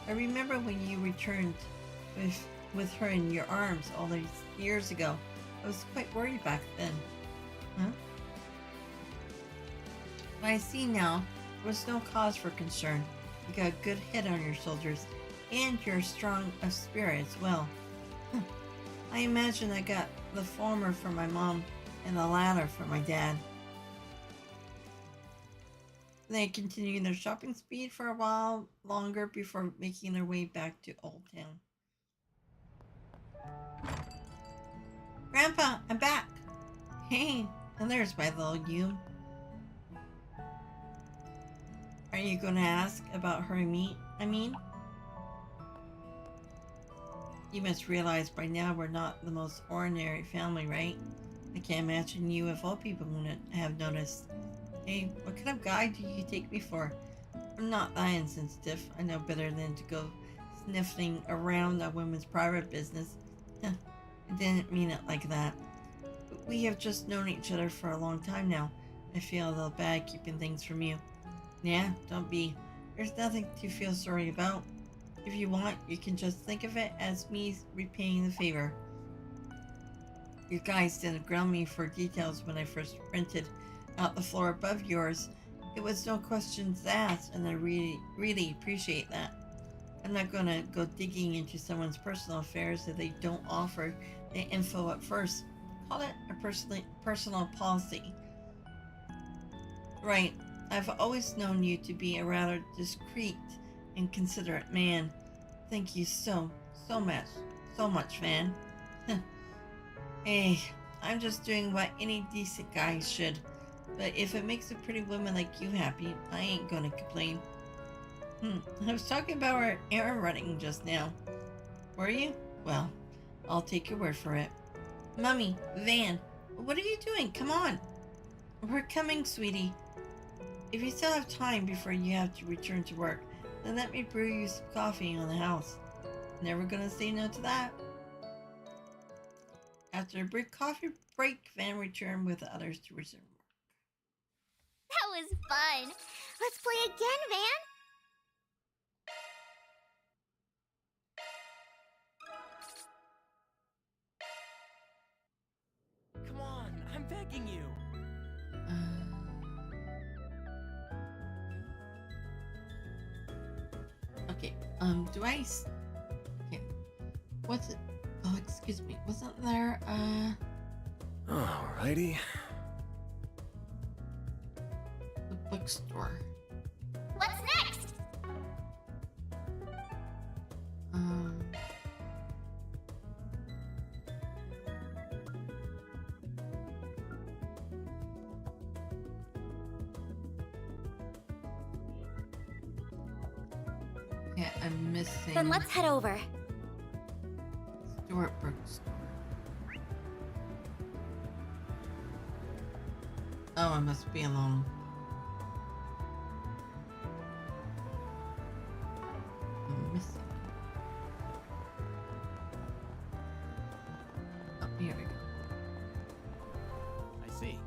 I remember when you returned with her in your arms all these years ago. I was quite worried back then. Huh? But I see now, there was no cause for concern. You got a good head on your shoulders, and you're strong of spirit as well. I imagine I got the former from my mom and the latter from my dad. They continued their shopping speed for a while longer before making their way back to Old Town. Grandpa, I'm back! Hey, and there's my little Yum. Are you going to ask about her meat? I mean? You must realize by now we're not the most ordinary family, right? I can't imagine you of all people wouldn't have noticed. Hey, what kind of guy do you take me for? I'm not that insensitive. I know better than to go sniffing around a woman's private business. I didn't mean it like that. But we have just known each other for a long time now. I feel a little bad keeping things from you. Yeah, don't be. There's nothing to feel sorry about. If you want, you can just think of it as me repaying the favor. You guys didn't grill me for details when I first rented out the floor above yours. It was no questions asked, and I really appreciate that. I'm not gonna go digging into someone's personal affairs if they don't offer the info at first. Call it a personal policy. Right. I've always known you to be a rather discreet and considerate man. Thank you so much, Van. Hey, I'm just doing what any decent guy should. But if it makes a pretty woman like you happy, I ain't gonna complain. I was talking about our errand running just now. Were you? Well, I'll take your word for it. Mummy, Van, what are you doing? Come on. We're coming, sweetie. If you still have time before you have to return to work, then let me brew you some coffee on the house. Never gonna say no to that. After a brief coffee break, Van returned with the others to resume work. That was fun. Let's play again, Van. Come on, I'm begging you. Okay, do I... Okay, what's it? Oh, excuse me, wasn't there Alrighty. the bookstore? What's next? Yeah, I'm missing. Then let's head over. Stuart bookstore. Oh, I must be alone. I'm missing. Oh, here we go. I see.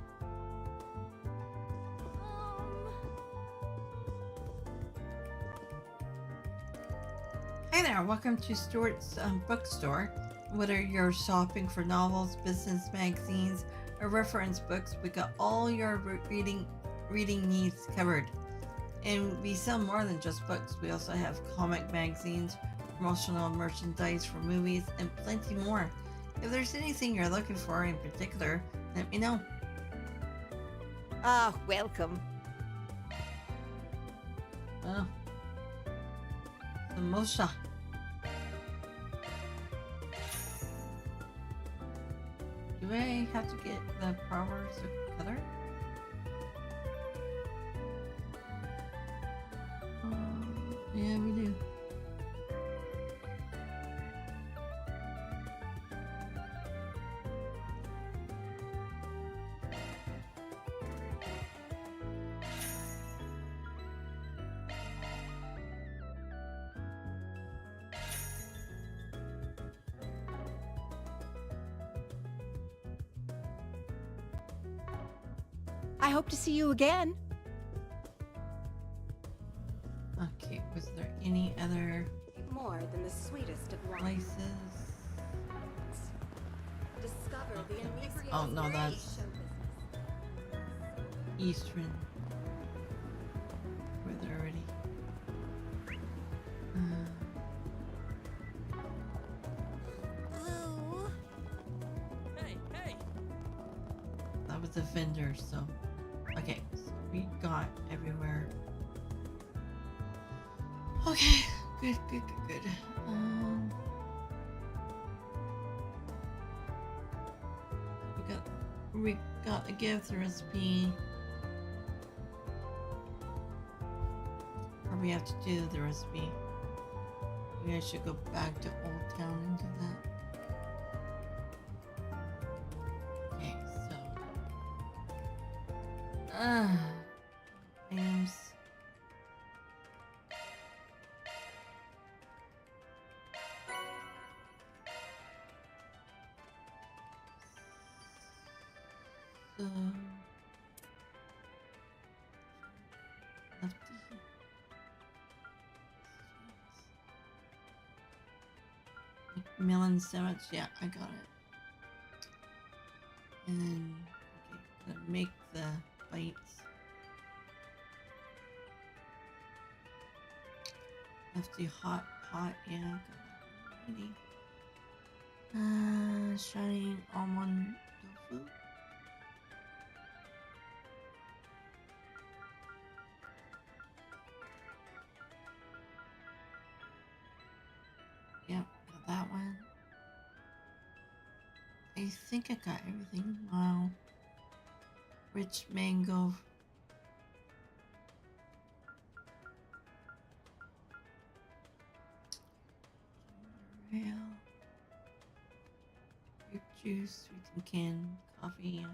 Hey there, welcome to Stuart's bookstore. Whether you're shopping for novels, business magazines, or reference books, we got all your reading needs covered. And we sell more than just books. We also have comic magazines, promotional merchandise for movies, and plenty more. If there's anything you're looking for in particular, let me know. Ah, welcome. Oh. Samosa. Do I have to get the proper color? Yeah, we do. I hope to see you again. Okay, was there any other More than the sweetest of wines. places? Discover the inebriating Oh no, world of that's show business. Eastern. Were there already? That was a vendor, so okay, so we got everywhere. Okay, good. We got a gift recipe. Or we have to do the recipe. Maybe I should go back to Old Town and do that. Okay, so items. So lefty. Melon sandwich, yeah, I got it. And then gonna make the bites. Lefty hot pot, yeah, got that ready. Shining almond tofu. Yep, got that one. I think I got everything. Wow. Rich mango. Ginger ale. Grape juice, sweetened canned coffee. Yeah.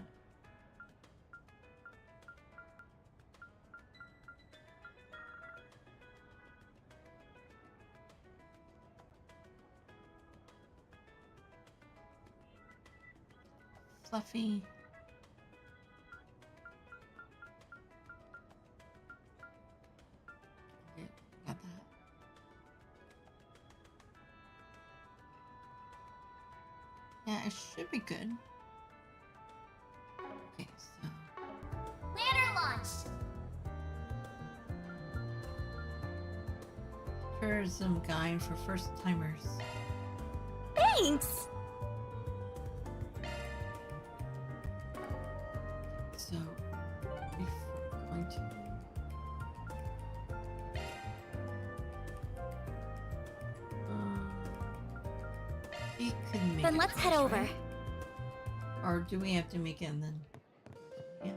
Fluffy. Okay, got that. Yeah, it should be good. Okay, so Banner launched. tourism guide for first timers. Thanks! going to. We could make Then it let's head close, over. right? Or do we have to make it and then? Yeah.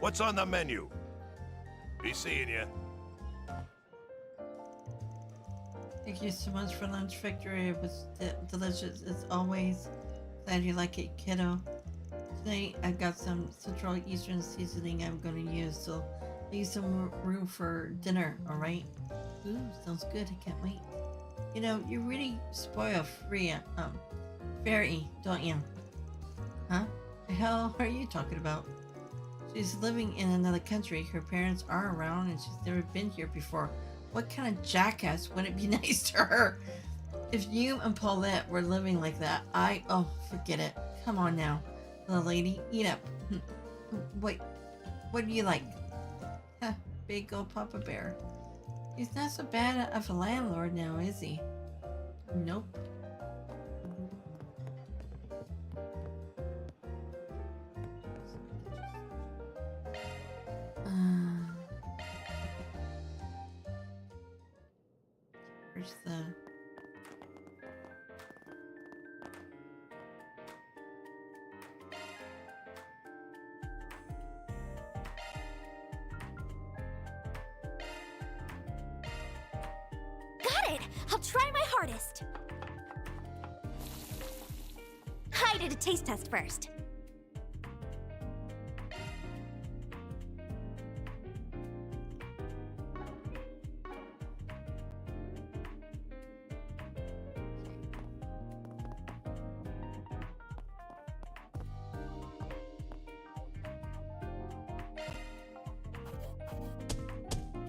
What's on the menu? Be seeing you. Thank you so much for lunch, Victory. It was delicious as always. Glad you like it, kiddo. Today I got some Central Eastern seasoning I'm going to use, so leave some room for dinner, alright? Ooh, sounds good. I can't wait. You know, you really spoil Fairy, don't you? Huh? The hell are you talking about? She's living in another country. Her parents are around and she's never been here before. What kind of jackass wouldn't be nice to her? If you and Paulette were living like that, oh, forget it. Come on now, little lady, eat up. Wait, what do you like? Huh, big old Papa Bear. He's not so bad of a landlord now, is he? Nope. Where's the... Got it! I'll try my hardest. I did a taste test first.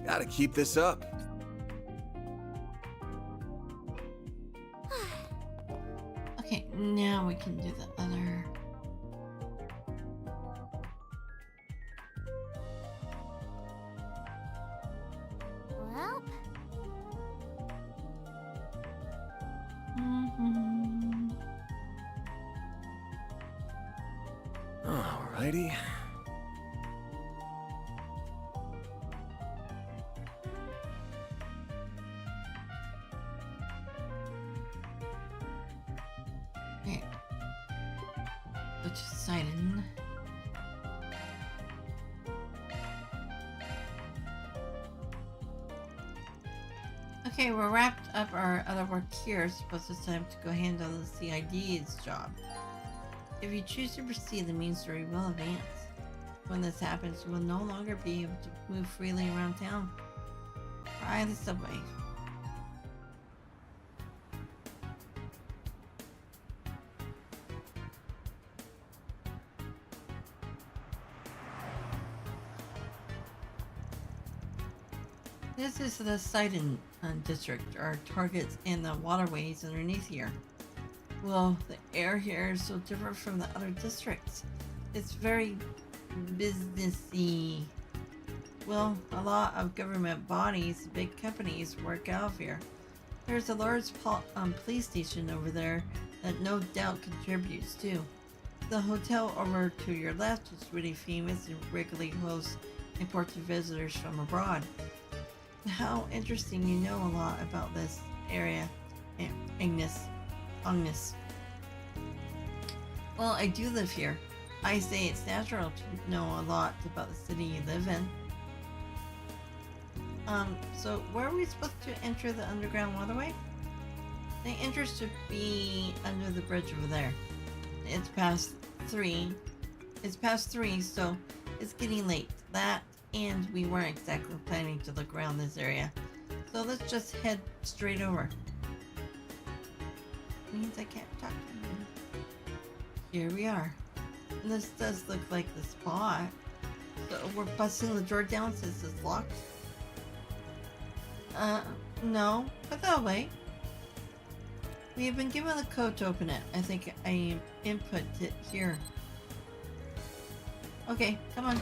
Gotta keep this up. Okay, now we can do the other. Well, Alrighty. Okay. Go to Sidon. Okay, we're wrapped up our other work here. Suppose it's time to go handle the CID's job. If you choose to proceed, the main story will advance. When this happens, you will no longer be able to move freely around town. Ride the subway. This is the Sidon district, our targets and the waterways underneath here. Well, the air here is so different from the other districts. It's very businessy. Well, a lot of government bodies, big companies work out of here. There's a large police station over there that no doubt contributes too. The hotel over to your left is really famous and regularly hosts important visitors from abroad. How interesting, you know a lot about this area, Agnes. Well, I do live here. I say it's natural to know a lot about the city you live in. So where are we supposed to enter the underground waterway? The entrance should be under the bridge over there. It's past 3. So it's getting late. That, and we weren't exactly planning to look around this area. So let's just head straight over. Means I can't talk to you. Here we are. And this does look like the spot. So we're busting the door down since it's locked. No. Put that away. We have been given the code to open it. I think I input it here. Okay, come on.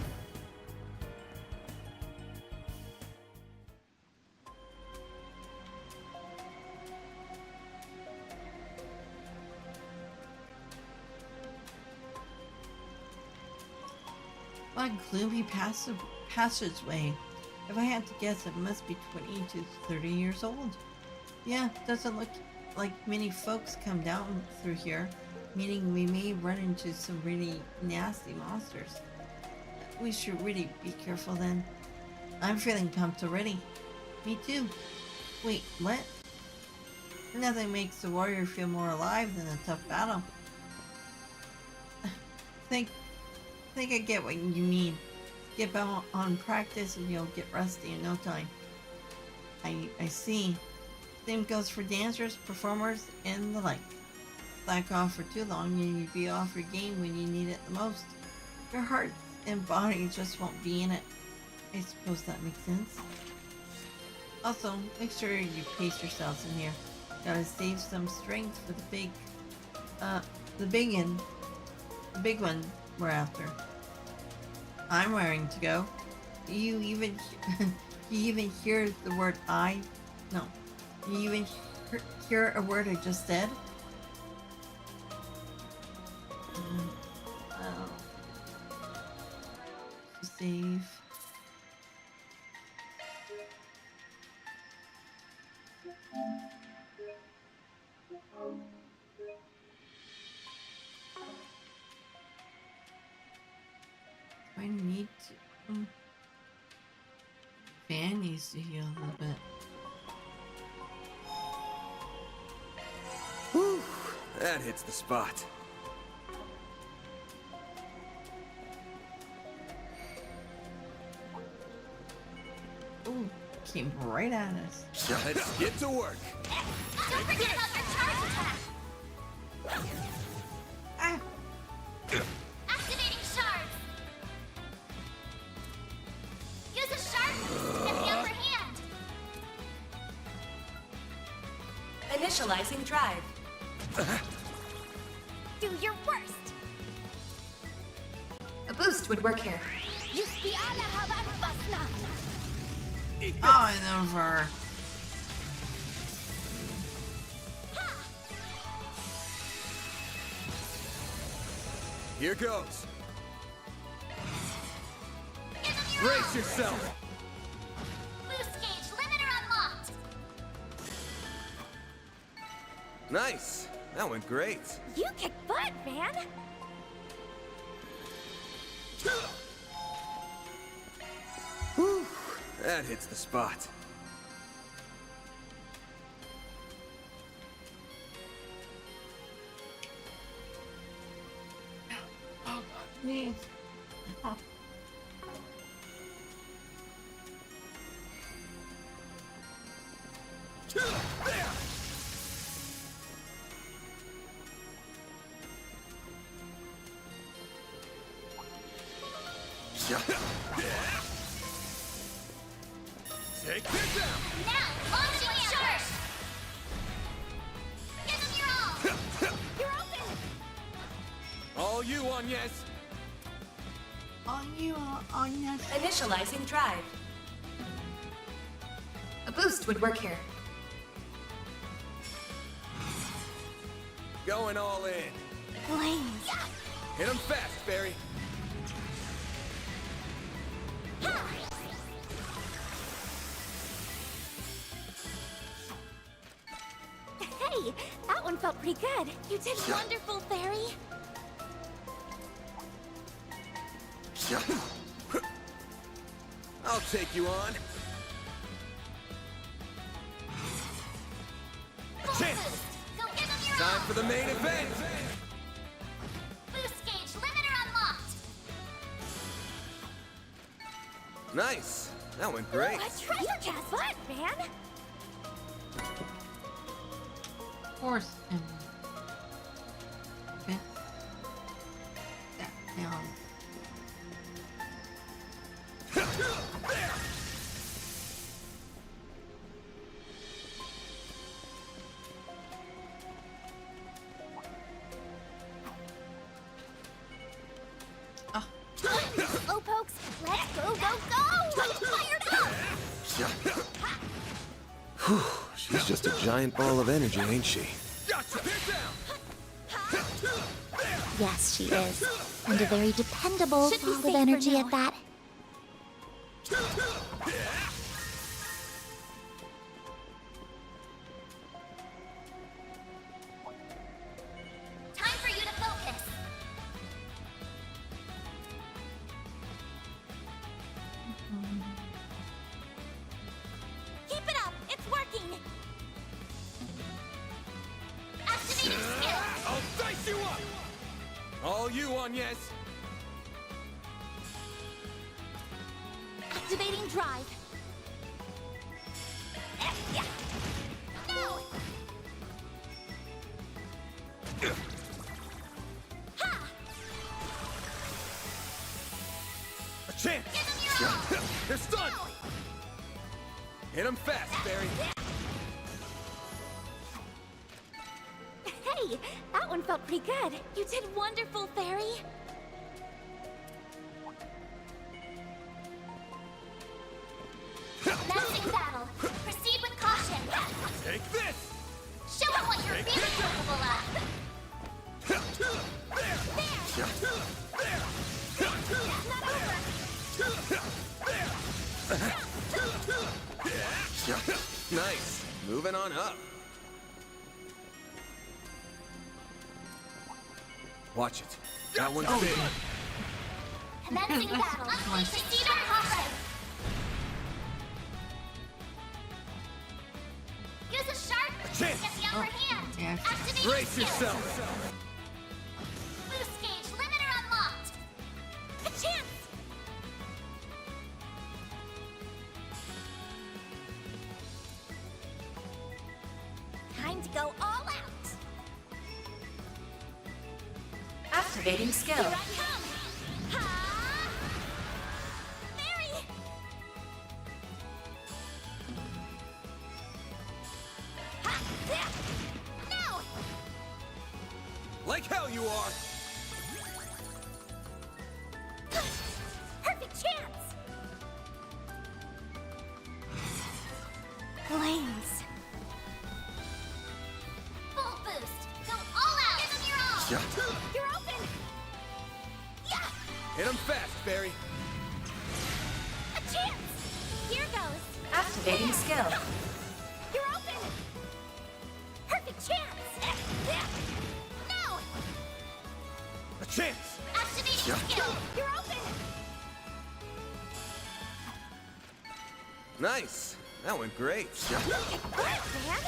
a gloomy passageway. If I had to guess, it must be 20 to 30 years old. Yeah, doesn't look like many folks come down through here, meaning we may run into some really nasty monsters. We should really be careful then. I'm feeling pumped already. Me too. Wait, what? Nothing makes the warrior feel more alive than a tough battle. think I get what you mean. Get on practice and you'll get rusty in no time. I see. Same goes for dancers, performers, and the like. Slack off for too long and you'd be off your game when you need it the most. Your heart and body just won't be in it. I suppose that makes sense. Also, make sure you pace yourselves in here. Gotta save some strength for the big one we're after. I'm raring to go. Do you even hear the word I? No. Do you even hear a word I just said? Save. I need to. Van needs to heal a little bit. Whew, that hits the spot. Ooh, came right at us. Let's get to work. Don't forget about your charge attack! Ah. Activating shards! Use a shard to get the upper hand! Initializing drive. Do your worst! A boost would work here. Oh, it's over. Here goes. Brace yourself. Boost gauge limiter unlocked! Nice. That went great. You kick butt, man! Whew, that hits the spot. Oh, me. Oh. Take this out! Now, launching charge! Give them your all! You're open! All you, Agnes! On you, Agnes. Initializing drive. A boost would work here. Going all in. Flames. Hit him fast, Barry. Hey, that one felt pretty good. You did wonderful, Fairy! I'll take you on. Chance. Go give them your Time all! for the main event. Boost gauge limiter unlocked! Nice. That went great. A treasure chest, fun, man! Horse and okay. That down. Slowpokes, let's go, go, go! Fired up! Whew, she's just a giant ball of energy, ain't she? Yes, she is. And a very dependable Should be ball of safe for energy now. at that. Time for you to focus. Keep it up! It's working! Activating skill. I'll dice you up! All you, Agnes! Activating drive. No! A chance! They're stunned! Hit them fast, Barry! Hey, that one felt pretty good. You did wonderful, Fairy. Menacing battle. Proceed with caution. Take this! Show them what you're really capable of. Nice. Moving on up. Watch it. That one's big. Commencing battle. Proceed with caution. Use a sharp. chance. Get the upper hand. Yes. Activating Brace skill. yourself. Boost gauge limiter unlocked. A chance! Time to go all out. Activating skill. Here I come. Ha! Mary! Ha! Yeah! No! Like hell you are. Perfect chance! Flames. Full boost. Go all out. Give them your all. You're open! Yeah! Hit him fast, Barry. A chance! Here goes. Activating skill. You're open! Perfect chance! No! A chance. Activating skill. You're open! Nice. That went great. Good, man!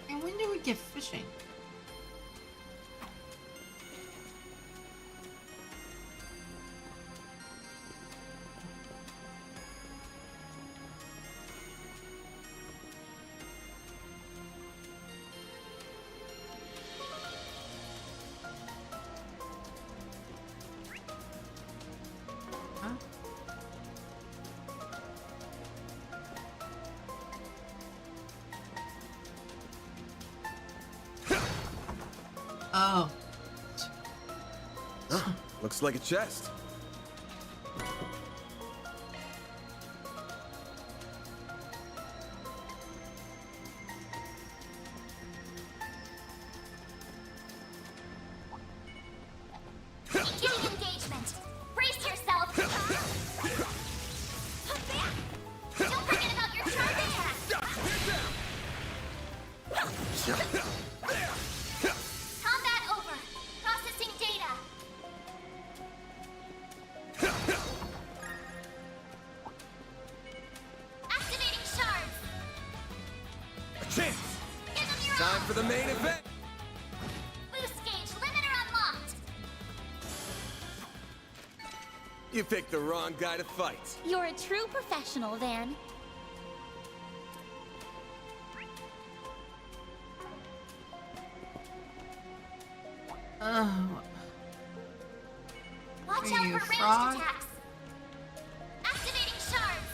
And when do we get fishing? Huh? Oh. Looks like a chest. Beginning engagement. Brace yourself. Don't forget about your charge attack. Combat over. Processing data. Activating shards. A chance. Give them your Time all. for the main event. Boost gauge limiter unlocked. You picked the wrong guy to fight. You're a true professional, Van. Oh. Watch Are out you for a ranged frog? attacks. Activating shards.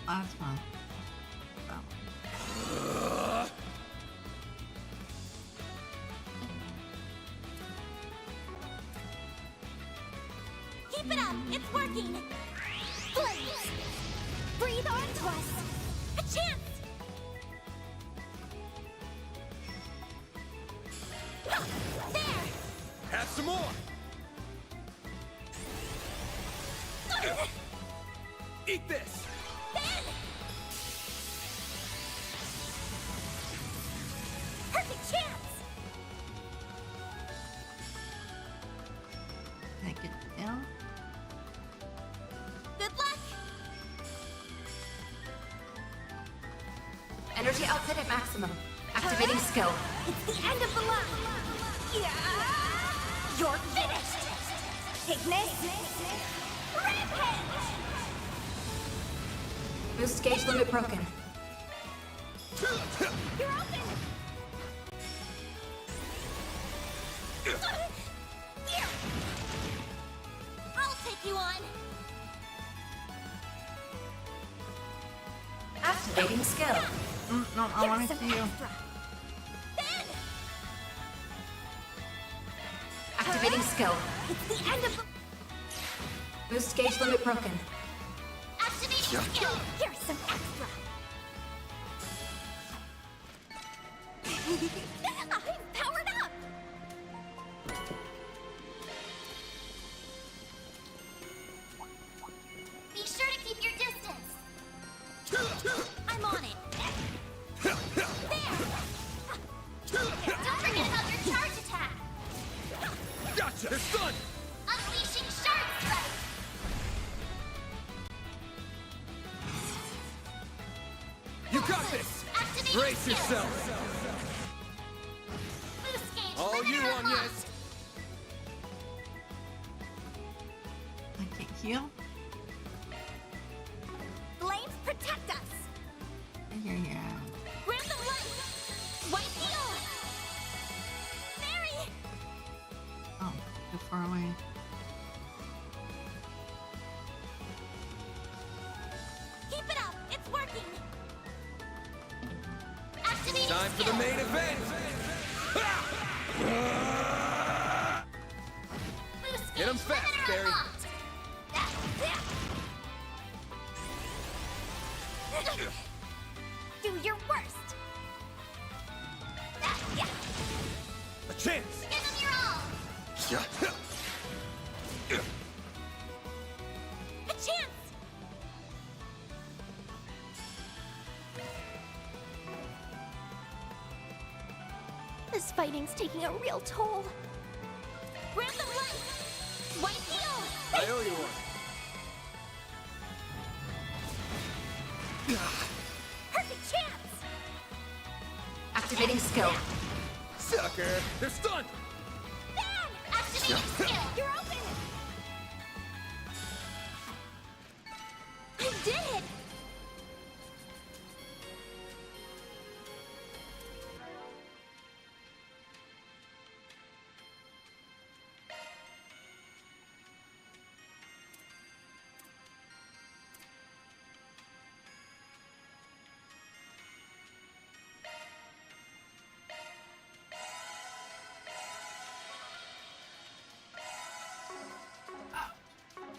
Plasma. Oh. Keep it up! It's working! Flames! Breathe onto us! A chance! some more! Eat this! Perfect chance! Can I get down? Good luck! Energy output at maximum. Activating skill. It's the end of the line! Yeah. You're finished! Take this! Rampage! Boost gauge limit broken. You're open! I'll take you on! Activating skill. No, I want to see you. Activating skill. It's the end of the... Boost gauge limit broken. Activating skill! Here's some extra! I'm powered up! Be sure to keep your distance! I'm on it! There! Don't forget about your charge attack! Gotcha! It's done! Unleashing Shard Strike! You got this! Activating Brace skill. yourself! Boost gauge All limit you unlocked. on, yes! I can't heal? Flames protect us! Yeah. Random light! White heal! Mary! Oh, too far away. Keep it up! It's working! Activating Time for skill. the main event! Boost Hit 'em gauge fast, limiter Barry. unlocked. Do your worst! A chance! Give them your all! A chance! This fighting's taking a real toll. Random light! White heal! I owe you one. Perfect chance! Activating skill. Sucker! They're stunned! Ban! Activating skill! You're open! I did it!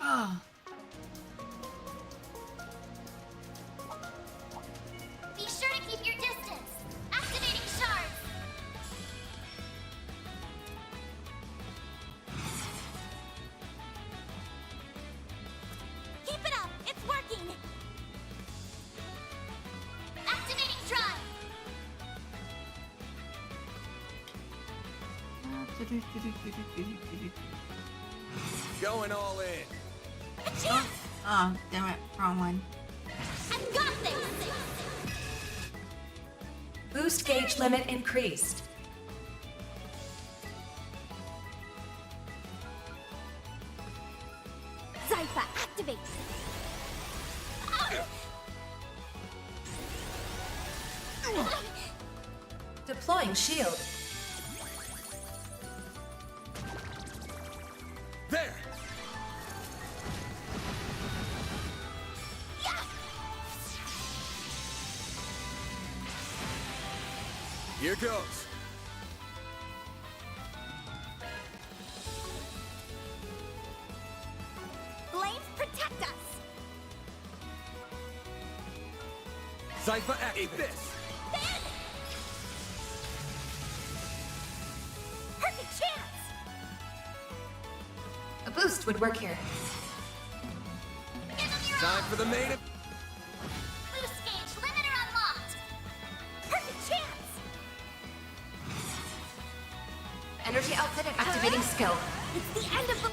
Oh. Be sure to keep your distance. Activating shards. Keep it up. It's working. Activating drive. Going all in. A chance. Oh, damn it. Wrong one. I've got this. Boost gauge limit increased. Zypha, activate. Deploying shield. There! Here goes. Flames protect us. Zypha, activate this! Ban! Perfect chance. boost would work here. Time for the main. Boost gauge limiter unlocked. Perfect chance. Energy output and activating skill. It's the end of the.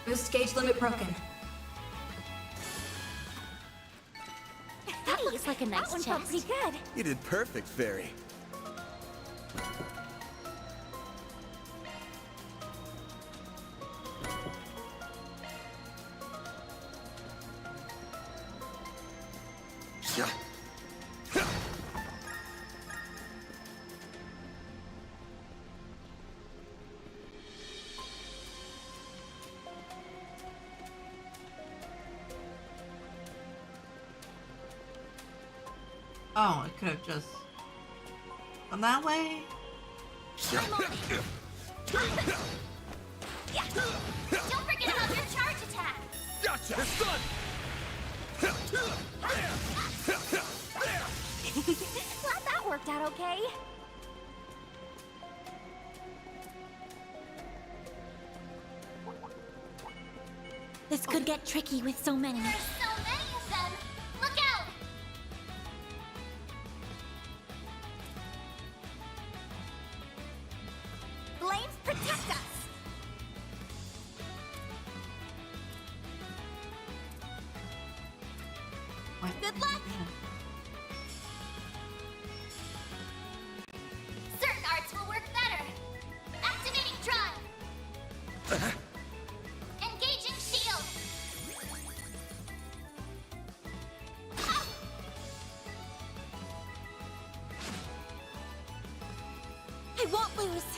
Boost gauge limit broken. That looks like a nice chest. That one felt pretty good. You did perfect, Fairy. Oh, I could have just gone that way. Don't forget about your charge attack. Gotcha! It's done! Glad that worked out okay. This could get tricky with so many. There's so many of them. Look out! Flames protect us. Good luck. Certain arts will work better. Activating drive. Engaging shield. I won't lose.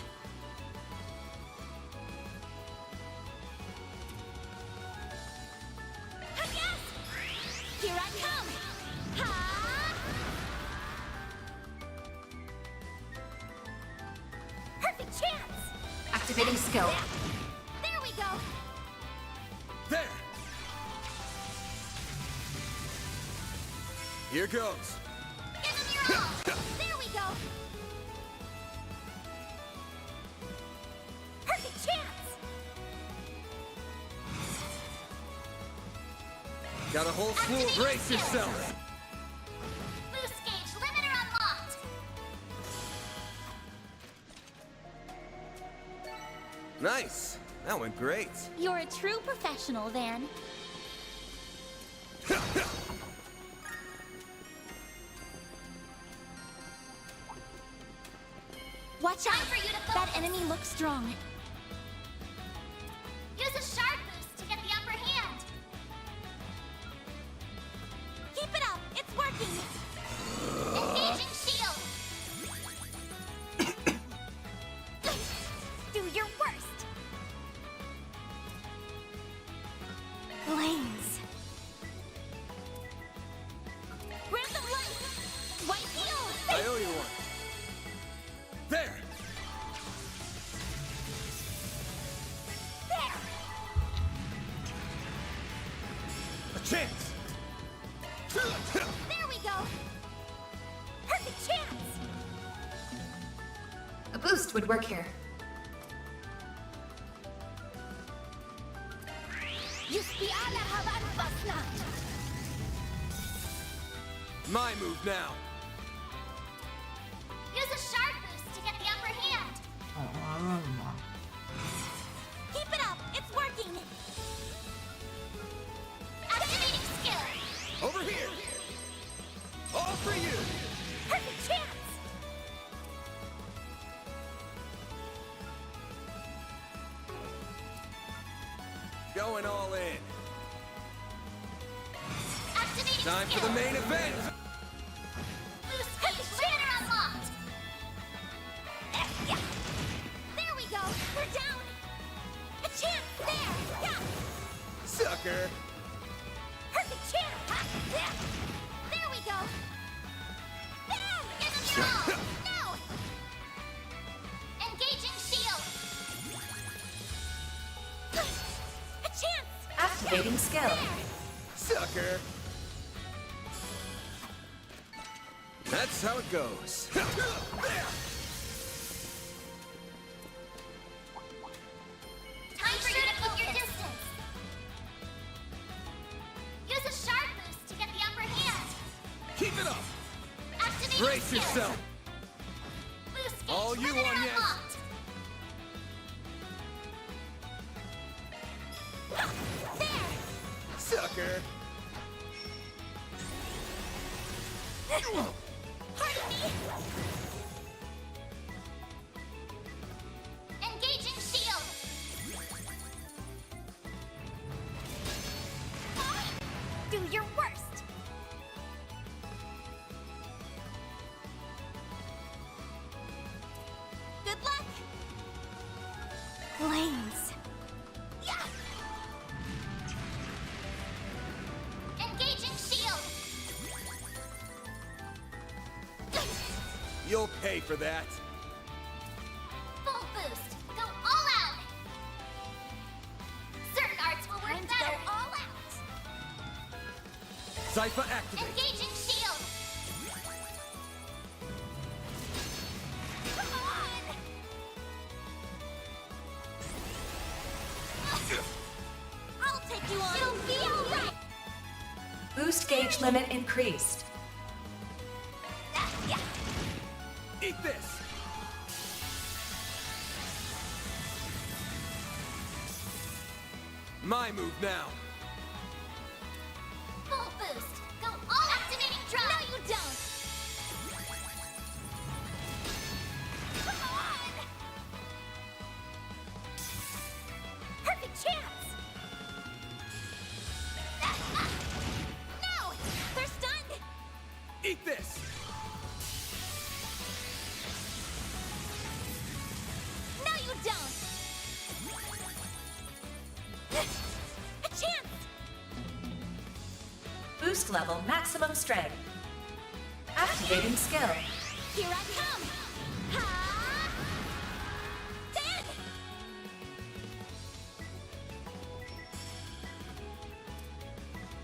Yes! Here I come. Ha! Perfect chance. Activating skill. There we go. There! Here goes. Give him your all. There we go. Perfect chance. Got a whole slew of brace yourself. Boost gauge limiter unlocked. Nice. That went great. You're a true professional, Van. Watch out! For you to that enemy looks strong. Use a shard boost to get the upper hand. Keep it up! It's working! Engaging shield! Do your worst! Flames. Random light! White heal! I owe you one. There! There! A chance! There we go! Perfect chance! A boost would work here. Yuspiana Havan Fasna! My move now. Use a shard boost to get the upper hand. Keep it up! It's working! Activating skill! Over here! All for you! Perfect chance! Going all in. Activating Time skill. for the main event! Boost gauge limiter unlocked. Yeah. There we go. We're down. A chance there. Yeah. Sucker! Perfect chance. Ha. Yeah. There we go. Bam! Give him your all. Now. Engaging shield. A chance. Activating skill. Sucker! That's how it goes. Time for you to Brace yourself! All you on, yes! Sucker! Engaging shield. Do your worst. Good luck. Flames. Yeah. Engaging shield. You'll pay for that. Full boost. Go all out. Certain arts will work better. Go all out. Cypher activate. Engaging shield. Come on. I'll take you on. You'll be all right. Boost gauge limit increased. Yeah. Eat this! My move now. Full boost. Go all activating drive. No, you don't. Come on. Perfect chance. No, they're stunned. Eat this! No, you don't. A chance. Boost level maximum strength. Activating skill. Here I come. Ha! Dead.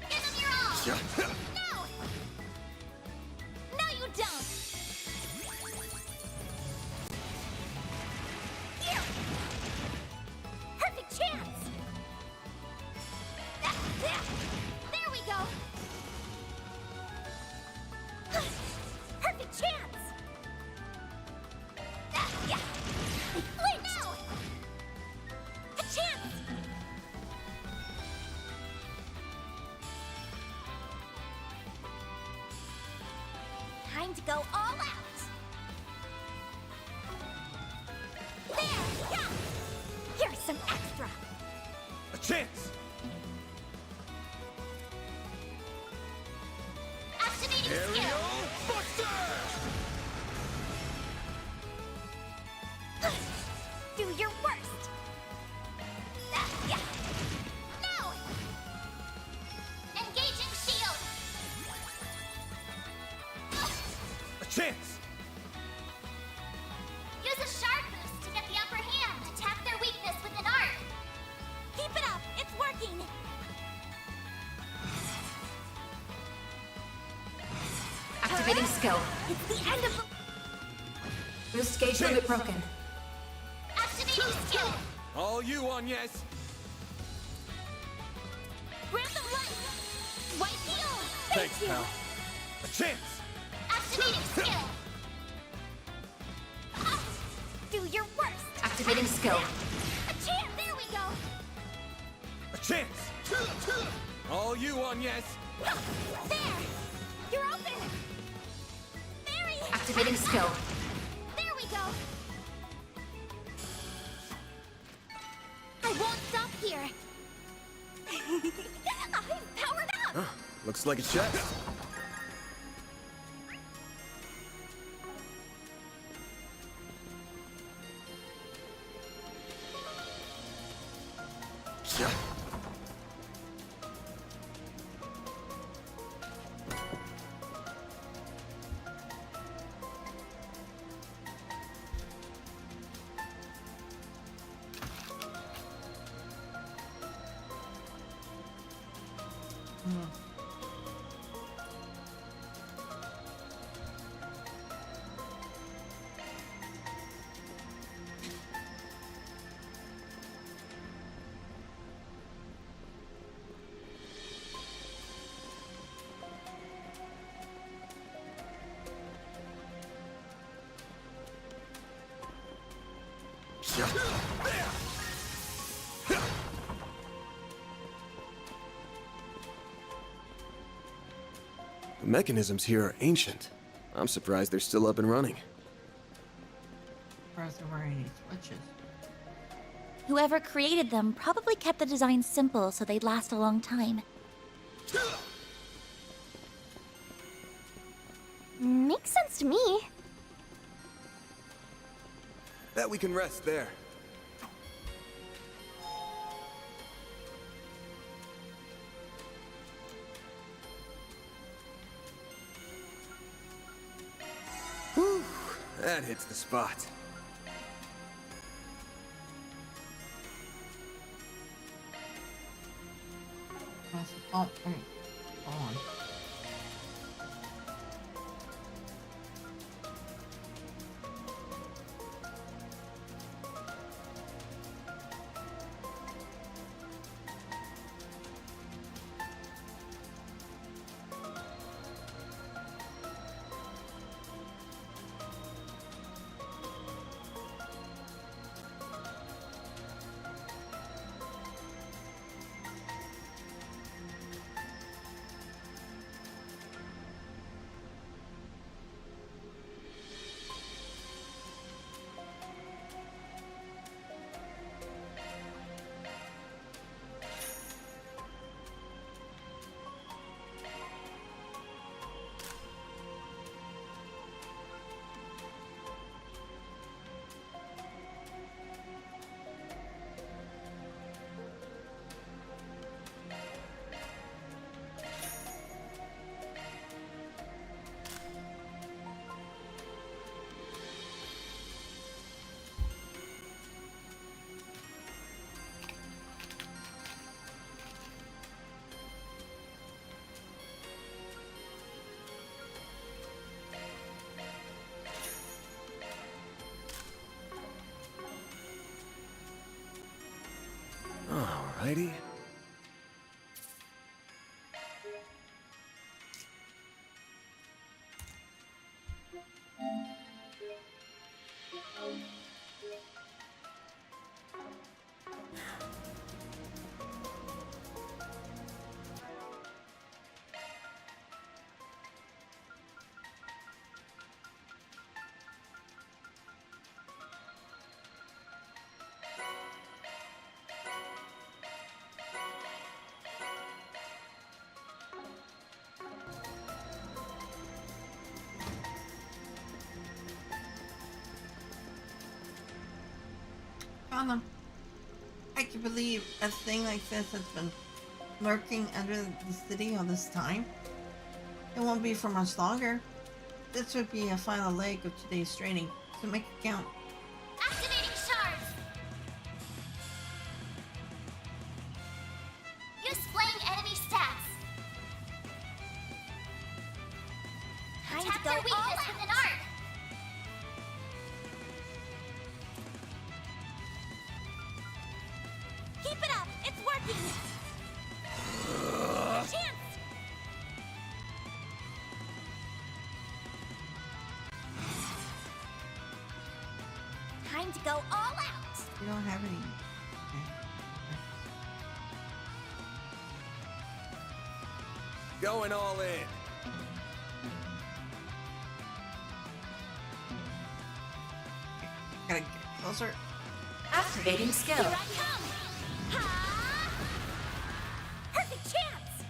Give them your all. No. No, you don't. Here. Perfect chance. There we go. Perfect chance. Yeah. Flinched. No. A chance. Time to go all out. There. Yeah. Here's some extra. A chance! Activating skill. Aerial Buster! Do your worst. Yeah. No. Engaging shield. A chance! Use a shard boost to get the upper hand. Attack their weakness with an arc. Keep it up. It's working. Activating skill. It's the end of the... Boost gauge limit broken. Activating skill. All you on, yes! Random light. White heal. Thanks, pal. A chance! Activating skill. Do your worst. Activating skill. A chance. There we go. A chance! All you on, yes! There. You're open. Mary. Activating skill. There we go. I won't stop here. I'm powered up. Huh, looks like a chest. Yeah. The mechanisms here are ancient. I'm surprised they're still up and running. Surprised there weren't any switches. Whoever created them probably kept the design simple so they'd last a long time. Makes sense to me. Bet we can rest there. Whew, that hits the spot. Oh, wait. Hold on. Alrighty. Found them. I can believe a thing like this has been lurking under the city all this time. It won't be for much longer. This would be a final leg of today's training, so make it count. Activating shards! Displaying enemy stats. Time Tap to go their all weakness out. with an art. Keep it up. It's working. Chance. Time to go all out. We don't have any. Going all in. Gotta get closer. Activating skill. Here I come. Ha! Perfect chance.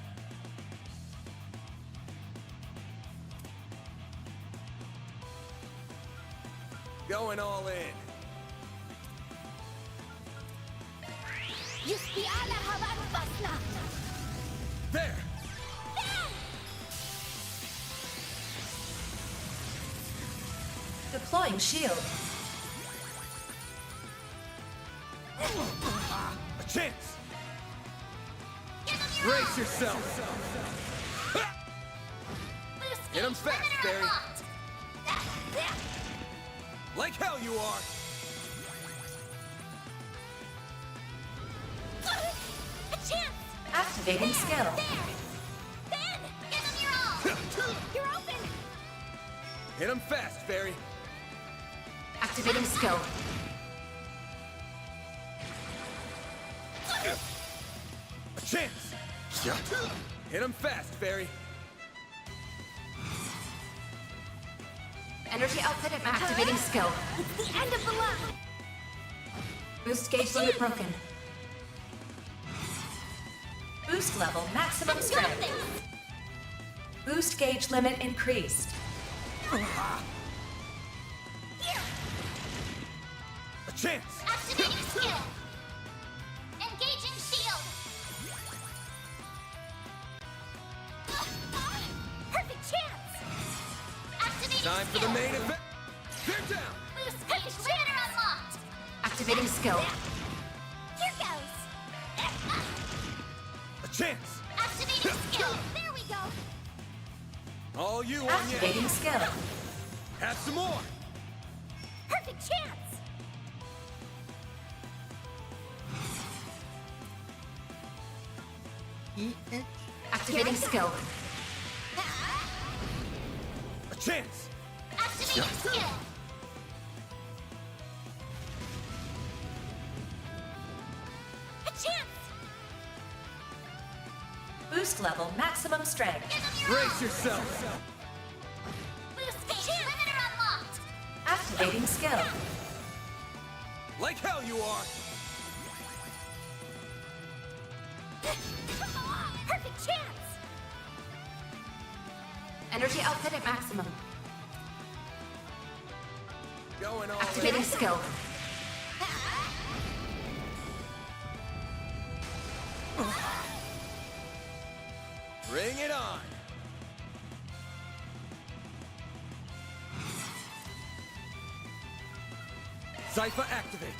Going all in. Yusti ala haban basna. There! Deploying shield. A chance! Brace yourself! Hit him fast, Barry! Like hell you are! A chance. Activating skill. Ben, give him your all. You're open. Hit him fast, Barry! Activating skill. A chance! Hit him fast, Barry! Energy output at max. Activating skill. It's the end of the line. Boost gauge limit broken. Boost level maximum strength. Boost gauge limit increased. Here. A chance! Activating skill. Engaging shield. Perfect chance. Activating Time for skill. the main event. They're down. Boost gauge limiter unlocked. Activating skill. Here goes. A chance! Activating skill. There we go. All you on you. Activating skill. Have some more! Perfect chance. Eat it. Activating skill. A chance! Activating skill. A chance. Boost level maximum strength. Brace yourself. Boost gauge limiter unlocked. Activating skill. Like hell you are. Perfect chance. Energy output at maximum. Going all Activating skill. Bring it on. Cypher activate.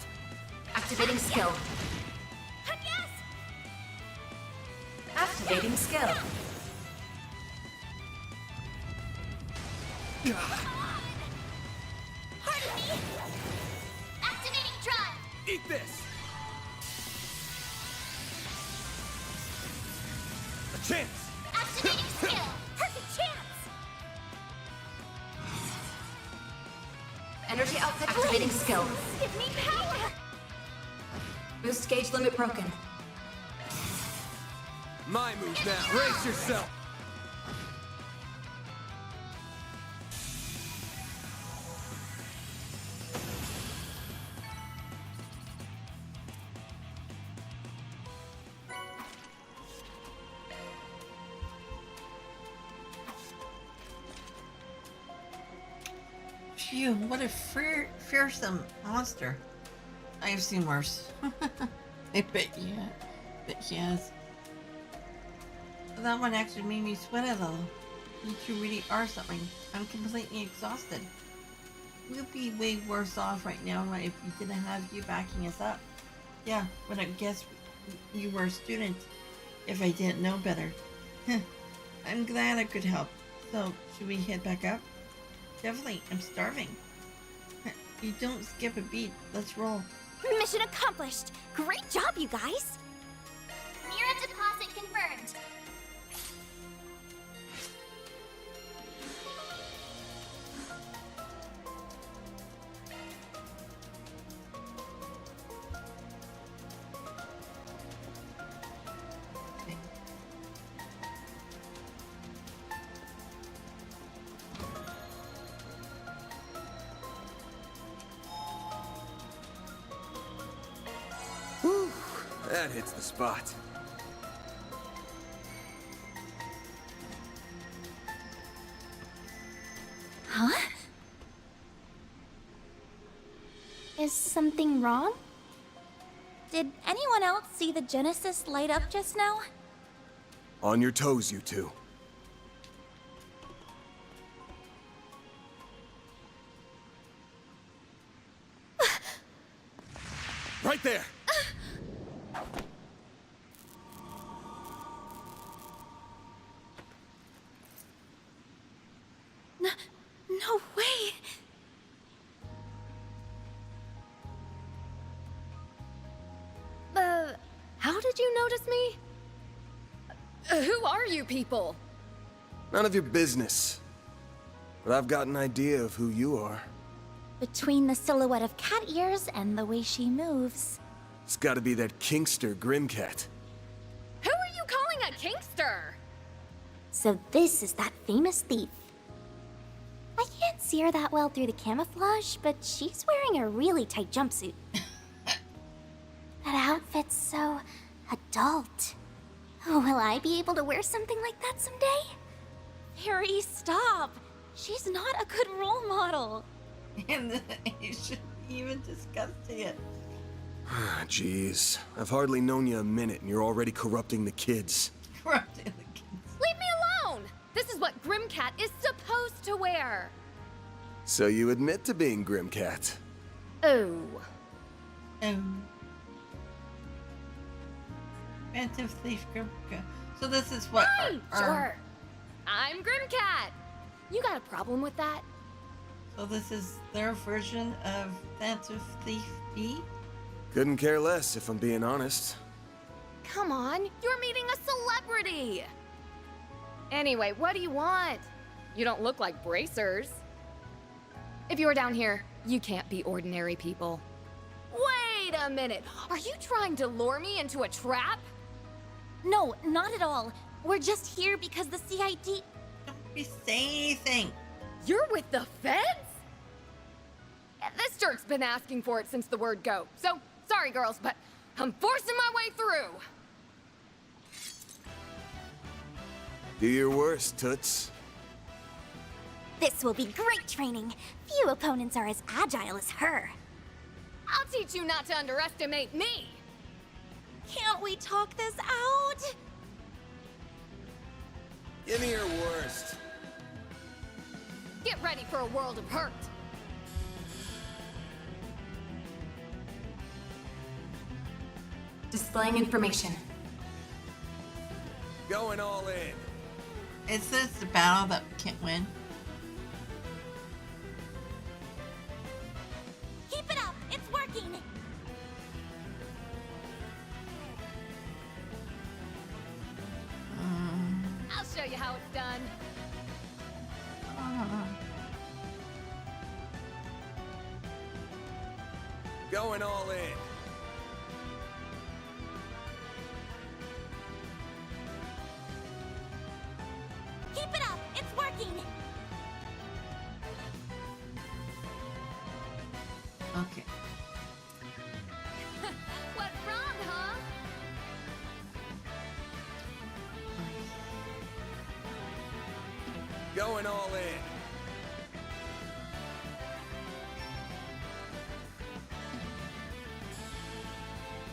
Activating skill. Yes. Activating skill. Pardon me. Activating drive. Eat this. A chance! Activating skill. Perfect chance. Energy output activating skill. Give me power. Boost gauge limit broken. My move now. Brace yourself. Phew, what a fearsome monster. I have seen worse. I bet he has. That one actually made me sweat a little. You two really are something. I'm completely exhausted. We'd be way worse off right now if we didn't have you backing us up. Yeah, but I guess you were a student if I didn't know better. I'm glad I could help. So, should we head back up? Definitely, I'm starving. You don't skip a beat. Let's roll. Mission accomplished! Great job, you guys! Mira deposit confirmed. Whew, that hits the spot. Huh? Is something wrong? Did anyone else see the Genesis light up just now? On your toes, you two. Right there! No way! How did you notice me? Who are you people? None of your business. But I've got an idea of who you are. Between the silhouette of cat ears and the way she moves. It's gotta be that Kingster Grimcat. Who are you calling a Kingster? So this is that famous thief. I can't see her that well through the camouflage, but she's wearing a really tight jumpsuit. That outfit's so adult. Will I be able to wear something like that someday? Harry, stop! She's not a good role model. And you shouldn't even discussing it. Jeez, I've hardly known you a minute and you're already corrupting the kids. Corrupting the kids. Leave me alone! This is what Grimcat is supposed to wear. So you admit to being Grimcat? Oh. Phantom Thief Grimcat. So this is what? Sure. I'm Grimcat. You got a problem with that? So this is their version of Phantom Thief B? Couldn't care less, if I'm being honest. Come on, you're meeting a celebrity. Anyway, what do you want? You don't look like bracers. If you were down here, you can't be ordinary people. Wait a minute. Are you trying to lure me into a trap? No, not at all. We're just here because the CID... Don't be saying anything. You're with the feds? This jerk's been asking for it since the word go. So, sorry girls, but I'm forcing my way through. Do your worst, Toots. This will be great training. Few opponents are as agile as her. I'll teach you not to underestimate me. Can't we talk this out? Give me your worst. Get ready for a world of hurt. Displaying information. Going all in. Is this the battle that we can't win? Keep it up! It's working! I'll show you how it's done. Going all in. Keep it up! It's working! Okay. What's wrong, huh? Going all in.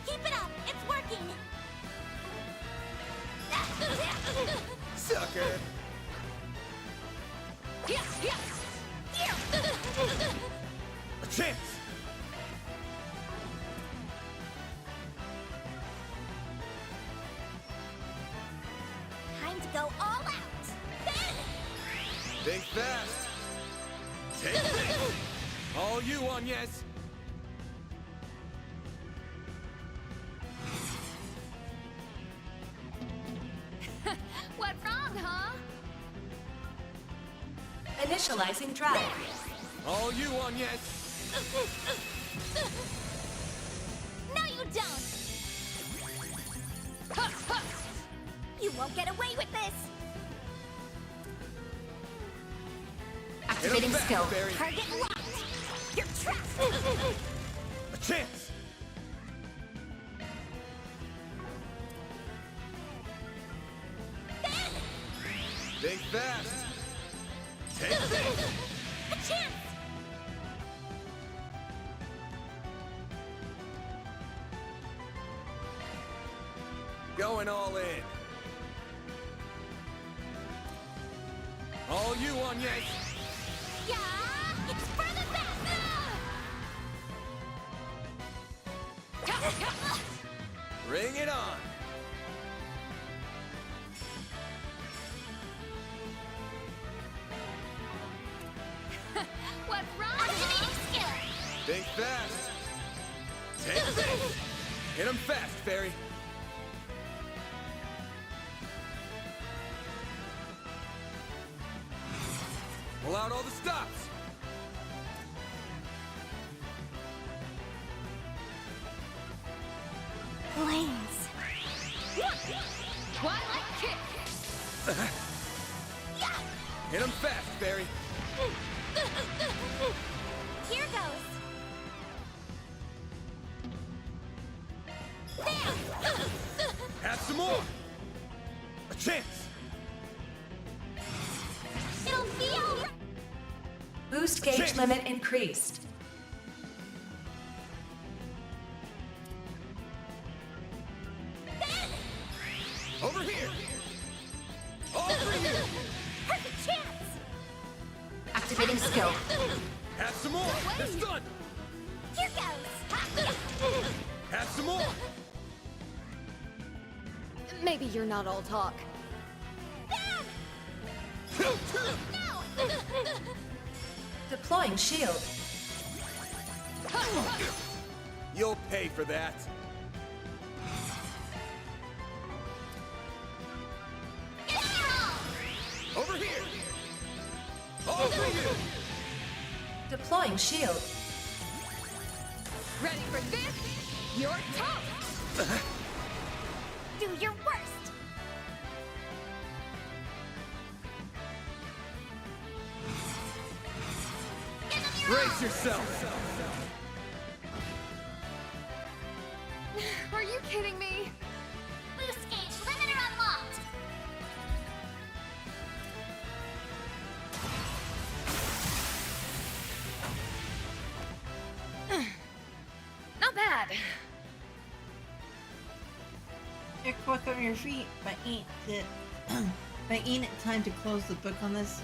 Keep it up! It's working! Sucker. A chance. Time to go all out! Think fast. Take this. All you on, yes. What's wrong, huh? Initializing drive. All you on, yes. No, you don't! You won't get away with this! Activating skill. Barry. Target locked! You're trapped! A chance. Think fast. Take this. A chance! Going all in. All you on, yes. Yeah! It's for the best! Bring it on. What's wrong? Activating skill! Think fast. Take this. Hit him fast, Fairy. Pull out all the stops. Blaze. Twilight kick. Yeah! Hit him fast, Fairy. Pull out all the stops. Blaze. Twilight kick. Hit him fast, Fairy. Yeah! It's for the best! Bring it on. All you on, yes. Think fast. Take this. Hit him fast, Fairy. Here goes. There. Have some more! A chance! It'll be over. Boost gauge limit increased. Over here! Over here! Perfect chance. Activating skill. Have some more! It's done! Here goes. Have some more! Maybe you're not all talk. No. Deploying shield. You'll pay for that. Over here! Over here! Deploying shield. Ready for this? You're tough! Do your worst. Brace yourself! Are you kidding me? Boost gauge limiter unlocked. Not bad. You're quick on your feet, but ain't it time to close the book on this?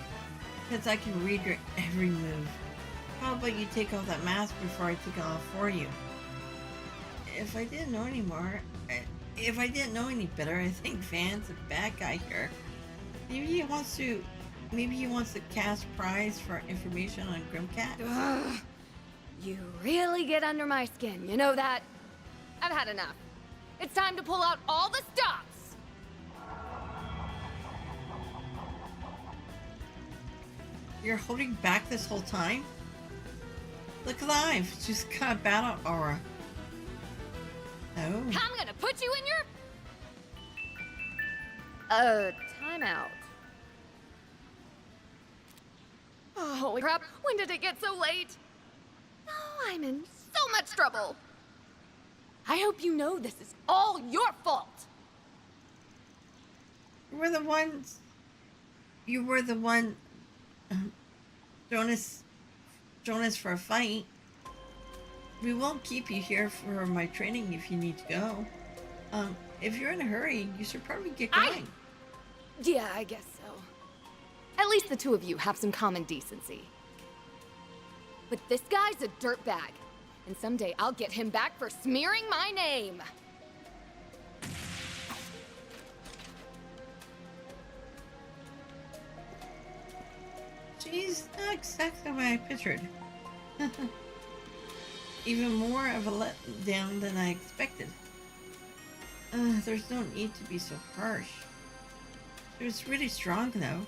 Because I can read your every move. How about you take off that mask before I take it off for you? If I didn't know any better, I think Van's a bad guy here. Maybe he wants to cast prize for information on Grimcat. Ugh. You really get under my skin, you know that? I've had enough. It's time to pull out all the stops! You're holding back this whole time? Look alive, she's got a battle aura. Oh. I'm gonna put you in your... timeout. Oh, holy crap, when did it get so late? Oh, I'm in so much trouble. I hope you know this is all your fault. You were the one Jonas for a fight. We won't keep you here for my training if you need to go. If you're in a hurry, you should probably get going. Yeah, I guess so. At least the two of you have some common decency. But this guy's a dirtbag, and someday I'll get him back for smearing my name. She's not exactly what I pictured. Even more of a letdown than I expected. There's no need to be so harsh. She was really strong though.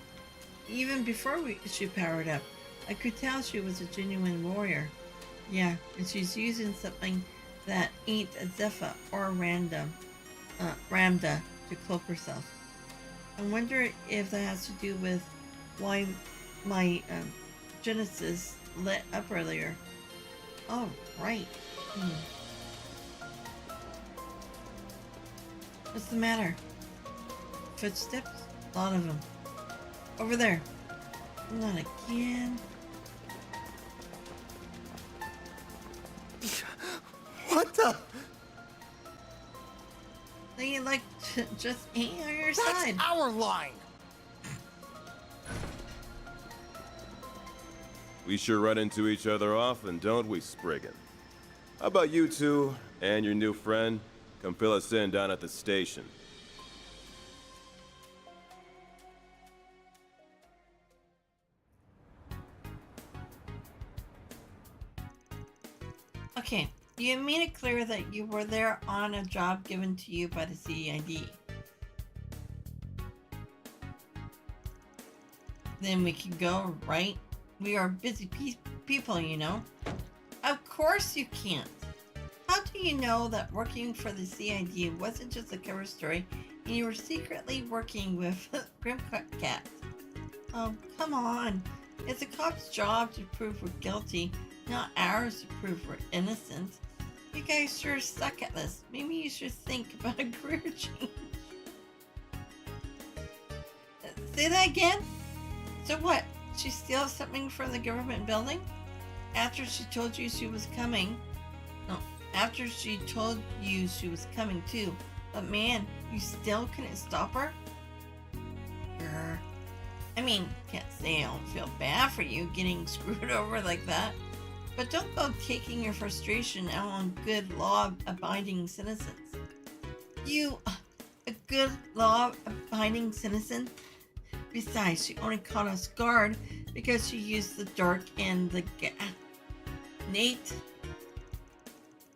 Even before she powered up, I could tell she was a genuine warrior. Yeah, and she's using something that ain't a Zephyr or a Ramda to cloak herself. I wonder if that has to do with why my Genesis lit up earlier. Oh, right. What's the matter? Footsteps? A lot of them. Over there. Not again. What the? They like just ain't on your That's side. our line! We sure run into each other often, don't we, Spriggan? How about you two and your new friend come fill us in down at the station? Okay, you made it clear that you were there on a job given to you by the CID. Then we can go, right? We are busy people, you know. Of course you can't. How do you know that working for the CID wasn't just a cover story and you were secretly working with Grimcat? Oh, come on. It's a cop's job to prove we're guilty, not ours to prove we're innocent. You guys sure suck at this. Maybe you should think about a career change. Say that again? So what? She steals something from the government building? After she told you she was coming. No, after she told you she was coming too. But man, you still couldn't stop her? Grr. I mean, can't say I don't feel bad for you getting screwed over like that. But don't go taking your frustration out on good law-abiding citizens. You, a good law-abiding citizen? Besides, she only caught us guard because she used the dark and the Nate,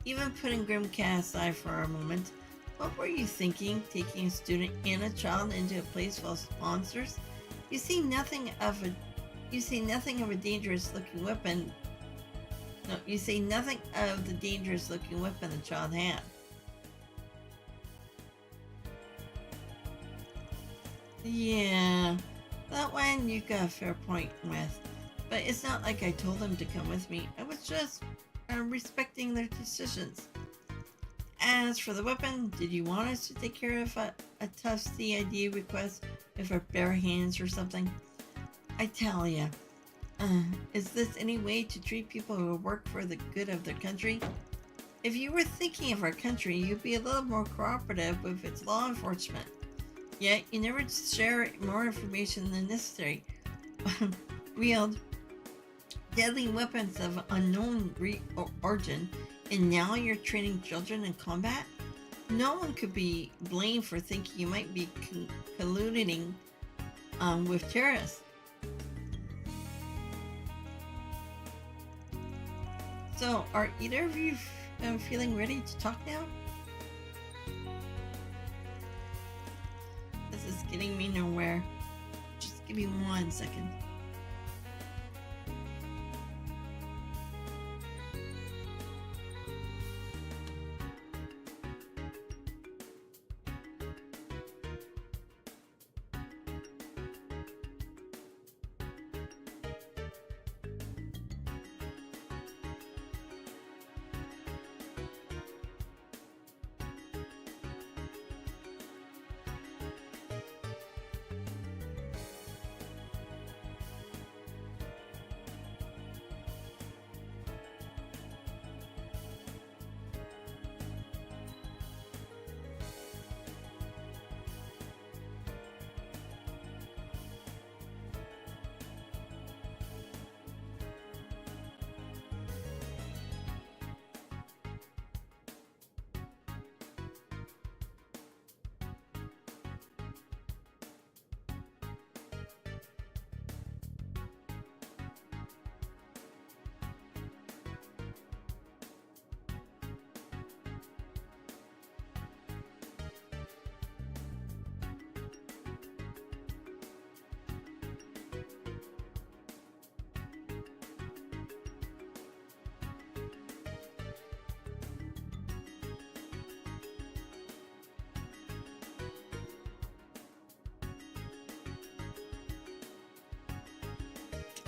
even putting Grimcat aside for a moment, what were you thinking, taking a student and a child into a place full of monsters? You see nothing of a dangerous-looking weapon. No, you see nothing of the dangerous-looking weapon the child had. Yeah, that one you got a fair point with, but it's not like I told them to come with me. I was just respecting their decisions. As for the weapon, did you want us to take care of a tough CID request with our bare hands or something? I tell ya, is this any way to treat people who work for the good of their country? If you were thinking of our country, you'd be a little more cooperative with its law enforcement. Yet, you never share more information than necessary. Wield deadly weapons of unknown origin, and now you're training children in combat? No one could be blamed for thinking you might be colluding with terrorists. So, are either of you feeling ready to talk now? This is getting me nowhere. Just give me 1 second.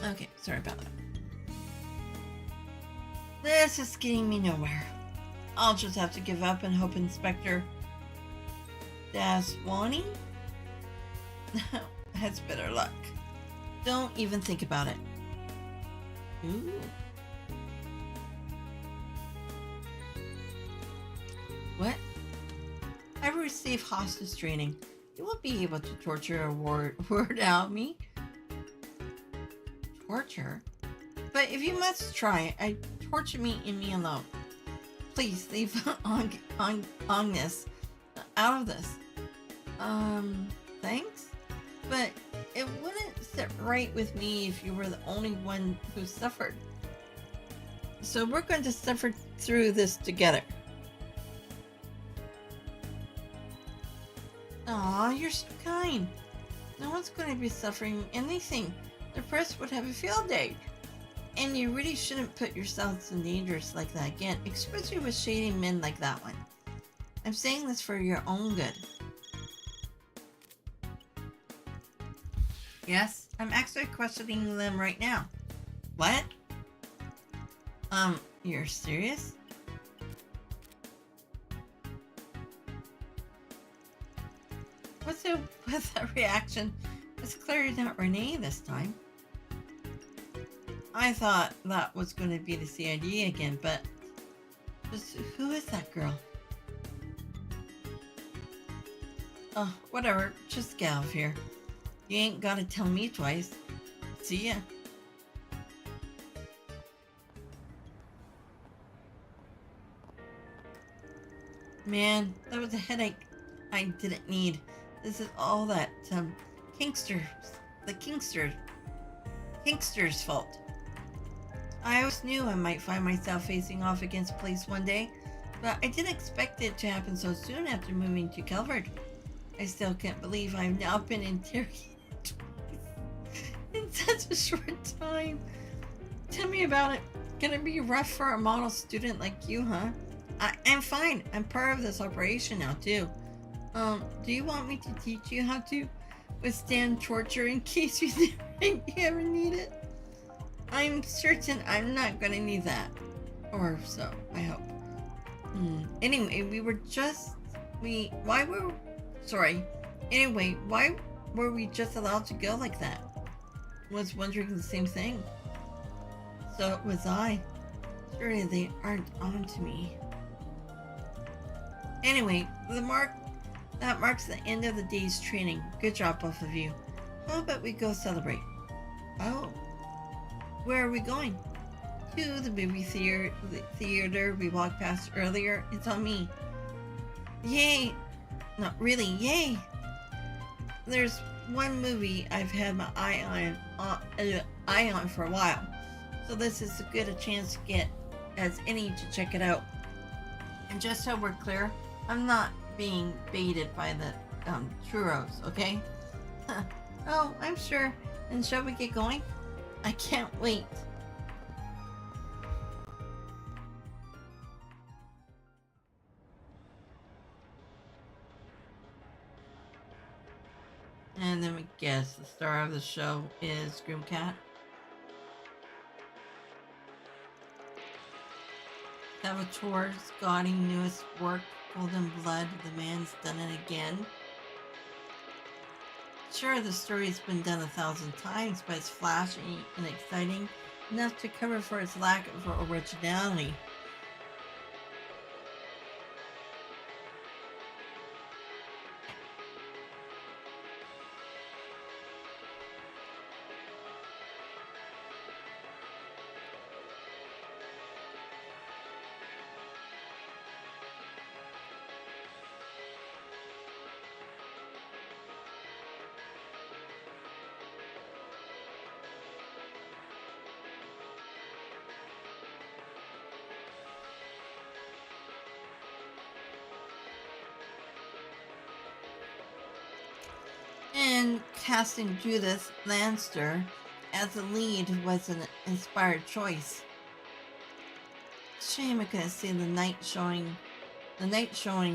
Okay, sorry about that. This is getting me nowhere. I'll just have to give up and hope Inspector Daswani has better luck. Don't even think about it. Ooh. What? I've received hostage training. You won't be able to torture or word out me. Torture? But if you must try, torture me and me alone. Please leave Agnes out of this. Thanks? But it wouldn't sit right with me if you were the only one who suffered. So we're going to suffer through this together. Aw, you're so kind. No one's going to be suffering anything. The press would have a field day. And you really shouldn't put yourselves in danger like that again, especially with shady men like that one. I'm saying this for your own good. Yes, I'm actually questioning them right now. What? You're serious? What's it with that reaction? It's clearly not Renee this time. I thought that was going to be the CID again, but just who is that girl? Oh, whatever. Just get out of here. You ain't gotta tell me twice. See ya. Man, that was a headache I didn't need. This is all that, Kingster's fault. I always knew I might find myself facing off against Place one day, but I didn't expect it to happen so soon after moving to Calvard. I still can't believe I've now been interrogated in such a short time. Tell me about it. Gonna be rough for a model student like you, huh? I'm fine. I'm part of this operation now, too. Do you want me to teach you how to withstand torture in case you ever need it? I'm certain I'm not gonna need that. Or so, I hope. Anyway, why were we just allowed to go like that? Was wondering the same thing. So was I. Surely they aren't on to me. Anyway, that marks the end of the day's training. Good job, both of you. How about we go celebrate? Oh. Where are we going? To the movie theater we walked past earlier. It's on me. Yay! Not really, yay! There's one movie I've had my eye on for a while, so this is as good a chance to get as any to check it out. And just so we're clear, I'm not being baited by the churros, okay? Oh, I'm sure. And shall we get going? I can't wait. And then we guess the star of the show is Grimcat. Salvatore's gaudy newest work, Golden Blood, the man's done it again. Sure, the story's been done 1,000 times, but it's flashy and exciting enough to cover for its lack of originality. And casting Judith Lanster as the lead was an inspired choice. Shame I couldn't see the night showing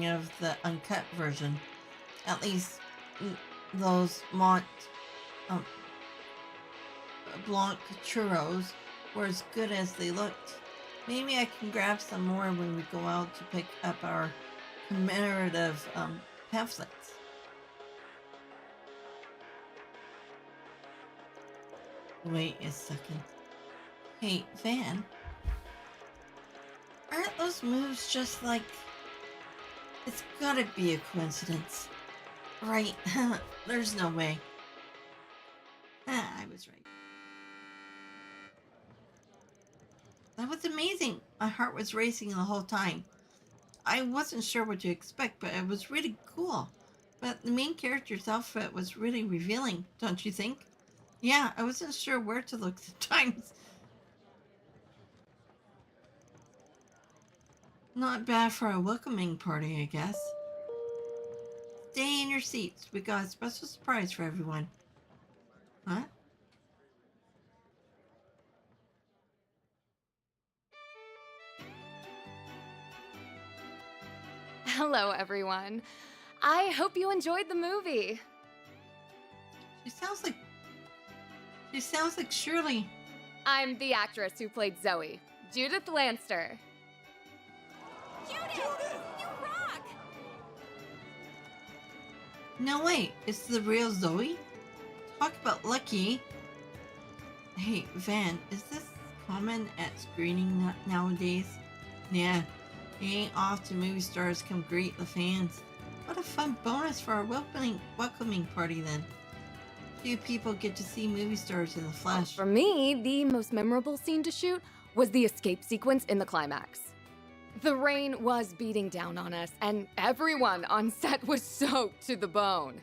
of the uncut version. At least those Mont Blanc churros were as good as they looked. Maybe I can grab some more when we go out to pick up our commemorative pamphlets. Wait a second. Hey, Van. Aren't those moves just like... It's gotta be a coincidence. Right. There's no way. I was right. That was amazing. My heart was racing the whole time. I wasn't sure what to expect, but it was really cool. But the main character's outfit was really revealing, don't you think? Yeah, I wasn't sure where to look sometimes. Not bad for a welcoming party, I guess. Stay in your seats. We got a special surprise for everyone. Huh? Hello, everyone. I hope you enjoyed the movie. She sounds like She sounds like Shirley. I'm the actress who played Zoe, Judith Lanster. Judith! You rock! No, wait, it's the real Zoe? Talk about lucky. Hey, Van, is this common at screening nowadays? Yeah, it ain't often movie stars come greet the fans. What a fun bonus for our welcoming party then. Few people get to see movie stars in the flesh. For me, the most memorable scene to shoot was the escape sequence in the climax. The rain was beating down on us, and everyone on set was soaked to the bone.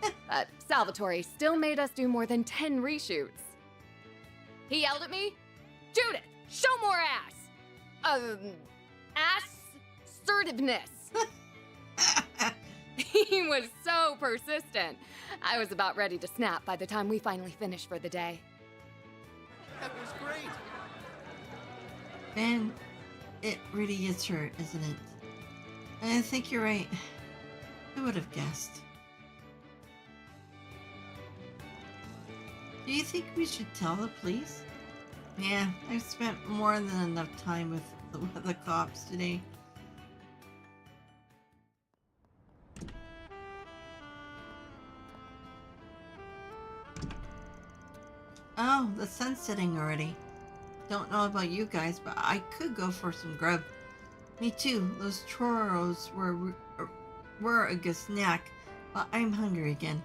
But Salvatore still made us do more than 10 reshoots. He yelled at me, "Judith, show more ass! Assertiveness." He was so persistent. I was about ready to snap by the time we finally finished for the day. That was great. And it really is her, isn't it? I think you're right. Who would have guessed? Do you think we should tell the police? Yeah, I've spent more than enough time with the cops today. Oh, the sun's setting already. Don't know about you guys, but I could go for some grub. Me too. Those churros were a good snack, but I'm hungry again.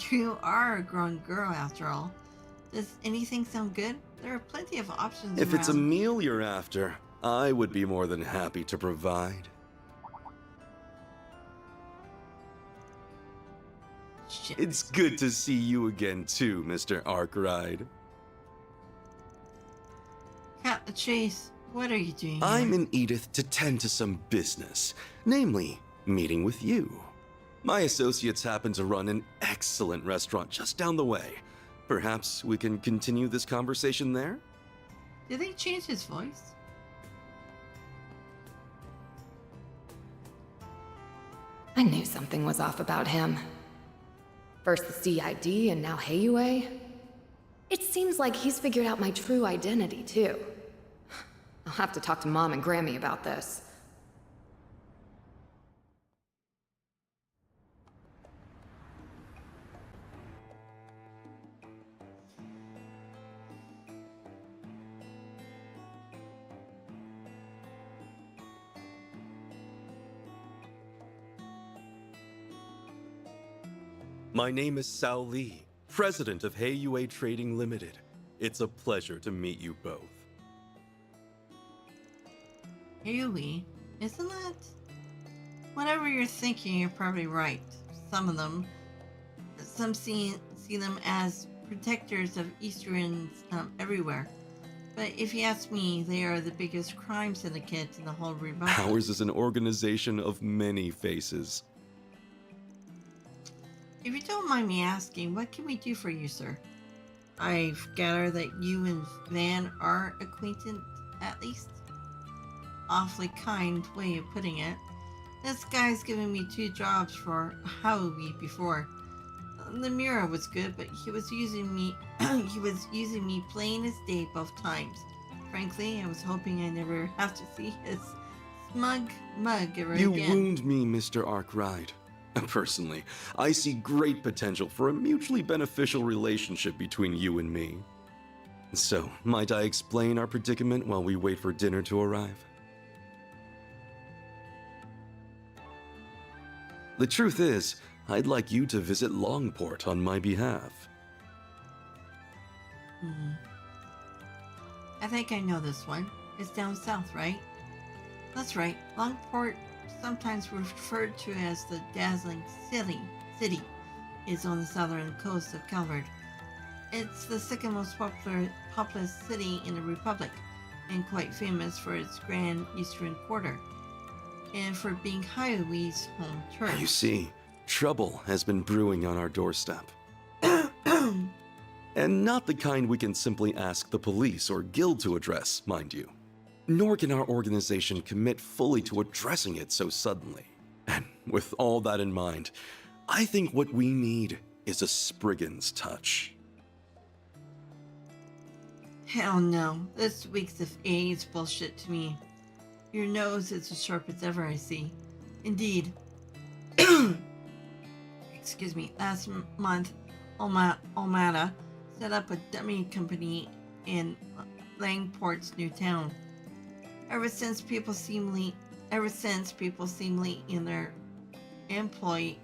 You are a grown girl after all. Does anything sound good? There are plenty of options If it's a around. meal you're after, I would be more than happy to provide. Shit. It's good to see you again too, Mr. Arkride. Cat the Chase, what are you doing here? I'm in Edith to tend to some business, namely, meeting with you. My associates happen to run an excellent restaurant just down the way. Perhaps we can continue this conversation there? Did they change his voice? I knew something was off about him. First the CID and now Heiyue. It seems like he's figured out my true identity, too. I'll have to talk to Mom and Grammy about this. My name is Sao Lee, president of Heiyue Trading Limited. It's a pleasure to meet you both. Heiyue, isn't that? Whatever you're thinking, you're probably right. Some of them. Some see them as protectors of Easterns everywhere. But if you ask me, they are the biggest crime syndicate in the whole Republic. Ours is an organization of many faces. If you don't mind me asking, what can we do for you, sir? I've gathered that you and Van are acquainted, at least. Awfully kind way of putting it. This guy's given me 2 jobs for Howie before. The mirror was good, but he was using me plain as day both times. Frankly, I was hoping I never have to see his smug mug ever You again. wound me, Mr. Arkride. Personally, I see great potential for a mutually beneficial relationship between you and me. So, might I explain our predicament while we wait for dinner to arrive? The truth is, I'd like you to visit Longport on my behalf. I think I know this one. It's down south, right? That's right. Longport, sometimes referred to as the dazzling city, is on the southern coast of Calvard. It's the second most populous city in the Republic, and quite famous for its grand eastern quarter, and for being Highway's home turf. You see, trouble has been brewing on our doorstep. And not the kind we can simply ask the police or guild to address, mind you. Nor can our organization commit fully to addressing it so suddenly. And with all that in mind, I think what we need is a Spriggan's touch. Hell no. This week's of AIDS bullshit to me. Your nose is as sharp as ever, I see. Indeed. Excuse me. Last month, Almada set up a dummy company in Langport's new town. Ever since people seemingly in their employ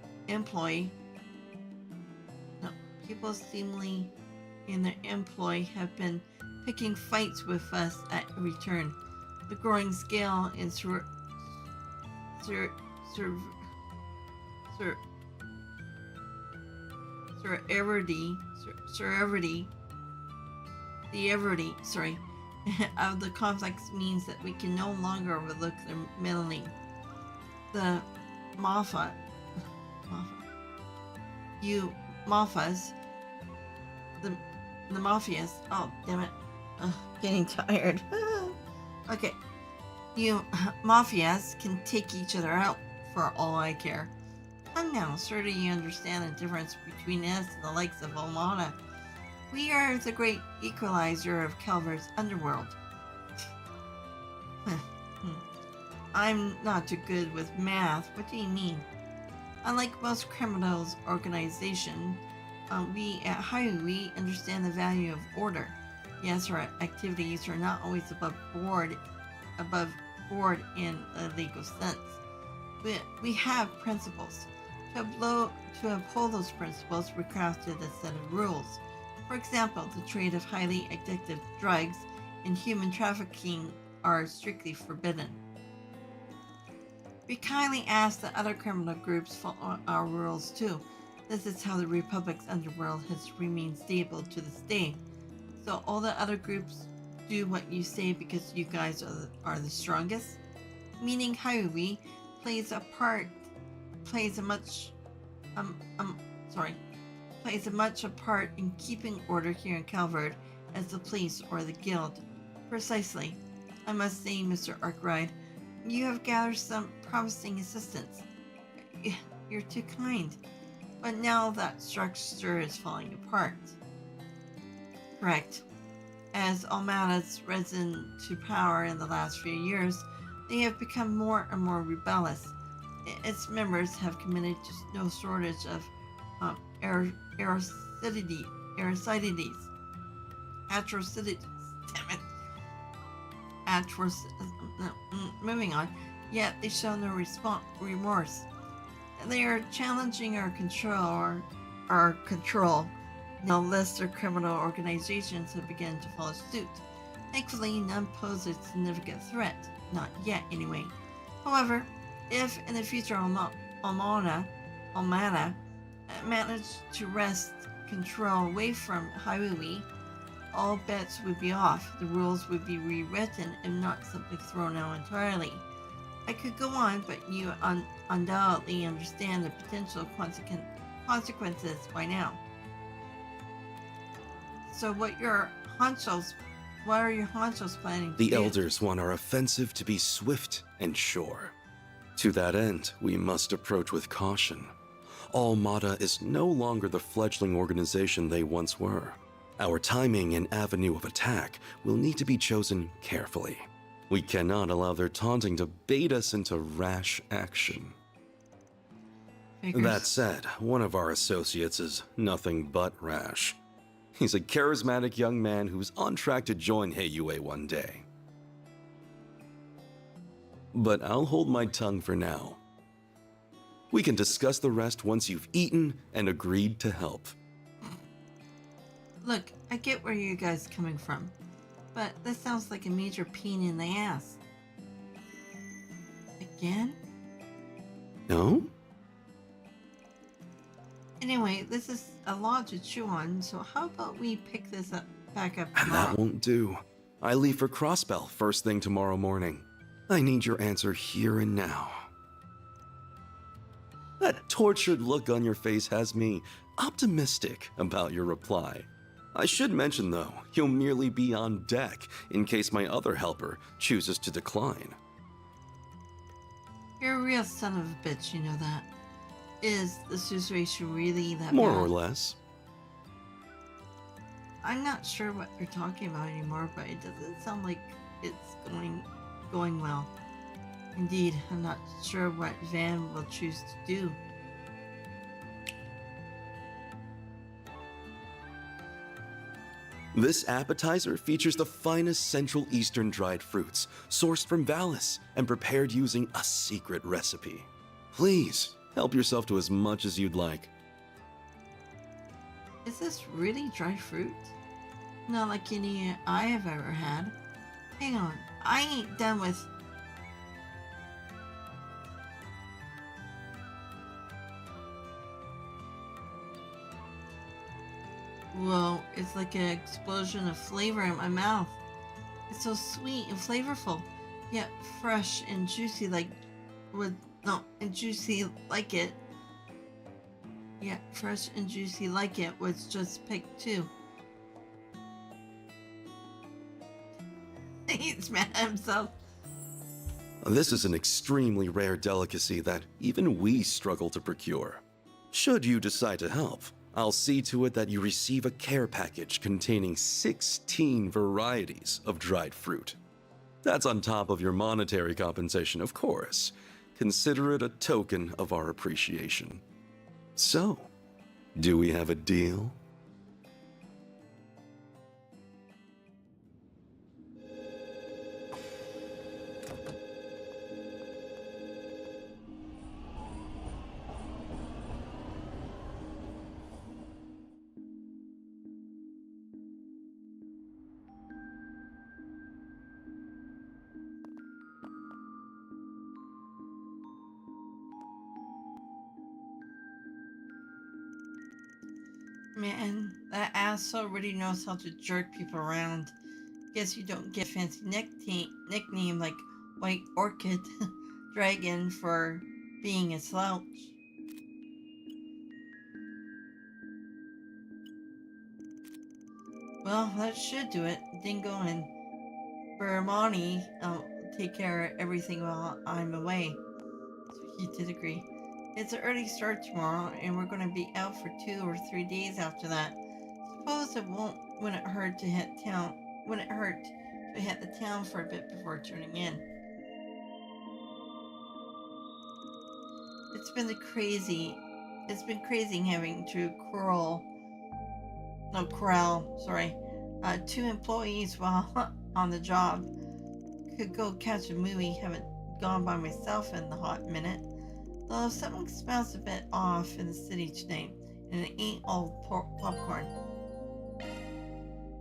have been picking fights with us at return. The growing scale in of the conflicts means that we can no longer overlook their meddling. The Mafias, oh damn it, getting tired. Okay, you Mafias can take each other out for all I care. And now, surely you understand the difference between us and the likes of Almada. We are the great equalizer of Calvert's underworld. I'm not too good with math. What do you mean? Unlike most criminals' organization, we at Highway understand the value of order. Yes, our activities are not always above board in a legal sense. We have principles. To uphold those principles, we crafted a set of rules. For example, the trade of highly addictive drugs and human trafficking are strictly forbidden. We kindly ask that other criminal groups follow our rules too. This is how the Republic's underworld has remained stable to this day. So all the other groups do what you say because you guys are the strongest? Meaning Highway plays a much a part in keeping order here in Calvert as the police or the guild. Precisely. I must say, Mr. Arkride, you have gathered some promising assistance. You're too kind. But now that structure is falling apart. Correct. As Almada's risen to power in the last few years, they have become more and more rebellious. Its members have committed just no shortage of atrocities. Moving on. Yet they show no remorse. They are challenging our control. Now lesser criminal organizations have begun to follow suit. Thankfully, none pose a significant threat. Not yet, anyway. However, if in the future Almada managed to wrest control away from Highway, all bets would be off. The rules would be rewritten and not simply thrown out entirely. I could go on, but you undoubtedly understand the potential consequences by now. So what are your honchos planning to The do? elders want our offensive to be swift and sure. To that end, we must approach with caution. Almada is no longer the fledgling organization they once were. Our timing and avenue of attack will need to be chosen carefully. We cannot allow their taunting to bait us into rash action. That said, one of our associates is nothing but rash. He's a charismatic young man who's on track to join Heiyue one day. But I'll hold my tongue for now. We can discuss the rest once you've eaten and agreed to help. Look, I get where you guys are coming from, but this sounds like a major pain in the ass. Again? No? Anyway, this is a lot to chew on, so how about we pick this back up tomorrow? That won't do. I leave for Crossbell first thing tomorrow morning. I need your answer here and now. That tortured look on your face has me optimistic about your reply. I should mention, though, you'll merely be on deck in case my other helper chooses to decline. You're a real son of a bitch, you know that. Is the situation really that More bad? or less. I'm not sure what they're talking about anymore, but it doesn't sound like it's going well. Indeed, I'm not sure what Van will choose to do. This appetizer features the finest Central Eastern dried fruits, sourced from Valis and prepared using a secret recipe. Please, help yourself to as much as you'd like. Is this really dry fruit? Not like any I have ever had. Hang on, I ain't done with... Whoa, it's like an explosion of flavor in my mouth. It's so sweet and flavorful, yet fresh and juicy juicy like it. Yet fresh and juicy like it was just picked too. He's mad at himself. This is an extremely rare delicacy that even we struggle to procure. Should you decide to help, I'll see to it that you receive a care package containing 16 varieties of dried fruit. That's on top of your monetary compensation, of course. Consider it a token of our appreciation. So, do we have a deal? Man, that asshole really knows how to jerk people around. Guess you don't get a fancy nickname like White Orchid Dragon for being a slouch. Well, that should do it. Dingo and Baramani take care of everything while I'm away. So he did agree. It's an early start tomorrow, and we're going to be out for 2 or 3 days after that. Suppose it wouldn't hurt to hit the town for a bit before turning in. It's been crazy having to corral 2 employees while on the job. Could go catch a movie, haven't gone by myself in the hot minute. Though something smells a bit off in the city tonight, and it ain't all popcorn.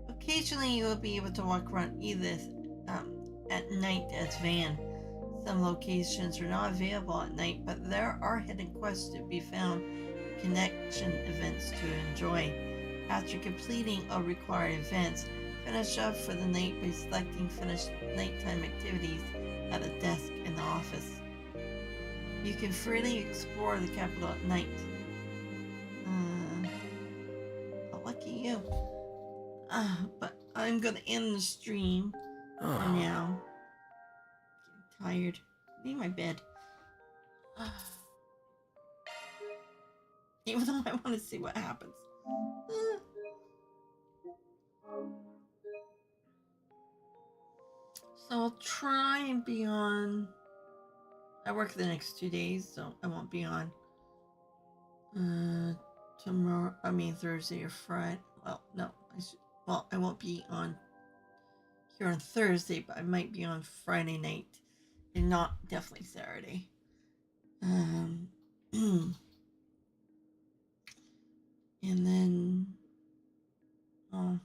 Occasionally you will be able to walk around Edith at night as Van. Some locations are not available at night, but there are hidden quests to be found, connection events to enjoy. After completing all required events, finish up for the night by selecting finished nighttime activities at a desk in the office. You can freely explore the capital at night. Lucky you. But I'm gonna end the stream for now. Getting tired. Need my bed. Even though I want to see what happens. So I'll try and be on. I work the next 2 days, so I won't be on tomorrow. I mean Thursday or Friday. Well, no, I won't be on here on Thursday, but I might be on Friday night, and not definitely Saturday. And then, I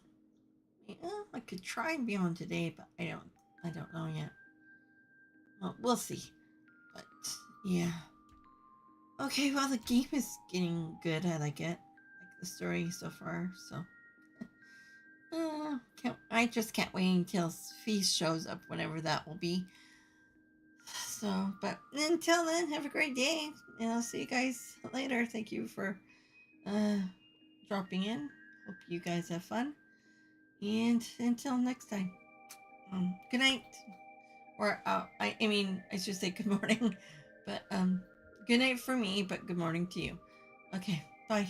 could try and be on today, but I don't know yet. Well, we'll see. But yeah. Okay, well the game is getting good. I like it. I like the story so far. So I just can't wait until Feast shows up, whenever that will be. So, but until then, have a great day, and I'll see you guys later. Thank you for dropping in. Hope you guys have fun. And until next time, good night. Or I should say good morning, but good Good night for me, but good morning to you. Okay, bye.